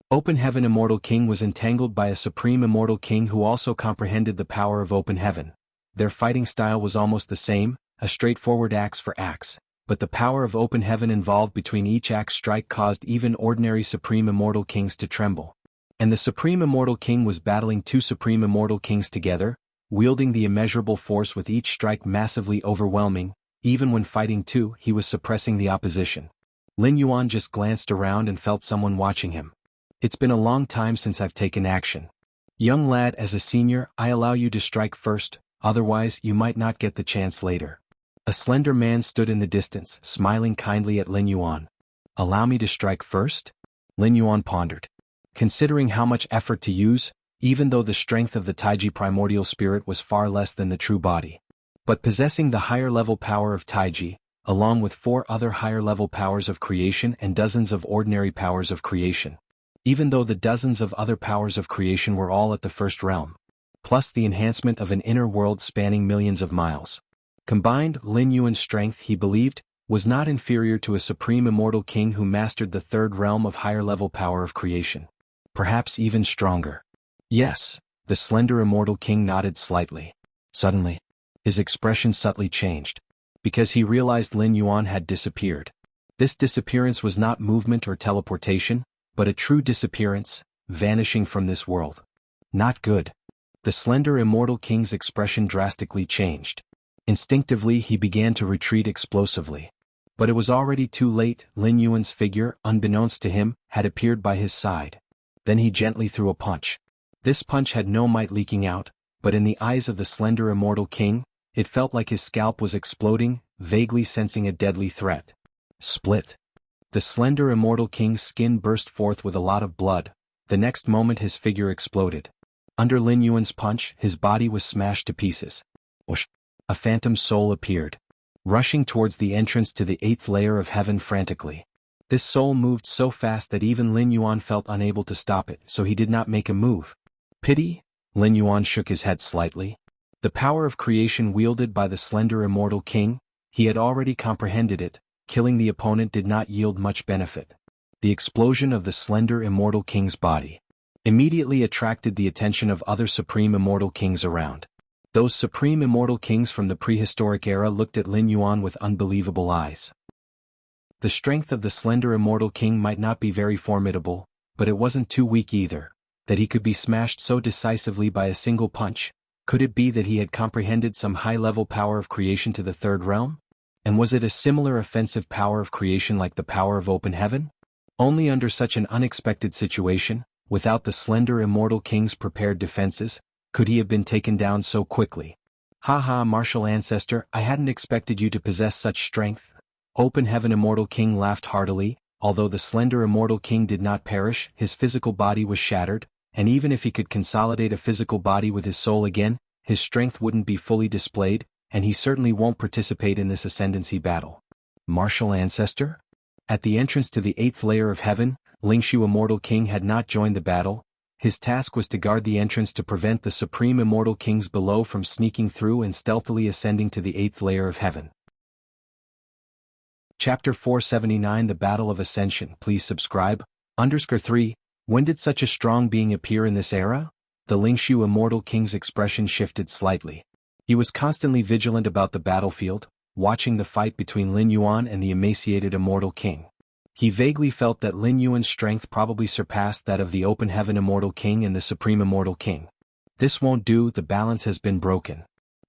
Open Heaven Immortal King was entangled by a Supreme Immortal King who also comprehended the power of Open Heaven. Their fighting style was almost the same, a straightforward axe for axe, but the power of Open Heaven involved between each axe strike caused even ordinary Supreme Immortal Kings to tremble. And the Supreme Immortal King was battling 2 Supreme Immortal Kings together, wielding the immeasurable force with each strike massively overwhelming. Even when fighting 2, he was suppressing the opposition. Lin Yuan just glanced around and felt someone watching him. It's been a long time since I've taken action. Young lad, as a senior, I allow you to strike first, otherwise you might not get the chance later. A slender man stood in the distance, smiling kindly at Lin Yuan. Allow me to strike first? Lin Yuan pondered. Considering how much effort to use, even though the strength of the Taiji primordial spirit was far less than the true body. But possessing the higher level power of Taiji, along with 4 other higher level powers of creation and dozens of ordinary powers of creation. Even though the dozens of other powers of creation were all at the 1st realm. Plus the enhancement of an inner world spanning millions of miles. Combined, Lin Yuan's strength, he believed, was not inferior to a Supreme Immortal King who mastered the 3rd realm of higher level power of creation. Perhaps even stronger. Yes, the slender Immortal King nodded slightly. Suddenly, his expression subtly changed. Because he realized Lin Yuan had disappeared. This disappearance was not movement or teleportation, but a true disappearance, vanishing from this world. Not good. The slender Immortal King's expression drastically changed. Instinctively he began to retreat explosively. But it was already too late. Lin Yuan's figure, unbeknownst to him, had appeared by his side. Then he gently threw a punch. This punch had no might leaking out, but in the eyes of the slender Immortal King, it felt like his scalp was exploding, vaguely sensing a deadly threat. Split. The slender Immortal King's skin burst forth with a lot of blood. The next moment his figure exploded. Under Lin Yuan's punch, his body was smashed to pieces. Whoosh! A phantom soul appeared. Rushing towards the entrance to the 8th layer of heaven frantically. This soul moved so fast that even Lin Yuan felt unable to stop it, so he did not make a move. Pity? Lin Yuan shook his head slightly. The power of creation wielded by the slender Immortal King, he had already comprehended it. Killing the opponent did not yield much benefit. The explosion of the slender Immortal King's body immediately attracted the attention of other Supreme Immortal Kings around. Those Supreme Immortal Kings from the prehistoric era looked at Lin Yuan with unbelievable eyes. The strength of the slender Immortal King might not be very formidable, but it wasn't too weak either, that he could be smashed so decisively by a single punch. Could it be that he had comprehended some high-level power of creation to the 3rd realm? And was it a similar offensive power of creation like the power of Open Heaven? Only under such an unexpected situation, without the slender Immortal King's prepared defenses, could he have been taken down so quickly. Ha, martial ancestor, I hadn't expected you to possess such strength. Open Heaven Immortal King laughed heartily, Although the slender immortal king did not perish, his physical body was shattered, and even if he could consolidate a physical body with his soul again, his strength wouldn't be fully displayed, and he certainly won't participate in this ascendancy battle. Martial Ancestor? At the entrance to the 8th layer of heaven, Lingshu Immortal King had not joined the battle. His task was to guard the entrance to prevent the Supreme Immortal Kings below from sneaking through and stealthily ascending to the 8th layer of heaven. Chapter 479 The Battle of Ascension. Please subscribe. 3. When did such a strong being appear in this era? The Lingshu Immortal King's expression shifted slightly. He was constantly vigilant about the battlefield, watching the fight between Lin Yuan and the emaciated Immortal King. He vaguely felt that Lin Yuan's strength probably surpassed that of the Open Heaven Immortal King and the Supreme Immortal King. This won't do, the balance has been broken.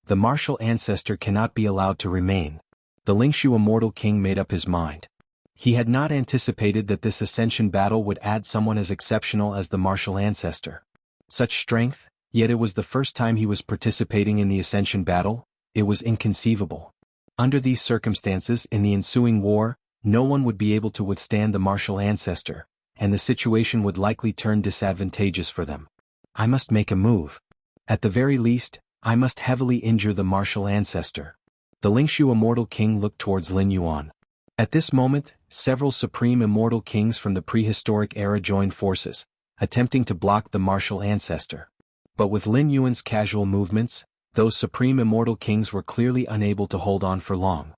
The martial ancestor cannot be allowed to remain. The Lingshu Immortal King made up his mind. He had not anticipated that this ascension battle would add someone as exceptional as the martial ancestor. Such strength, yet it was the first time he was participating in the ascension battle. It was inconceivable. Under these circumstances, in the ensuing war, no one would be able to withstand the martial ancestor, and the situation would likely turn disadvantageous for them. I must make a move. At the very least, I must heavily injure the martial ancestor. The Lingshu Immortal King looked towards Lin Yuan. At this moment, several Supreme Immortal Kings from the prehistoric era joined forces, attempting to block the martial ancestor. But with Lin Yuan's casual movements, those Supreme Immortal Kings were clearly unable to hold on for long.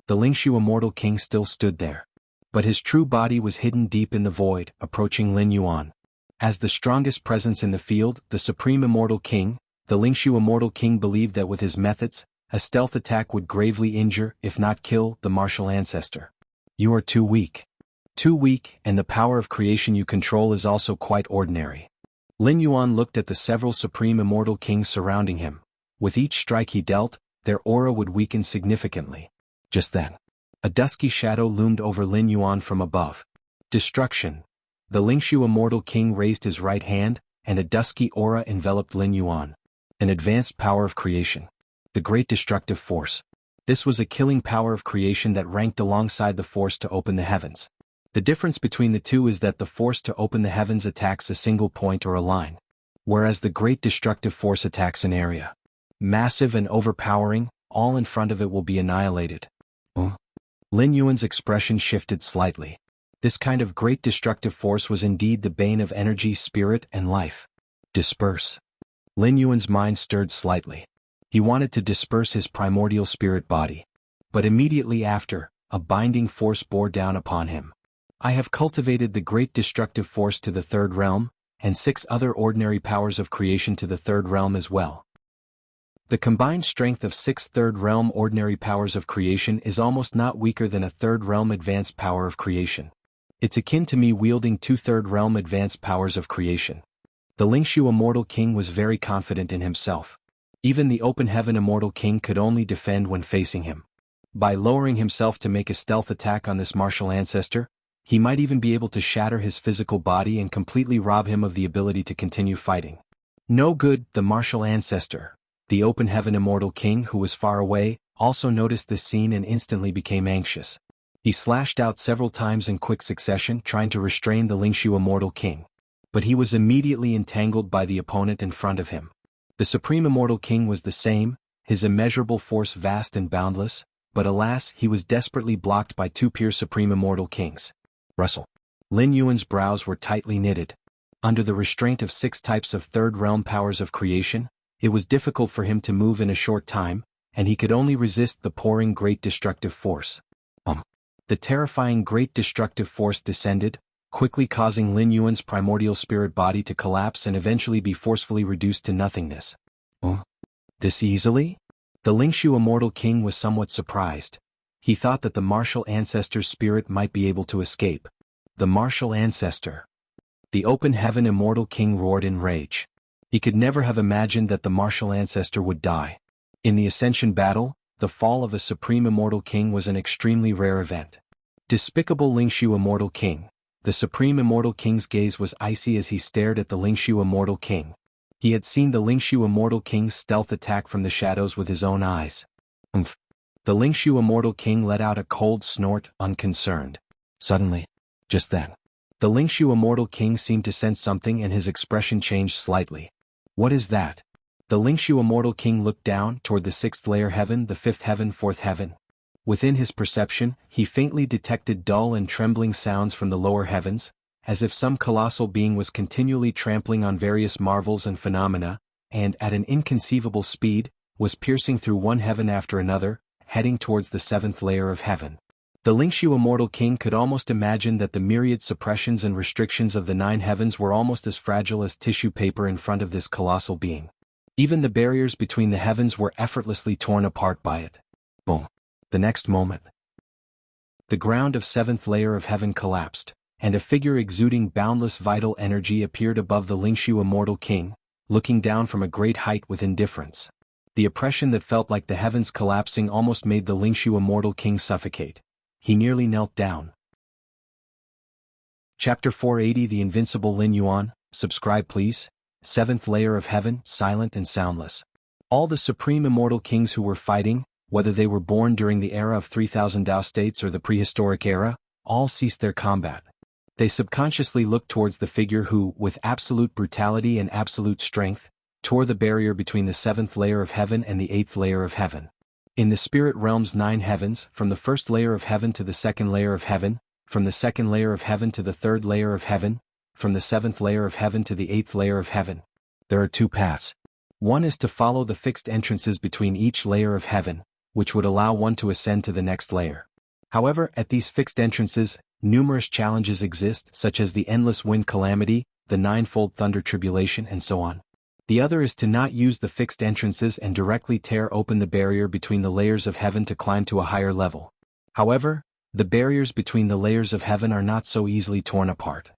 The Lingshu Immortal King still stood there. But his true body was hidden deep in the void, approaching Lin Yuan. As the strongest presence in the field, the Supreme Immortal King, the Lingshu Immortal King believed that with his methods, a stealth attack would gravely injure, if not kill, the martial ancestor. You are too weak. Too weak, and the power of creation you control is also quite ordinary. Lin Yuan looked at the several Supreme Immortal Kings surrounding him. With each strike he dealt, their aura would weaken significantly. Just then, a dusky shadow loomed over Lin Yuan from above. Destruction. The Lingshu Immortal King raised his right hand, and a dusky aura enveloped Lin Yuan. An advanced power of creation. The great destructive force. This was a killing power of creation that ranked alongside the force to open the heavens. The difference between the two is that the force to open the heavens attacks a single point or a line, whereas the great destructive force attacks an area. Massive and overpowering, all in front of it will be annihilated. Lin Yuan's expression shifted slightly. This kind of great destructive force was indeed the bane of energy, spirit, and life. Disperse. Lin Yuan's mind stirred slightly. He wanted to disperse his primordial spirit body. But immediately after, a binding force bore down upon him. I have cultivated the great destructive force to the 3rd realm, and 6 other ordinary powers of creation to the 3rd realm as well. The combined strength of 6 3rd realm ordinary powers of creation is almost not weaker than a 3rd realm advanced power of creation. It's akin to me wielding 2 3rd realm advanced powers of creation. The Lingshu Immortal King was very confident in himself. Even the Open Heaven Immortal King could only defend when facing him. By lowering himself to make a stealth attack on this martial ancestor, he might even be able to shatter his physical body and completely rob him of the ability to continue fighting. No good, the martial ancestor. The Open Heaven Immortal King, who was far away, also noticed this scene and instantly became anxious. He slashed out several times in quick succession, trying to restrain the Lingshu Immortal King. But he was immediately entangled by the opponent in front of him. The Supreme Immortal King was the same, his immeasurable force vast and boundless, but alas, he was desperately blocked by 2 peer Supreme Immortal Kings. Rustle. Lin Yuan's brows were tightly knitted. Under the restraint of 6 types of 3rd realm powers of creation, it was difficult for him to move in a short time, and he could only resist the pouring great destructive force. The terrifying great destructive force descended, quickly causing Lin Yuan's primordial spirit body to collapse and eventually be forcefully reduced to nothingness. This easily? The Lingshu Immortal King was somewhat surprised. He thought that the martial ancestor's spirit might be able to escape. The martial ancestor. The Open Heaven Immortal King roared in rage. He could never have imagined that the martial ancestor would die. In the Ascension battle, the fall of a Supreme Immortal King was an extremely rare event. Despicable Lingshu Immortal King. The Supreme Immortal King's gaze was icy as he stared at the Lingshu Immortal King. He had seen the Lingshu Immortal King's stealth attack from the shadows with his own eyes. The Lingshu Immortal King let out a cold snort, unconcerned. Suddenly, just then, the Lingshu Immortal King seemed to sense something and his expression changed slightly. What is that? The Lingshu Immortal King looked down toward the sixth layer heaven, the fifth heaven, fourth heaven. Within his perception, he faintly detected dull and trembling sounds from the lower heavens, as if some colossal being was continually trampling on various marvels and phenomena, and at an inconceivable speed, was piercing through one heaven after another, heading towards the seventh layer of heaven. The Lingshu Immortal King could almost imagine that the myriad suppressions and restrictions of the nine heavens were almost as fragile as tissue paper in front of this colossal being. Even the barriers between the heavens were effortlessly torn apart by it. Boom. The next moment, the ground of seventh layer of heaven collapsed, and a figure exuding boundless vital energy appeared above the Lingshu Immortal King, looking down from a great height with indifference. The oppression that felt like the heavens collapsing almost made the Lingshu Immortal King suffocate. He nearly knelt down. Chapter 480 The Invincible Lin Yuan, subscribe please. Seventh layer of heaven, silent and soundless. All the supreme immortal kings who were fighting, whether they were born during the era of 3000 Dao states or the prehistoric era, all ceased their combat. They subconsciously looked towards the figure who, with absolute brutality and absolute strength, tore the barrier between the seventh layer of heaven and the eighth layer of heaven. In the spirit realm's nine heavens, from the first layer of heaven to the second layer of heaven, from the second layer of heaven to the third layer of heaven, from the seventh layer of heaven to the eighth layer of heaven, there are two paths. One is to follow the fixed entrances between each layer of heaven, which would allow one to ascend to the next layer. However, at these fixed entrances, numerous challenges exist, such as the endless wind calamity, the ninefold thunder tribulation, and so on. The other is to not use the fixed entrances and directly tear open the barrier between the layers of heaven to climb to a higher level. However, the barriers between the layers of heaven are not so easily torn apart.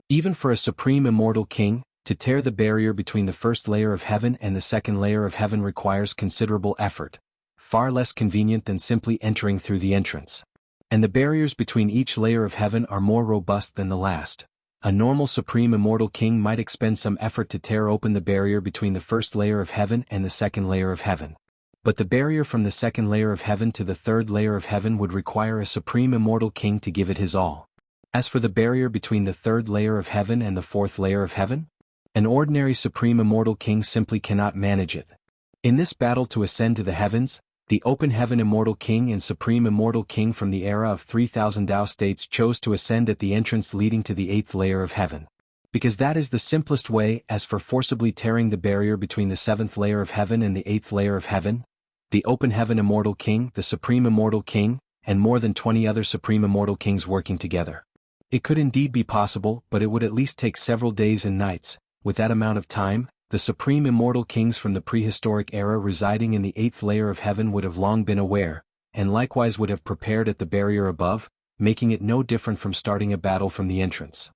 Even for a supreme immortal king, to tear the barrier between the first layer of heaven and the second layer of heaven requires considerable effort, far less convenient than simply entering through the entrance. And the barriers between each layer of heaven are more robust than the last. A normal supreme immortal king might expend some effort to tear open the barrier between the first layer of heaven and the second layer of heaven. But the barrier from the second layer of heaven to the third layer of heaven would require a supreme immortal king to give it his all. As for the barrier between the third layer of heaven and the fourth layer of heaven, an ordinary supreme immortal king simply cannot manage it. In this battle to ascend to the heavens, the open heaven immortal king and supreme immortal king from the era of 3000 Dao states chose to ascend at the entrance leading to the eighth layer of heaven. Because that is the simplest way. As for forcibly tearing the barrier between the seventh layer of heaven and the eighth layer of heaven, the open heaven immortal king, the supreme immortal king, and more than 20 other supreme immortal kings working together. It could indeed be possible, but it would at least take several days and nights. With that amount of time, the supreme immortal kings from the prehistoric era residing in the eighth layer of heaven would have long been aware, and likewise would have prepared at the barrier above, making it no different from starting a battle from the entrance.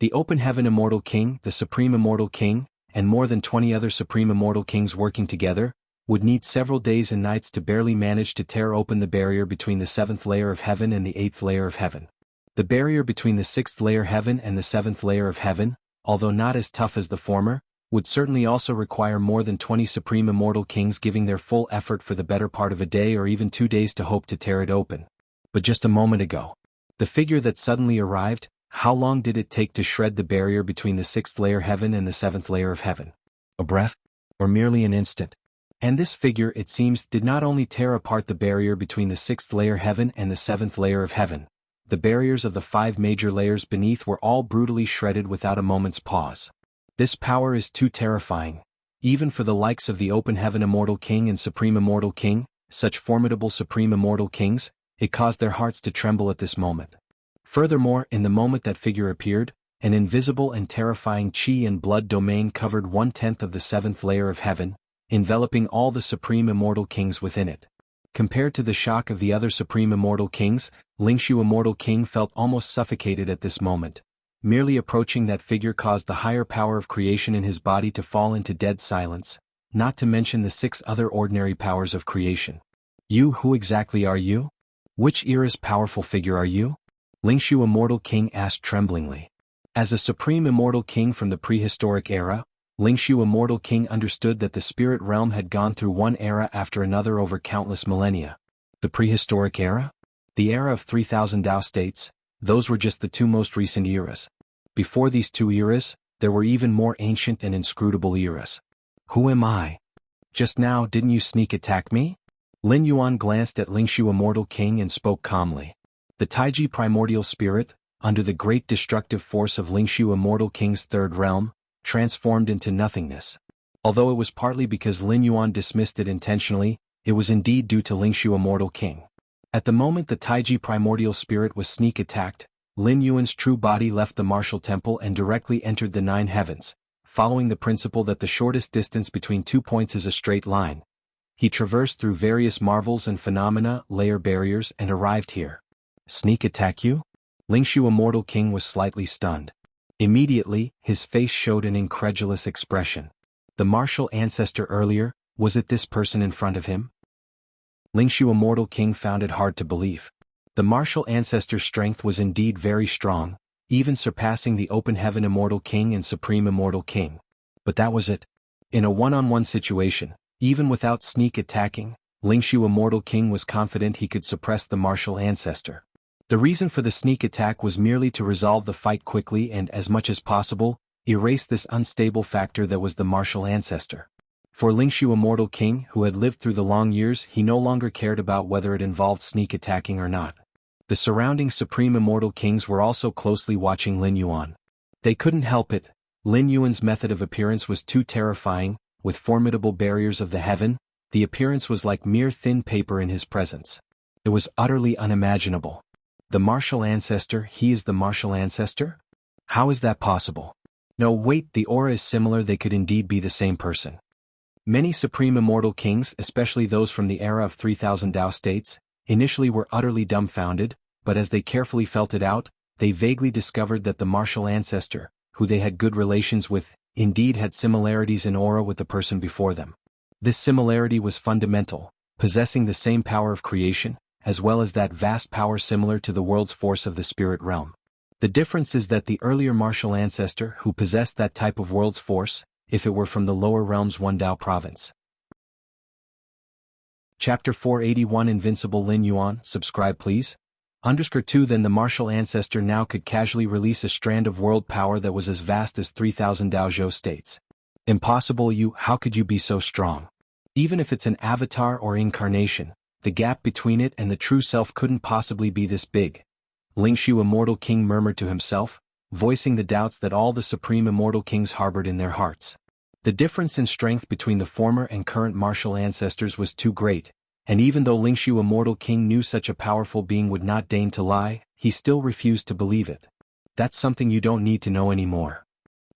The open heaven immortal king, the supreme immortal king, and more than 20 other supreme immortal kings working together, would need several days and nights to barely manage to tear open the barrier between the seventh layer of heaven and the eighth layer of heaven. The barrier between the sixth layer heaven and the seventh layer of heaven, although not as tough as the former, would certainly also require more than 20 supreme immortal kings giving their full effort for the better part of a day or even 2 days to hope to tear it open. But just a moment ago, the figure that suddenly arrived, how long did it take to shred the barrier between the sixth layer heaven and the seventh layer of heaven? A breath? Or merely an instant? And this figure, it seems, did not only tear apart the barrier between the sixth layer heaven and the seventh layer of heaven. The barriers of the 5 major layers beneath were all brutally shredded without a moment's pause. This power is too terrifying, even for the likes of the open heaven immortal king and supreme immortal king, such formidable supreme immortal kings. It caused their hearts to tremble at this moment. Furthermore, in the moment that figure appeared, an invisible and terrifying chi and blood domain covered 1/10 of the seventh layer of heaven, enveloping all the supreme immortal kings within it. Compared to the shock of the other supreme immortal kings, Lingshu Immortal King felt almost suffocated at this moment. Merely approaching that figure caused the higher power of creation in his body to fall into dead silence, not to mention the 6 other ordinary powers of creation. You, who exactly are you? Which era's powerful figure are you? Lingshu Immortal King asked tremblingly. As a supreme immortal king from the prehistoric era, Lingshu Immortal King understood that the spirit realm had gone through one era after another over countless millennia. The prehistoric era? The era of 3000 Dao states, Those were just the two most recent eras. Before these two eras, there were even more ancient and inscrutable eras. Who am I? Just now didn't you sneak attack me? Lin Yuan glanced at Lingshu Immortal King and spoke calmly. The Taiji primordial spirit, under the great destructive force of Lingshu Immortal King's third realm, transformed into nothingness. Although it was partly because Lin Yuan dismissed it intentionally, it was indeed due to Lingshu Immortal King. At the moment the Taiji primordial spirit was sneak attacked, Lin Yuan's true body left the martial temple and directly entered the nine heavens, following the principle that the shortest distance between 2 points is a straight line. He traversed through various marvels and phenomena, layer barriers, and arrived here. Sneak attack you? Lingshu Immortal King was slightly stunned. Immediately, his face showed an incredulous expression. The martial ancestor earlier, was it this person in front of him? Lingshu Immortal King found it hard to believe. The martial ancestor's strength was indeed very strong, even surpassing the Open Heaven Immortal King and Supreme Immortal King. But that was it. In a one-on-one situation, even without sneak attacking, Lingshu Immortal King was confident he could suppress the martial ancestor. The reason for the sneak attack was merely to resolve the fight quickly and, as much as possible, erase this unstable factor that was the martial ancestor. For Lingshu Immortal King, who had lived through the long years, he no longer cared about whether it involved sneak attacking or not. The surrounding Supreme Immortal Kings were also closely watching Lin Yuan. They couldn't help it. Lin Yuan's method of appearance was too terrifying, with formidable barriers of the heaven. The appearance was like mere thin paper in his presence. It was utterly unimaginable. The martial ancestor, he is the martial ancestor? How is that possible? No, wait, the aura is similar, they could indeed be the same person. Many Supreme Immortal Kings, especially those from the era of 3000 Tao states, initially were utterly dumbfounded, but as they carefully felt it out, they vaguely discovered that the martial ancestor, who they had good relations with, indeed had similarities in aura with the person before them. This similarity was fundamental, possessing the same power of creation, as well as that vast power similar to the world's force of the spirit realm. The difference is that the earlier martial ancestor who possessed that type of world's force, if it were from the lower realm's One Dao province. Chapter 481 Invincible Lin Yuan, subscribe please. _2 Then the martial ancestor now could casually release a strand of world power that was as vast as 3000 Daozhou states. Impossible, how could you be so strong? Even if it's an avatar or incarnation, the gap between it and the true self couldn't possibly be this big. Lingshu Immortal King murmured to himself, voicing the doubts that all the Supreme Immortal Kings harbored in their hearts. The difference in strength between the former and current martial ancestors was too great, and even though Lingshu Immortal King knew such a powerful being would not deign to lie, he still refused to believe it. That's something you don't need to know anymore.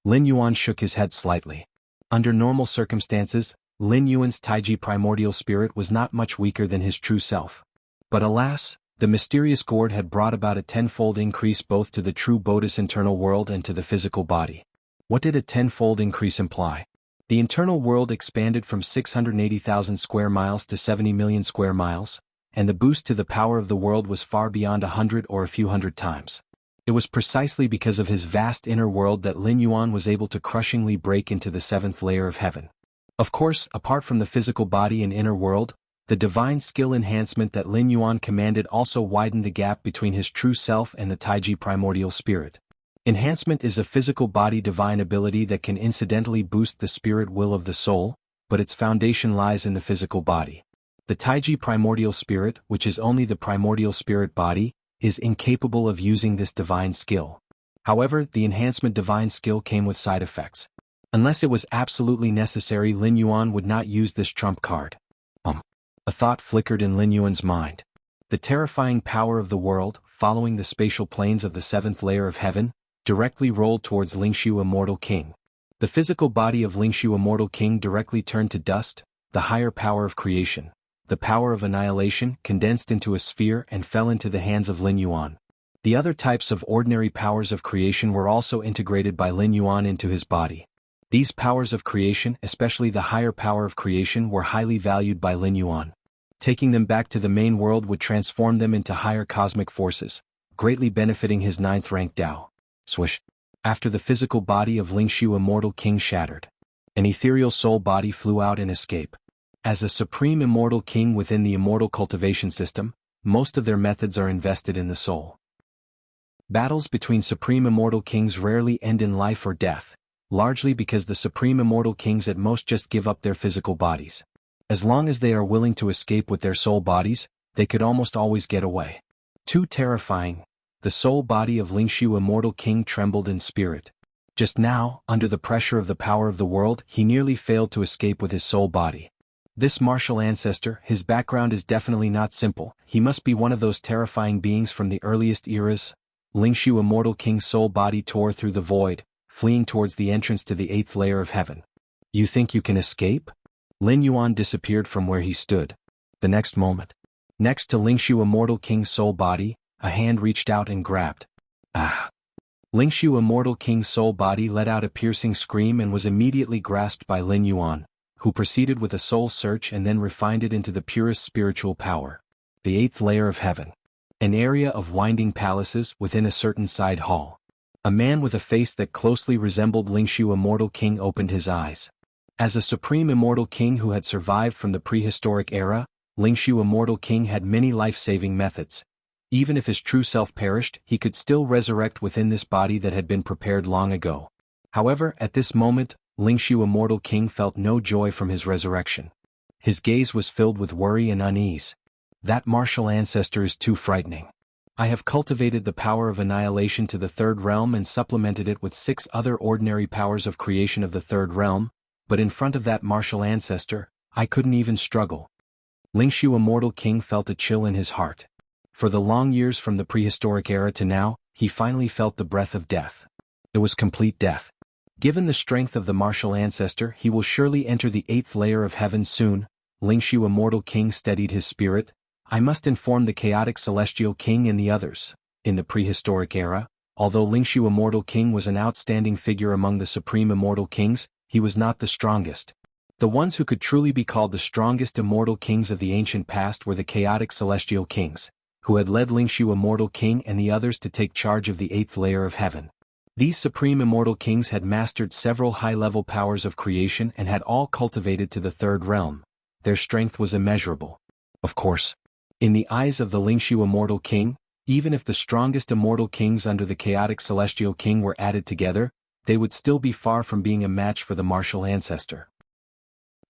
Lin Yuan shook his head slightly. Under normal circumstances, Lin Yuan's Taiji primordial spirit was not much weaker than his true self. But alas, the mysterious gourd had brought about a tenfold increase both to the true Bodhi's internal world and to the physical body. What did a tenfold increase imply? The internal world expanded from 680,000 square miles to 70 million square miles, and the boost to the power of the world was far beyond 100 or a few hundred times. It was precisely because of his vast inner world that Lin Yuan was able to crushingly break into the seventh layer of heaven. Of course, apart from the physical body and inner world, the divine skill enhancement that Lin Yuan commanded also widened the gap between his true self and the Taiji primordial spirit. Enhancement is a physical body divine ability that can incidentally boost the spirit will of the soul, but its foundation lies in the physical body. The Taiji primordial spirit, which is only the primordial spirit body, is incapable of using this divine skill. However, the enhancement divine skill came with side effects. Unless it was absolutely necessary, Lin Yuan would not use this trump card. A thought flickered in Lin Yuan's mind. The terrifying power of the world, following the spatial planes of the seventh layer of heaven, directly rolled towards Lingshu Immortal King. The physical body of Lingshu Immortal King directly turned to dust, the higher power of creation. The power of annihilation condensed into a sphere and fell into the hands of Lin Yuan. The other types of ordinary powers of creation were also integrated by Lin Yuan into his body. These powers of creation, especially the higher power of creation, were highly valued by Lin Yuan. Taking them back to the main world would transform them into higher cosmic forces, greatly benefiting his 9th rank Dao. Swish. After the physical body of Lingshu Immortal King shattered, an ethereal soul body flew out in escape. As a Supreme Immortal King within the Immortal Cultivation system, most of their methods are invested in the soul. Battles between Supreme Immortal Kings rarely end in life or death, largely because the Supreme Immortal Kings at most just give up their physical bodies. As long as they are willing to escape with their soul bodies, they could almost always get away. Too terrifying. The soul body of Lingshu Immortal King trembled in spirit. Just now, under the pressure of the power of the world, he nearly failed to escape with his soul body. This martial ancestor, his background is definitely not simple. He must be one of those terrifying beings from the earliest eras. Lingshu Immortal King's soul body tore through the void, fleeing towards the entrance to the 8th layer of heaven. You think you can escape? Lin Yuan disappeared from where he stood. The next moment, next to Lingshu Immortal King's soul body, a hand reached out and grabbed. Ah! Lingshu Immortal King's soul body let out a piercing scream and was immediately grasped by Lin Yuan, who proceeded with a soul search and then refined it into the purest spiritual power. The 8th layer of heaven. An area of winding palaces within a certain side hall. A man with a face that closely resembled Lingshu Immortal King opened his eyes. As a Supreme Immortal King who had survived from the prehistoric era, Lingshu Immortal King had many life-saving methods. Even if his true self perished, he could still resurrect within this body that had been prepared long ago. However, at this moment, Lingshu Immortal King felt no joy from his resurrection. His gaze was filled with worry and unease. That martial ancestor is too frightening. I have cultivated the power of annihilation to the 3rd realm and supplemented it with 6 other ordinary powers of creation of the 3rd realm, but in front of that martial ancestor, I couldn't even struggle. Lingshu Immortal King felt a chill in his heart. For the long years from the prehistoric era to now, he finally felt the breath of death. It was complete death. Given the strength of the martial ancestor, he will surely enter the 8th layer of heaven soon. Lingshu Immortal King steadied his spirit. I must inform the chaotic celestial king and the others. In the prehistoric era, although Lingshu Immortal King was an outstanding figure among the Supreme Immortal Kings, he was not the strongest. The ones who could truly be called the strongest immortal kings of the ancient past were the chaotic celestial kings, who had led Lingshu Immortal King and the others to take charge of the 8th layer of heaven. These Supreme Immortal Kings had mastered several high-level powers of creation and had all cultivated to the 3rd realm. Their strength was immeasurable. Of course, in the eyes of the Lingshu Immortal King, even if the strongest immortal kings under the chaotic celestial king were added together, they would still be far from being a match for the martial ancestor.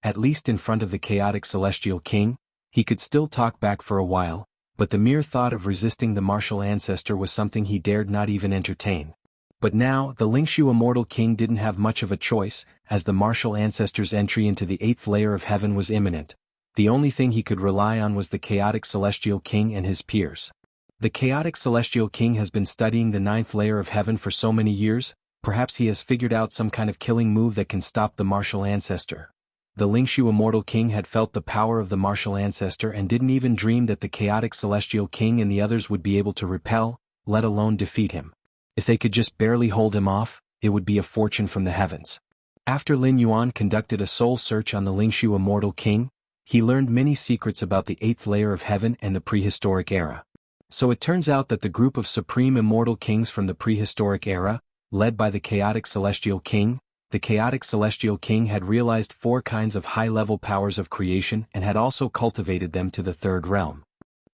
At least in front of the chaotic celestial king, he could still talk back for a while, but the mere thought of resisting the martial ancestor was something he dared not even entertain. But now, the Lingshu Immortal King didn't have much of a choice, as the martial ancestor's entry into the 8th layer of heaven was imminent. The only thing he could rely on was the chaotic celestial king and his peers. The chaotic celestial king has been studying the 9th layer of heaven for so many years, perhaps he has figured out some kind of killing move that can stop the martial ancestor. The Lingshu Immortal King had felt the power of the martial ancestor and didn't even dream that the chaotic celestial king and the others would be able to repel, let alone defeat him. If they could just barely hold him off, it would be a fortune from the heavens. After Lin Yuan conducted a soul search on the Lingshu Immortal King, he learned many secrets about the 8th layer of heaven and the prehistoric era. So it turns out that the group of Supreme Immortal Kings from the prehistoric era, led by the chaotic celestial king, the chaotic celestial king had realized 4 kinds of high-level powers of creation and had also cultivated them to the 3rd realm.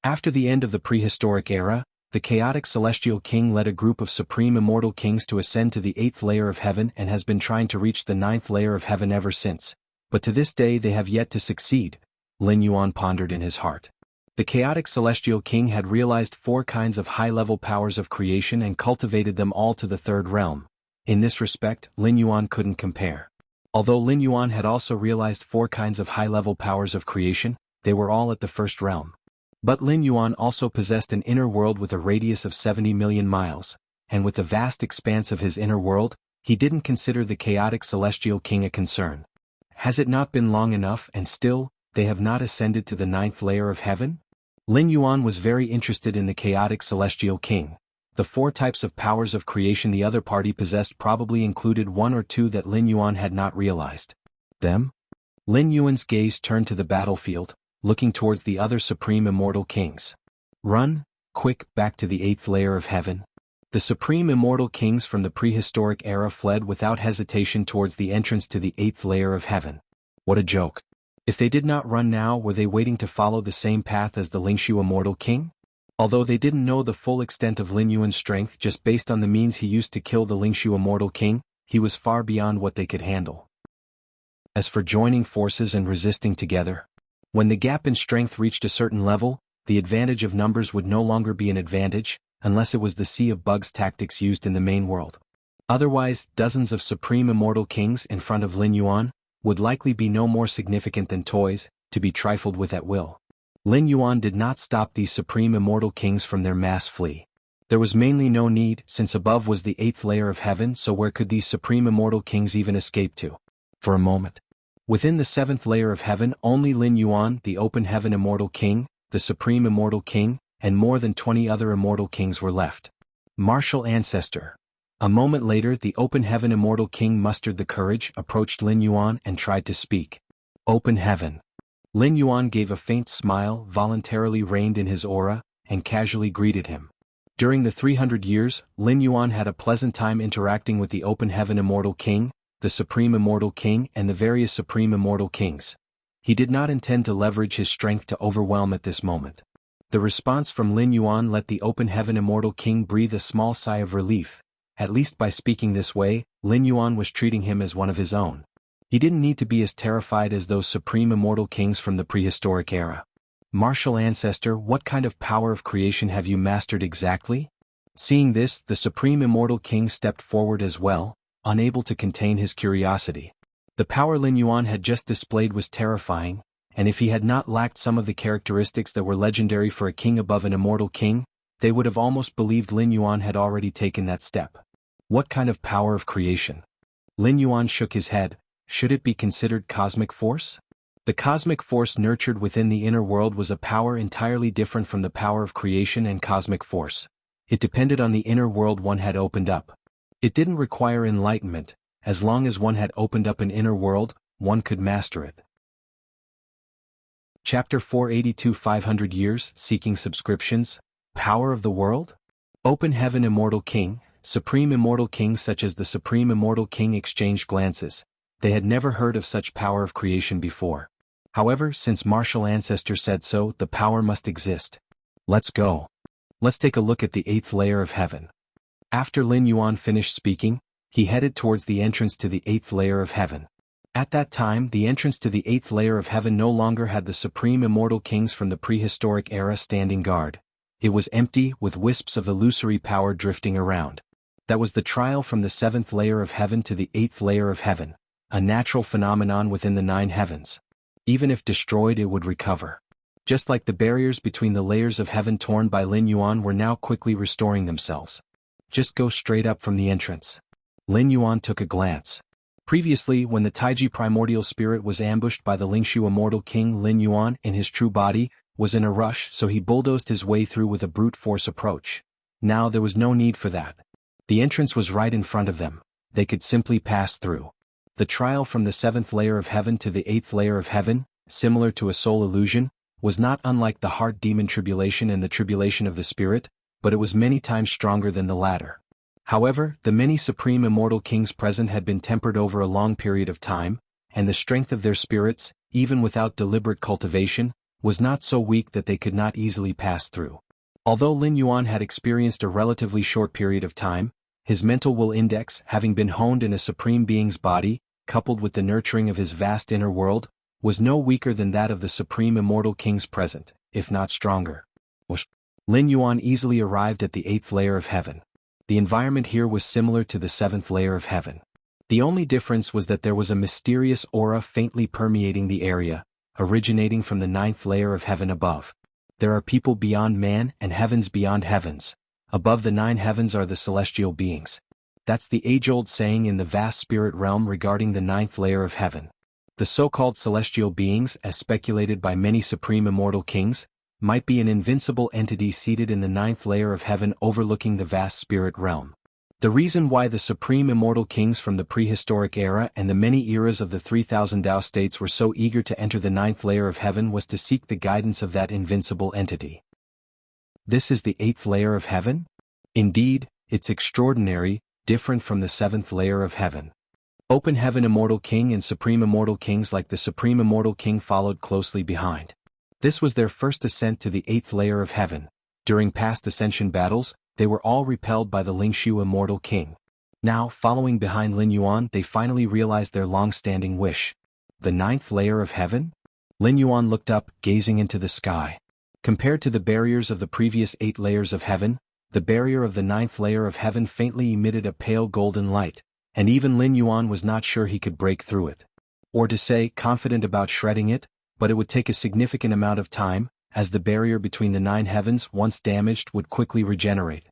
After the end of the prehistoric era, the chaotic celestial king led a group of Supreme Immortal Kings to ascend to the 8th layer of heaven and has been trying to reach the 9th layer of heaven ever since. But to this day they have yet to succeed, Lin Yuan pondered in his heart. The chaotic celestial king had realized 4 kinds of high-level powers of creation and cultivated them all to the 3rd realm. In this respect, Lin Yuan couldn't compare. Although Lin Yuan had also realized 4 kinds of high-level powers of creation, they were all at the 1st realm. But Lin Yuan also possessed an inner world with a radius of 70 million miles, and with the vast expanse of his inner world, he didn't consider the chaotic celestial king a concern. Has it not been long enough and still, they have not ascended to the 9th layer of heaven? Lin Yuan was very interested in the chaotic celestial king. The 4 types of powers of creation the other party possessed probably included 1 or 2 that Lin Yuan had not realized. Them? Lin Yuan's gaze turned to the battlefield, looking towards the other Supreme Immortal Kings. Run, quick, back to the 8th layer of heaven. The Supreme Immortal Kings from the prehistoric era fled without hesitation towards the entrance to the 8th layer of heaven. What a joke. If they did not run now, were they waiting to follow the same path as the Lingshu Immortal King? Although they didn't know the full extent of Lin Yuan's strength just based on the means he used to kill the Lingshu Immortal King, he was far beyond what they could handle. As for joining forces and resisting together, when the gap in strength reached a certain level, the advantage of numbers would no longer be an advantage, unless it was the Sea of Bugs tactics used in the main world. Otherwise, dozens of supreme immortal kings in front of Lin Yuan would likely be no more significant than toys, to be trifled with at will. Lin Yuan did not stop these supreme immortal kings from their mass flee. There was mainly no need, since above was the 8th layer of heaven, so where could these supreme immortal kings even escape to? For a moment. Within the 7th layer of heaven, only Lin Yuan, the open heaven immortal king, the supreme immortal king, and more than 20 other immortal kings were left. Martial ancestor. A moment later, the open heaven immortal king mustered the courage, approached Lin Yuan and tried to speak. Open heaven. Lin Yuan gave a faint smile, voluntarily reined in his aura, and casually greeted him. During the 300 years, Lin Yuan had a pleasant time interacting with the open heaven immortal king, the supreme immortal king and the various supreme immortal kings. He did not intend to leverage his strength to overwhelm at this moment. The response from Lin Yuan let the open heaven immortal king breathe a small sigh of relief. At least by speaking this way, Lin Yuan was treating him as one of his own. He didn't need to be as terrified as those supreme immortal kings from the prehistoric era. Martial ancestor, what kind of power of creation have you mastered exactly? Seeing this, the supreme immortal king stepped forward as well, unable to contain his curiosity. The power Lin Yuan had just displayed was terrifying, and if he had not lacked some of the characteristics that were legendary for a king above an immortal king, they would have almost believed Lin Yuan had already taken that step. What kind of power of creation? Lin Yuan shook his head. Should it be considered cosmic force? The cosmic force nurtured within the inner world was a power entirely different from the power of creation and cosmic force. It depended on the inner world one had opened up. It didn't require enlightenment. As long as one had opened up an inner world, one could master it. Chapter 482 500 Years, Seeking Subscriptions, Power of the World? Open Heaven Immortal King, Supreme Immortal King such as the Supreme Immortal King exchanged glances. They had never heard of such power of creation before. However, since Martial Ancestor said so, the power must exist. Let's go. Let's take a look at the 8th layer of heaven. After Lin Yuan finished speaking, he headed towards the entrance to the 8th layer of heaven. At that time, the entrance to the 8th layer of heaven no longer had the supreme immortal kings from the prehistoric era standing guard. It was empty, with wisps of illusory power drifting around. That was the trial from the 7th layer of heaven to the 8th layer of heaven. A natural phenomenon within the 9 heavens. Even if destroyed, it would recover. Just like the barriers between the layers of heaven torn by Lin Yuan were now quickly restoring themselves. Just go straight up from the entrance. Lin Yuan took a glance. Previously, when the Taiji primordial spirit was ambushed by the Lingshu immortal king, Lin Yuan, in his true body, was in a rush, so he bulldozed his way through with a brute force approach. Now there was no need for that. The entrance was right in front of them. They could simply pass through. The trial from the 7th layer of heaven to the 8th layer of heaven, similar to a soul illusion, was not unlike the heart demon tribulation and the tribulation of the spirit, but it was many times stronger than the latter. However, the many supreme immortal kings present had been tempered over a long period of time, and the strength of their spirits, even without deliberate cultivation, was not so weak that they could not easily pass through. Although Lin Yuan had experienced a relatively short period of time, his mental will index, having been honed in a supreme being's body, coupled with the nurturing of his vast inner world, was no weaker than that of the supreme immortal kings present, if not stronger. Lin Yuan easily arrived at the 8th layer of heaven. The environment here was similar to the 7th layer of heaven. The only difference was that there was a mysterious aura faintly permeating the area, originating from the 9th layer of heaven above. There are people beyond man and heavens beyond heavens. Above the 9 heavens are the celestial beings. That's the age-old saying in the vast spirit realm regarding the 9th layer of heaven. The so-called celestial beings, as speculated by many supreme immortal kings, might be an invincible entity seated in the 9th layer of heaven overlooking the vast spirit realm. The reason why the supreme immortal kings from the prehistoric era and the many eras of the 3000 Tao states were so eager to enter the 9th layer of heaven was to seek the guidance of that invincible entity. This is the 8th layer of heaven? Indeed, it's extraordinary, different from the 7th layer of heaven. Open Heaven Immortal King and Supreme Immortal Kings like the Supreme Immortal King followed closely behind. This was their first ascent to the 8th layer of heaven, During past ascension battles, they were all repelled by the Lingxiu Immortal King. Now, following behind Lin Yuan, they finally realized their long-standing wish. The 9th layer of heaven? Lin Yuan looked up, gazing into the sky. Compared to the barriers of the previous 8 layers of heaven, the barrier of the 9th layer of heaven faintly emitted a pale golden light, and even Lin Yuan was not sure he could break through it. Or to say, confident about shredding it, but it would take a significant amount of time, as the barrier between the 9 heavens, once damaged, would quickly regenerate.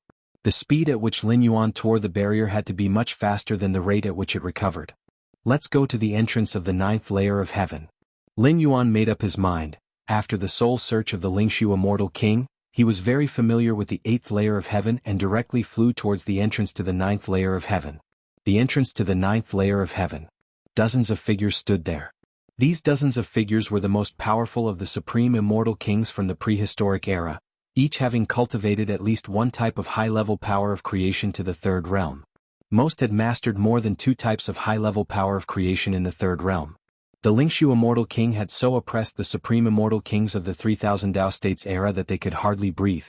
The speed at which Lin Yuan tore the barrier had to be much faster than the rate at which it recovered. Let's go to the entrance of the 9th layer of heaven. Lin Yuan made up his mind. After the soul search of the Lingxiu Immortal King, he was very familiar with the 8th layer of heaven and directly flew towards the entrance to the 9th layer of heaven. The entrance to the 9th layer of heaven. Dozens of figures stood there. These dozens of figures were the most powerful of the supreme immortal kings from the prehistoric era, each having cultivated at least one type of high-level power of creation to the 3rd realm. Most had mastered more than 2 types of high-level power of creation in the 3rd realm. The Lingxiu Immortal King had so oppressed the supreme immortal kings of the 3000 Dao States era that they could hardly breathe.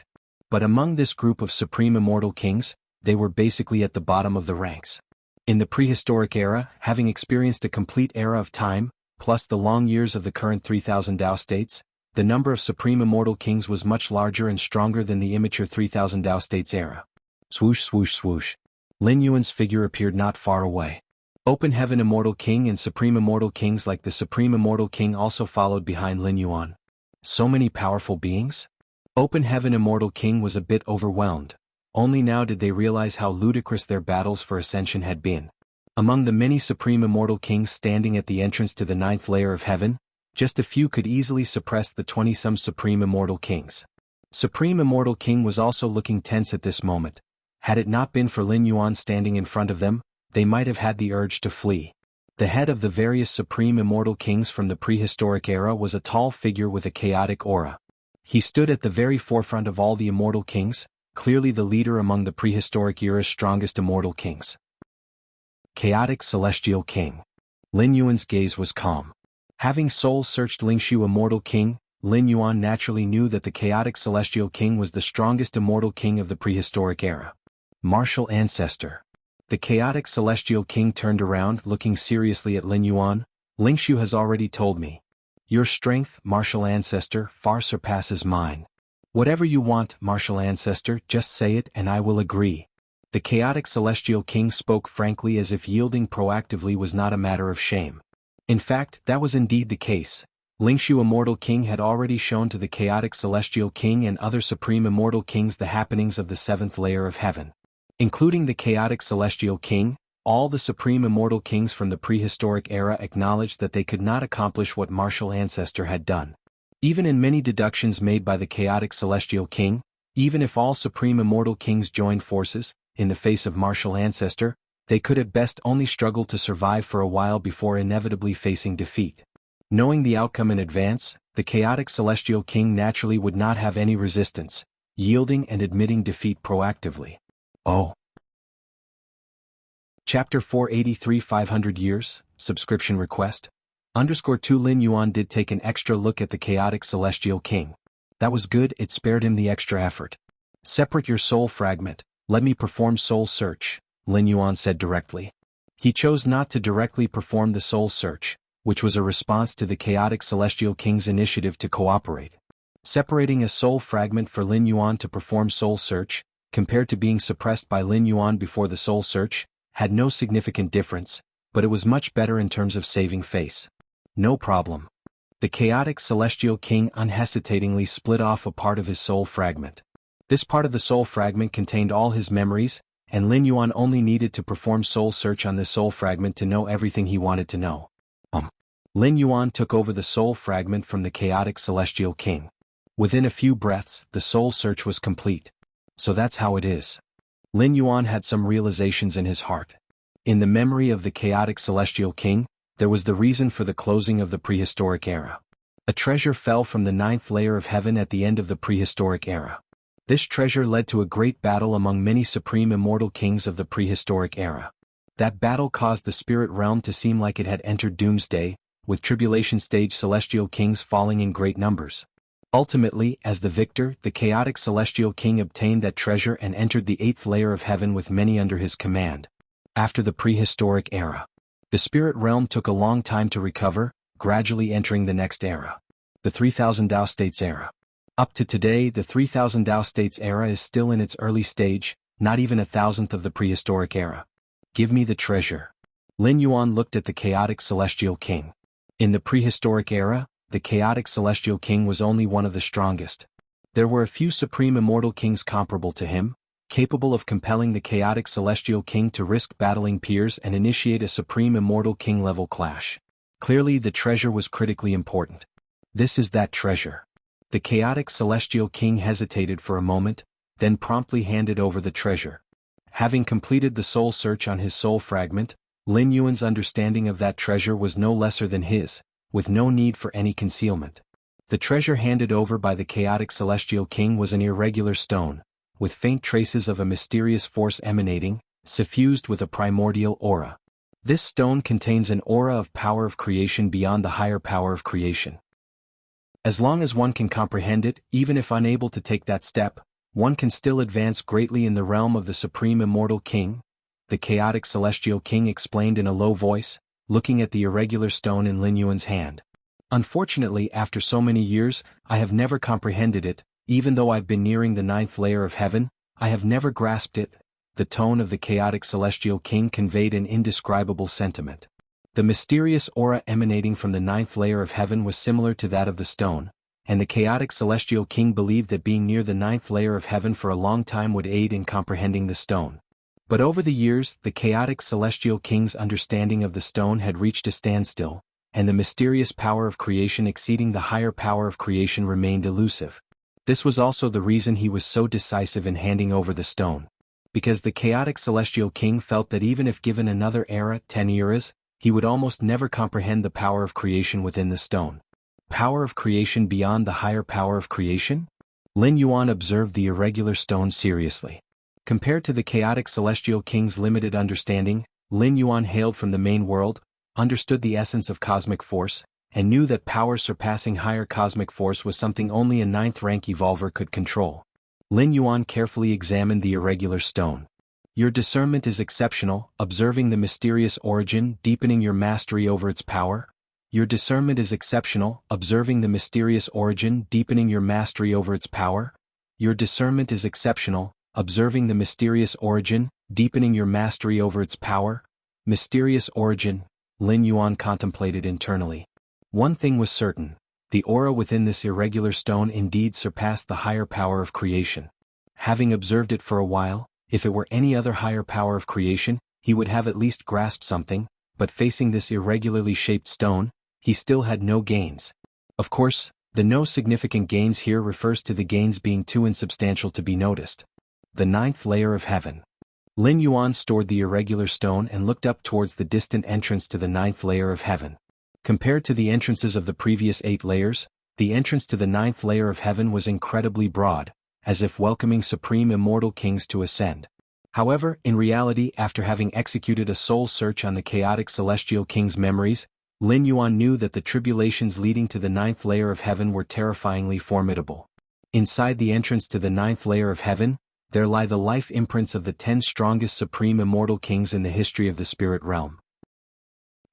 But among this group of supreme immortal kings, they were basically at the bottom of the ranks. In the prehistoric era, having experienced a complete era of time, plus the long years of the current 3000 Dao States, the number of supreme immortal kings was much larger and stronger than the immature 3000 Dao States era. Swoosh swoosh swoosh. Lin Yuan's figure appeared not far away. Open Heaven Immortal King and Supreme Immortal Kings like the Supreme Immortal King also followed behind Lin Yuan. So many powerful beings? Open Heaven Immortal King was a bit overwhelmed. Only now did they realize how ludicrous their battles for ascension had been. Among the many Supreme Immortal Kings standing at the entrance to the 9th layer of heaven, just a few could easily suppress the 20-some Supreme Immortal Kings. Supreme Immortal King was also looking tense at this moment. Had it not been for Lin Yuan standing in front of them, they might have had the urge to flee. The head of the various Supreme Immortal Kings from the prehistoric era was a tall figure with a chaotic aura. He stood at the very forefront of all the Immortal Kings, clearly the leader among the prehistoric era's strongest Immortal Kings. Chaotic Celestial King. Lin Yuan's gaze was calm. Having soul-searched Lingxiu Immortal King, Lin Yuan naturally knew that the Chaotic Celestial King was the strongest Immortal King of the prehistoric era. Martial Ancestor. The Chaotic Celestial King turned around, looking seriously at Lin Yuan. Lingxiu has already told me. Your strength, Martial Ancestor, far surpasses mine. Whatever you want, Martial Ancestor, just say it and I will agree. The Chaotic Celestial King spoke frankly as if yielding proactively was not a matter of shame. In fact, that was indeed the case. Lingxiu Immortal King had already shown to the Chaotic Celestial King and other Supreme Immortal Kings the happenings of the 7th layer of heaven. Including the Chaotic Celestial King, all the Supreme Immortal Kings from the prehistoric era acknowledged that they could not accomplish what Martial Ancestor had done. Even in many deductions made by the Chaotic Celestial King, even if all Supreme Immortal Kings joined forces, in the face of Martial Ancestor, they could at best only struggle to survive for a while before inevitably facing defeat. Knowing the outcome in advance, the Chaotic Celestial King naturally would not have any resistance, yielding and admitting defeat proactively. Oh. Chapter 483 500 Years, Subscription Request. _2 Lin Yuan did take an extra look at the Chaotic Celestial King. That was good, it spared him the extra effort. Separate your soul fragment, let me perform soul search, Lin Yuan said directly. He chose not to directly perform the soul search, which was a response to the Chaotic Celestial King's initiative to cooperate. Separating a soul fragment for Lin Yuan to perform soul search, compared to being suppressed by Lin Yuan before the soul search, had no significant difference, but it was much better in terms of saving face. No problem. The Chaotic Celestial King unhesitatingly split off a part of his soul fragment. This part of the soul fragment contained all his memories, and Lin Yuan only needed to perform soul search on this soul fragment to know everything he wanted to know. Lin Yuan took over the soul fragment from the Chaotic Celestial King. Within a few breaths, the soul search was complete. So that's how it is. Lin Yuan had some realizations in his heart. In the memory of the Chaotic Celestial King, there was the reason for the closing of the prehistoric era. A treasure fell from the 9th layer of heaven at the end of the prehistoric era. This treasure led to a great battle among many supreme immortal kings of the prehistoric era. That battle caused the spirit realm to seem like it had entered doomsday, with tribulation stage celestial kings falling in great numbers. Ultimately, as the victor, the chaotic celestial king obtained that treasure and entered the 8th layer of heaven with many under his command. After the prehistoric era, the spirit realm took a long time to recover, gradually entering the next era, the 3000 Tao States era. Up to today, the 3000 Tao States era is still in its early stage, not even 1,000th of the prehistoric era. Give me the treasure. Lin Yuan looked at the chaotic celestial king. In the prehistoric era, the chaotic celestial king was only one of the strongest. There were a few supreme immortal kings comparable to him, capable of compelling the chaotic celestial king to risk battling peers and initiate a supreme immortal king-level clash. Clearly the treasure was critically important. This is that treasure. The chaotic celestial king hesitated for a moment, then promptly handed over the treasure. Having completed the soul search on his soul fragment, Lin Yuan's understanding of that treasure was no lesser than his, with no need for any concealment. The treasure handed over by the chaotic celestial king was an irregular stone, with faint traces of a mysterious force emanating, suffused with a primordial aura. This stone contains an aura of power of creation beyond the higher power of creation. As long as one can comprehend it, even if unable to take that step, one can still advance greatly in the realm of the supreme immortal king, the chaotic celestial king explained in a low voice, looking at the irregular stone in Lin Yuan's hand. Unfortunately, after so many years, I have never comprehended it, even though I've been nearing the 9th layer of heaven, I have never grasped it. The tone of the chaotic celestial king conveyed an indescribable sentiment. The mysterious aura emanating from the 9th layer of heaven was similar to that of the stone, and the chaotic celestial king believed that being near the 9th layer of heaven for a long time would aid in comprehending the stone. But over the years, the chaotic celestial king's understanding of the stone had reached a standstill, and the mysterious power of creation exceeding the higher power of creation remained elusive. This was also the reason he was so decisive in handing over the stone. Because the chaotic celestial king felt that even if given another era, 10 eras, he would almost never comprehend the power of creation within the stone. Power of creation beyond the higher power of creation? Lin Yuan observed the irregular stone seriously. Compared to the chaotic celestial king's limited understanding, Lin Yuan hailed from the main world, understood the essence of cosmic force, and knew that power surpassing higher cosmic force was something only a 9th-rank evolver could control. Lin Yuan carefully examined the irregular stone. Your discernment is exceptional, observing the mysterious origin, deepening your mastery over its power. Your discernment is exceptional, observing the mysterious origin, deepening your mastery over its power. Your discernment is exceptional, observing the mysterious origin, deepening your mastery over its power. Mysterious origin, Lin Yuan contemplated internally. One thing was certain, the aura within this irregular stone indeed surpassed the higher power of creation. Having observed it for a while, if it were any other higher power of creation, he would have at least grasped something, but facing this irregularly shaped stone, he still had no gains. Of course, the no significant gains here refers to the gains being too insubstantial to be noticed. The 9th layer of heaven. Lin Yuan stored the irregular stone and looked up towards the distant entrance to the 9th layer of heaven. Compared to the entrances of the previous 8 layers, the entrance to the 9th layer of heaven was incredibly broad, as if welcoming supreme immortal kings to ascend. However, in reality, after having executed a soul search on the chaotic celestial king's memories, Lin Yuan knew that the tribulations leading to the 9th layer of heaven were terrifyingly formidable. Inside the entrance to the 9th layer of heaven, there lie the life imprints of the 10 strongest supreme immortal kings in the history of the spirit realm.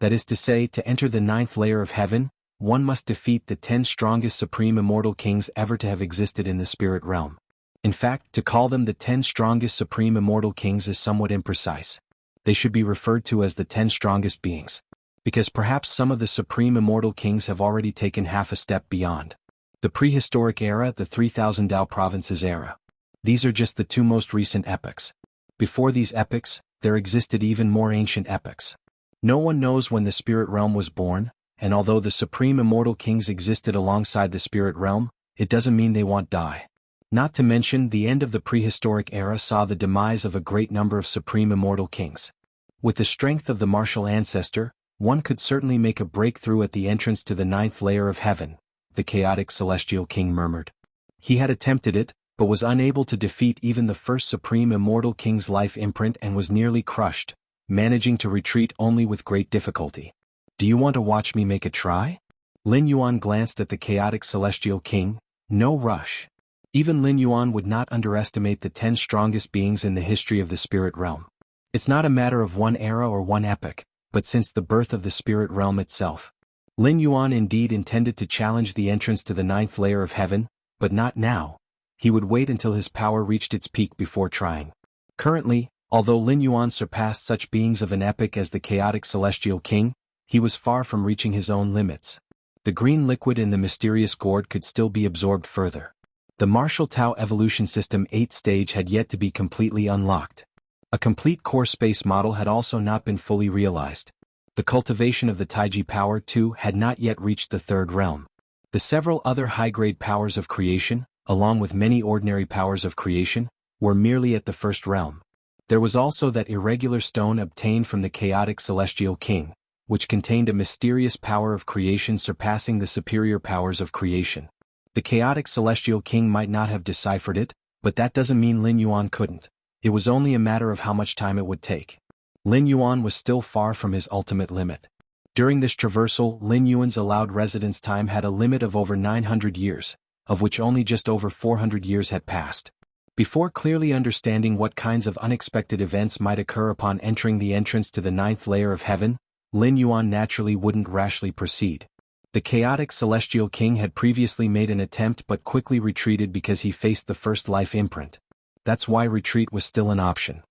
That is to say, to enter the 9th layer of heaven, one must defeat the 10 strongest supreme immortal kings ever to have existed in the spirit realm. In fact, to call them the 10 strongest supreme immortal kings is somewhat imprecise. They should be referred to as the 10 strongest beings. Because perhaps some of the supreme immortal kings have already taken half a step beyond. The prehistoric era, the 3000 Tao provinces era. These are just the 2 most recent epochs. Before these epochs, there existed even more ancient epochs. No one knows when the spirit realm was born, and although the supreme immortal kings existed alongside the spirit realm, it doesn't mean they won't die. Not to mention, the end of the prehistoric era saw the demise of a great number of supreme immortal kings. With the strength of the martial ancestor, one could certainly make a breakthrough at the entrance to the 9th layer of heaven, the chaotic celestial king murmured. He had attempted it, but was unable to defeat even the first supreme immortal king's life imprint and was nearly crushed, managing to retreat only with great difficulty. Do you want to watch me make a try? Lin Yuan glanced at the chaotic celestial king, No rush. Even Lin Yuan would not underestimate the 10 strongest beings in the history of the spirit realm. It's not a matter of one era or one epoch, but since the birth of the spirit realm itself. Lin Yuan indeed intended to challenge the entrance to the 9th layer of heaven, but not now. He would wait until his power reached its peak before trying. Currently, although Lin Yuan surpassed such beings of an epoch as the chaotic celestial king, he was far from reaching his own limits. The green liquid in the mysterious gourd could still be absorbed further. The martial Tao evolution system 8th stage had yet to be completely unlocked. A complete core space model had also not been fully realized. The cultivation of the Taiji power too had not yet reached the 3rd realm. The several other high-grade powers of creation, along with many ordinary powers of creation, were merely at the 1st realm. There was also that irregular stone obtained from the chaotic celestial king, which contained a mysterious power of creation surpassing the superior powers of creation. The chaotic celestial king might not have deciphered it, but that doesn't mean Lin Yuan couldn't. It was only a matter of how much time it would take. Lin Yuan was still far from his ultimate limit. During this traversal, Lin Yuan's allowed residence time had a limit of over 900 years, of which only just over 400 years had passed. Before clearly understanding what kinds of unexpected events might occur upon entering the entrance to the 9th layer of heaven, Lin Yuan naturally wouldn't rashly proceed. The chaotic celestial king had previously made an attempt but quickly retreated because he faced the first life imprint. That's why retreat was still an option.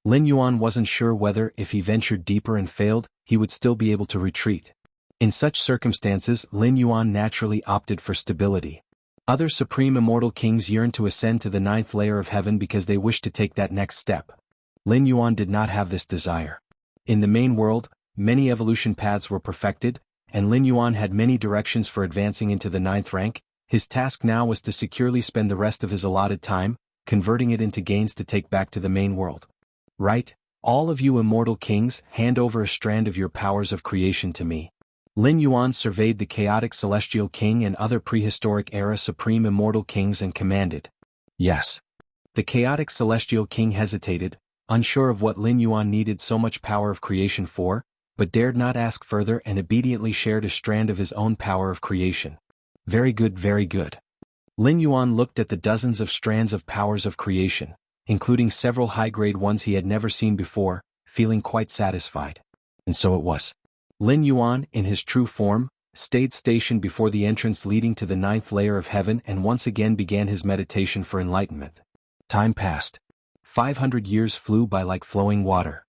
Lin Yuan wasn't sure whether, if he ventured deeper and failed, he would still be able to retreat. In such circumstances, Lin Yuan naturally opted for stability. Other supreme immortal kings yearned to ascend to the 9th layer of heaven because they wished to take that next step. Lin Yuan did not have this desire. In the main world, many evolution paths were perfected, and Lin Yuan had many directions for advancing into the 9th rank. His task now was to securely spend the rest of his allotted time, converting it into gains to take back to the main world. Right, all of you immortal kings, hand over a strand of your powers of creation to me. Lin Yuan surveyed the chaotic celestial king and other prehistoric era supreme immortal kings and commanded. Yes. The chaotic celestial king hesitated, unsure of what Lin Yuan needed so much power of creation for, but dared not ask further and obediently shared a strand of his own power of creation. Very good, very good. Lin Yuan looked at the dozens of strands of powers of creation, including several high-grade ones he had never seen before, feeling quite satisfied. And so it was. Lin Yuan, in his true form, stayed stationed before the entrance leading to the 9th layer of heaven and once again began his meditation for enlightenment. Time passed. 500 years flew by like flowing water.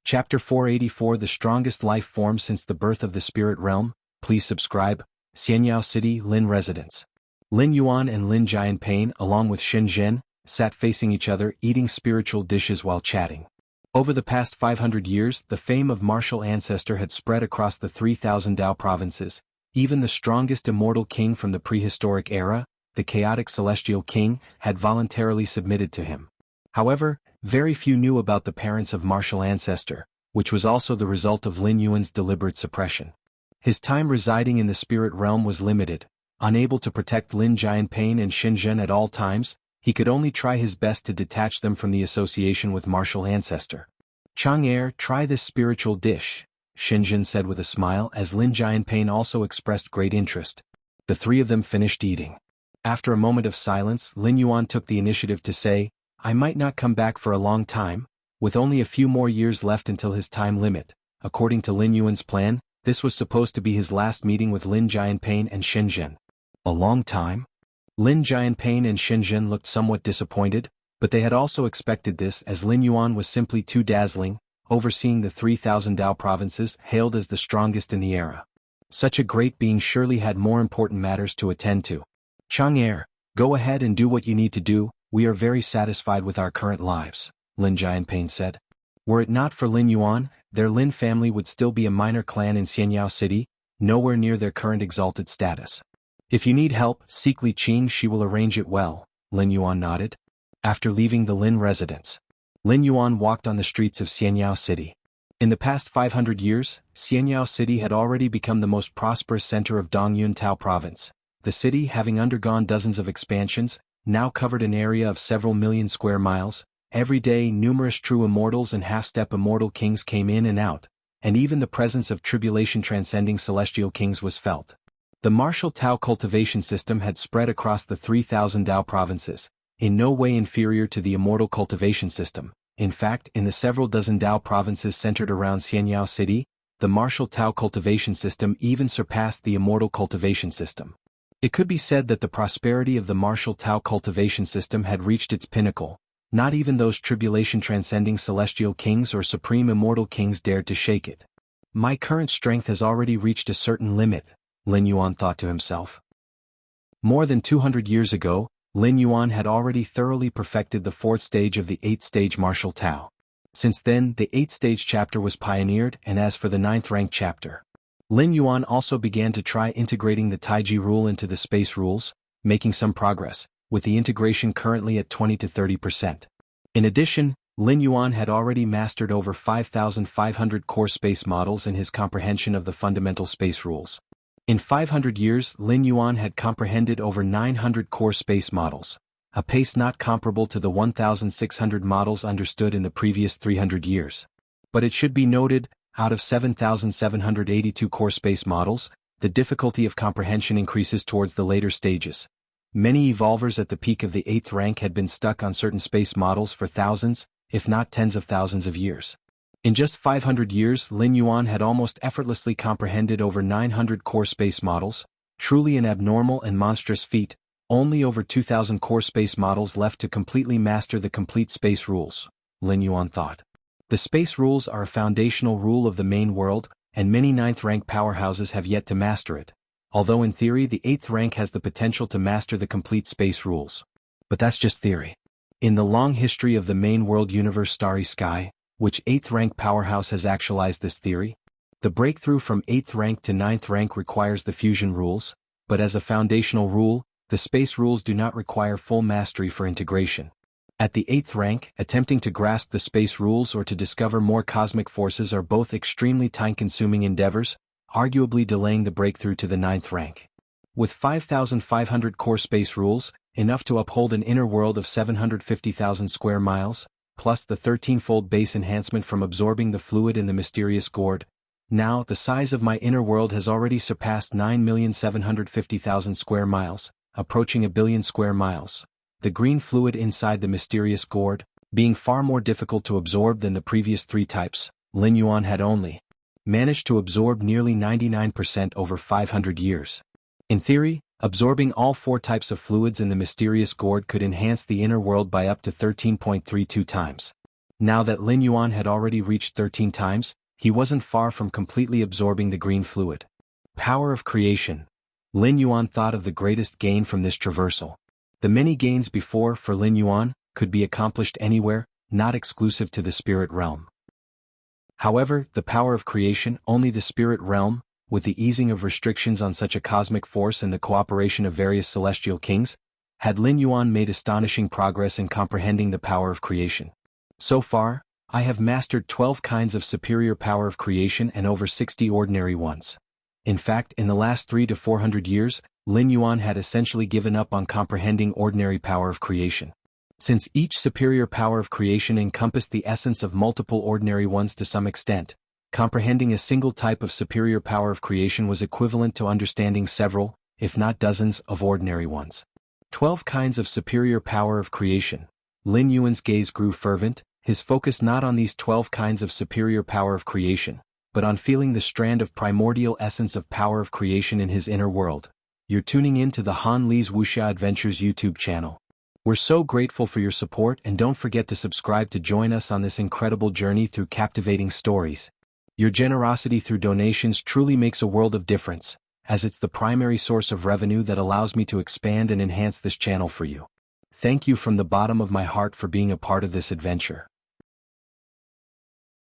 Chapter 484 The Strongest Life Form Since the Birth of the Spirit Realm. Please subscribe. Xianyao City, Lin Residence. Lin Yuan and Lin Jianpain, along with Xin Zhen, sat facing each other eating spiritual dishes while chatting. Over the past 500 years, the fame of martial ancestor had spread across the 3,000 Dao provinces. Even the strongest immortal king from the prehistoric era, the chaotic celestial king, had voluntarily submitted to him. However, very few knew about the parents of martial ancestor, which was also the result of Lin Yuan's deliberate suppression. His time residing in the spirit realm was limited. Unable to protect Lin Jianpain and Xin Zhen at all times, he could only try his best to detach them from the association with martial ancestor. Chang'er, try this spiritual dish, Xin Zhen said with a smile as Lin Jianpain also expressed great interest. The three of them finished eating. After a moment of silence, Lin Yuan took the initiative to say, I might not come back for a long time, with only a few more years left until his time limit. According to Lin Yuan's plan, this was supposed to be his last meeting with Lin Jianpain and Xin Zhen. A long time? Lin Jianpain and Xin Zhen looked somewhat disappointed, but they had also expected this as Lin Yuan was simply too dazzling, overseeing the 3,000 Dao provinces, hailed as the strongest in the era. Such a great being surely had more important matters to attend to. Chang'er, go ahead and do what you need to do, we are very satisfied with our current lives, Lin Jianpain said. Were it not for Lin Yuan, their Lin family would still be a minor clan in Xianyao City, nowhere near their current exalted status. If you need help, seek Li Qing, she will arrange it well, Lin Yuan nodded. After leaving the Lin residence, Lin Yuan walked on the streets of Xianyao City. In the past 500 years, Xianyao City had already become the most prosperous center of Dongyun Tao province. The city, having undergone dozens of expansions, now covered an area of several million square miles. Every day numerous true immortals and half-step immortal kings came in and out, and even the presence of tribulation-transcending celestial kings was felt. The martial Tao cultivation system had spread across the 3,000 Tao provinces, in no way inferior to the immortal cultivation system. In fact, in the several dozen Tao provinces centered around Xianyao City, the martial Tao cultivation system even surpassed the immortal cultivation system. It could be said that the prosperity of the martial Tao cultivation system had reached its pinnacle. Not even those tribulation-transcending celestial kings or supreme immortal kings dared to shake it. My current strength has already reached a certain limit, Lin Yuan thought to himself. More than 200 years ago, Lin Yuan had already thoroughly perfected the 4th stage of the 8th-stage martial Tao. Since then, the 8th-stage chapter was pioneered, and as for the 9th-rank chapter, Lin Yuan also began to try integrating the Taiji rule into the space rules, making some progress, with the integration currently at 20 to 30%. In addition, Lin Yuan had already mastered over 5,500 core space models in his comprehension of the fundamental space rules. In 500 years, Lin Yuan had comprehended over 900 core space models, a pace not comparable to the 1,600 models understood in the previous 300 years. But it should be noted, out of 7,782 core space models, the difficulty of comprehension increases towards the later stages. Many evolvers at the peak of the 8th rank had been stuck on certain space models for thousands, if not tens of thousands of years. In just 500 years, Lin Yuan had almost effortlessly comprehended over 900 core space models, truly an abnormal and monstrous feat. Only over 2,000 core space models left to completely master the complete space rules, Lin Yuan thought. The space rules are a foundational rule of the main world, and many 9th rank powerhouses have yet to master it, although in theory the 8th rank has the potential to master the complete space rules. But that's just theory. In the long history of the main world universe Starry Sky, which 8th rank powerhouse has actualized this theory? The breakthrough from 8th rank to 9th rank requires the fusion rules, but as a foundational rule, the space rules do not require full mastery for integration. At the 8th rank, attempting to grasp the space rules or to discover more cosmic forces are both extremely time-consuming endeavors, arguably delaying the breakthrough to the 9th rank. With 5,500 core space rules, enough to uphold an inner world of 750,000 square miles, plus the 13-fold base enhancement from absorbing the fluid in the mysterious gourd. Now, the size of my inner world has already surpassed 9,750,000 square miles, approaching 1 billion square miles. The green fluid inside the mysterious gourd, being far more difficult to absorb than the previous 3 types, Lin Yuan had only managed to absorb nearly 99% over 500 years. In theory, absorbing all 4 types of fluids in the mysterious gourd could enhance the inner world by up to 13.32 times. Now that Lin Yuan had already reached 13 times, he wasn't far from completely absorbing the green fluid. Power of creation. Lin Yuan thought of the greatest gain from this traversal. The many gains before for Lin Yuan could be accomplished anywhere, not exclusive to the spirit realm. However, the power of creation, only the spirit realm, with the easing of restrictions on such a cosmic force and the cooperation of various celestial kings, had Lin Yuan made astonishing progress in comprehending the power of creation. So far, I have mastered 12 kinds of superior power of creation and over 60 ordinary ones. In fact, in the last 300 to 400 years, Lin Yuan had essentially given up on comprehending ordinary power of creation. Since each superior power of creation encompassed the essence of multiple ordinary ones to some extent, comprehending a single type of superior power of creation was equivalent to understanding several, if not dozens, of ordinary ones. 12 kinds of superior power of creation. Lin Yuan's gaze grew fervent, his focus not on these 12 kinds of superior power of creation, but on feeling the strand of primordial essence of power of creation in his inner world. You're tuning in to the Han Li's Wuxia Adventures YouTube channel. We're so grateful for your support, and don't forget to subscribe to join us on this incredible journey through captivating stories. Your generosity through donations truly makes a world of difference, as it's the primary source of revenue that allows me to expand and enhance this channel for you. Thank you from the bottom of my heart for being a part of this adventure.